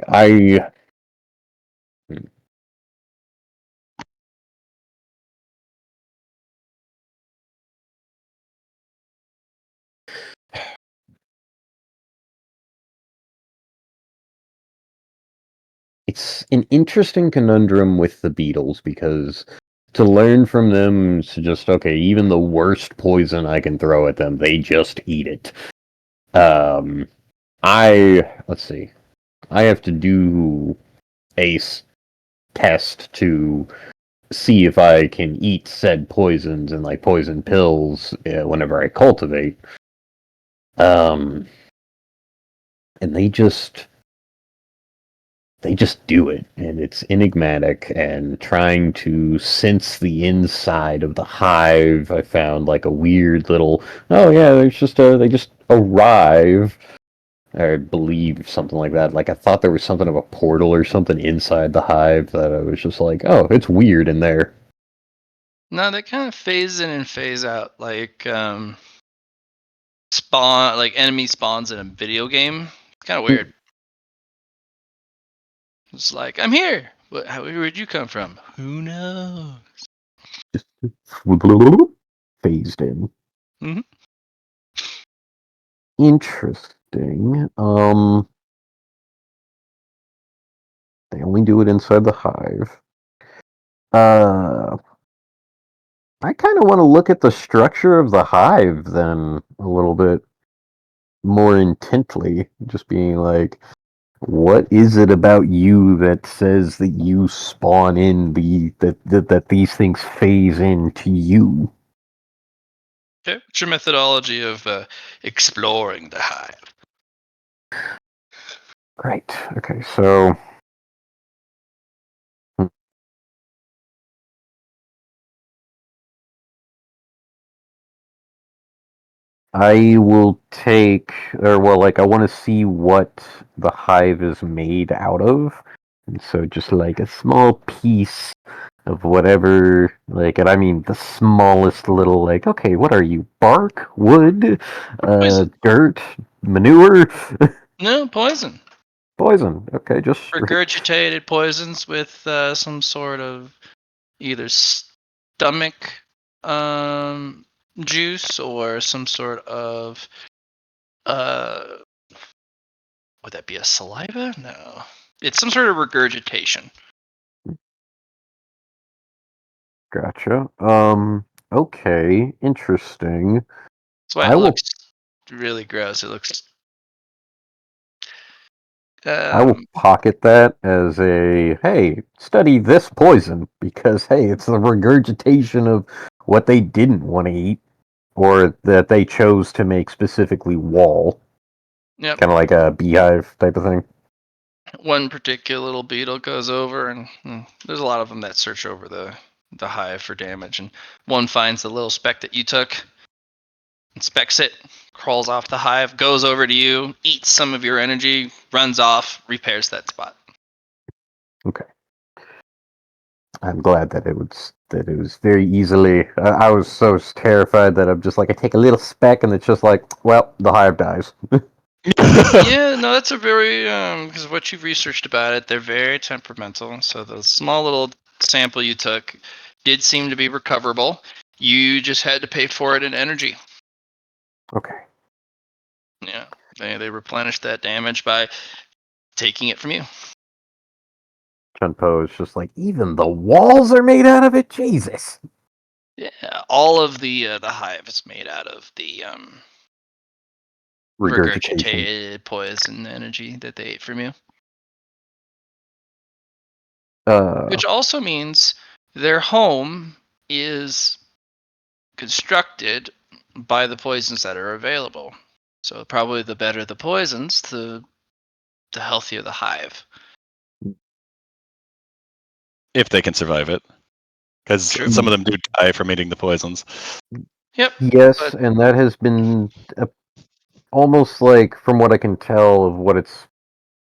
It's an interesting conundrum with the beetles because to learn from them is just okay, even the worst poison I can throw at them, they just eat it. Let's see. I have to do a test to see if I can eat said poisons and like poison pills whenever I cultivate. Um, and they just do it, and it's enigmatic. And trying to sense the inside of the hive, I found like a weird little. Oh yeah, they just arrive. I believe something like that. Like I thought there was something of a portal or something inside the hive that I was just like, oh, it's weird in there. No, they kind of phase in and phase out, like spawn, like enemy spawns in a video game. It's kind of weird. It's like I'm here. Where'd you come from? Who knows? Just phased in. Mm-hmm. Interesting. They only do it inside the hive. Uh, I kind of want to look at the structure of the hive then a little bit more intently. Just being like, what is it about you that says that you spawn in that these things phase into you? Okay. What's your methodology of exploring the hive? Right. Okay. So. I will take, or well, like I want to see what the hive is made out of, and so just like a small piece of whatever, like, and I mean the smallest little, like, okay, what are you? Bark, wood, Poison. dirt, manure, No, poison. poison. Okay, just Regurgitated poisons with some sort of either stomach juice or some sort of would that be a saliva? No. It's some sort of regurgitation. gotcha. Okay, interesting. That's why I it will looks really gross. It looks I will pocket that as a hey, study this poison because hey, it's the regurgitation of what they didn't want to eat or that they chose to make specifically wall. yep. Kind of like a beehive type of thing. One particular little beetle goes over and there's a lot of them that search over the hive for damage, and one finds the little speck that you took, inspects it, crawls off the hive, goes over to you, eats some of your energy, runs off, repairs that spot. Okay. I'm glad that it was very easily. I was so terrified that I'm just like I take a little speck and it's just like, well, the hive dies. Yeah, no, that's a very because what you've researched about it, they're very temperamental. So the small little sample you took did seem to be recoverable. You just had to pay for it in energy. Okay. Yeah, they replenished that damage by taking it from you. Chun Po is just like even the walls are made out of it. Jesus. Yeah, all of the hive is made out of the Regurgitation. regurgitated poison energy that they ate from you. Which also means their home is constructed by the poisons that are available. So probably the better the poisons, the the healthier the hive. If they can survive it. Because True. some of them do die from eating the poisons. Yep. Yes, But- and that has been almost like, from what I can tell of what it's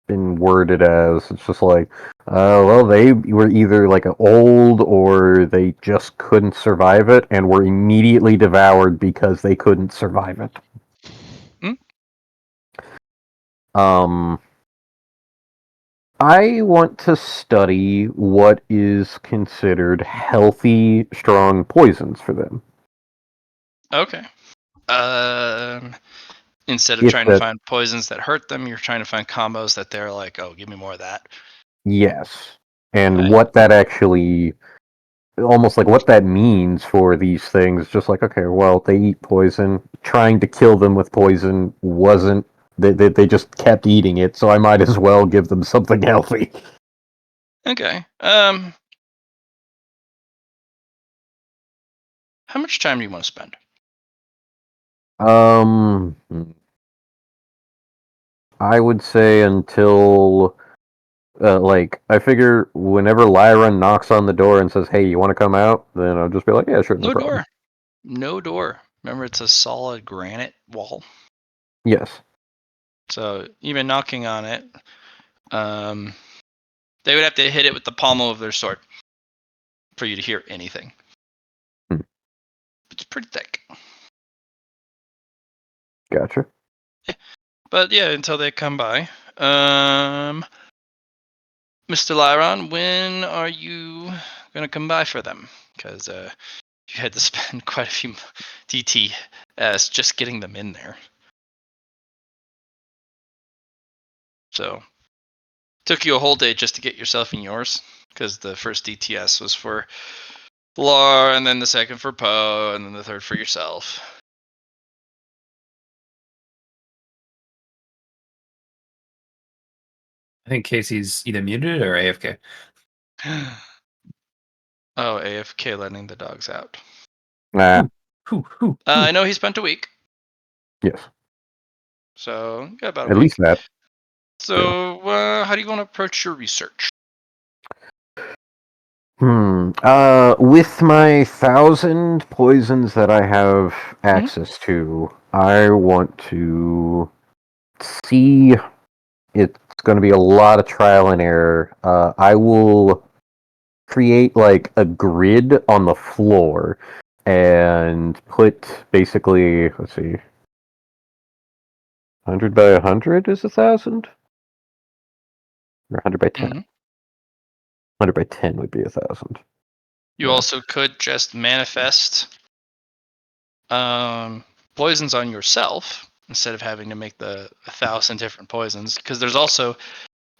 been worded as, it's just like, well, they were either like old or they just couldn't survive it and were immediately devoured because they couldn't survive it. Hmm? I want to study what is considered healthy, strong poisons for them. Okay. Instead of If trying to that, find poisons that hurt them, you're trying to find combos that they're like, oh, give me more of that. yes, and Right. what that actually, almost like what that means for these things. Just like, okay, well, they eat poison. Trying to kill them with poison wasn't. They just kept eating it, so I might as well give them something healthy. Okay. How much time do you want to spend? I would say until, like, I figure whenever Liron knocks on the door and says, "Hey, you want to come out?" then I'll just be like, "Yeah, sure, no No problem." door. No door. Remember, it's a solid granite wall. Yes. So even knocking on it, they would have to hit it with the pommel of their sword for you to hear anything. Hmm. It's pretty thick. Gotcha. But yeah, until they come by. Mr. Liron, when are you gonna come by for them? Because you had to spend quite a few DTS just getting them in there. So took you a whole day just to get yourself in yours, because the first DTS was for Lar, and then the second for Poe, and then the third for yourself. I think Casey's either muted or AFK. Oh, AFK letting the dogs out. Nah. I know he spent a week, Yes. so you got about a At week. least that. So how do you want to approach your research? With my 1,000 poisons that I have access to, I want to see. It's going to be a lot of trial and error. I will create like a grid on the floor and put basically, let's see, 100 by 100 is 1,000? Or 100 by 10? Mhm. 100 by 10 would be 1,000. You Yeah. also could just manifest poisons on yourself instead of having to make the 1,000 different poisons, because there's also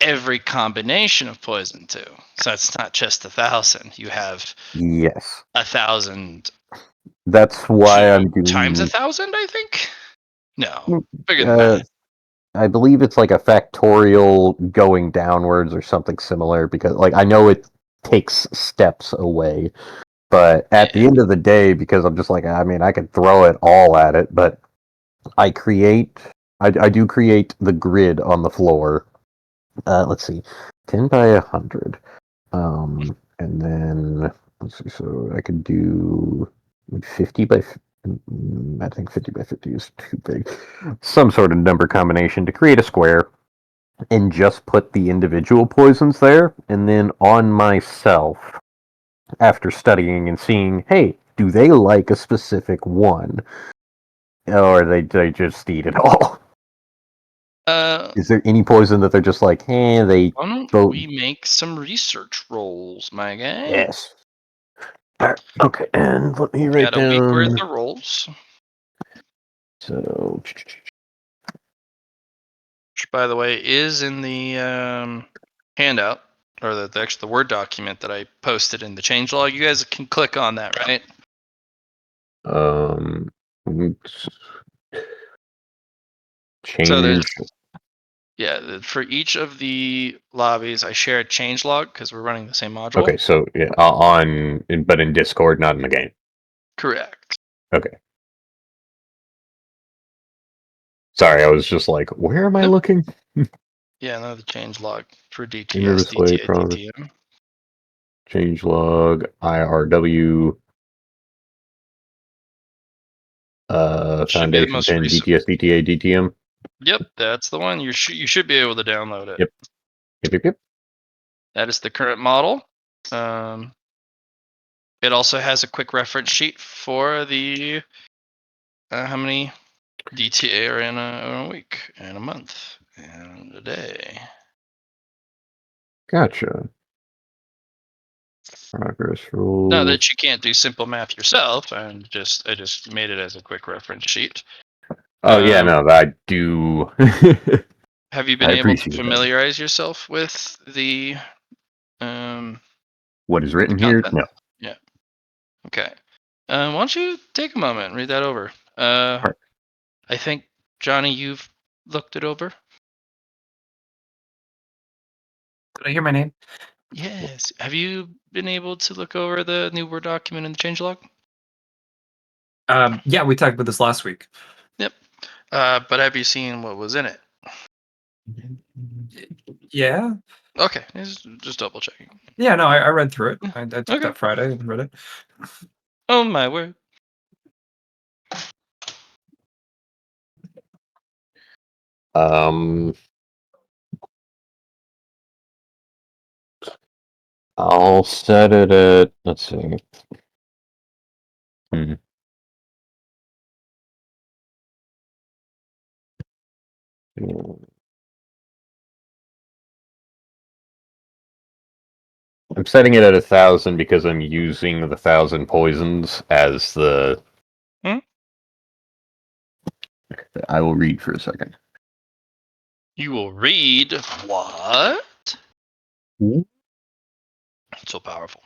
every combination of poison too. So it's not just 1,000. You have Yes. 1,000 That's why I'm doing times 1,000, I think. No, bigger than that. I believe it's like a factorial going downwards or something similar, because like I know it takes steps away, but at the end of the day, because I'm just like, I mean, I could throw it all at it, but I do create the grid on the floor. Let's see, 10 by 100, and then let's see, so I could do 50 by. I think 50 by 50 is too big. Some sort of number combination to create a square and just put the individual poisons there. And then on myself, after studying and seeing, hey, do they like a specific one? Or they just eat it all? Is there any poison that they're just like, hey, they Why don't vote? we make some research rolls, my guy? Yes. Okay, and let me write Got a week worth down. of rolls. So, Which, by the way, is in the handout, or the Word document that I posted in the changelog. You guys can click on that, right? So there's, change. yeah, for each of the lobbies, I share a changelog because we're running the same module. Okay, so yeah, but in Discord, not in the game. Correct. Okay. Sorry, I was just like, where am I Nope. looking? Yeah, another change log for Inner DTS, display DTA, product. DTM. Changelog, IRW, Should be the Foundation most 10, recent. DTS, DTA, DTM. Yep, that's the one. You should be able to download it. Yep. That is the current model. It also has a quick reference sheet for the how many DTA are in a week and a month and a day. Gotcha. Progress rules. Now that you can't do simple math yourself, I just made it as a quick reference sheet. Oh yeah, no, I do. Have you been I able to appreciate that. familiarize yourself with the What is written the here? content? No. Yeah. Okay. Why don't you take a moment and read that over? Right. I think Johnny, you've looked it over. Did I hear my name? Yes. Have you been able to look over the new Word document in the changelog? Yeah, we talked about this last week. Yep. But have you seen what was in it? Yeah. Okay, just double checking. Yeah, no, I read through it. I took Okay. that Friday and read it. Oh my word. I'll set it at, let's see. I'm setting it at 1,000 because I'm using the 1,000 poisons as the. I will read for a second. You will read what? So powerful.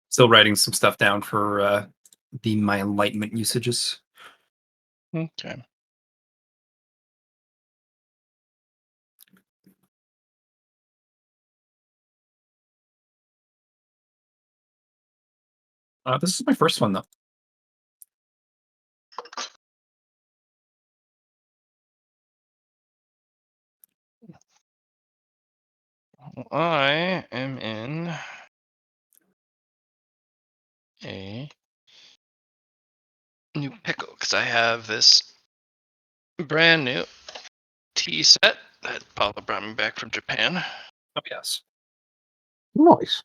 Still writing some stuff down for my enlightenment usages. Okay. This is my first one though. I am in a new pickle because I have this brand new tea set that Paula brought me back from Japan. Oh yes. Nice.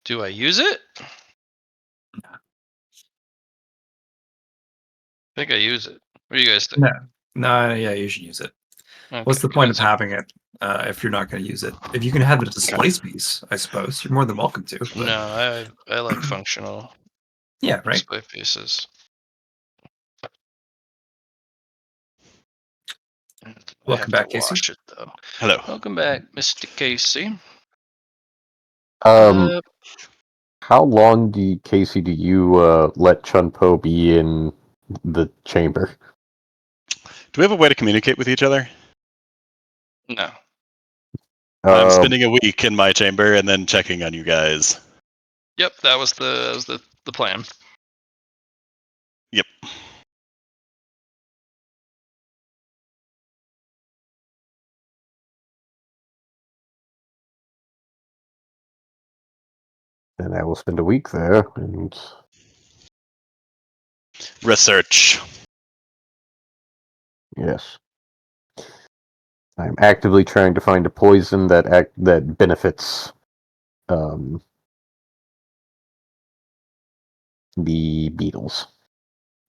Do I use it? I think I use it. What do you guys think? No, yeah, you should use it. Okay, What's the point of 'cause having it if you're not going to use it? If you can have it as a displays piece, I suppose you're more than welcome to. But no, I like functional yeah, right. display pieces. Welcome back, to Casey. wash it though. Hello. Welcome back, Mr. Casey. How long Casey, do you let Chun Po be in the chamber? Do we have a way to communicate with each other? No. I'm spending a week in my chamber and then checking on you guys. Yep, that was the plan. Yep. and I will spend a week there and Research. yes. I'm actively trying to find a poison that benefits the beetles,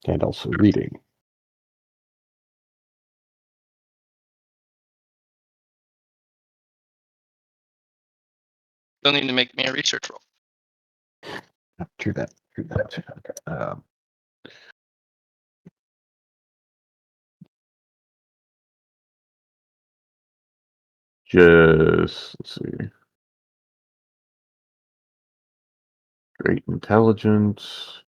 and also reading. You'll need to make me a research roll. True that. True that. Just let's see. Great intelligence.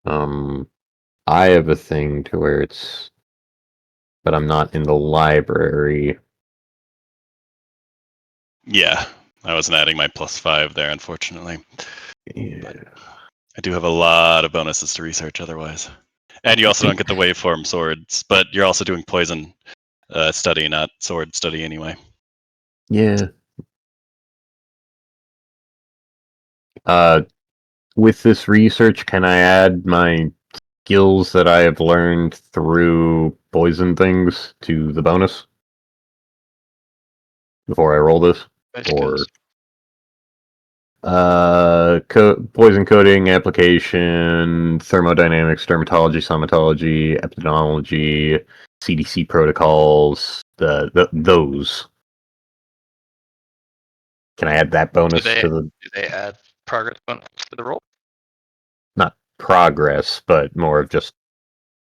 I have a thing to where it's, but I'm not in the library. Yeah, I wasn't adding my +5 there, unfortunately. Yeah. I do have a lot of bonuses to research otherwise. And you also don't get the waveform swords, but you're also doing poison study, not sword study anyway. Yeah. With this research, can I add my skills that I have learned through poison things to the bonus before I roll this? Which Or skills? poison coding, application, thermodynamics, dermatology, somatology, epidemiology, CDC protocols, those. Can I add that bonus to the Do they add progress bonus to the roll? not progress, but more of just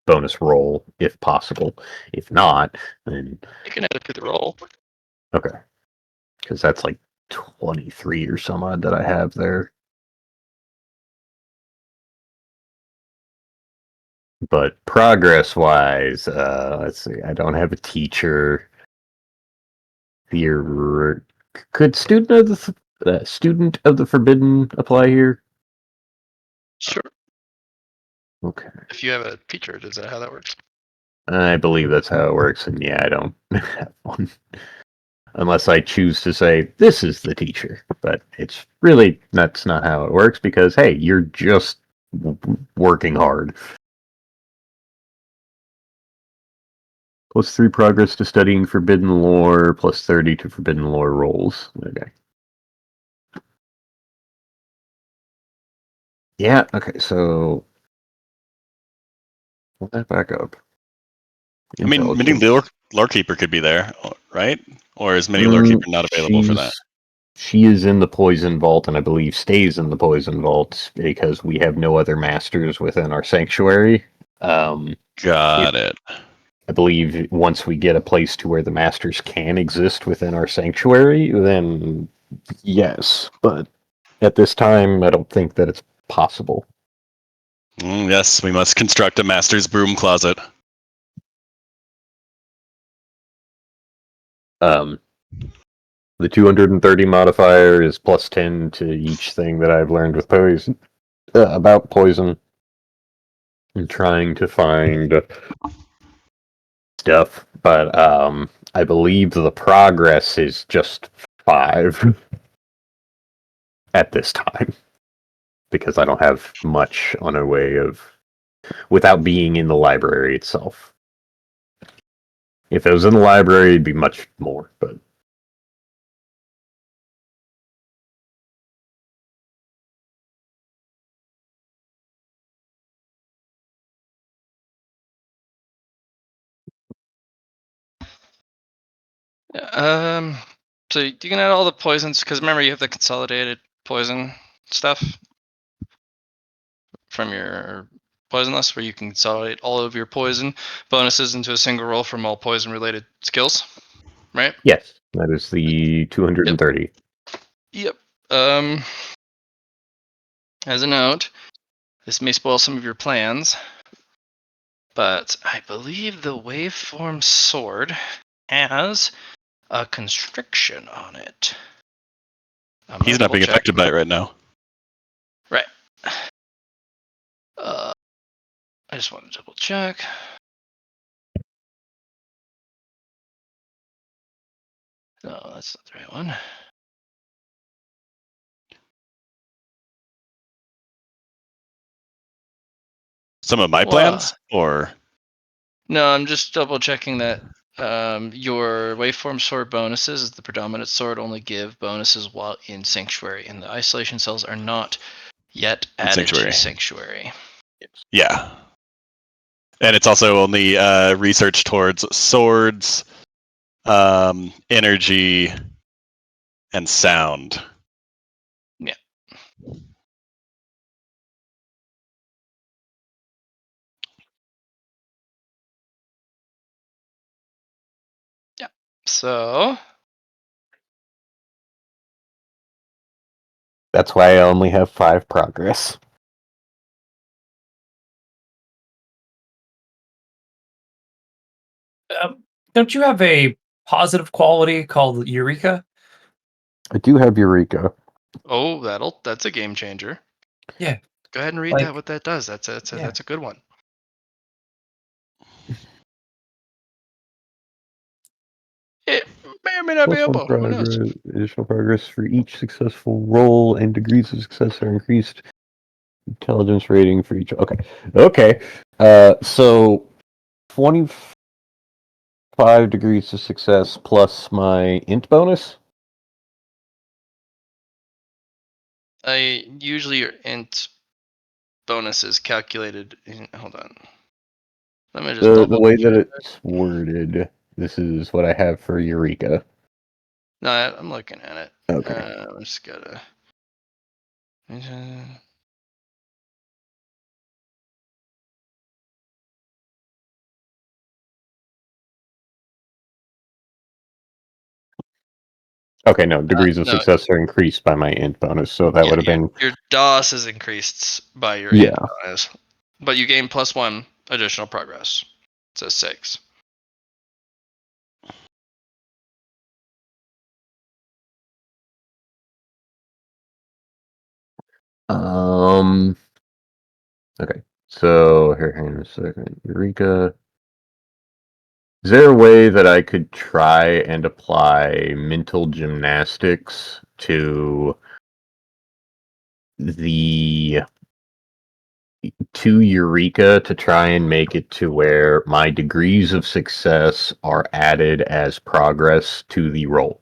bonus roll if possible. If not, then You can add it to the roll. okay, because that's like 23 or some odd that I have there. But progress wise, let's see. I don't have a teacher. Could student of the forbidden apply here? Sure. Okay, If you have a teacher, is that how that works? I believe that's how it works. And yeah, I don't have one unless I choose to say this is the teacher. But it's really that's not how it works because hey, you're just working hard. +3 progress to studying forbidden lore, +30 to forbidden lore rolls. Okay. Yeah, okay, so pull that back up. I mean, Mini Lorekeeper could be there, right? Or is Mini Lorekeeper not available for that? She is in the poison vault, and I believe stays in the poison vault because we have no other masters within our sanctuary. Got it. I believe once we get a place to where the masters can exist within our sanctuary, then yes. But at this time, I don't think that it's possible. Yes, we must construct a master's broom closet. The 230 modifier is +10 to each thing that I've learned with poison about poison. I'm trying to find stuff, but I believe the progress is just 5 at this time because I don't have much on a way of without being in the library itself. If it was in the library, it'd be much more, but Yeah, so you can add all the poisons because remember you have the consolidated poison stuff from your poison list where you can consolidate all of your poison bonuses into a single roll from all poison related skills, right? yes, that is the 230. Yep. As a note, this may spoil some of your plans, but I believe the waveform sword has a constriction on it. He's not being affected by it right now. Right. I just want to double check. No, that's not the right one. some of my plans, or No, I'm just double checking that your waveform sword bonuses as the predominant sword only give bonuses while in Sanctuary, and the isolation cells are not yet In added Sanctuary. to Sanctuary. yeah. And it's also only research towards swords, energy, and sound. Yeah. Yeah. So That's why I only have 5 progress. Don't you have a positive quality called Eureka? I do have Eureka. that's a game changer. Yeah. Go ahead and read Like- that. What that does. That's a good one. It may or may not be Plus 1 able. Who knows? progress, additional progress for each successful roll, and degrees of success are increased. Intelligence rating for each. Okay. So 25 degrees of success plus my int bonus. Usually your int bonus is calculated. Hold on. Let me just The double. way that it's worded, this is what I have for Eureka. No, I'm looking at it. Okay. I just gotta. Okay, no, degrees of no. success are increased by my int bonus, so that would have been Your DOS is increased by your Yeah. int bonus, but you gain +1 additional progress. It says 6. Okay. So here, hang on a second. Eureka. Is there a way that I could try and apply mental gymnastics to the Eureka to try and make it to where my degrees of success are added as progress to the roll?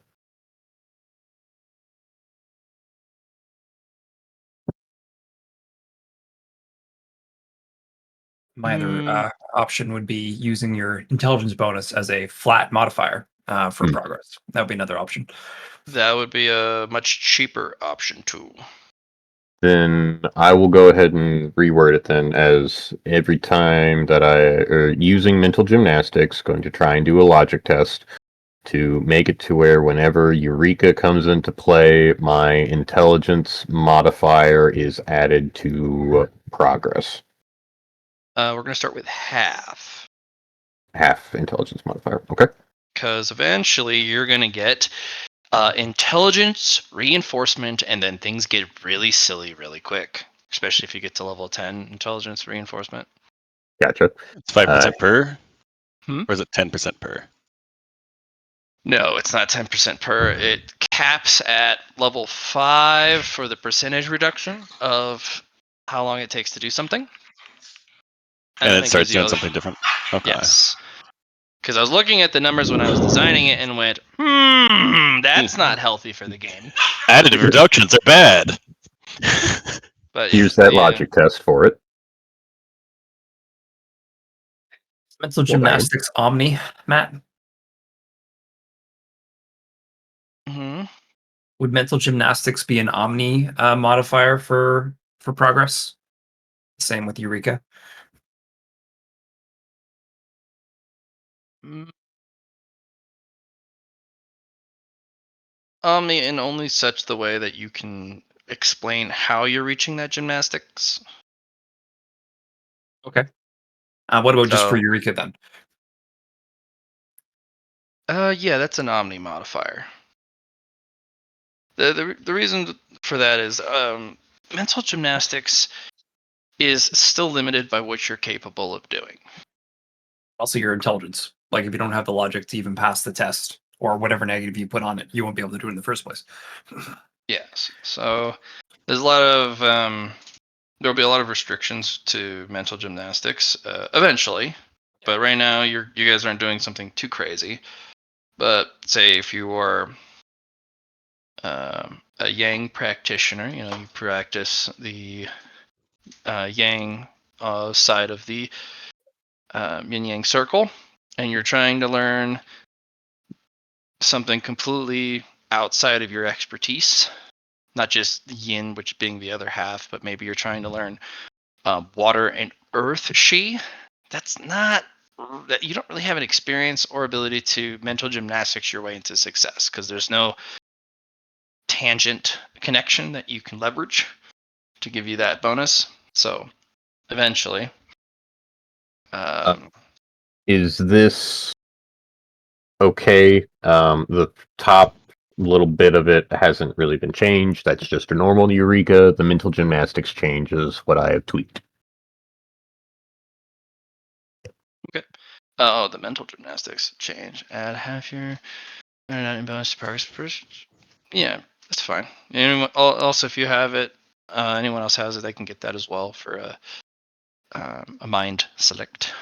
My other option would be using your intelligence bonus as a flat modifier for progress. That would be another option. That would be a much cheaper option too. Then I will go ahead and reword it then as every time that using mental gymnastics, going to try and do a logic test to make it to where whenever Eureka comes into play, my intelligence modifier is added to progress. We're gonna start with half. Half intelligence modifier. Okay. Because eventually you're gonna get intelligence, reinforcement, and then things get really silly really quick. Especially if you get to level 10 intelligence reinforcement. Gotcha. It's 5% per, Hmm? or is it 10% per? No, it's not 10% per. It caps at level 5 for the percentage reduction of how long it takes to do something. And then it starts gives you doing something different. Okay. Yes. Because I was looking at the numbers when I was designing it and went, that's not healthy for the game. Additive reductions are bad. But Use that logic test for it. Mental gymnastics Omni, Matt. Mm-hmm. Would mental gymnastics be an Omni modifier for progress? Same with Eureka. In only such the way that you can explain how you're reaching that gymnastics. Okay. What about just for Eureka then? Yeah, that's an Omni modifier. The reason for that is mental gymnastics is still limited by what you're capable of doing. Also your intelligence. Like if you don't have the logic to even pass the test or whatever negative you put on it, you won't be able to do it in the first place. Yes. So there's a lot of There'll be a lot of restrictions to mental gymnastics eventually, but right now you guys aren't doing something too crazy. But say if you are a Yang practitioner, you practice the Yang side of the Yin Yang circle, and you're trying to learn something completely outside of your expertise, not just Yin, which being the other half, but maybe you're trying to learn water and earth Shi. That's not that you don't really have an experience or ability to mental gymnastics your way into success because there's no tangent connection that you can leverage to give you that bonus. So eventually, Is this okay? The top little bit of it hasn't really been changed. That's just a normal Eureka. The mental gymnastics change is what I have tweaked. okay. Oh, the mental gymnastics change. Add half your not bonus to progress. Yeah, that's fine. Also, if you have it, anyone else has it, they can get that as well for a mind select.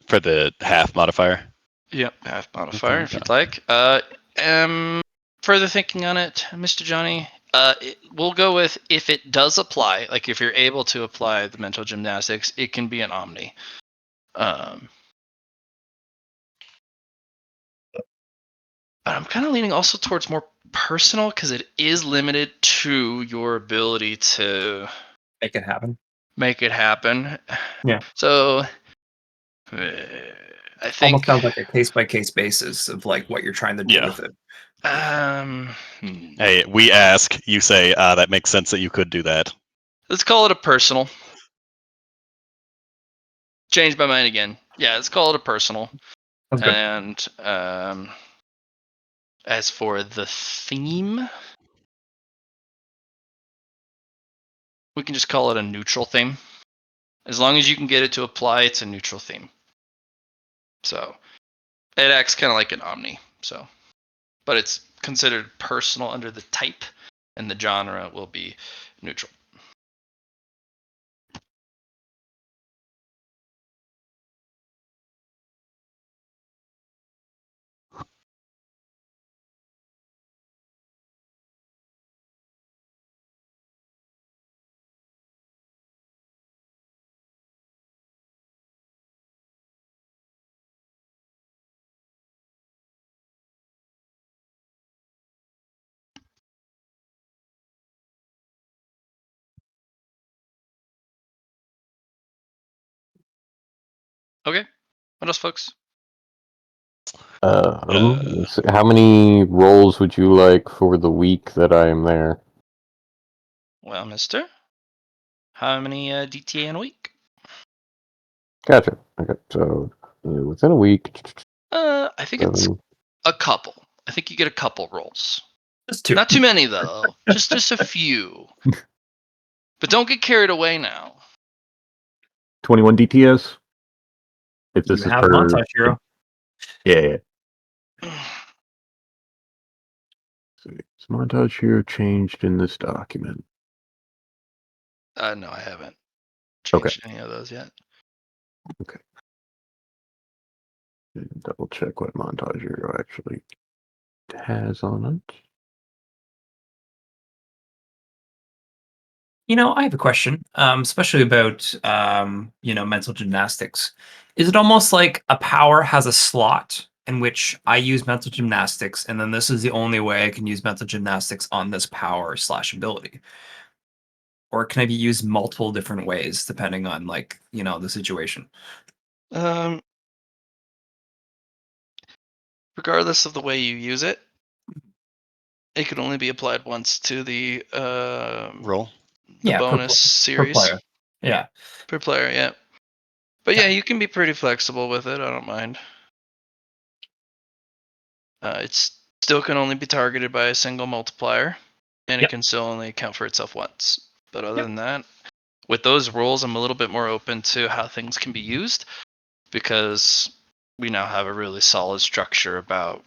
For the half modifier. Yep, half modifier Okay, if you'd like. Further thinking on it, Mr. Johnny, we'll go with if it does apply, like if you're able to apply the mental gymnastics, it can be an omni. But I'm kind of leaning also towards more personal because it is limited to your ability to Make it happen. make it happen. Yeah. So I think Almost sounds like a case by case basis of like what you're trying to do Yeah. with it. Hey, we ask, you say, that makes sense that you could do that. Let's call it a personal. Change my mind again. Yeah, let's call it a personal. Sounds good. And as for the theme, we can just call it a neutral theme. As long as you can get it to apply, it's a neutral theme. So it acts kind of like an omni. So, but it's considered personal under the type, and the genre will be neutral. Okay. What else, folks? How many rolls would you like for the week that I am there? Well, mister, how many DTA in a week? Gotcha. Okay, so within a week. I think it's 7. a couple. I think you get a couple rolls. Just 2. Not too many though. just a few. But don't get carried away now. 21 DTS. If this You is have per montage hero. yeah. Is montage here changed in this document? No, I haven't changed any of those yet. Okay. Double check what montage hero actually has on it. I have a question, especially about mental gymnastics. Is it almost like a power has a slot in which I use mental gymnastics, and then this is the only way I can use mental gymnastics on this power / ability? Or can I be used multiple different ways depending on the situation? Regardless of the way you use it, it can only be applied once to the Roll. Yeah, bonus per series player. Yeah. per player. Yeah, but yeah, you can be pretty flexible with it. I don't mind. It's still can only be targeted by a single multiplier, and it Yep. can still only account for itself once. But other Yep. than that, with those rules, I'm a little bit more open to how things can be used because we now have a really solid structure about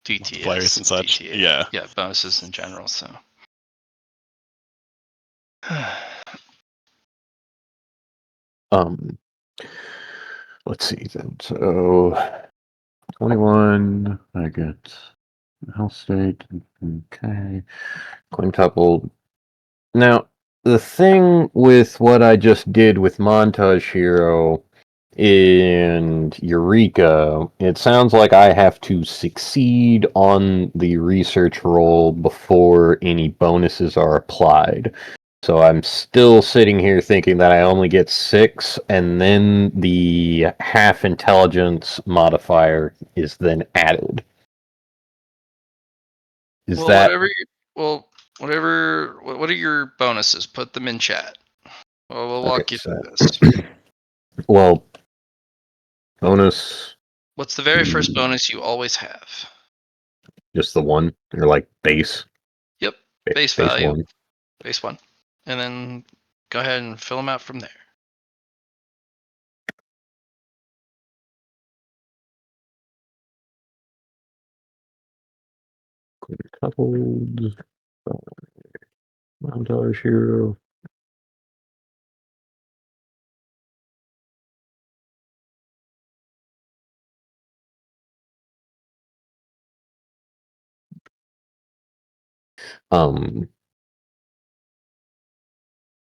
DTS, Multipliers and such. DTA, Yeah. yeah, bonuses in general. So Let's see then. So 21, I get health state. Okay. Quintuple. Now, the thing with what I just did with Montage Hero and Eureka, it sounds like I have to succeed on the research roll before any bonuses are applied. So I'm still sitting here thinking that I only get 6, and then the half intelligence modifier is then added. Is Well, that whatever. What are your bonuses? Put them in chat. Well, we'll okay? walk you So, through this. well, bonus What's the very first bonus you always have? just the one, or like base Yep, base base value, one. base 1, and then go ahead and fill them out from there. Coupled Montage Hero.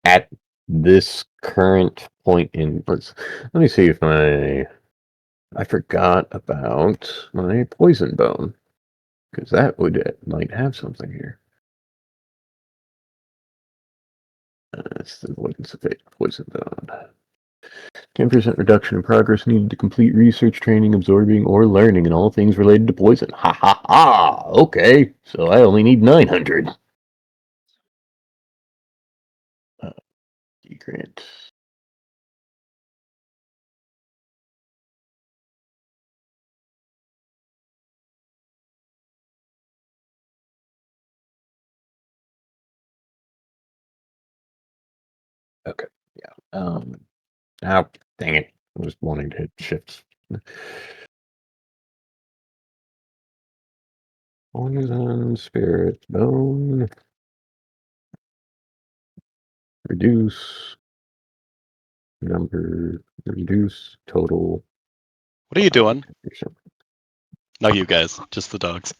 At this current point in, let me see if I forgot about my poison bone, because that might have something here. It's the avoidance of fate, poison bone. 10% reduction in progress needed to complete research, training, absorbing, or learning in all things related to poison. Ha ha ha! Okay, so I only need 900. Grant. Okay, yeah. Oh, dang it. I was wanting to hit shifts. Poison, spirit, bone. Reduce number, reduce total. What are you doing? Not you guys, just the dogs.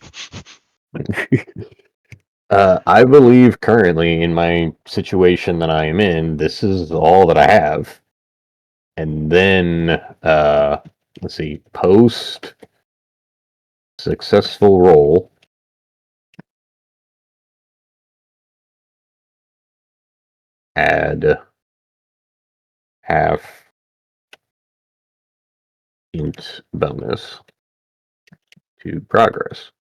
I believe currently in my situation that I am in, this is all that I have. And then, let's see, post successful roll. Add half int bonus to progress.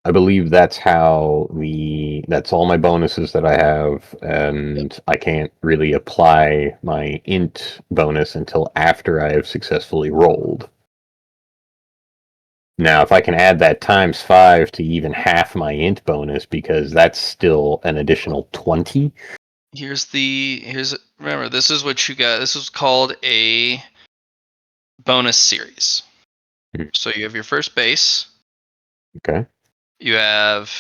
I believe that's that's all my bonuses that I have, and I can't really apply my int bonus until after I have successfully rolled. Now, if I can add that times 5 to even half my int bonus, because that's still an additional 20. Remember, this is what you got. This was called a bonus series. Mhm. So you have your first base. Okay. You have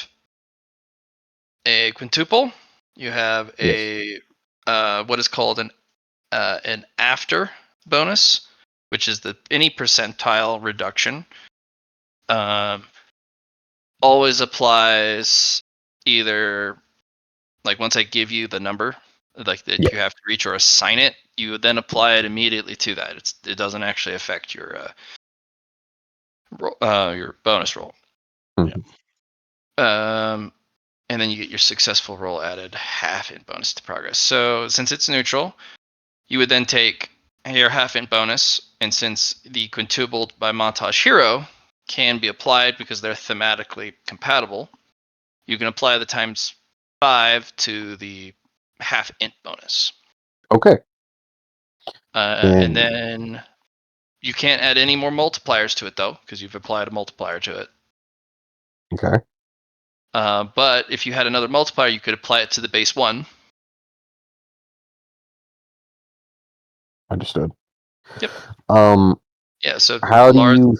a quintuple. You have a what is called an after bonus, which is any percentile reduction. Always applies either like once I give you the number like that Yeah. you have to reach or assign it, you would then apply it immediately to that. It doesn't actually affect your bonus roll. Mhm. And then you get your successful roll added half in bonus to progress. So since it's neutral, you would then take your half in bonus, and since the quintupled by Montage Hero can be applied because they're thematically compatible, you can apply the times 5 to the half int bonus. Okay. And then you can't add any more multipliers to it though, because you've applied a multiplier to it. Okay. But if you had another multiplier, you could apply it to the base 1. Understood. Yep. Um, Yeah. So how do you?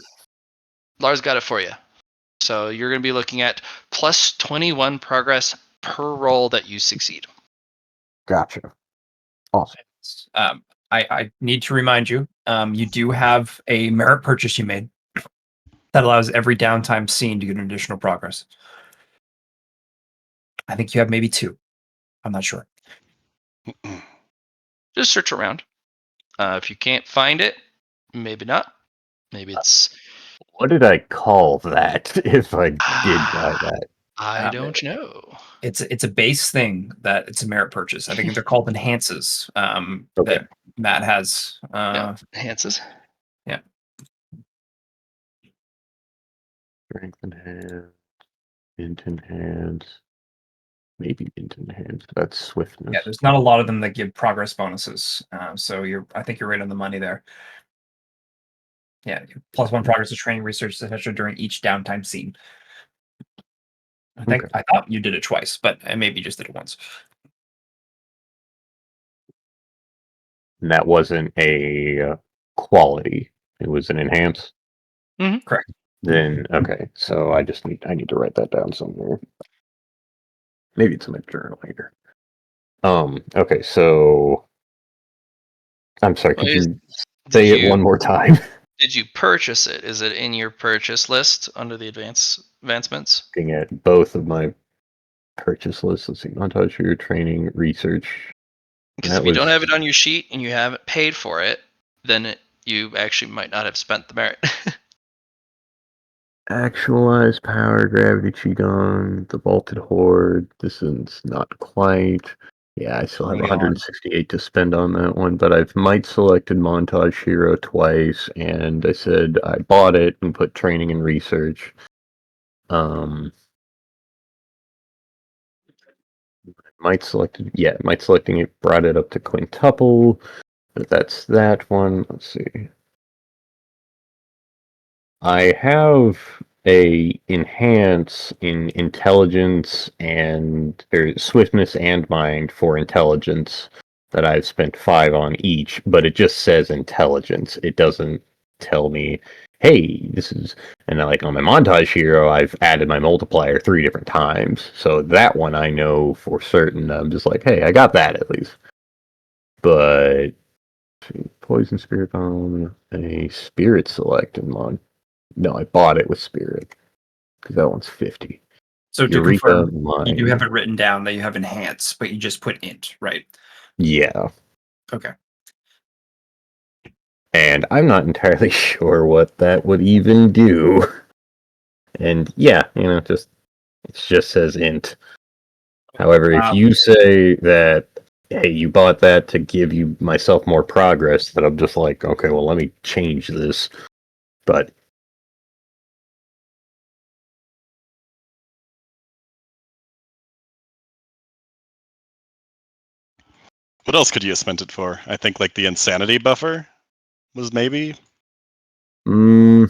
Lars got it for you. So you're going to be looking at plus 21 progress per roll that you succeed. Gotcha. Awesome. I need to remind you, you do have a merit purchase you made that allows every downtime scene to get an additional progress. I think you have maybe 2. I'm not sure. Just search around. If you can't find it, maybe not. Maybe it's. What did I call that if I did buy that? I don't know. It's a base thing that it's a merit purchase. I think they're called enhances. Okay. That Matt has. Enhances. Yeah. Strength enhance, int enhance, maybe int enhance. That's swiftness. Yeah, there's not a lot of them that give progress bonuses. So I think you're right on the money there. Yeah, +1 progress to training, research, etc. during each downtime scene. I thought you did it twice, but I maybe just did it once. And that wasn't a quality; it was an enhance. Correct. Then okay, so I need to write that down somewhere. Maybe it's in my journal later. Okay, so I'm sorry. Could you say it one more time? Did you purchase it? Is it in your purchase list under the advancements? Looking at both of my purchase lists. Let's see, montage here, training, research. Because if you don't have it on your sheet and you haven't paid for it, then you actually might not have spent the merit. Actualized power, gravity, qigong, the vaulted horde. This is not quite. Yeah, I still have 168 to spend on that one, but I've might selected montage hero twice, and I said I bought it and put training and research. Might selecting it, brought it up to quintuple, but that's that one. Let's see. I have a enhance in intelligence and swiftness and mind for intelligence that I've spent 5 on each, but it just says intelligence. It doesn't tell me, hey, this is, and like on my montage hero, I've added my multiplier 3 different times. So that one I know for certain. I'm just like, hey, I got that at least. But poison spirit bomb, a spirit select in mod. No, I bought it with spirit because that one's 50. So to confirm, you do have it written down that you have enhance, but you just put int, right? Yeah. Okay. And I'm not entirely sure what that would even do. And yeah, it just says int. However, if you say that, hey, you bought that to give myself more progress, that I'm just like, okay, well, let me change this. But What else could you have spent it for? I think like the insanity buffer was maybe. I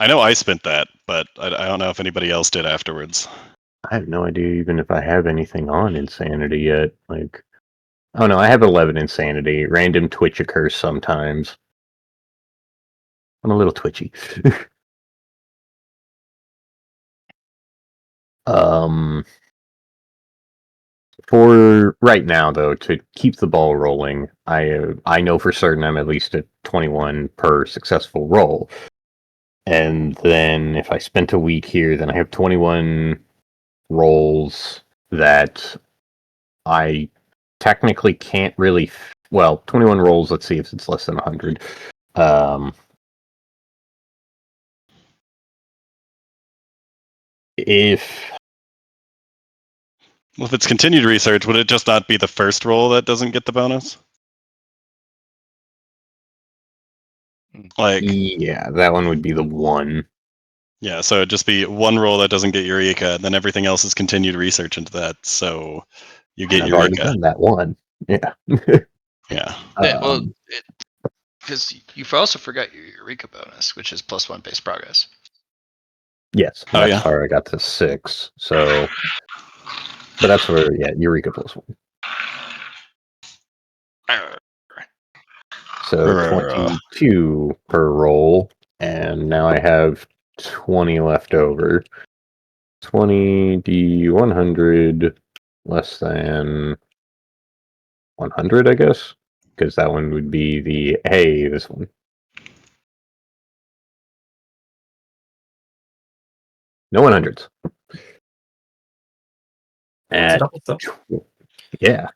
know I spent that, but I don't know if anybody else did afterwards. I have no idea even if I have anything on insanity yet. Like, oh no, I have 11 insanity. Random twitch occurs sometimes. I'm a little twitchy. For right now, though, to keep the ball rolling, I know for certain I'm at least at 21 per successful roll. And then if I spent a week here, then I have 21 rolls that I technically can't really. 21 rolls. Let's see if it's less than 100. If it's continued research, would it just not be the first roll that doesn't get the bonus? Like, yeah, that one would be the one. Yeah, so it'd just be one roll that doesn't get Eureka, and then everything else is continued research into that. So you get I've Eureka. already done that one. Yeah. Yeah. Well, because you've also forgot your Eureka bonus, which is +1 base progress. Yes, that's how I got to 6. So, but that's where Eureka +1. So 22 per roll, and now I have 20 left over. 20 D100 less than 100, I guess, because that one would be the this one. No 100s. At yeah,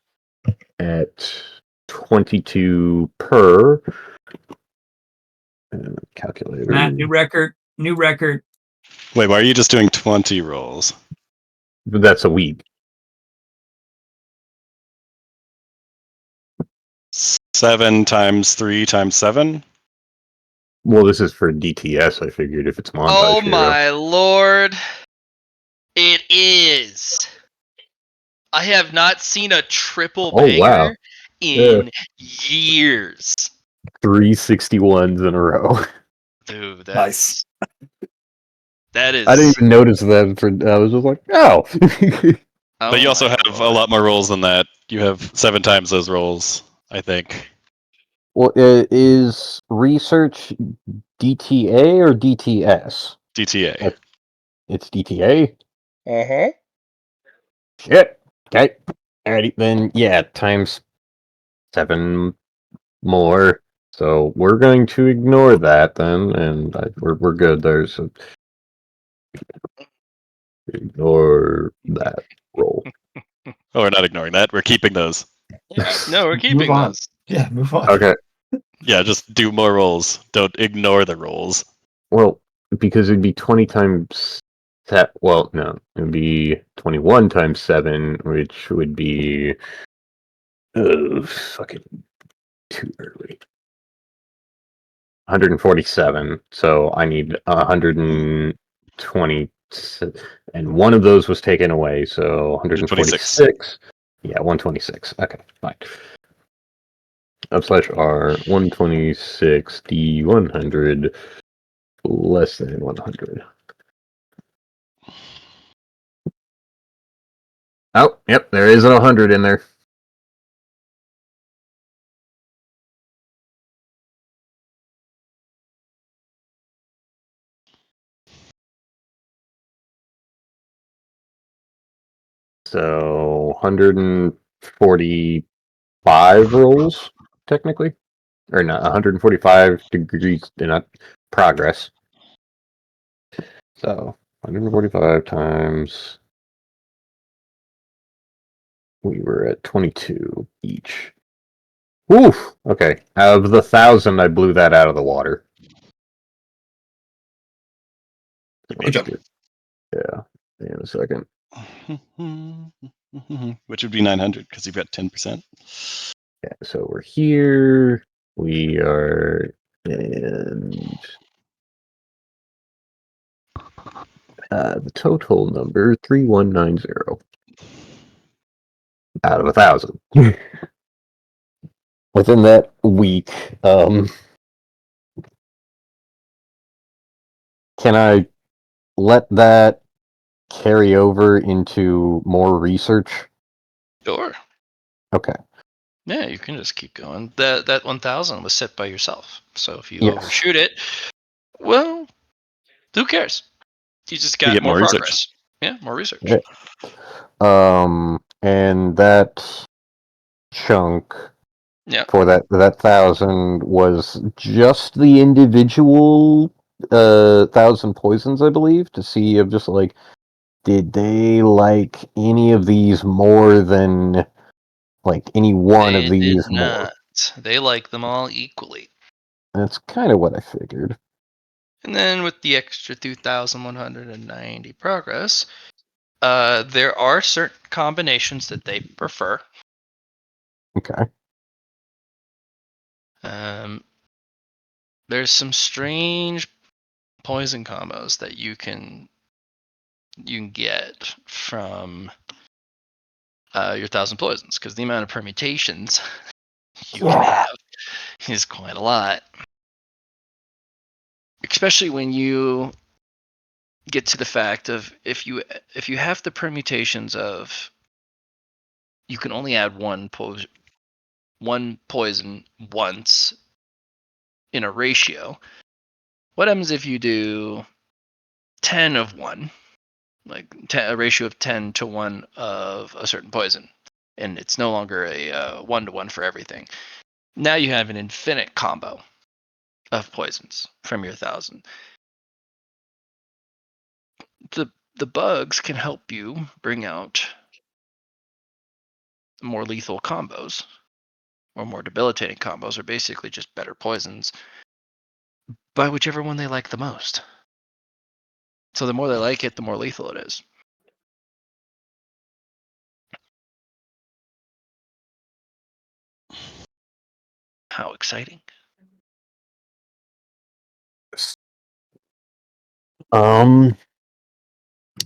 at 22 per calculator. Matt, new record. New record. Wait, why are you just doing 20 rolls? That's a week. 7 times 3 times 7? Well, this is for DTS. I figured if it's montage Oh hero. my lord. It is. I have not seen a triple Oh, wow. banger in years. 361s in a row. Dude, Nice. That is. I didn't even notice that. I was just like, oh. Oh But you also my have a lord. lot more rolls than that. You have 7 times those rolls, I think. Well, is research DTA or DTS? DTA. It's DTA? Uh-huh. Shit. Okay. Alrighty, then, yeah, times 7 more. So we're going to ignore that then, and we're good there. So ignore that roll. Oh, we're not ignoring that. We're keeping those. No, we're Move keeping on. those. Yeah, move on. Okay. Yeah, just do more rolls. Don't ignore the rolls. Well, because it'd be 20 times that. Well, no, it'd be 21 times 7, which would be fucking too early. 147. So I need 120, and one of those was taken away. So 146. Yeah, 126. Okay, fine. /R 126 D100 less than 100. Oh, yep, there is a 100 in there. So 145 rolls, technically. Or not, 145 degrees in progress. So 145 times. We were at 22 each. Oof! Okay. Out of the 1,000, I blew that out of the water. Good job. Yeah. In a second. Which would be 900 because you've got 10%. Yeah, so we're here. We are and the total number 3190 out of 1,000. Within that week, can I let that carry over into more research? Sure. Okay. Yeah, you can just keep going. That 1,000 was set by yourself. So if you Yes. overshoot it, well, who cares? You just got get more more research. progress. Yeah, more research. Yeah. And that chunk Yeah. for that 1,000 was just the individual 1,000 poisons, I believe, to see if just like did they like any of these more than like any one of They did these more. not. They like them all equally. That's kind of what I figured. And then with the extra 2,190 progress, there are certain combinations that they prefer. Okay. There's some strange poison combos that you can get from your 1,000 poisons, because the amount of permutations you can have is quite a lot. Especially when you get to the fact of if you have the permutations of you can only add one poison once in a ratio. What happens if you do 10 of one, like a ratio of 10 to 1 of a certain poison, and it's no longer a 1-to-1 for everything. Now you have an infinite combo of poisons from your 1,000. The bugs can help you bring out more lethal combos, or more debilitating combos, or basically just better poisons by whichever one they like the most. So the more they like it, the more lethal it is. How exciting.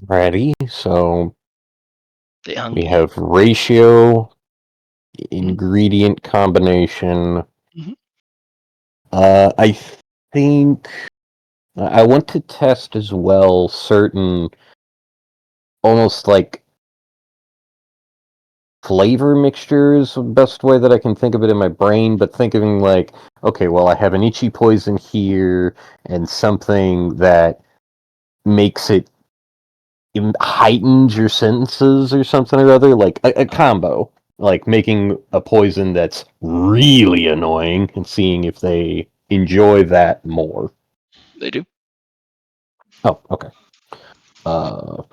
Ready. So The we hungry. have ratio, ingredient combination. Mhm. I think I want to test as well certain almost like flavor mixtures, the best way that I can think of it in my brain, but thinking like, okay, well, I have an itchy poison here and something that makes it heightens your sentences or something or other, like a combo, like making a poison that's really annoying and seeing if they enjoy that more. They do. Oh, okay. Uh,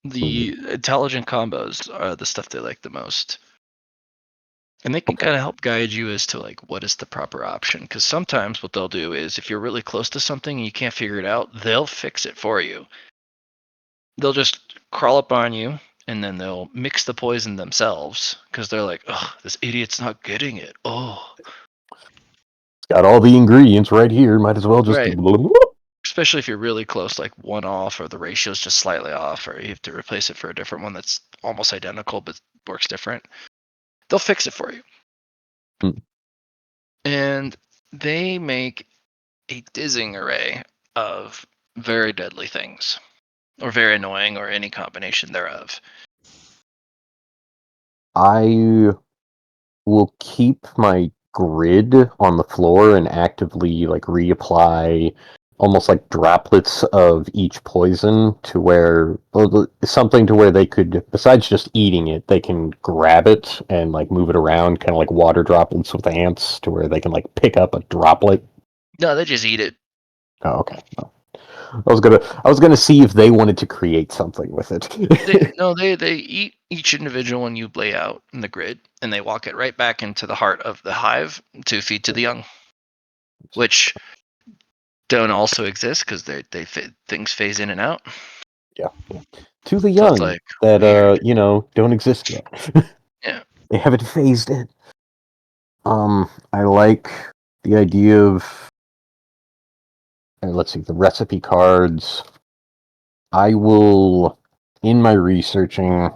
The intelligent combos are the stuff they like the most. And they can Okay. kind of help guide you as to like what is the proper option. Because sometimes what they'll do is if you're really close to something and you can't figure it out, they'll fix it for you. They'll just crawl up on you and then they'll mix the poison themselves because they're like, oh, this idiot's not getting it. Oh, Got all the ingredients right here. Might as well just. right. Especially if you're really close, like one off or the ratio's just slightly off, or you have to replace it for a different one that's almost identical but works different. They'll fix it for you. And they make a dizzying array of very deadly things, or very annoying, or any combination thereof. I will keep my grid on the floor and actively like reapply almost like droplets of each poison to where something to where they could, besides just eating it, they can grab it and like move it around, kind of like water droplets with ants, to where they can like pick up a droplet. No, they just eat it. Oh, okay. Oh. I was gonna see if they wanted to create something with it. They eat each individual one you lay out in the grid, and they walk it right back into the heart of the hive to feed to the young, which don't also exist because things phase in and out. Yeah. To the So it's young like that weird. don't exist yet. Yeah. They haven't phased in. I like the idea of let's see, the recipe cards. I will, in my researching,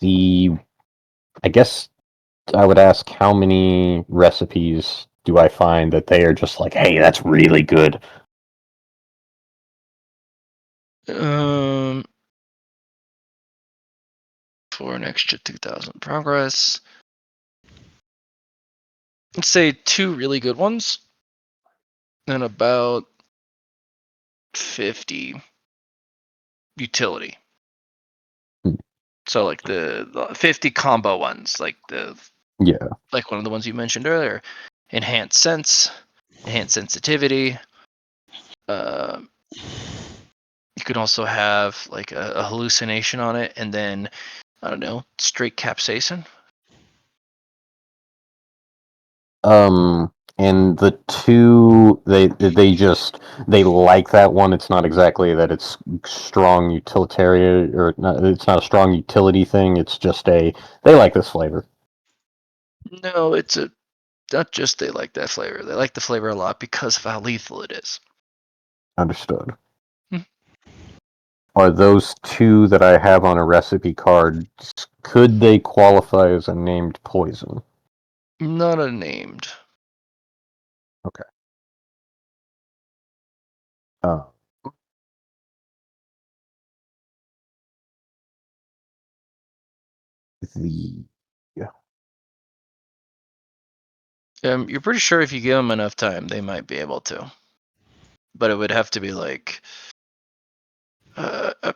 I guess I would ask how many recipes do I find that they are just like, hey, that's really good. For an extra 2,000 progress. Let's say 2 really good ones, and about 50 utility. Hmm. So like the 50 combo ones, like Yeah. like one of the ones you mentioned earlier, enhanced sense, enhanced sensitivity. Uh, you could also have like a hallucination on it, and then I don't know, straight capsaicin. And the two they like that one. It's not exactly that it's strong utilitarian or not, it's not a strong utility thing. It's just they like this flavor. No, it's not just they like that flavor. They like the flavor a lot because of how lethal it is. Understood. Hmm. Are those two that I have on a recipe card, could they qualify as a named poison? Not a named. Okay. Uh, the yeah. You're pretty sure if you give them enough time, they might be able to. But it would have to be like a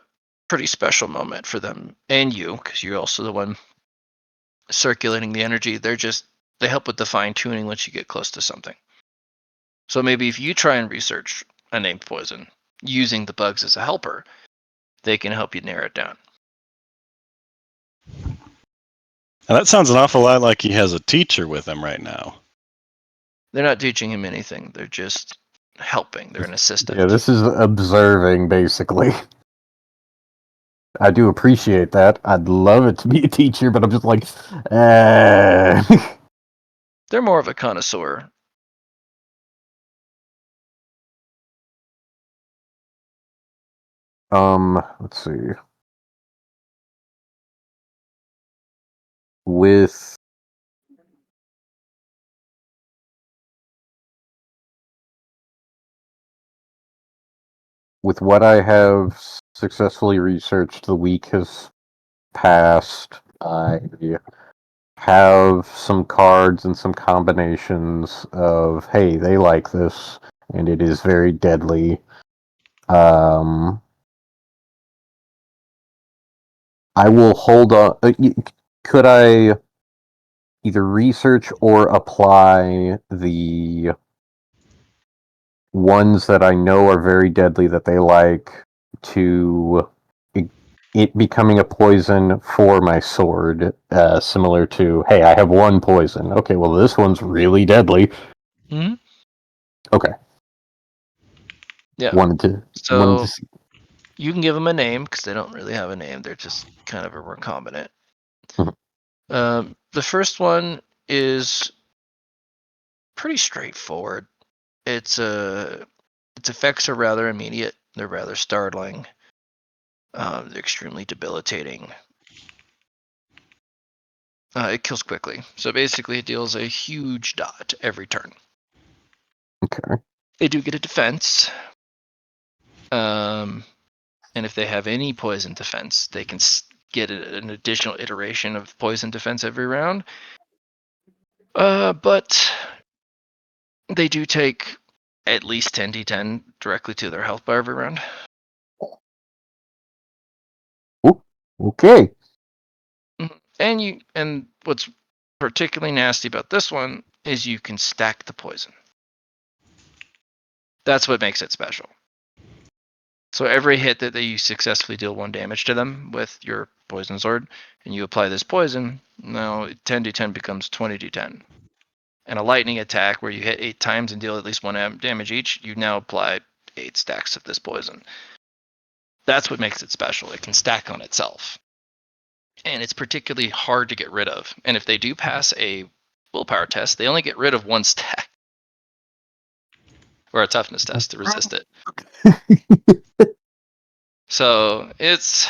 pretty special moment for them and you, because you're also the one circulating the energy. They help with the fine tuning once you get close to something. So maybe if you try and research a named poison using the bugs as a helper, they can help you narrow it down. And that sounds an awful lot like he has a teacher with him right now. They're not teaching him anything. They're just helping. They're an assistant. Yeah, this is observing, basically. I do appreciate that. I'd love it to be a teacher, but I'm just like, They're more of a connoisseur. Let's see. With what I have successfully researched, the week has passed. I have some cards and some combinations of, hey, they like this, and it is very deadly. I will hold on. Could I either research or apply the ones that I know are very deadly that they like to it becoming a poison for my sword, similar to, hey, I have one poison. Okay, well, this one's really deadly. Mm-hmm. Okay. Yeah. Wanted to So see. you can give them a name because they don't really have a name. They're just kind of a recombinant. The first one is pretty straightforward. Its effects are rather immediate. They're rather startling. They're extremely debilitating. It kills quickly. So basically, it deals a huge dot every turn. Okay. They do get a defense. And if they have any poison defense, they can get an additional iteration of poison defense every round. But they do take at least 10d10 directly to their health bar every round. Ooh, okay. And what's particularly nasty about this one is you can stack the poison. That's what makes it special. So every hit that you successfully deal 1 damage to them with your poison sword, and you apply this poison, now 10d10 becomes 20d10. And a lightning attack where you hit 8 times and deal at least 1 damage each, you now apply 8 stacks of this poison. That's what makes it special. It can stack on itself. And it's particularly hard to get rid of. And if they do pass a willpower test, they only get rid of 1 stack. Or a toughness test to resist it. So it's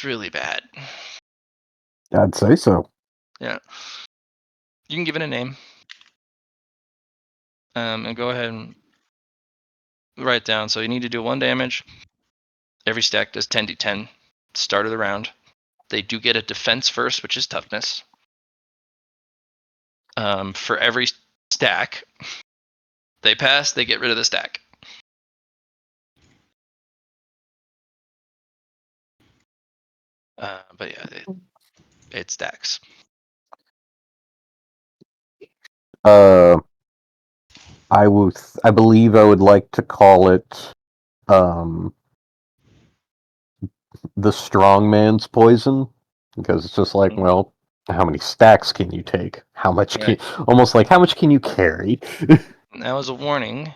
really bad. I'd say so. Yeah. You can give it a name. And go ahead and write it down. So you need to do 1 damage. Every stack does 10d10. Start of the round. They do get a defense first, which is toughness. For every stack they pass, they get rid of the stack. But yeah, it stacks. I believe I would like to call it the strong man's poison, because it's just like, well, how many stacks can you take? How much almost like how much can you carry? Now, as a warning,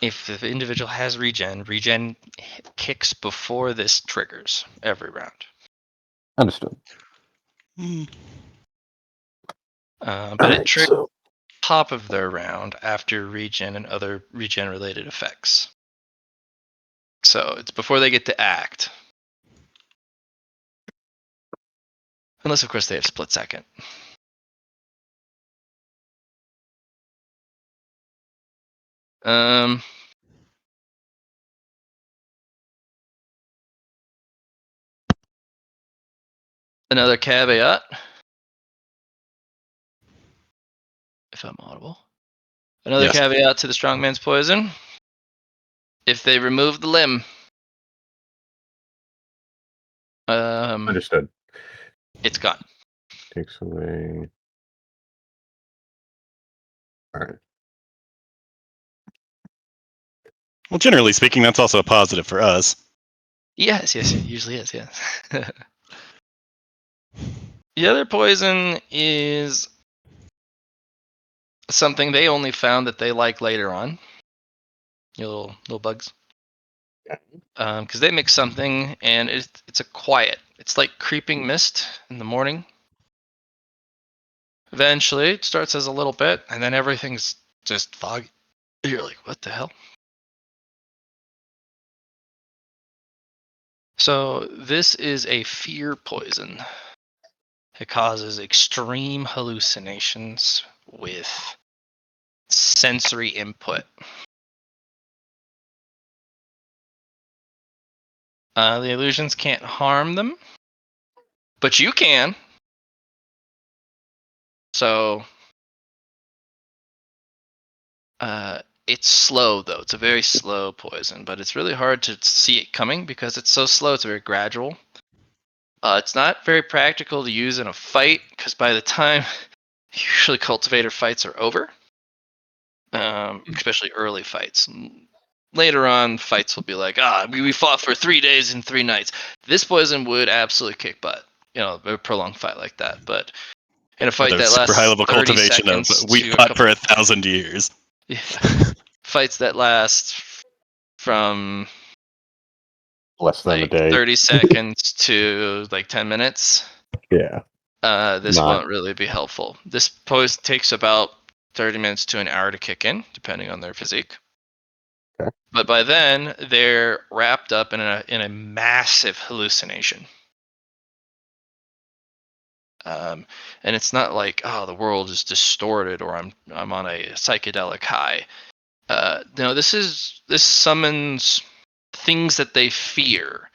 if the individual has regen kicks before this triggers every round. Understood. But it triggers top of their round after regen and other regen related effects. So it's before they get to act. Unless, of course, they have split second. Another caveat, if I'm audible. Another Yes. caveat to the strongman's poison. If they remove the limb, Understood. it's gone. Takes away. All right. Well, generally speaking, that's also a positive for us. Yes, it usually is, yes. The other poison is something they only found that they like later on. Your little bugs. Because they mix something, and it's a quiet. It's like creeping mist in the morning. Eventually, it starts as a little bit, and then everything's just foggy. You're like, what the hell? So this is a fear poison. It causes extreme hallucinations with sensory input. The illusions can't harm them, but you can. So it's slow, though. It's a very slow poison, but it's really hard to see it coming because it's so slow. It's very gradual. It's not very practical to use in a fight because by the time usually cultivator fights are over, especially early fights. Later on, fights will be like, we fought for 3 days and 3 nights. This poison would absolutely kick butt, a prolonged fight like that. But in a fight that super high lasts level 30 cultivation of seconds we to a fought couple, for 1,000 years. yeah, fights that last from Less than a like day. 30 seconds to like 10 minutes. Yeah. This Not- won't really be helpful. This poison takes about 30 minutes to an hour to kick in, depending on their physique. Okay. But by then, they're wrapped up in a massive hallucination. And it's not like, the world is distorted or I'm on a psychedelic high. No, this summons things that they fear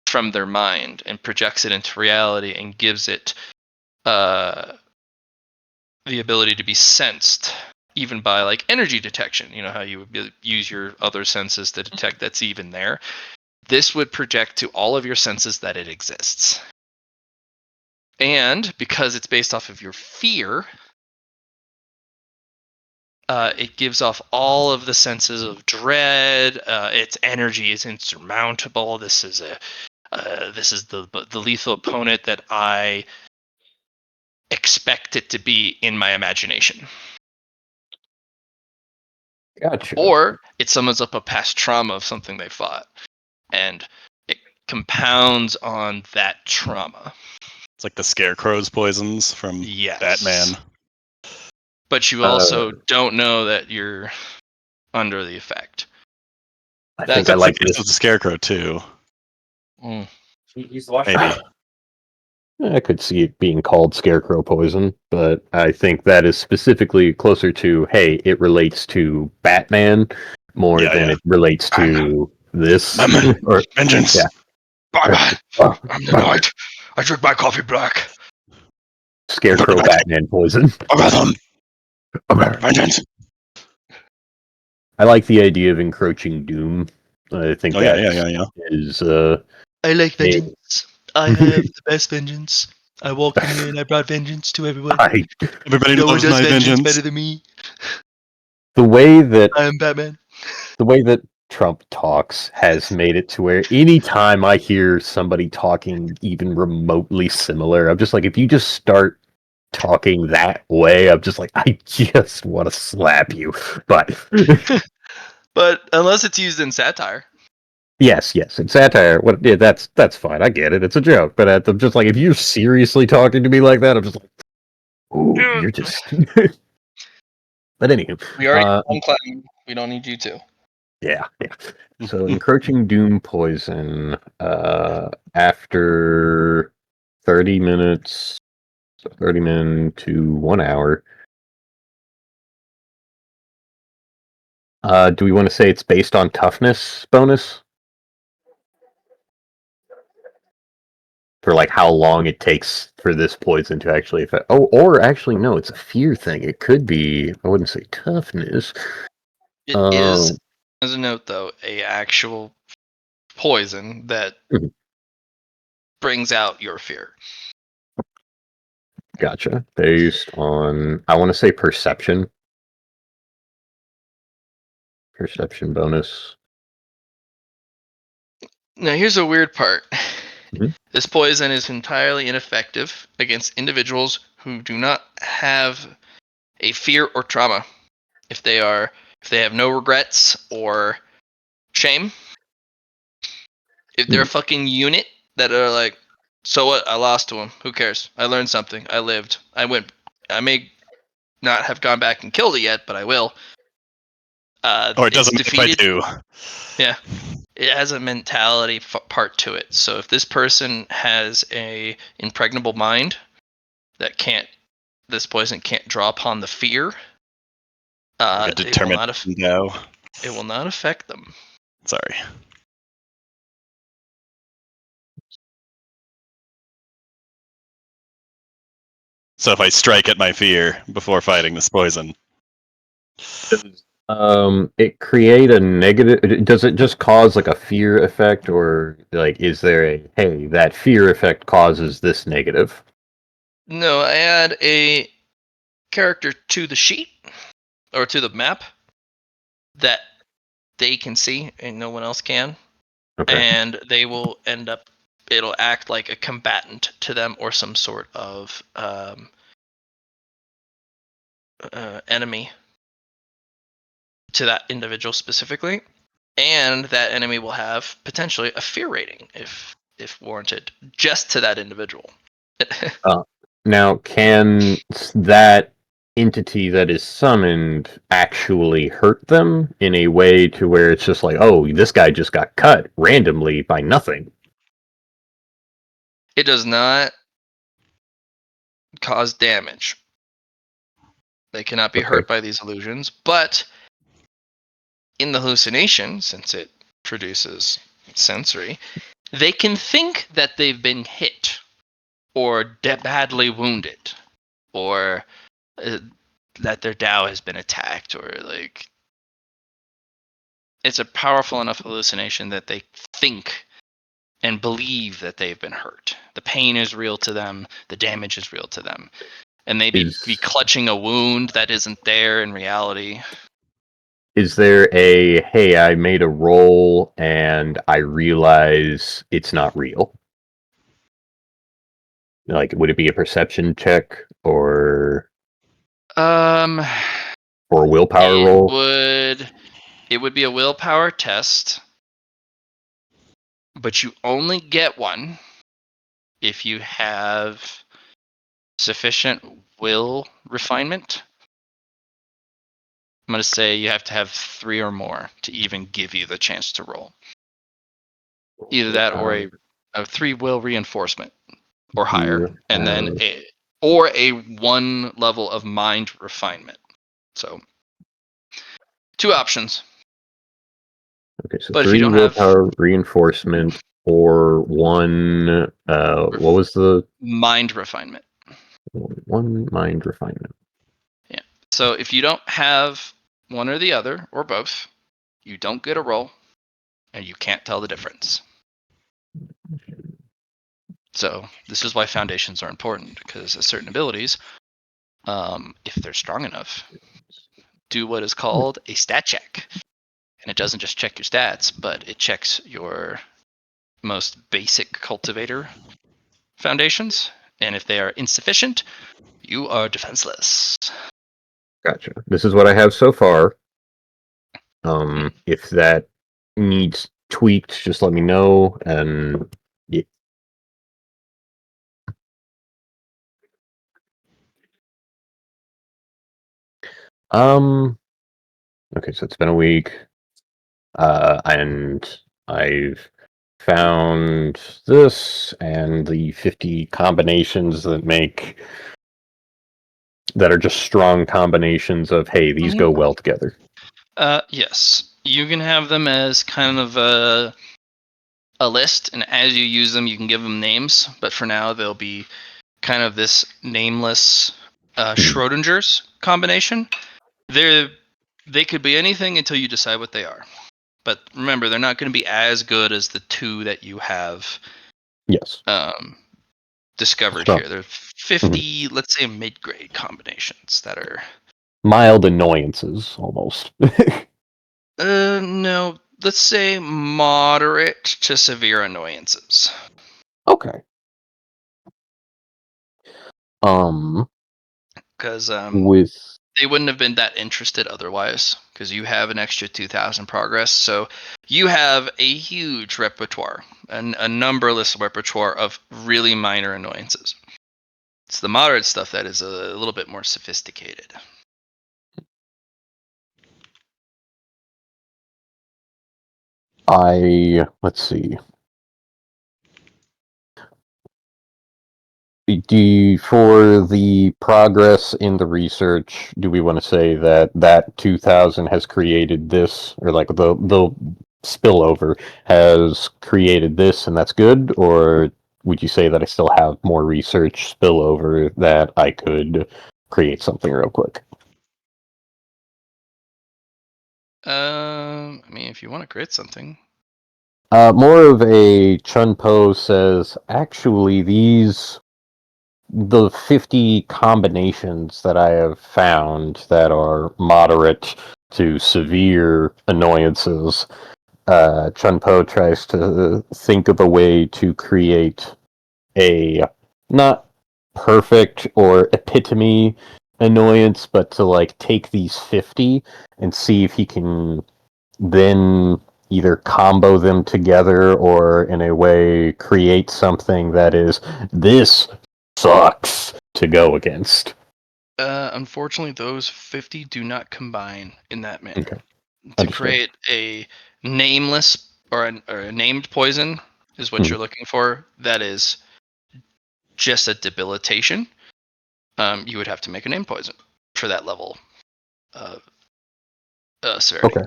from their mind and projects it into reality and gives it the ability to be sensed even by like energy detection. You know how you would use your other senses to detect that's even there. This would project to all of your senses that it exists. And because it's based off of your fear, it gives off all of the senses of dread. Its energy is insurmountable. This is the lethal opponent that I expect it to be in my imagination. Gotcha. Or it summons up a past trauma of something they fought, and it compounds on that trauma. It's like the scarecrow's poisons from Yes. Batman. But you also don't know that you're under the effect. I That's think I like This this. is the scarecrow too. He's watching. Maybe. I could see it being called scarecrow poison, but I think that is specifically closer to, hey, it relates to Batman more Yeah, than yeah. it relates to this. Batman. or Vengeance. Yeah. Batman! Oh, I'm the knight! I drink my coffee black! Scarecrow Batman poison. Vengeance. I like the idea of encroaching doom. I think Yeah. is I like Yeah. vengeance. I have the best vengeance. I walked in here and I brought vengeance to everyone. Everybody No one loves does my vengeance vengeance. better than me. the way that I am Batman. Trump talks has made it to where anytime I hear somebody talking even remotely similar, I'm just like, if you just start talking that way, I'm just like, I just want to slap you. But But unless it's used in satire. yes, in satire, yeah, that's fine. I get it. It's a joke. But I'm just like, if you're seriously talking to me like that, I'm just like, ooh, you're just. But anyway, We already have one clown. We don't need you to. yeah. So encroaching doom poison after 30 minutes, 30 minutes to 1 hour. Do we want to say it's based on toughness bonus? for like how long it takes for this poison to actually affect. Oh, or actually, no, it's a fear thing. It could be. I wouldn't say toughness. It is, as a note though, a actual poison that Mhm. brings out your fear. Gotcha. Based on, I want to say perception. Perception bonus. Now here's a weird part. Mhm. This poison is entirely ineffective against individuals who do not have a fear or trauma. If they have no regrets or shame, if they're a fucking unit that are like, so what? I lost to him. Who cares? I learned something. I lived. I went. I may not have gone back and killed it yet, but I will. Or it It's doesn't matter if I defeated. do. Yeah, it has a mentality part to it. So if this person has a impregnable mind that this poison can't draw upon the fear, Like a it will determined not. ego. It will not affect them. Sorry. So if I strike at my fear before fighting this poison, It create a negative? Does it just cause like a fear effect, or like is there a hey that fear effect causes this negative? No, I add a character to the sheet or to the map that they can see and no one else can, Okay. and they will end up. It'll act like a combatant to them or some sort of enemy to that individual specifically, and that enemy will have potentially a fear rating if warranted, just to that individual. Now, can that entity that is summoned actually hurt them in a way to where it's just like, oh, this guy just got cut randomly by nothing? It does not cause damage. They cannot be Okay. hurt by these illusions, but in the hallucination, since it produces sensory, they can think that they've been hit or badly wounded or that their Tao has been attacked or like it's a powerful enough hallucination that they think and believe that they've been hurt. The pain is real to them, the damage is real to them. And they be clutching a wound that isn't there in reality. Is there a hey, I made a roll and I realize it's not real? Like, would it be a perception check or Um a willpower it roll? would be a willpower test, but you only get one if you have sufficient will refinement. I'm going to say you have to have 3 or more to even give you the chance to roll. Either that or a 3 will reinforcement or higher, and then a 1 level of mind refinement. So 2 options. Okay, so But if you 3 don't willpower reinforcement or 1 what was the mind refinement. 1 mind refinement. Yeah. So if you don't have one or the other or both, you don't get a roll and you can't tell the difference. So this is why foundations are important, because certain abilities, if they're strong enough, do what is called a stat check. And it doesn't just check your stats, but it checks your most basic cultivator foundations. And if they are insufficient, you are defenseless. Gotcha. This is what I have so far. If that needs tweaked, just let me know. And yeah. Okay, so it's been a week, and I've found this and the 50 combinations that are just strong combinations of hey, these go well together. Yes, you can have them as kind of a a list, and as you use them, you can give them names. But for now, they'll be kind of this nameless Schrodinger's combination. They could be anything until you decide what they are. But remember, they're not going to be as good as the two that you have Yes. discovered So, here. They're 50, let's say, mid-grade combinations that are mild annoyances, almost. no, let's say moderate to severe annoyances. Okay. Because With they wouldn't have been that interested otherwise, because you have an extra 2,000 progress. So you have a huge repertoire, and a numberless repertoire of really minor annoyances. It's the moderate stuff that is a little bit more sophisticated. let's see. For the progress in the research, do we want to say that 2000 has created this, or like the spillover has created this, and that's good? Or would you say that I still have more research spillover that I could create something real quick? I mean, if you want to create something. More of a Chun Po says, actually, the 50 combinations that I have found that are moderate to severe annoyances, Chun Po tries to think of a way to create a not perfect or epitome annoyance, but to like take these 50 and see if he can then either combo them together or in a way create something that is this sucks to go against. Unfortunately, those 50 do not combine in that manner. Okay. To Understood. create a nameless or a named poison is what you're looking for. That is just a debilitation. You would have to make a named poison for that level of severity.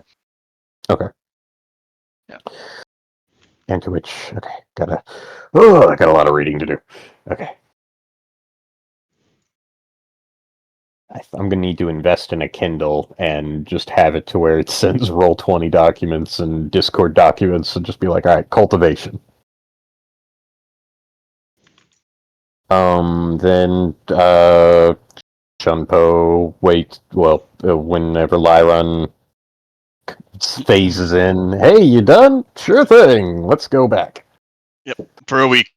Okay. Yeah. And to which, okay, I got a lot of reading to do. Okay. I'm gonna need to invest in a Kindle and just have it to where it sends Roll20 documents and Discord documents and just be like, all right, cultivation. Then Chun Po whenever Liron phases in, hey, you done? Sure thing. Let's go back. For a week.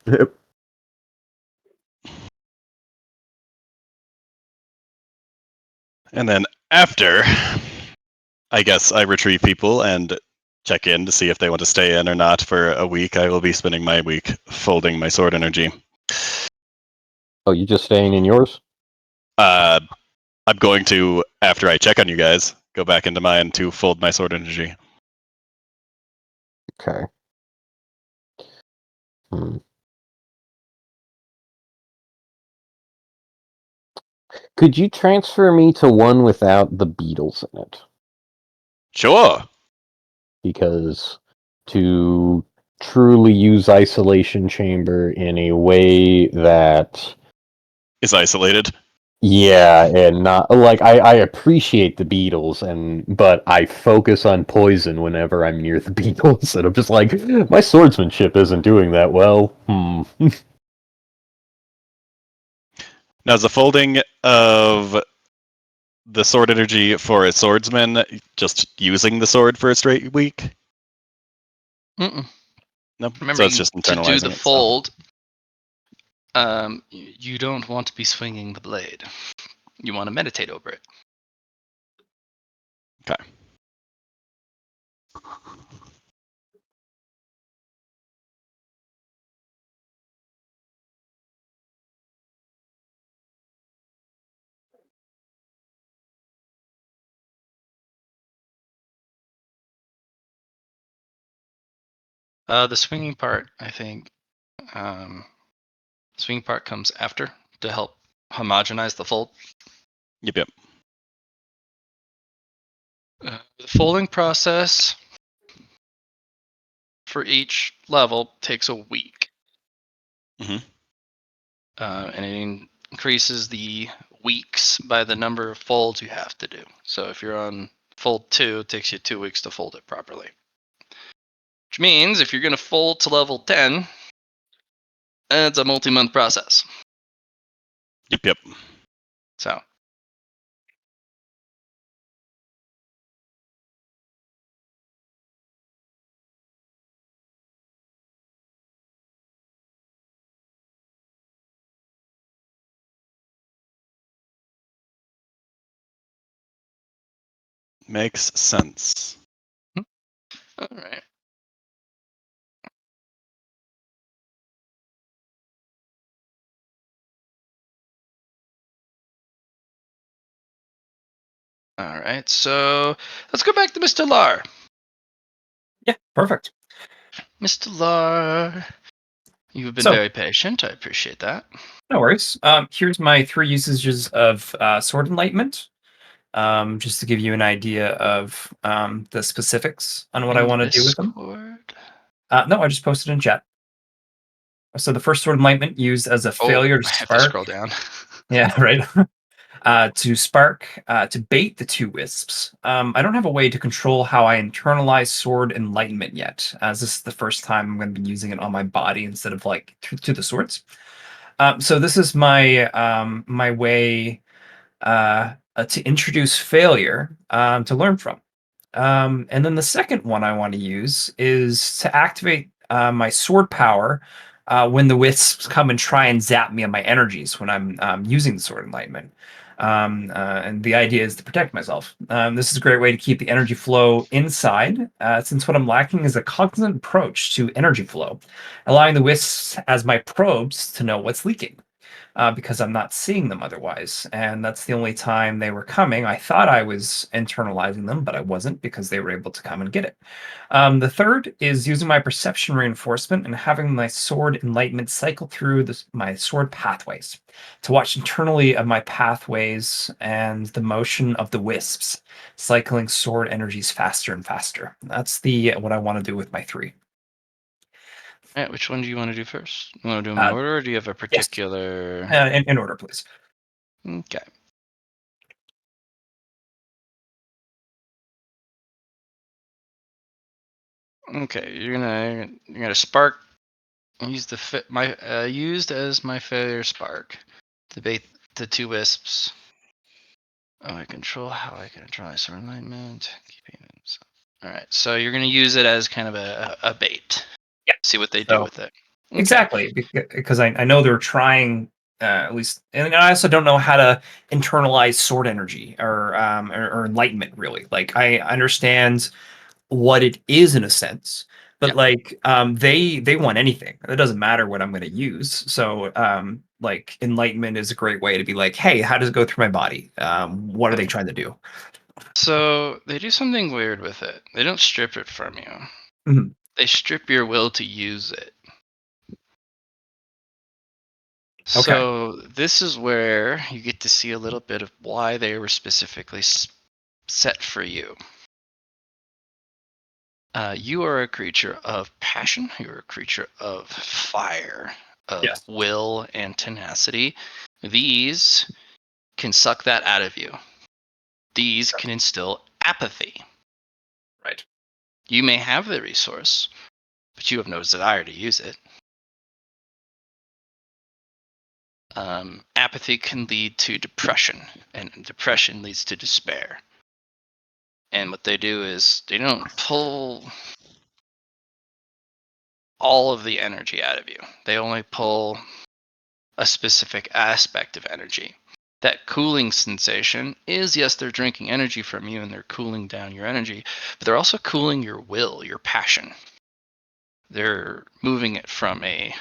Yep. And then after, I guess I retrieve people and check in to see if they want to stay in or not for a week. I will be spending my week folding my sword energy. Oh, you just staying in yours? I'm going to, after I check on you guys, go back into mine to fold my sword energy. Okay. Could you transfer me to one without the beetles in it? Sure. Because to truly use isolation chamber in a way that Is isolated. yeah, and not like I appreciate the beetles but I focus on poison whenever I'm near the beetles and I'm just like my swordsmanship isn't doing that well. Now, is the folding of the sword energy for a swordsman just using the sword for a straight week? Mm-mm. No, Remember, so it's just to do internalizing the it. fold, you don't want to be swinging the blade. You want to meditate over it. Okay. The swinging part, I think, swinging part comes after to help homogenize the fold. Yep. The folding process for each level takes a week. Mhm. And it increases the weeks by the number of folds you have to do. So if you're on fold 2, it takes you 2 weeks to fold it properly. Which means if you're going to fold to level 10, it's a multi-month process. Yep. So Makes sense. all right. All right, so let's go back to Mr. Lar. Yeah, perfect. Mr. Lar, you've been So, very patient. I appreciate that. no worries. Here's my 3 usages of Sword Enlightenment, just to give you an idea of the specifics on what I In want to do with them. Discord. No, I just posted in chat. So the first Sword Enlightenment used as a failure to I have to spark. scroll down. Yeah, right. To spark, to bait the 2 wisps. I don't have a way to control how I internalize Sword Enlightenment yet, as this is the first time I'm going to be using it on my body instead of like to the swords. So this is my way to introduce failure to learn from. And then the second one I want to use is to activate my sword power when the wisps come and try and zap me on my energies when I'm using the sword enlightenment. And the idea is to protect myself. This is a great way to keep the energy flow inside, since what I'm lacking is a cognizant approach to energy flow, allowing the wisps as my probes to know what's leaking. Because I'm not seeing them otherwise. And that's the only time they were coming. I thought I was internalizing them, but I wasn't because they were able to come and get it. The third is using my perception reinforcement and having my sword enlightenment cycle through my sword pathways to watch internally of my pathways and the motion of the wisps, cycling sword energies faster and faster. That's what I want to do with my 3. All right, which one do you want to do first? You want to do them in order, or do you have a Yes. particular? In order, please. Okay. Okay, you're gonna spark. Use used as my failure spark to bait the 2 wisps. Oh, I control how I can try some alignment. Keeping them. All right, so you're gonna use it as kind of a bait. Yeah. See what they do So with it. Okay. exactly, because I know they're trying at least, and I also don't know how to internalize sword energy or enlightenment really. Like I understand what it is in a sense, but Yeah. like they want anything. It doesn't matter what I'm going to use. So like enlightenment is a great way to be like, hey, how does it go through my body? What are they trying to do? So they do something weird with it. They don't strip it from you. Mhm. They strip your will to use it. Okay. So this is where you get to see a little bit of why they were specifically set for you. You are a creature of passion. You're a creature of fire, of Yes. will and tenacity. These can suck that out of you. These can instill apathy. Right. You may have the resource, but you have no desire to use it. Apathy can lead to depression, and depression leads to despair. And what they do is they don't pull all of the energy out of you. They only pull a specific aspect of energy. That cooling sensation is, yes, they're drinking energy from you and they're cooling down your energy, but they're also cooling your will, your passion. They're moving it from a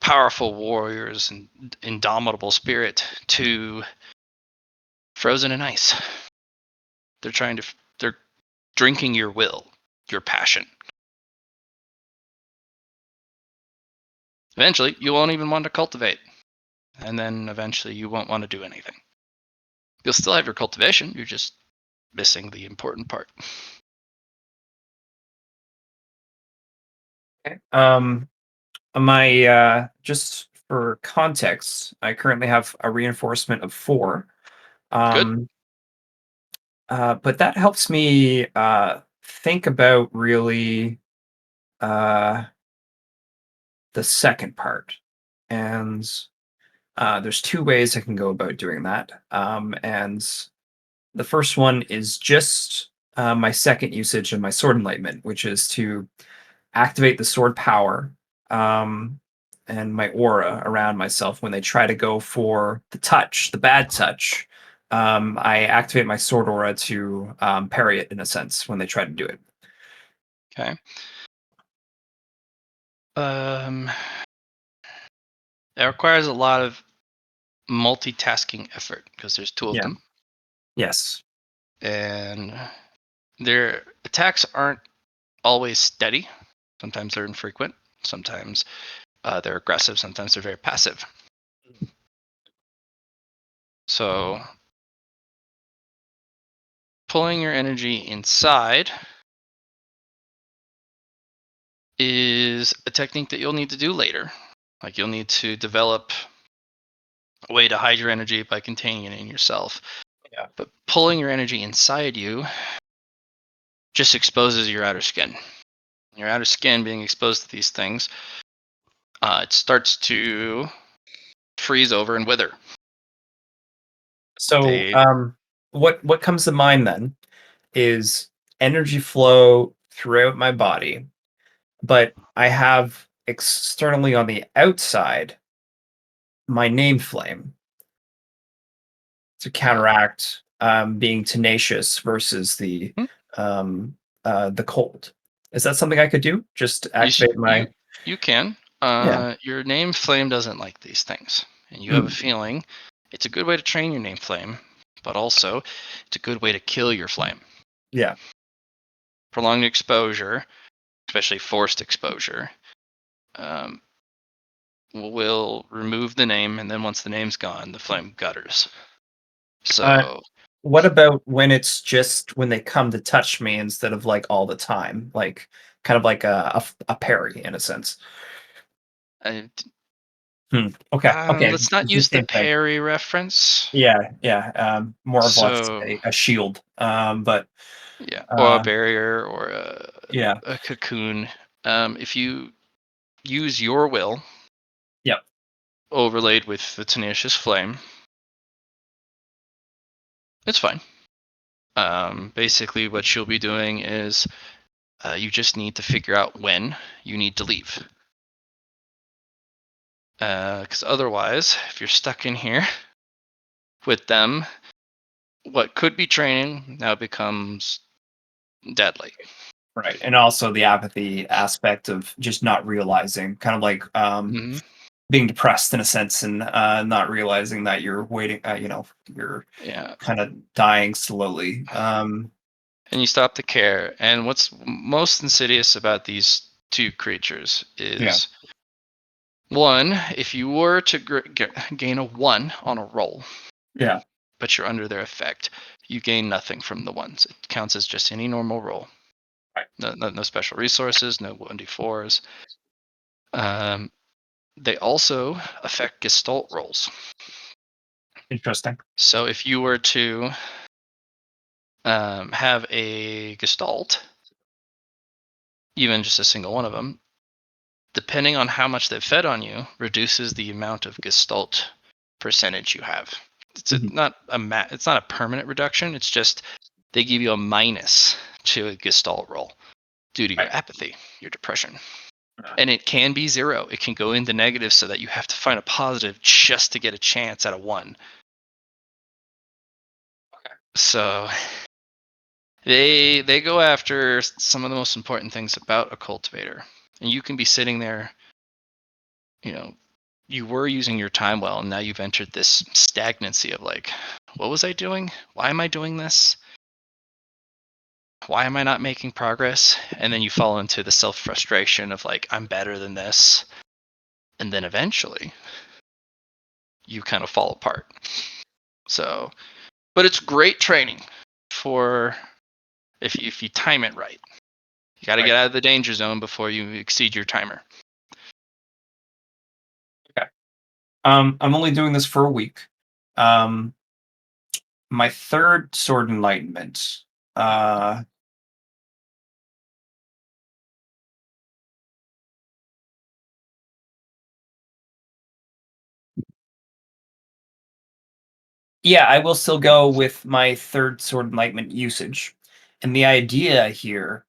powerful warriors and indomitable spirit to frozen in ice. They're drinking your will, your passion. Eventually, you won't even want to cultivate. And then eventually, you won't want to do anything. You'll still have your cultivation, you're just missing the important part. Okay. Just for context, I currently have a reinforcement of 4. Good. Um, but that helps me think about really uh, the second part. And there's 2 ways I can go about doing that. And the first one is just my second usage of my sword enlightenment, which is to activate the sword power and my aura around myself when they try to go for the touch, the bad touch. I activate my sword aura to parry it in a sense when they try to do it. Okay. Um, it requires a lot of multitasking effort because there's 2 of Yeah. them, Yes. and their attacks aren't always steady. Sometimes they're infrequent. Sometimes they're aggressive. Sometimes they're very passive. So pulling your energy inside is a technique that you'll need to do later. Like you'll need to develop a way to hide your energy by containing it in yourself. Yeah. But pulling your energy inside you just exposes your outer skin. Your outer skin being exposed to these things, it starts to freeze over and wither. So, They what comes to mind then is energy flow throughout my body, but I have externally on the outside my name flame to uh, counteract being tenacious versus hmm? the cold. Is that something I could do? Just you sh- activate you my you can. yeah. Your name flame doesn't like these things, and you have a Mm, feeling it's a good way to train your name flame, but also it's a good way to kill your flame. yeah. Prolonged exposure, especially forced exposure, um, will remove the name, and then once the name's gone, the flame gutters. Uh, So what about when it's just when they come to touch me instead of like all the time, like kind of like a parry in a sense. I, Okay. Okay. let's not It's the use the same thing. parry reference. Yeah. Yeah. More of let's So say a shield. But yeah, or a uh, barrier or yeah. a cocoon. If you use your will Yep. overlaid with the tenacious flame, it's fine. Basically, what you'll be doing is you just need to figure out when you need to leave. Because otherwise, if you're stuck in here with them, what could be training now becomes deadly. Right. And also the apathy aspect of just not realizing, kind of like Hmm. being depressed in a sense and not realizing that you're waiting, you're Yeah, kind of dying slowly. and you stop to care. And what's most insidious about these 2 creatures Yeah. is one, if you were to gain a 1 on a roll, Yeah. but you're under their effect, you gain nothing from the ones. It counts as just any normal roll. Right. No special resources, no 1d4s. Um, they also affect gestalt rolls. Interesting. So if you were to have a gestalt, even just a single one of them, depending on how much they've fed on you, reduces the amount of gestalt percentage you have. Mhm. It's not a permanent reduction. It's just they give you a minus to a gestalt roll due to your Right. apathy, your depression. And it can be 0. It can go into negative so that you have to find a positive just to get a chance at a 1. So they go after some of the most important things about a cultivator. And you can be sitting there, you know, you were using your time well, and now you've entered this stagnancy of like, what was I doing? Why am I doing this? Why am I not making progress? And then you fall into the self frustration of like, I'm better than this. And then eventually you kind of fall apart. So, but it's great training for if you time it right. You got to Right. get out of the danger zone before you exceed your timer. I'm only doing this for a week. My third sword enlightenment. Yeah, I will still go with my third sword enlightenment usage. And the idea here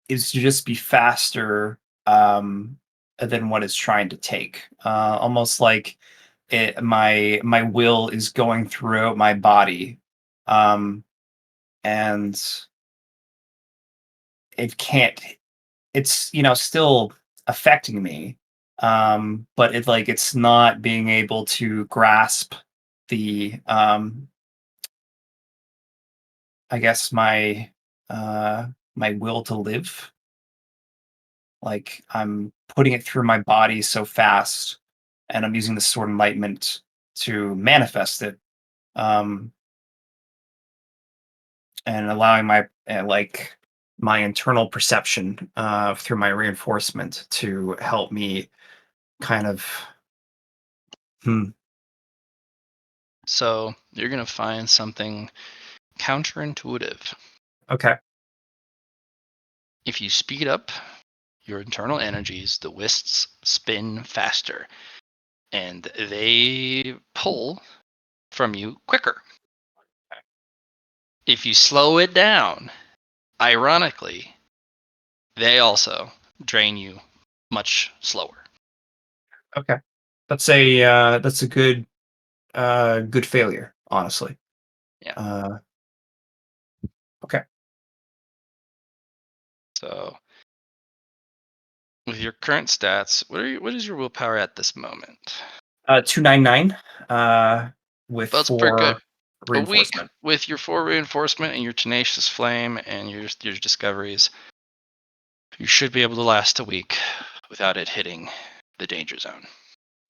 is to just be faster than what it's trying to take. Almost like my will is going throughout my body. And it can't it's still affecting me. But it's not being able to grasp the I guess my will to live. Like I'm putting it through my body so fast, and I'm using the sword enlightenment to manifest it, um, and allowing my internal perception through my reinforcement to help me kind of. Hmm. So you're going to find something counterintuitive. Okay. If you speed up your internal energies, the wisps spin faster and they pull from you quicker. If you slow it down, ironically, they also drain you much slower. Okay. That's a good failure, honestly. Yeah. Okay. So with your current stats, what is your willpower at this moment? 299 with That's pretty good. 4 A week reinforcement. with your 4 reinforcement and your tenacious flame and your discoveries, you should be able to last a week without it hitting the danger zone.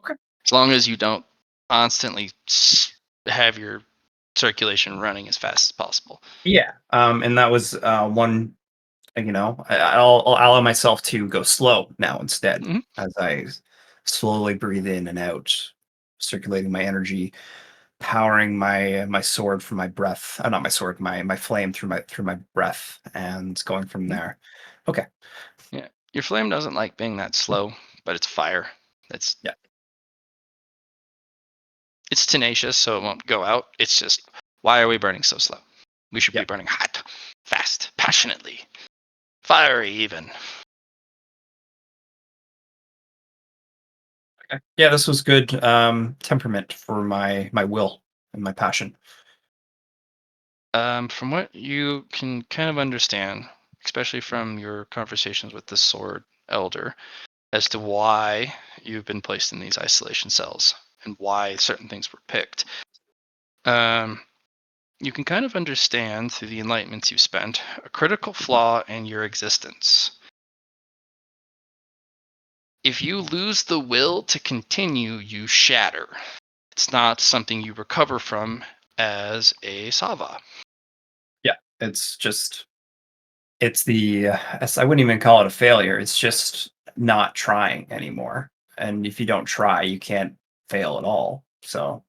Okay. As long as you don't constantly have your circulation running as fast as possible. Yeah. And that was one. I'll allow myself to go slow now instead, Mhm. as I slowly breathe in and out, circulating my energy, powering my sword from my breath. Not my sword, my flame through my breath, and going from Mhm. there. Okay. Yeah. Your flame doesn't like being that slow, but it's fire. It's Yeah. it's tenacious, so it won't go out. It's just, why are we burning so slow? We should be Yeah. burning hot, fast, passionately, fiery even. Okay. Yeah, this was good temperament for my will and my passion. From what you can kind of understand, especially from your conversations with the sword elder, as to why you've been placed in these isolation cells and why certain things were picked. You can kind of understand through the enlightenments you've spent a critical flaw in your existence. If you lose the will to continue, you shatter. It's not something you recover from as a Sava. Yeah, I wouldn't even call it a failure. It's just not trying anymore. And if you don't try, you can't fail at all. So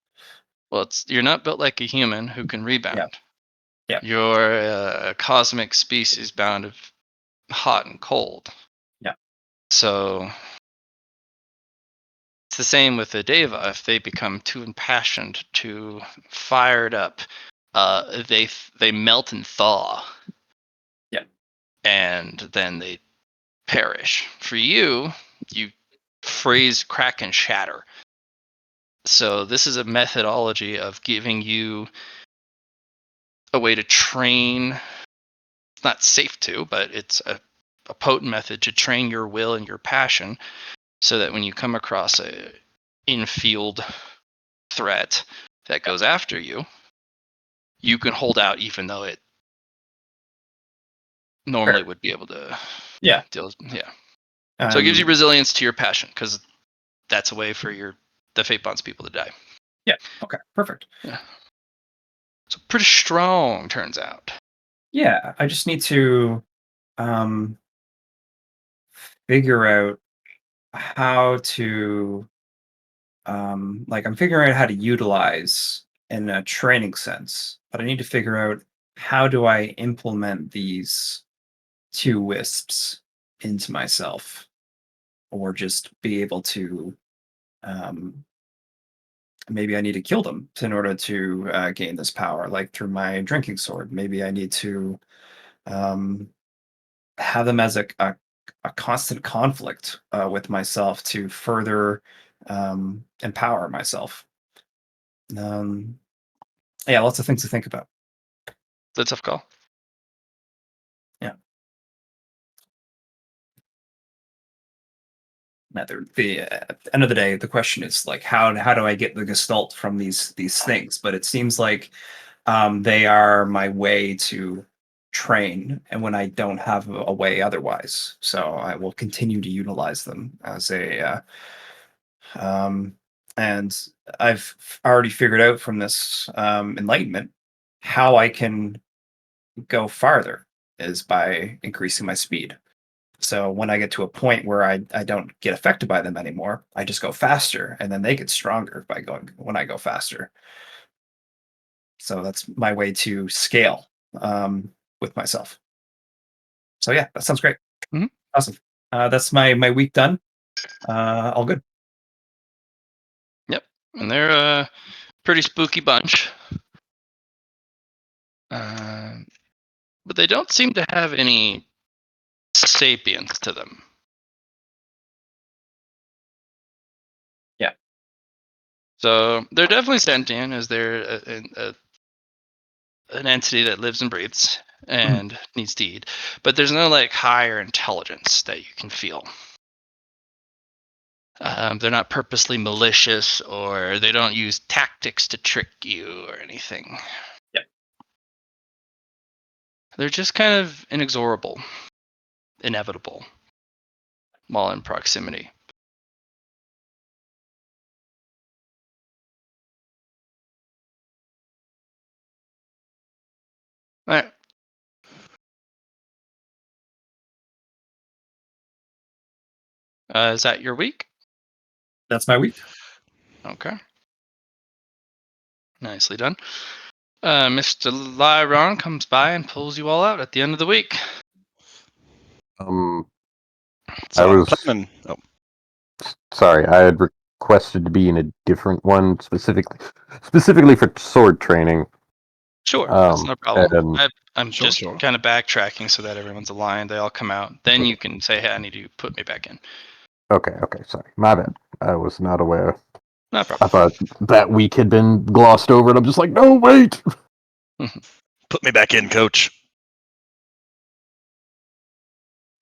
Well, you're not built like a human who can yeah, rebound. yeah, You're a cosmic species bound of hot and cold. yeah. So it's the same with the Deva. If they become too impassioned, too fired up, they melt and thaw. Yeah. And then they perish. For you, you freeze, crack, and shatter. So this is a methodology of giving you a way to train. It's not safe to, but it's a potent method to train your will and your passion, so that when you come across a infield threat that goes after you, you can hold out even though it normally Sure. would be able to Yeah. deal. Yeah. So it gives you resilience to your passion, because that's a way for the fate bonds people to die. Yeah. Okay. Perfect. Yeah. So pretty strong, turns out. Yeah. I just need to um figure out how to I'm figuring out how to utilize in a training sense, but I need to figure out how do I implement these two wisps into myself, or just be able to um, maybe I need to kill them in order to gain this power, like through my drinking sword. Maybe I need to um, have them as a constant conflict with myself to further empower myself. Um, yeah, lots of things to think about. That's a tough call. Yeah. At the end of the day, the question is like, how do I get the gestalt from these things? But it seems like they are my way to train, and when I don't have a way otherwise, so I will continue to utilize them as a. And I've already figured out from this enlightenment how I can go farther is by increasing my speed. So when I get to a point where I don't get affected by them anymore, I just go faster, and then they get stronger by going when I go faster. So that's my way to scale with myself. So yeah, that sounds great. Mhm. Awesome. That's my week done. All good. Yep. And they're a pretty spooky bunch. But they don't seem to have any sapience to them. Yeah. So they're definitely sentient, as they're an entity that lives and breathes and needs to eat. But there's no like higher intelligence that you can feel. They're not purposely malicious, or they don't use tactics to trick you or anything. Yeah. They're just kind of inexorable, inevitable, while in proximity. All right. Is that your week? That's my week. Okay. Nicely done. Mr. Liron comes by and pulls you all out at the end of the week. So I I'm was planning. Oh, sorry. I had requested to be in a different one specifically for sword training. Sure, that's no problem. And I'm Sure, just sure. kind of backtracking so that everyone's aligned. They all come out. Then you can say, hey, I need you to put me back in. okay, sorry, my bad. I was not aware. No I problem. thought that week had been glossed over, and I'm just like, no, wait. put me back in, coach.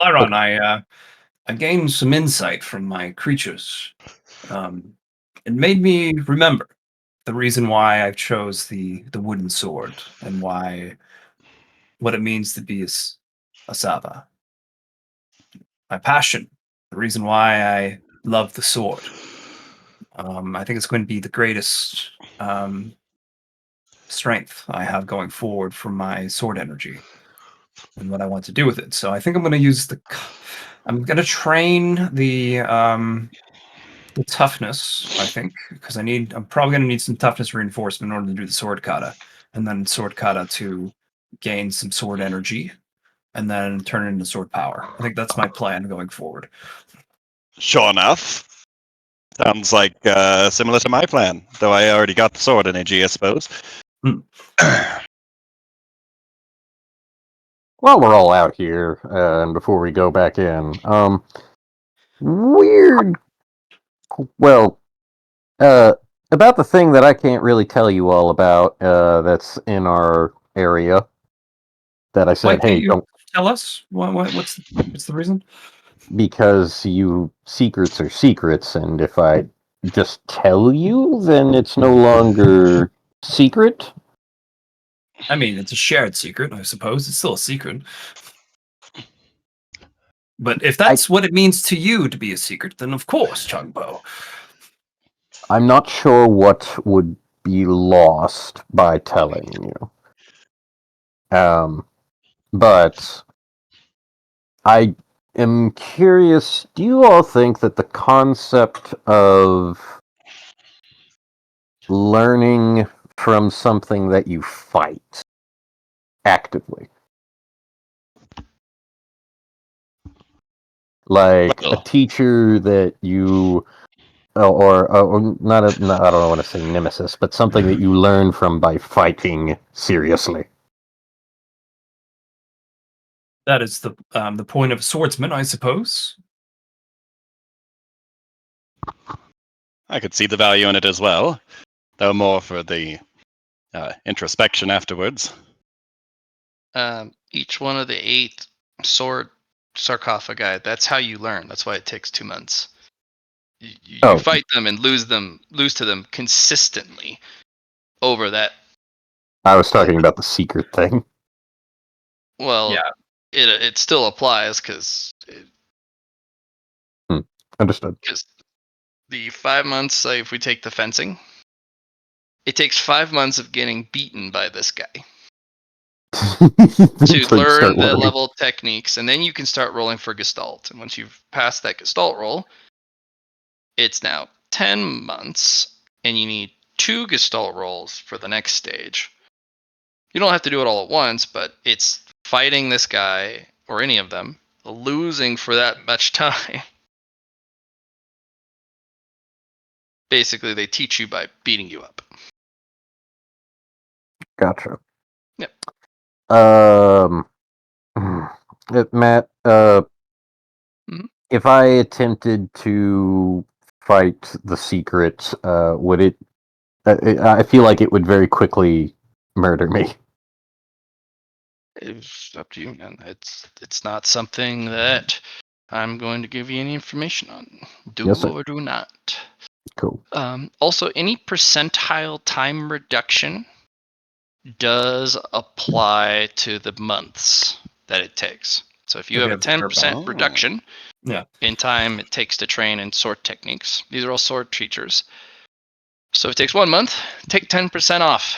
Liron, I gained some insight from my creatures. It made me remember the reason why I chose the wooden sword and what it means to be a Sava. My passion, the reason why I love the sword. I think it's going to be the greatest strength I have going forward for my sword energy and what I want to do with it. So I think I'm going to use I'm going to train the toughness, I think, because I'm probably going to need some toughness reinforcement in order to do the sword kata, and then sword kata to gain some sword energy, and then turn it into sword power. I think that's my plan going forward. Sure enough. Sounds like similar to my plan, though I already got the sword energy, I suppose. Hmm. While we're all out here, and before we go back in, weird. Well, about the thing that I can't really tell you all about. That's in our area. That I Why said, can't hey, you don't, tell us? What's the reason? because you secrets are secrets, and if I just tell you, then it's no longer secret. I mean, it's a shared secret, I suppose. It's still a secret. But if that's what it means to you to be a secret, then of course, Chun Po. I'm not sure what would be lost by telling you. But I am curious, do you all think that the concept of learning from something that you fight actively, like a Well, teacher that you, or not, I don't want to say nemesis, but something that you learn from by fighting seriously? That is the point of a swordsman, I suppose. I could see the value in it as well, though more for the introspection afterwards. Each one of the 8 sword sarcophagi, that's how you learn. That's why it takes 2 months. You fight them and lose to them consistently over that. I was talking about the secret thing. Well, Yeah. it still applies because Understood. the 5 months, if we take the fencing, it takes 5 months of getting beaten by this guy to So you learn start the learning. level techniques, and then you can start rolling for Gestalt. And once you've passed that Gestalt roll, it's now 10 months, and you need 2 Gestalt rolls for the next stage. You don't have to do it all at once, but it's fighting this guy, or any of them, losing for that much time. Basically, they teach you by beating you up. Gotcha. Yep. Matt, Mhm. if I attempted to fight the secret, would it? I feel like it would very quickly murder me. It's up to you, man. It's not something that I'm going to give you any information on. Do Yes, sir. or do not. Cool. Also, any percentile time reduction does apply to the months that it takes. So if you have a 10% Oh. reduction Yeah. in time it takes to train in sword techniques, these are all sword teachers. So if it takes 1 month, take 10% off.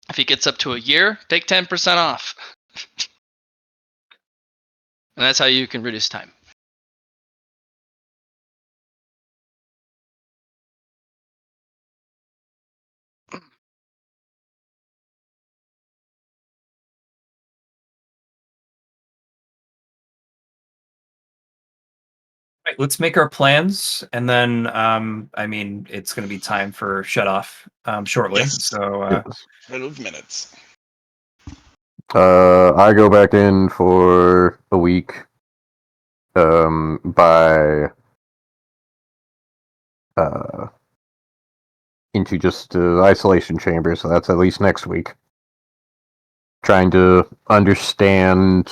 If it gets up to a year, take 10% off. And that's how you can reduce time. Right, let's make our plans, and then I mean, it's going to be time for shut off shortly. Yes. So Yes. 12 minutes. I go back in for a week. By into just isolation chamber, so that's at least next week. Trying to understand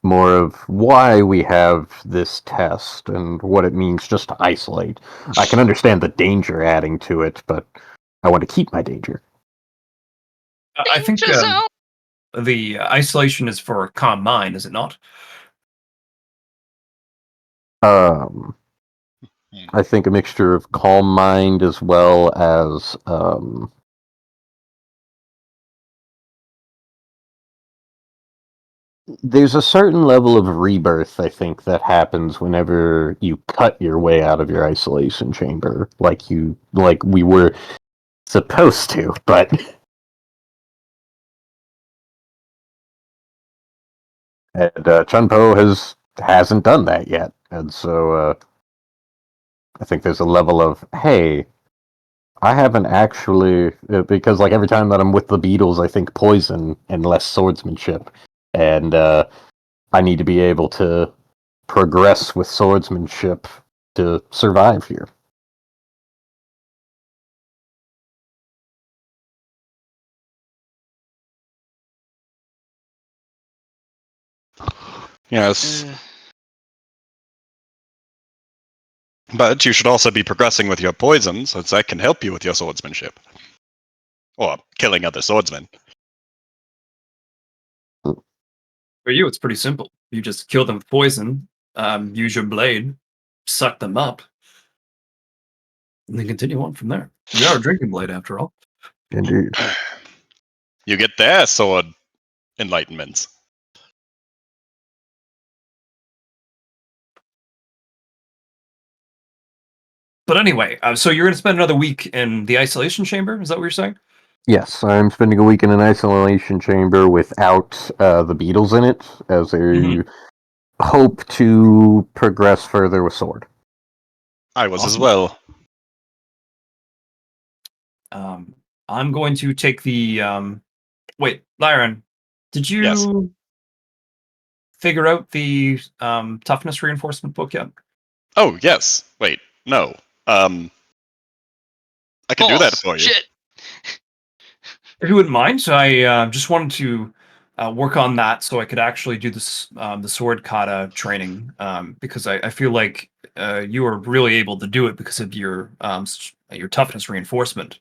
more of why we have this test and what it means just to isolate. I can understand the danger adding to it, but I want to keep my danger. I think the isolation is for calm mind, is it not? I think a mixture of calm mind as well as there's a certain level of rebirth, I think, that happens whenever you cut your way out of your isolation chamber, like we were supposed to, but and Chun Po hasn't done that yet, and so I think there's a level of, hey, I haven't actually, because like every time that I'm with the beetles, I think poison and less swordsmanship, and I need to be able to progress with swordsmanship to survive here. Yes. But you should also be progressing with your poison, since that can help you with your swordsmanship. Or killing other swordsmen. For you, it's pretty simple. You just kill them with poison, use your blade, suck them up, and then continue on from there. You are a drinking blade, after all. Indeed. You get their sword enlightenments. But anyway, so you're going to spend another week in the isolation chamber? Is that what you're saying? Yes, I'm spending a week in an isolation chamber without the beetles in it, as they hope to progress further with sword. I was as Awesome. well. I'm going to take the wait, Liron, did you Yes. figure out the toughness reinforcement book yet? Oh, yes. Wait, no. I can do that Balls. for you. Shit. If you wouldn't mind, I just wanted to work on that so I could actually do this the sword kata training because I feel like you were really able to do it because of your toughness reinforcement.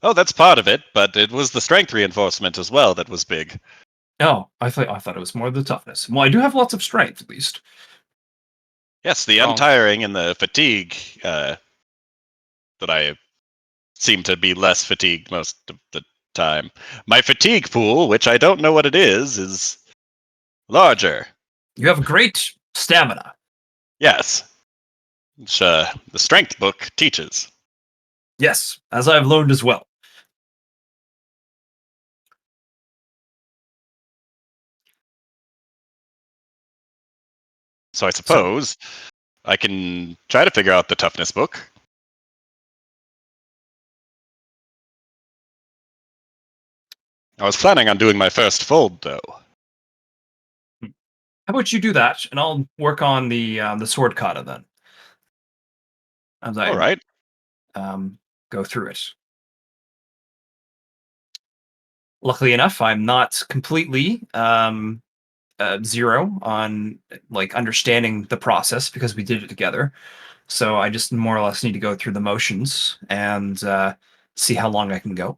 Oh, that's part of it, but it was the strength reinforcement as well that was big. Oh, I thought it was more the toughness. Well, I do have lots of strength at least. Yes, the Wrong. untiring and the fatigue that I seem to be less fatigued most of the time. My fatigue pool, which I don't know what it is larger. You have great stamina. Yes. Which the strength book teaches. Yes, as I've learned as well. So I suppose I can try to figure out the toughness book. I was planning on doing my first fold, though. How about you do that, and I'll work on the sword kata then. As I All right. go through it. Luckily enough, I'm not completely zero on like understanding the process because we did it together. So I just more or less need to go through the motions and see how long I can go.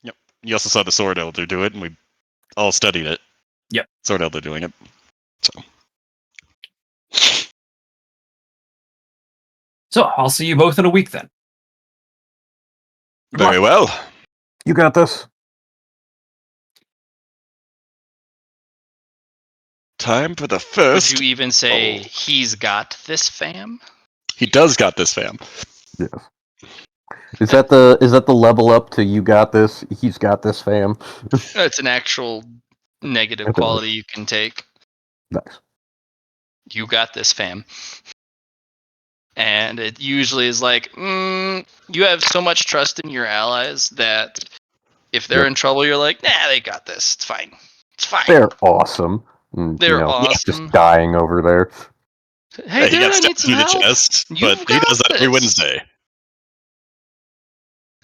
Yep. You also saw the sword elder do it, and we all studied it. Yep. Sword elder doing it. So. So I'll see you both in a week then. Good Very luck. well. You got this. Time for the Would first. you even say Oh. he's got this, fam? He does got this, fam. Yes. Is that the level up to you got this? He's got this, fam. It's an actual negative It quality is. you can take. Nice. You got this, fam. And it usually is like, you have so much trust in your allies that if they're Yep. in trouble, you're like, nah, they got this. It's fine. It's fine. They're awesome. And, They're just awesome. dying over there. Hey, He dude, got I need stabbed some through the help. chest, You've but he got does that every this. Wednesday.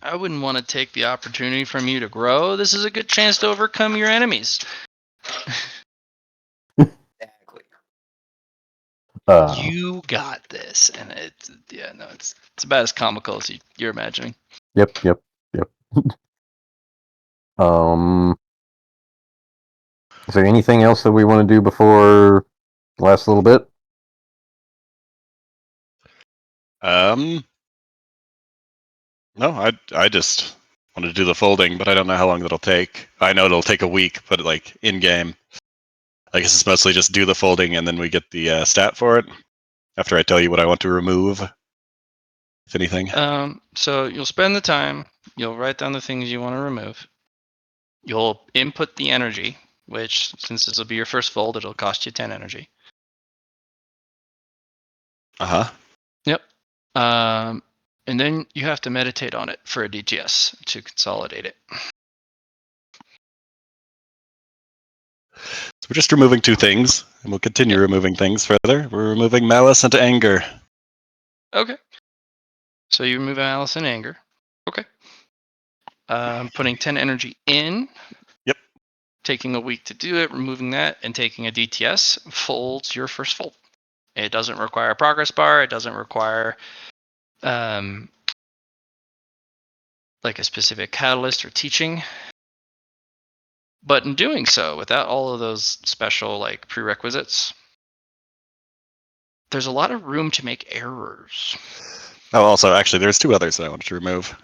I wouldn't want to take the opportunity from you to grow. This is a good chance to overcome your enemies. Exactly. You got this, and it's about as comical as you're imagining. Yep. Is there anything else that we want to do before the last little bit? No, I just wanted to do the folding, but I don't know how long that'll take. I know it'll take a week, but like in game, I guess it's mostly just do the folding and then we get the stat for it after I tell you what I want to remove, if anything. So you'll spend the time. You'll write down the things you want to remove. You'll input the energy, which since this will be your first fold, it'll cost you 10 energy. Uh-huh. Yep. And then you have to meditate on it for a DTS to consolidate it. So we're just removing two things, and we'll continue removing things further. We're removing malice and anger. Okay. So you remove malice and anger. Okay. Putting 10 energy in. Yep. Taking a week to do it, removing that, and taking a DTS folds your first fold. It doesn't require a progress bar. It doesn't require like a specific catalyst or teaching. But in doing so, without all of those special like prerequisites, there's a lot of room to make errors. Oh, also, actually, there's two others that I wanted to remove.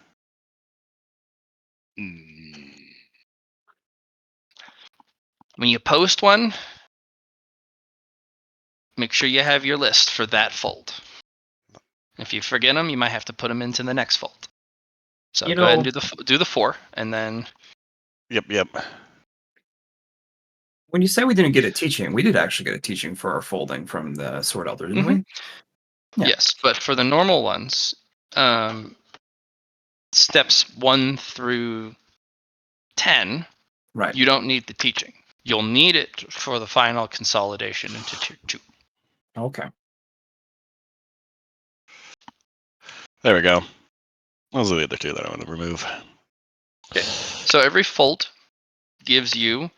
When you post one, make sure you have your list for that fold. If you forget them, you might have to put them into the next fold. So You go ahead know- and do the 4, and then Yep. When you say we didn't get a teaching, we did actually get a teaching for our folding from the Sword Elder, didn't we? Yeah. yes. But for the normal ones, steps 1 through 10, Right. you don't need the teaching. You'll need it for the final consolidation into tier 2. Okay. There we go. Those are the other two that I want to remove. Okay. So every fold gives you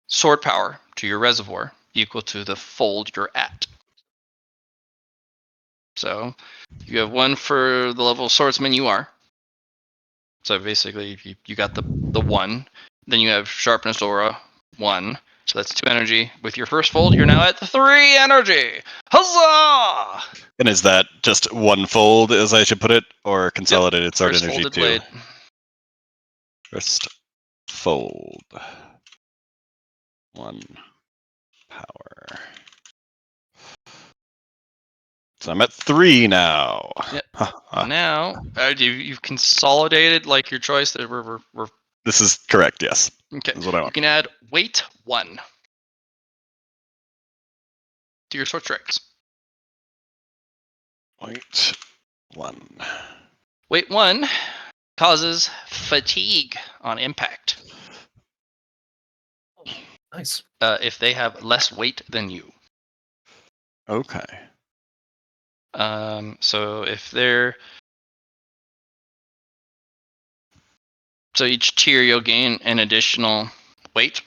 sword power to your reservoir equal to the fold you're at. So you have 1 for the level of swordsman you are. So basically, you got the 1. Then you have sharpness aura 1. So that's 2 energy. With your first fold, you're now at 3 energy. Huzzah! And is that just one fold, as I should put it, or consolidated sword First energy folded too? blade. First fold. 1 power. So I'm at 3 now. Yep. Now you've consolidated like your choice. That we're This is correct, yes. okay. This is what I You want. can add weight 1 to your sword strikes. Wait. 1. Weight 1 causes fatigue on impact Nice. if they have less weight than you. Okay. So if they're each tier you'll gain an additional weight,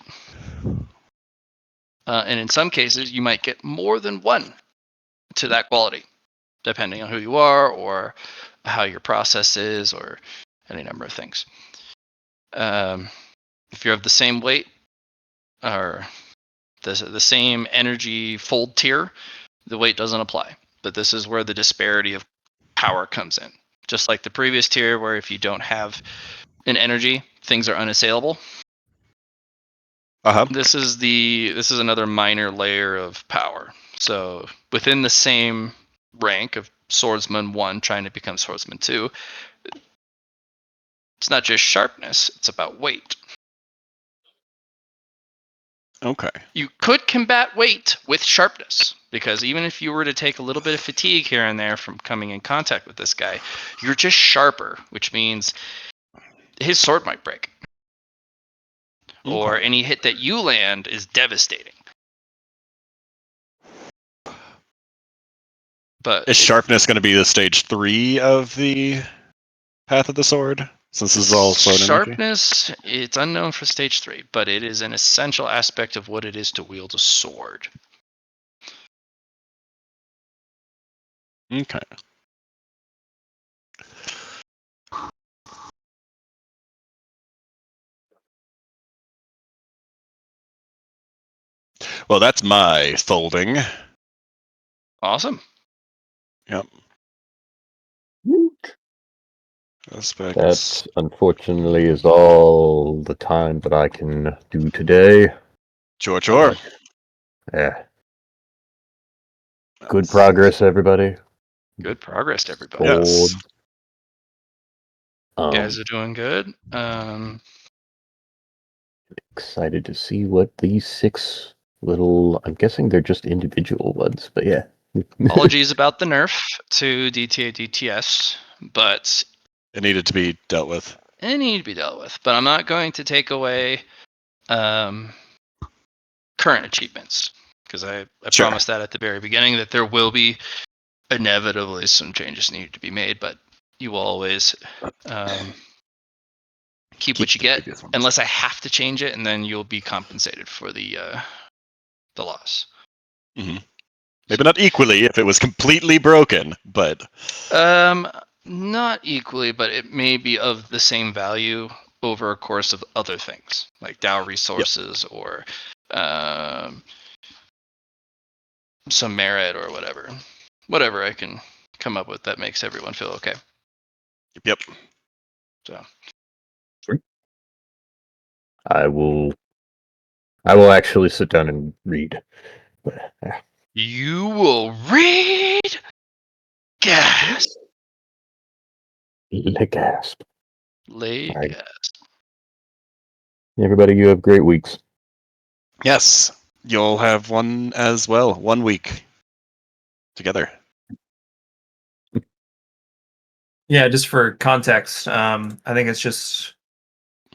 and in some cases you might get more than 1 to that quality, depending on who you are or how your process is or any number of things. If you're of the same weight or the same energy fold tier, the weight doesn't apply. But this is where the disparity of power comes in. Just like the previous tier, where if you don't have an energy, things are unassailable. Uh-huh. This is another minor layer of power. So within the same rank of swordsman 1 trying to become swordsman 2, it's not just sharpness, it's about weight. Okay. You could combat weight with sharpness, because even if you were to take a little bit of fatigue here and there from coming in contact with this guy, you're just sharper, which means his sword might break. Or Okay. any hit that you land is devastating. But Is sharpness going to be the stage 3 of the Path of the Sword? Since this is all sword energy? sharpness, it's unknown for stage 3, but it is an essential aspect of what it is to wield a sword. Okay. Well, that's my folding. Awesome. Yep. Aspects. That unfortunately is all the time that I can do today. Sure. Yeah. Good progress, everybody. Good progress, everybody. Yes. You guys are doing good. Excited to see what these 6 little. I'm guessing they're just individual ones, but yeah. Apologies about the nerf to DTA DTS, but It needed to be dealt with. it need to be dealt with. But I'm not going to take away current achievements, because I Sure. promised that at the very beginning, that there will be inevitably some changes needed to be made, but you will always keep what you the get, previous ones. unless I have to change it, and then you'll be compensated for the loss. Maybe not equally if it was completely broken, but Not equally, but it may be of the same value over a course of other things, like Dow resources or some merit or whatever. Whatever I can come up with that makes everyone feel okay. yep. So I will actually sit down and read. But, yeah. you will read. Gas. The gasp. Lay All right. gas. Everybody, you have great weeks. Yes, you'll have one as well. 1 week together. Yeah, just for context, I think it's just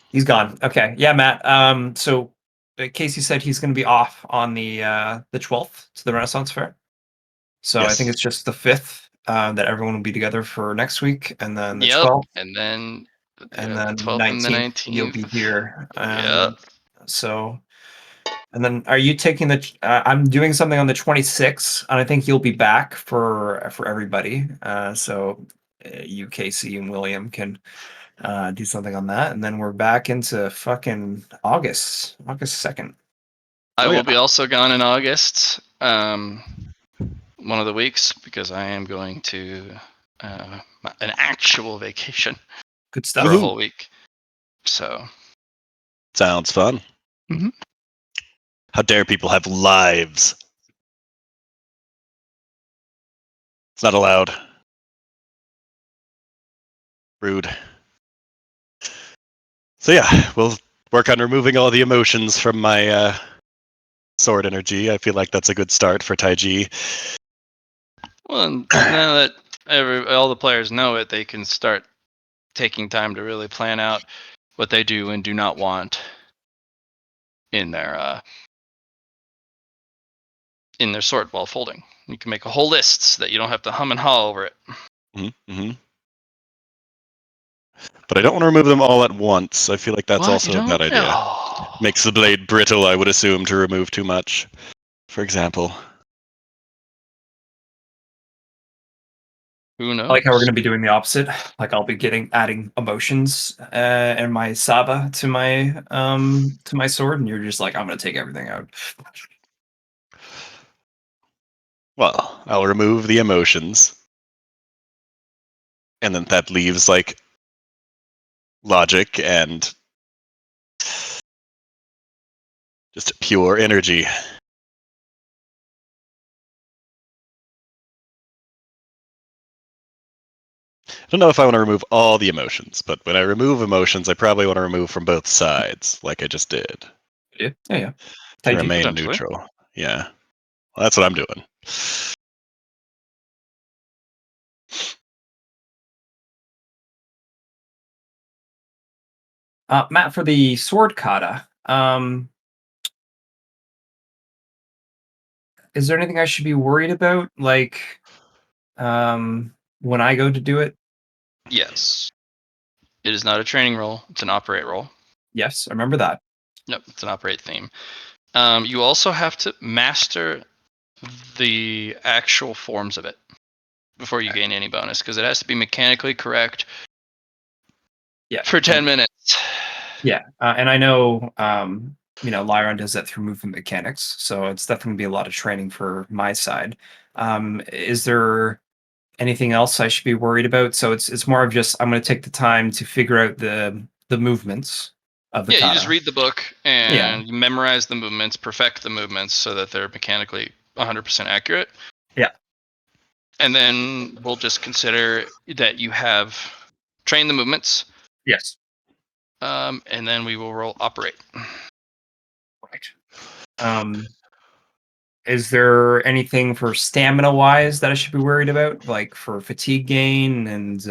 he's gone. Okay, yeah, Matt. So Casey said he's going to be off on the 12th to the Renaissance Fair. So I think Yes. it's just the 5th that everyone will be together for next week, and then the Yep. 12th, And then and the then 12th and the 19th you'll be 19th. here. Yep. So, and then are you taking the? I'm doing something on the 26th, and I think you'll be back for everybody. So you, Casey, and William can do something on that, and then we're back into fucking August 2nd. I Oh, will yeah. be also gone in August. One of the weeks because I am going to an actual vacation Good for stuff. a Woohoo. whole week. So Sounds fun. Mhm. How dare people have lives? It's not allowed. Rude. So yeah, we'll work on removing all the emotions from my sword energy. I feel like that's a good start for Taiji. well, and now that all the players know it, they can start taking time to really plan out what they do and do not want in their sword while folding. You can make a whole list so that you don't have to hum and haw over it. Mm-hmm. But I don't want to remove them all at once. I feel like that's What? You also a bad don't? idea. Oh. Makes the blade brittle, I would assume, to remove too much. For example. Who knows? I like how we're going to be doing the opposite. Like I'll be adding emotions and my Saba to my sword, and you're just like, I'm going to take everything out. Well, I'll remove the emotions. And then that leaves, like, logic and just pure energy. I don't know if I want to remove all the emotions, but when I remove emotions, I probably want to remove from both sides, like I just did, Yeah. to Taiji. remain Potentially. neutral. Yeah. Well, that's what I'm doing. Matt, for the sword kata, is there anything I should be worried about? Like, when I go to do it? Yes. It is not a training roll. It's an operate roll. Yes, I remember that. Nope, it's an operate theme. You also have to master the actual forms of it before you gain any bonus because it has to be mechanically correct Yeah. for 10 minutes. Yeah, and I know, Liron does that through movement mechanics, so it's definitely gonna be a lot of training for my side. Is there anything else I should be worried about? So it's more of just I'm gonna take the time to figure out the movements of the Yeah, you just kata. read the book Yeah. and you memorize the movements, perfect the movements so that they're mechanically 100% accurate. Yeah. And then we'll just consider that you have trained the movements. Yes. And then we will roll operate. Right. Is there anything for stamina wise that I should be worried about, like for fatigue gain and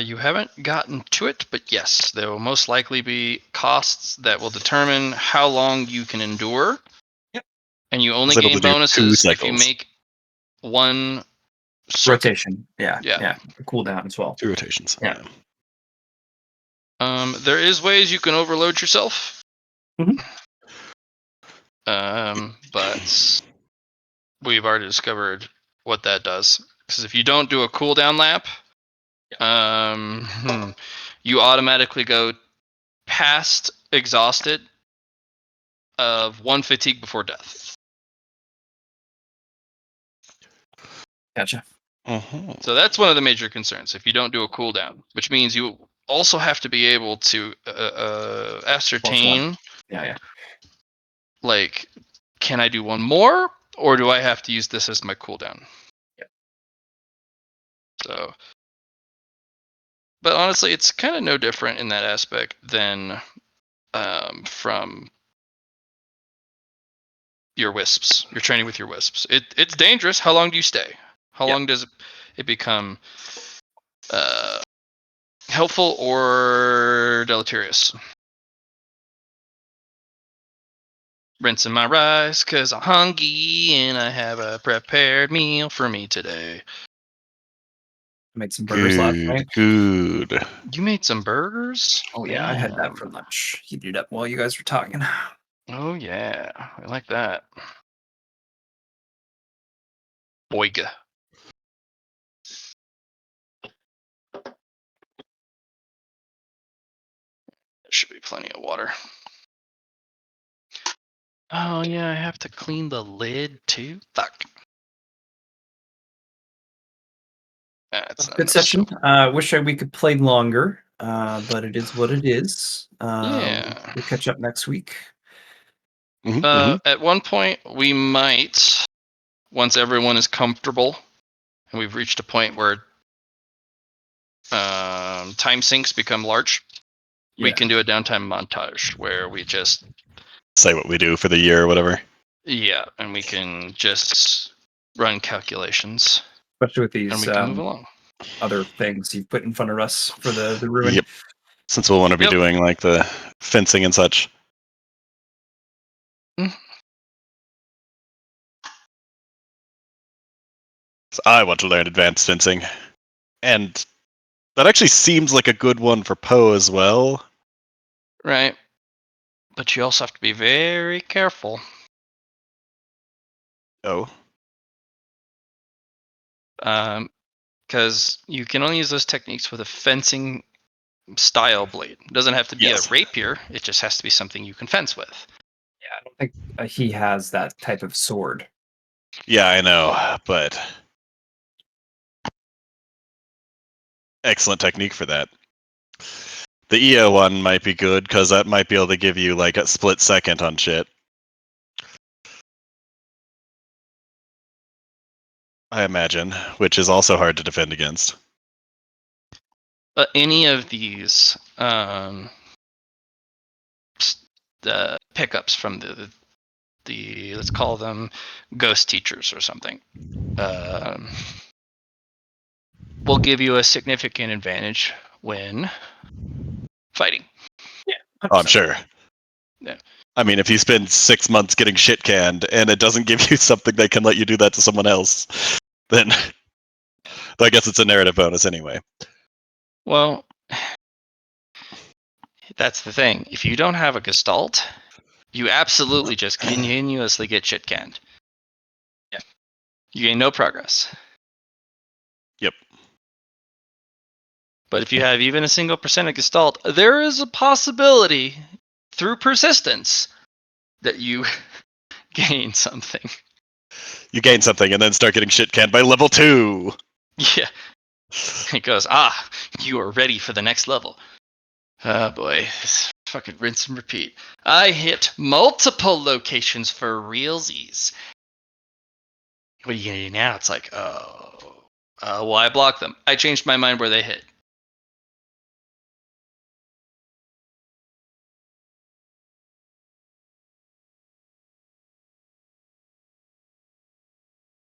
You haven't gotten to it, but yes, there will most likely be costs that will determine how long you can endure. Yep. And you I only was able gain to do 2 bonuses if you cycles. make one circuit. rotation? Yeah. Yeah. Cooldown as well. 2 rotations. Yeah. There is ways you can overload yourself. Mhm. But we've already discovered what that does. Because if you don't do a cooldown lap, you automatically go past exhausted of 1 fatigue before death. Gotcha. Uh-huh. So that's one of the major concerns if you don't do a cooldown, which means you also have to be able to ascertain, Yeah. like, can I do one more, or do I have to use this as my cooldown? So, but honestly, it's kind of no different in that aspect than from your wisps. You're training with your wisps. It's dangerous. How long do you stay? How long does it become helpful or deleterious? Rinsing my rice because I'm hungry and I have a prepared meal for me today. I made some burgers last Good, night. good. You made some burgers? Oh yeah, I had that for Damn. lunch. Heated it up while you guys were talking. Oh yeah, I like that. Boyga. There should be plenty of water. Oh yeah, I have to clean the lid too. Fuck. That's not Good enough session. soap. Wish we could play longer, but it is what it is. Yeah. We'll catch up next week. At one point, we might, once everyone is comfortable, and we've reached a point where time sinks become large, we can do a downtime montage where we just Say what we do for the year or whatever. and we can just run calculations Especially with and these we can move along. other things you've put in front of us for the ruin. Yep. Since we'll want to be Yep. doing like the fencing and such. Mm. So I want to learn advanced fencing. And that actually seems like a good one for Poe as well. Right. But you also have to be very careful. Oh. Because you can only use those techniques with a fencing style blade. It doesn't have to be Yes. a rapier. It just has to be something you can fence with. Yeah, I don't think he has that type of sword. Yeah, I know, but excellent technique for that. The EO one might be good because that might be able to give you like a split second on shit. I imagine, which is also hard to defend against. Any of these pickups from the let's call them ghost teachers or something will give you a significant advantage when fighting. Yeah, Oh, I'm sure. Yeah. I mean, if you spend 6 months getting shit canned and it doesn't give you something that can let you do that to someone else, then I guess it's a narrative bonus anyway. Well, that's the thing. If you don't have a gestalt, you absolutely just continuously get shit canned. Yeah. You gain no progress. Yep. But if you have even a single percent of gestalt, there is a possibility through persistence that you gain something. You gain something and then start getting shit canned by level 2. Yeah. It goes, you are ready for the next level. Oh boy, this fucking rinse and repeat. I hit multiple locations for realsies. What are you gonna do now? It's like, well, I blocked them. I changed my mind where they hit.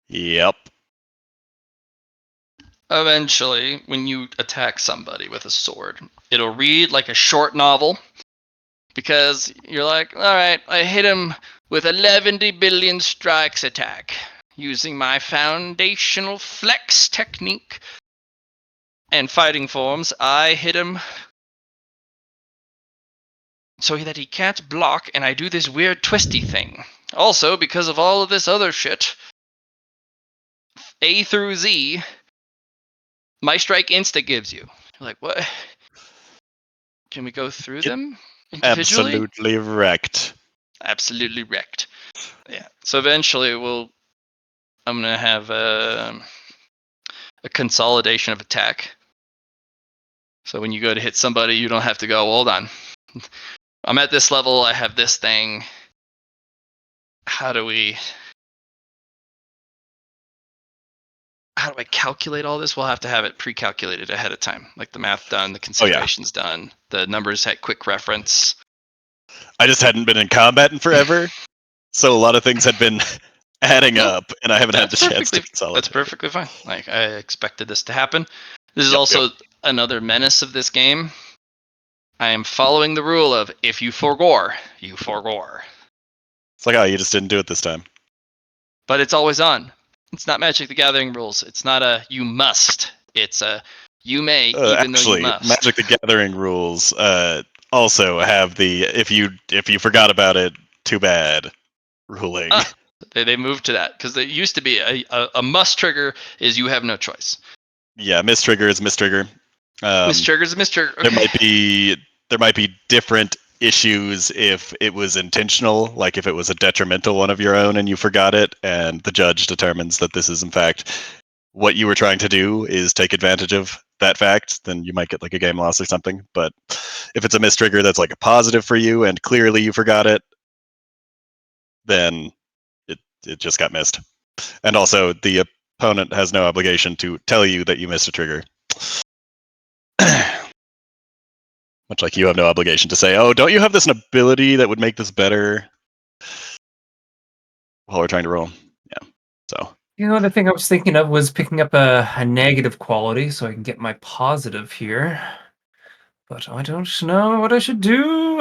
Yep. Eventually, when you attack somebody with a sword, it'll read like a short novel because you're like, all right, I hit him with 11 billion strikes attack using my foundational flex technique and fighting forms. I hit him so that he can't block, and I do this weird twisty thing. Also, because of all of this other shit, A through Z, my strike insta gives you. You're like, what? Can we go through Get them individually? Absolutely wrecked. Absolutely wrecked. Yeah. So eventually, I'm gonna have a consolidation of attack. So when you go to hit somebody, you don't have to go, hold on. I'm at this level. I have this thing. How do we how do I calculate all this? We'll have to have it pre-calculated ahead of time, like the math done, the considerations done, the numbers at quick reference. I just hadn't been in combat in forever, so a lot of things had been adding up, and I haven't had the chance to consolidate. That's perfectly fine. Like, I expected this to happen. This is Yep, also another menace of this game. I am following the rule of if you forgore, you forgore. It's like, oh, you just didn't do it this time. But it's always on. It's not Magic the Gathering rules. It's not a you must. It's a you may, even though you must. Magic the Gathering rules also have the if you forgot about it, too bad ruling. They moved to that because there used to be a must trigger is you have no choice. Yeah, mistrigger is mistrigger. Mistrigger is mistrigger. Okay. There might be different issues if it was intentional, like if it was a detrimental one of your own and you forgot it, and the judge determines that this is in fact what you were trying to do is take advantage of that fact, then you might get like a game loss or something. But if it's a mistrigger that's like a positive for you and clearly you forgot it, then it just got missed. And also the opponent has no obligation to tell you that you missed a trigger. Much like you have no obligation to say, oh, don't you have this ability that would make this better? While we're trying to roll. Yeah. So. The thing I was thinking of was picking up a negative quality so I can get my positive here. But I don't know what I should do.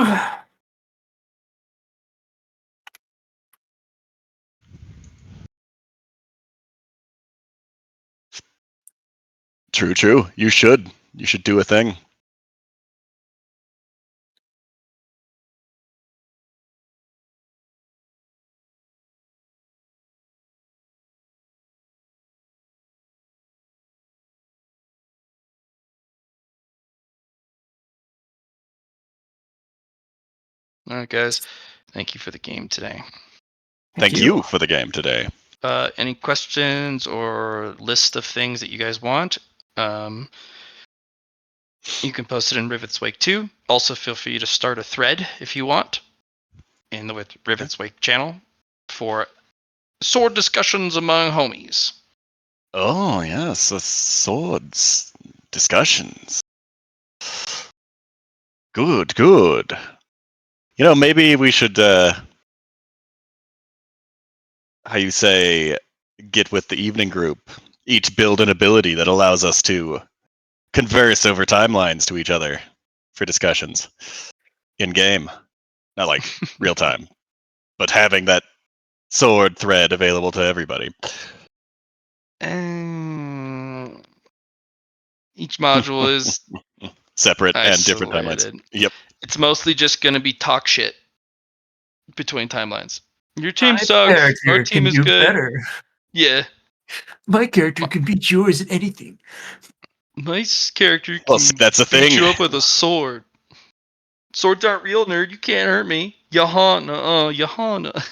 True. You should do a thing. All right, guys. Thank you for the game today. Thank you for the game today. Any questions or list of things that you guys want? You can post it in Riveth's Wake 2. Also, feel free to start a thread if you want in the Riveth's Wake channel for sword discussions among homies. Oh yes, the swords discussions. Good. Maybe we should how you say, get with the evening group. Each build an ability that allows us to converse over timelines to each other for discussions in game. Not like real time, but having that sword thread available to everybody. Each module is separate isolated. And different timelines. Yep. It's mostly just going to be talk shit between timelines. Your team sucks. Our team is good. Better. Yeah. My character can beat yours at anything. My character can that's a beat thing. you up with a sword. Swords aren't real, nerd. You can't hurt me. Yahana.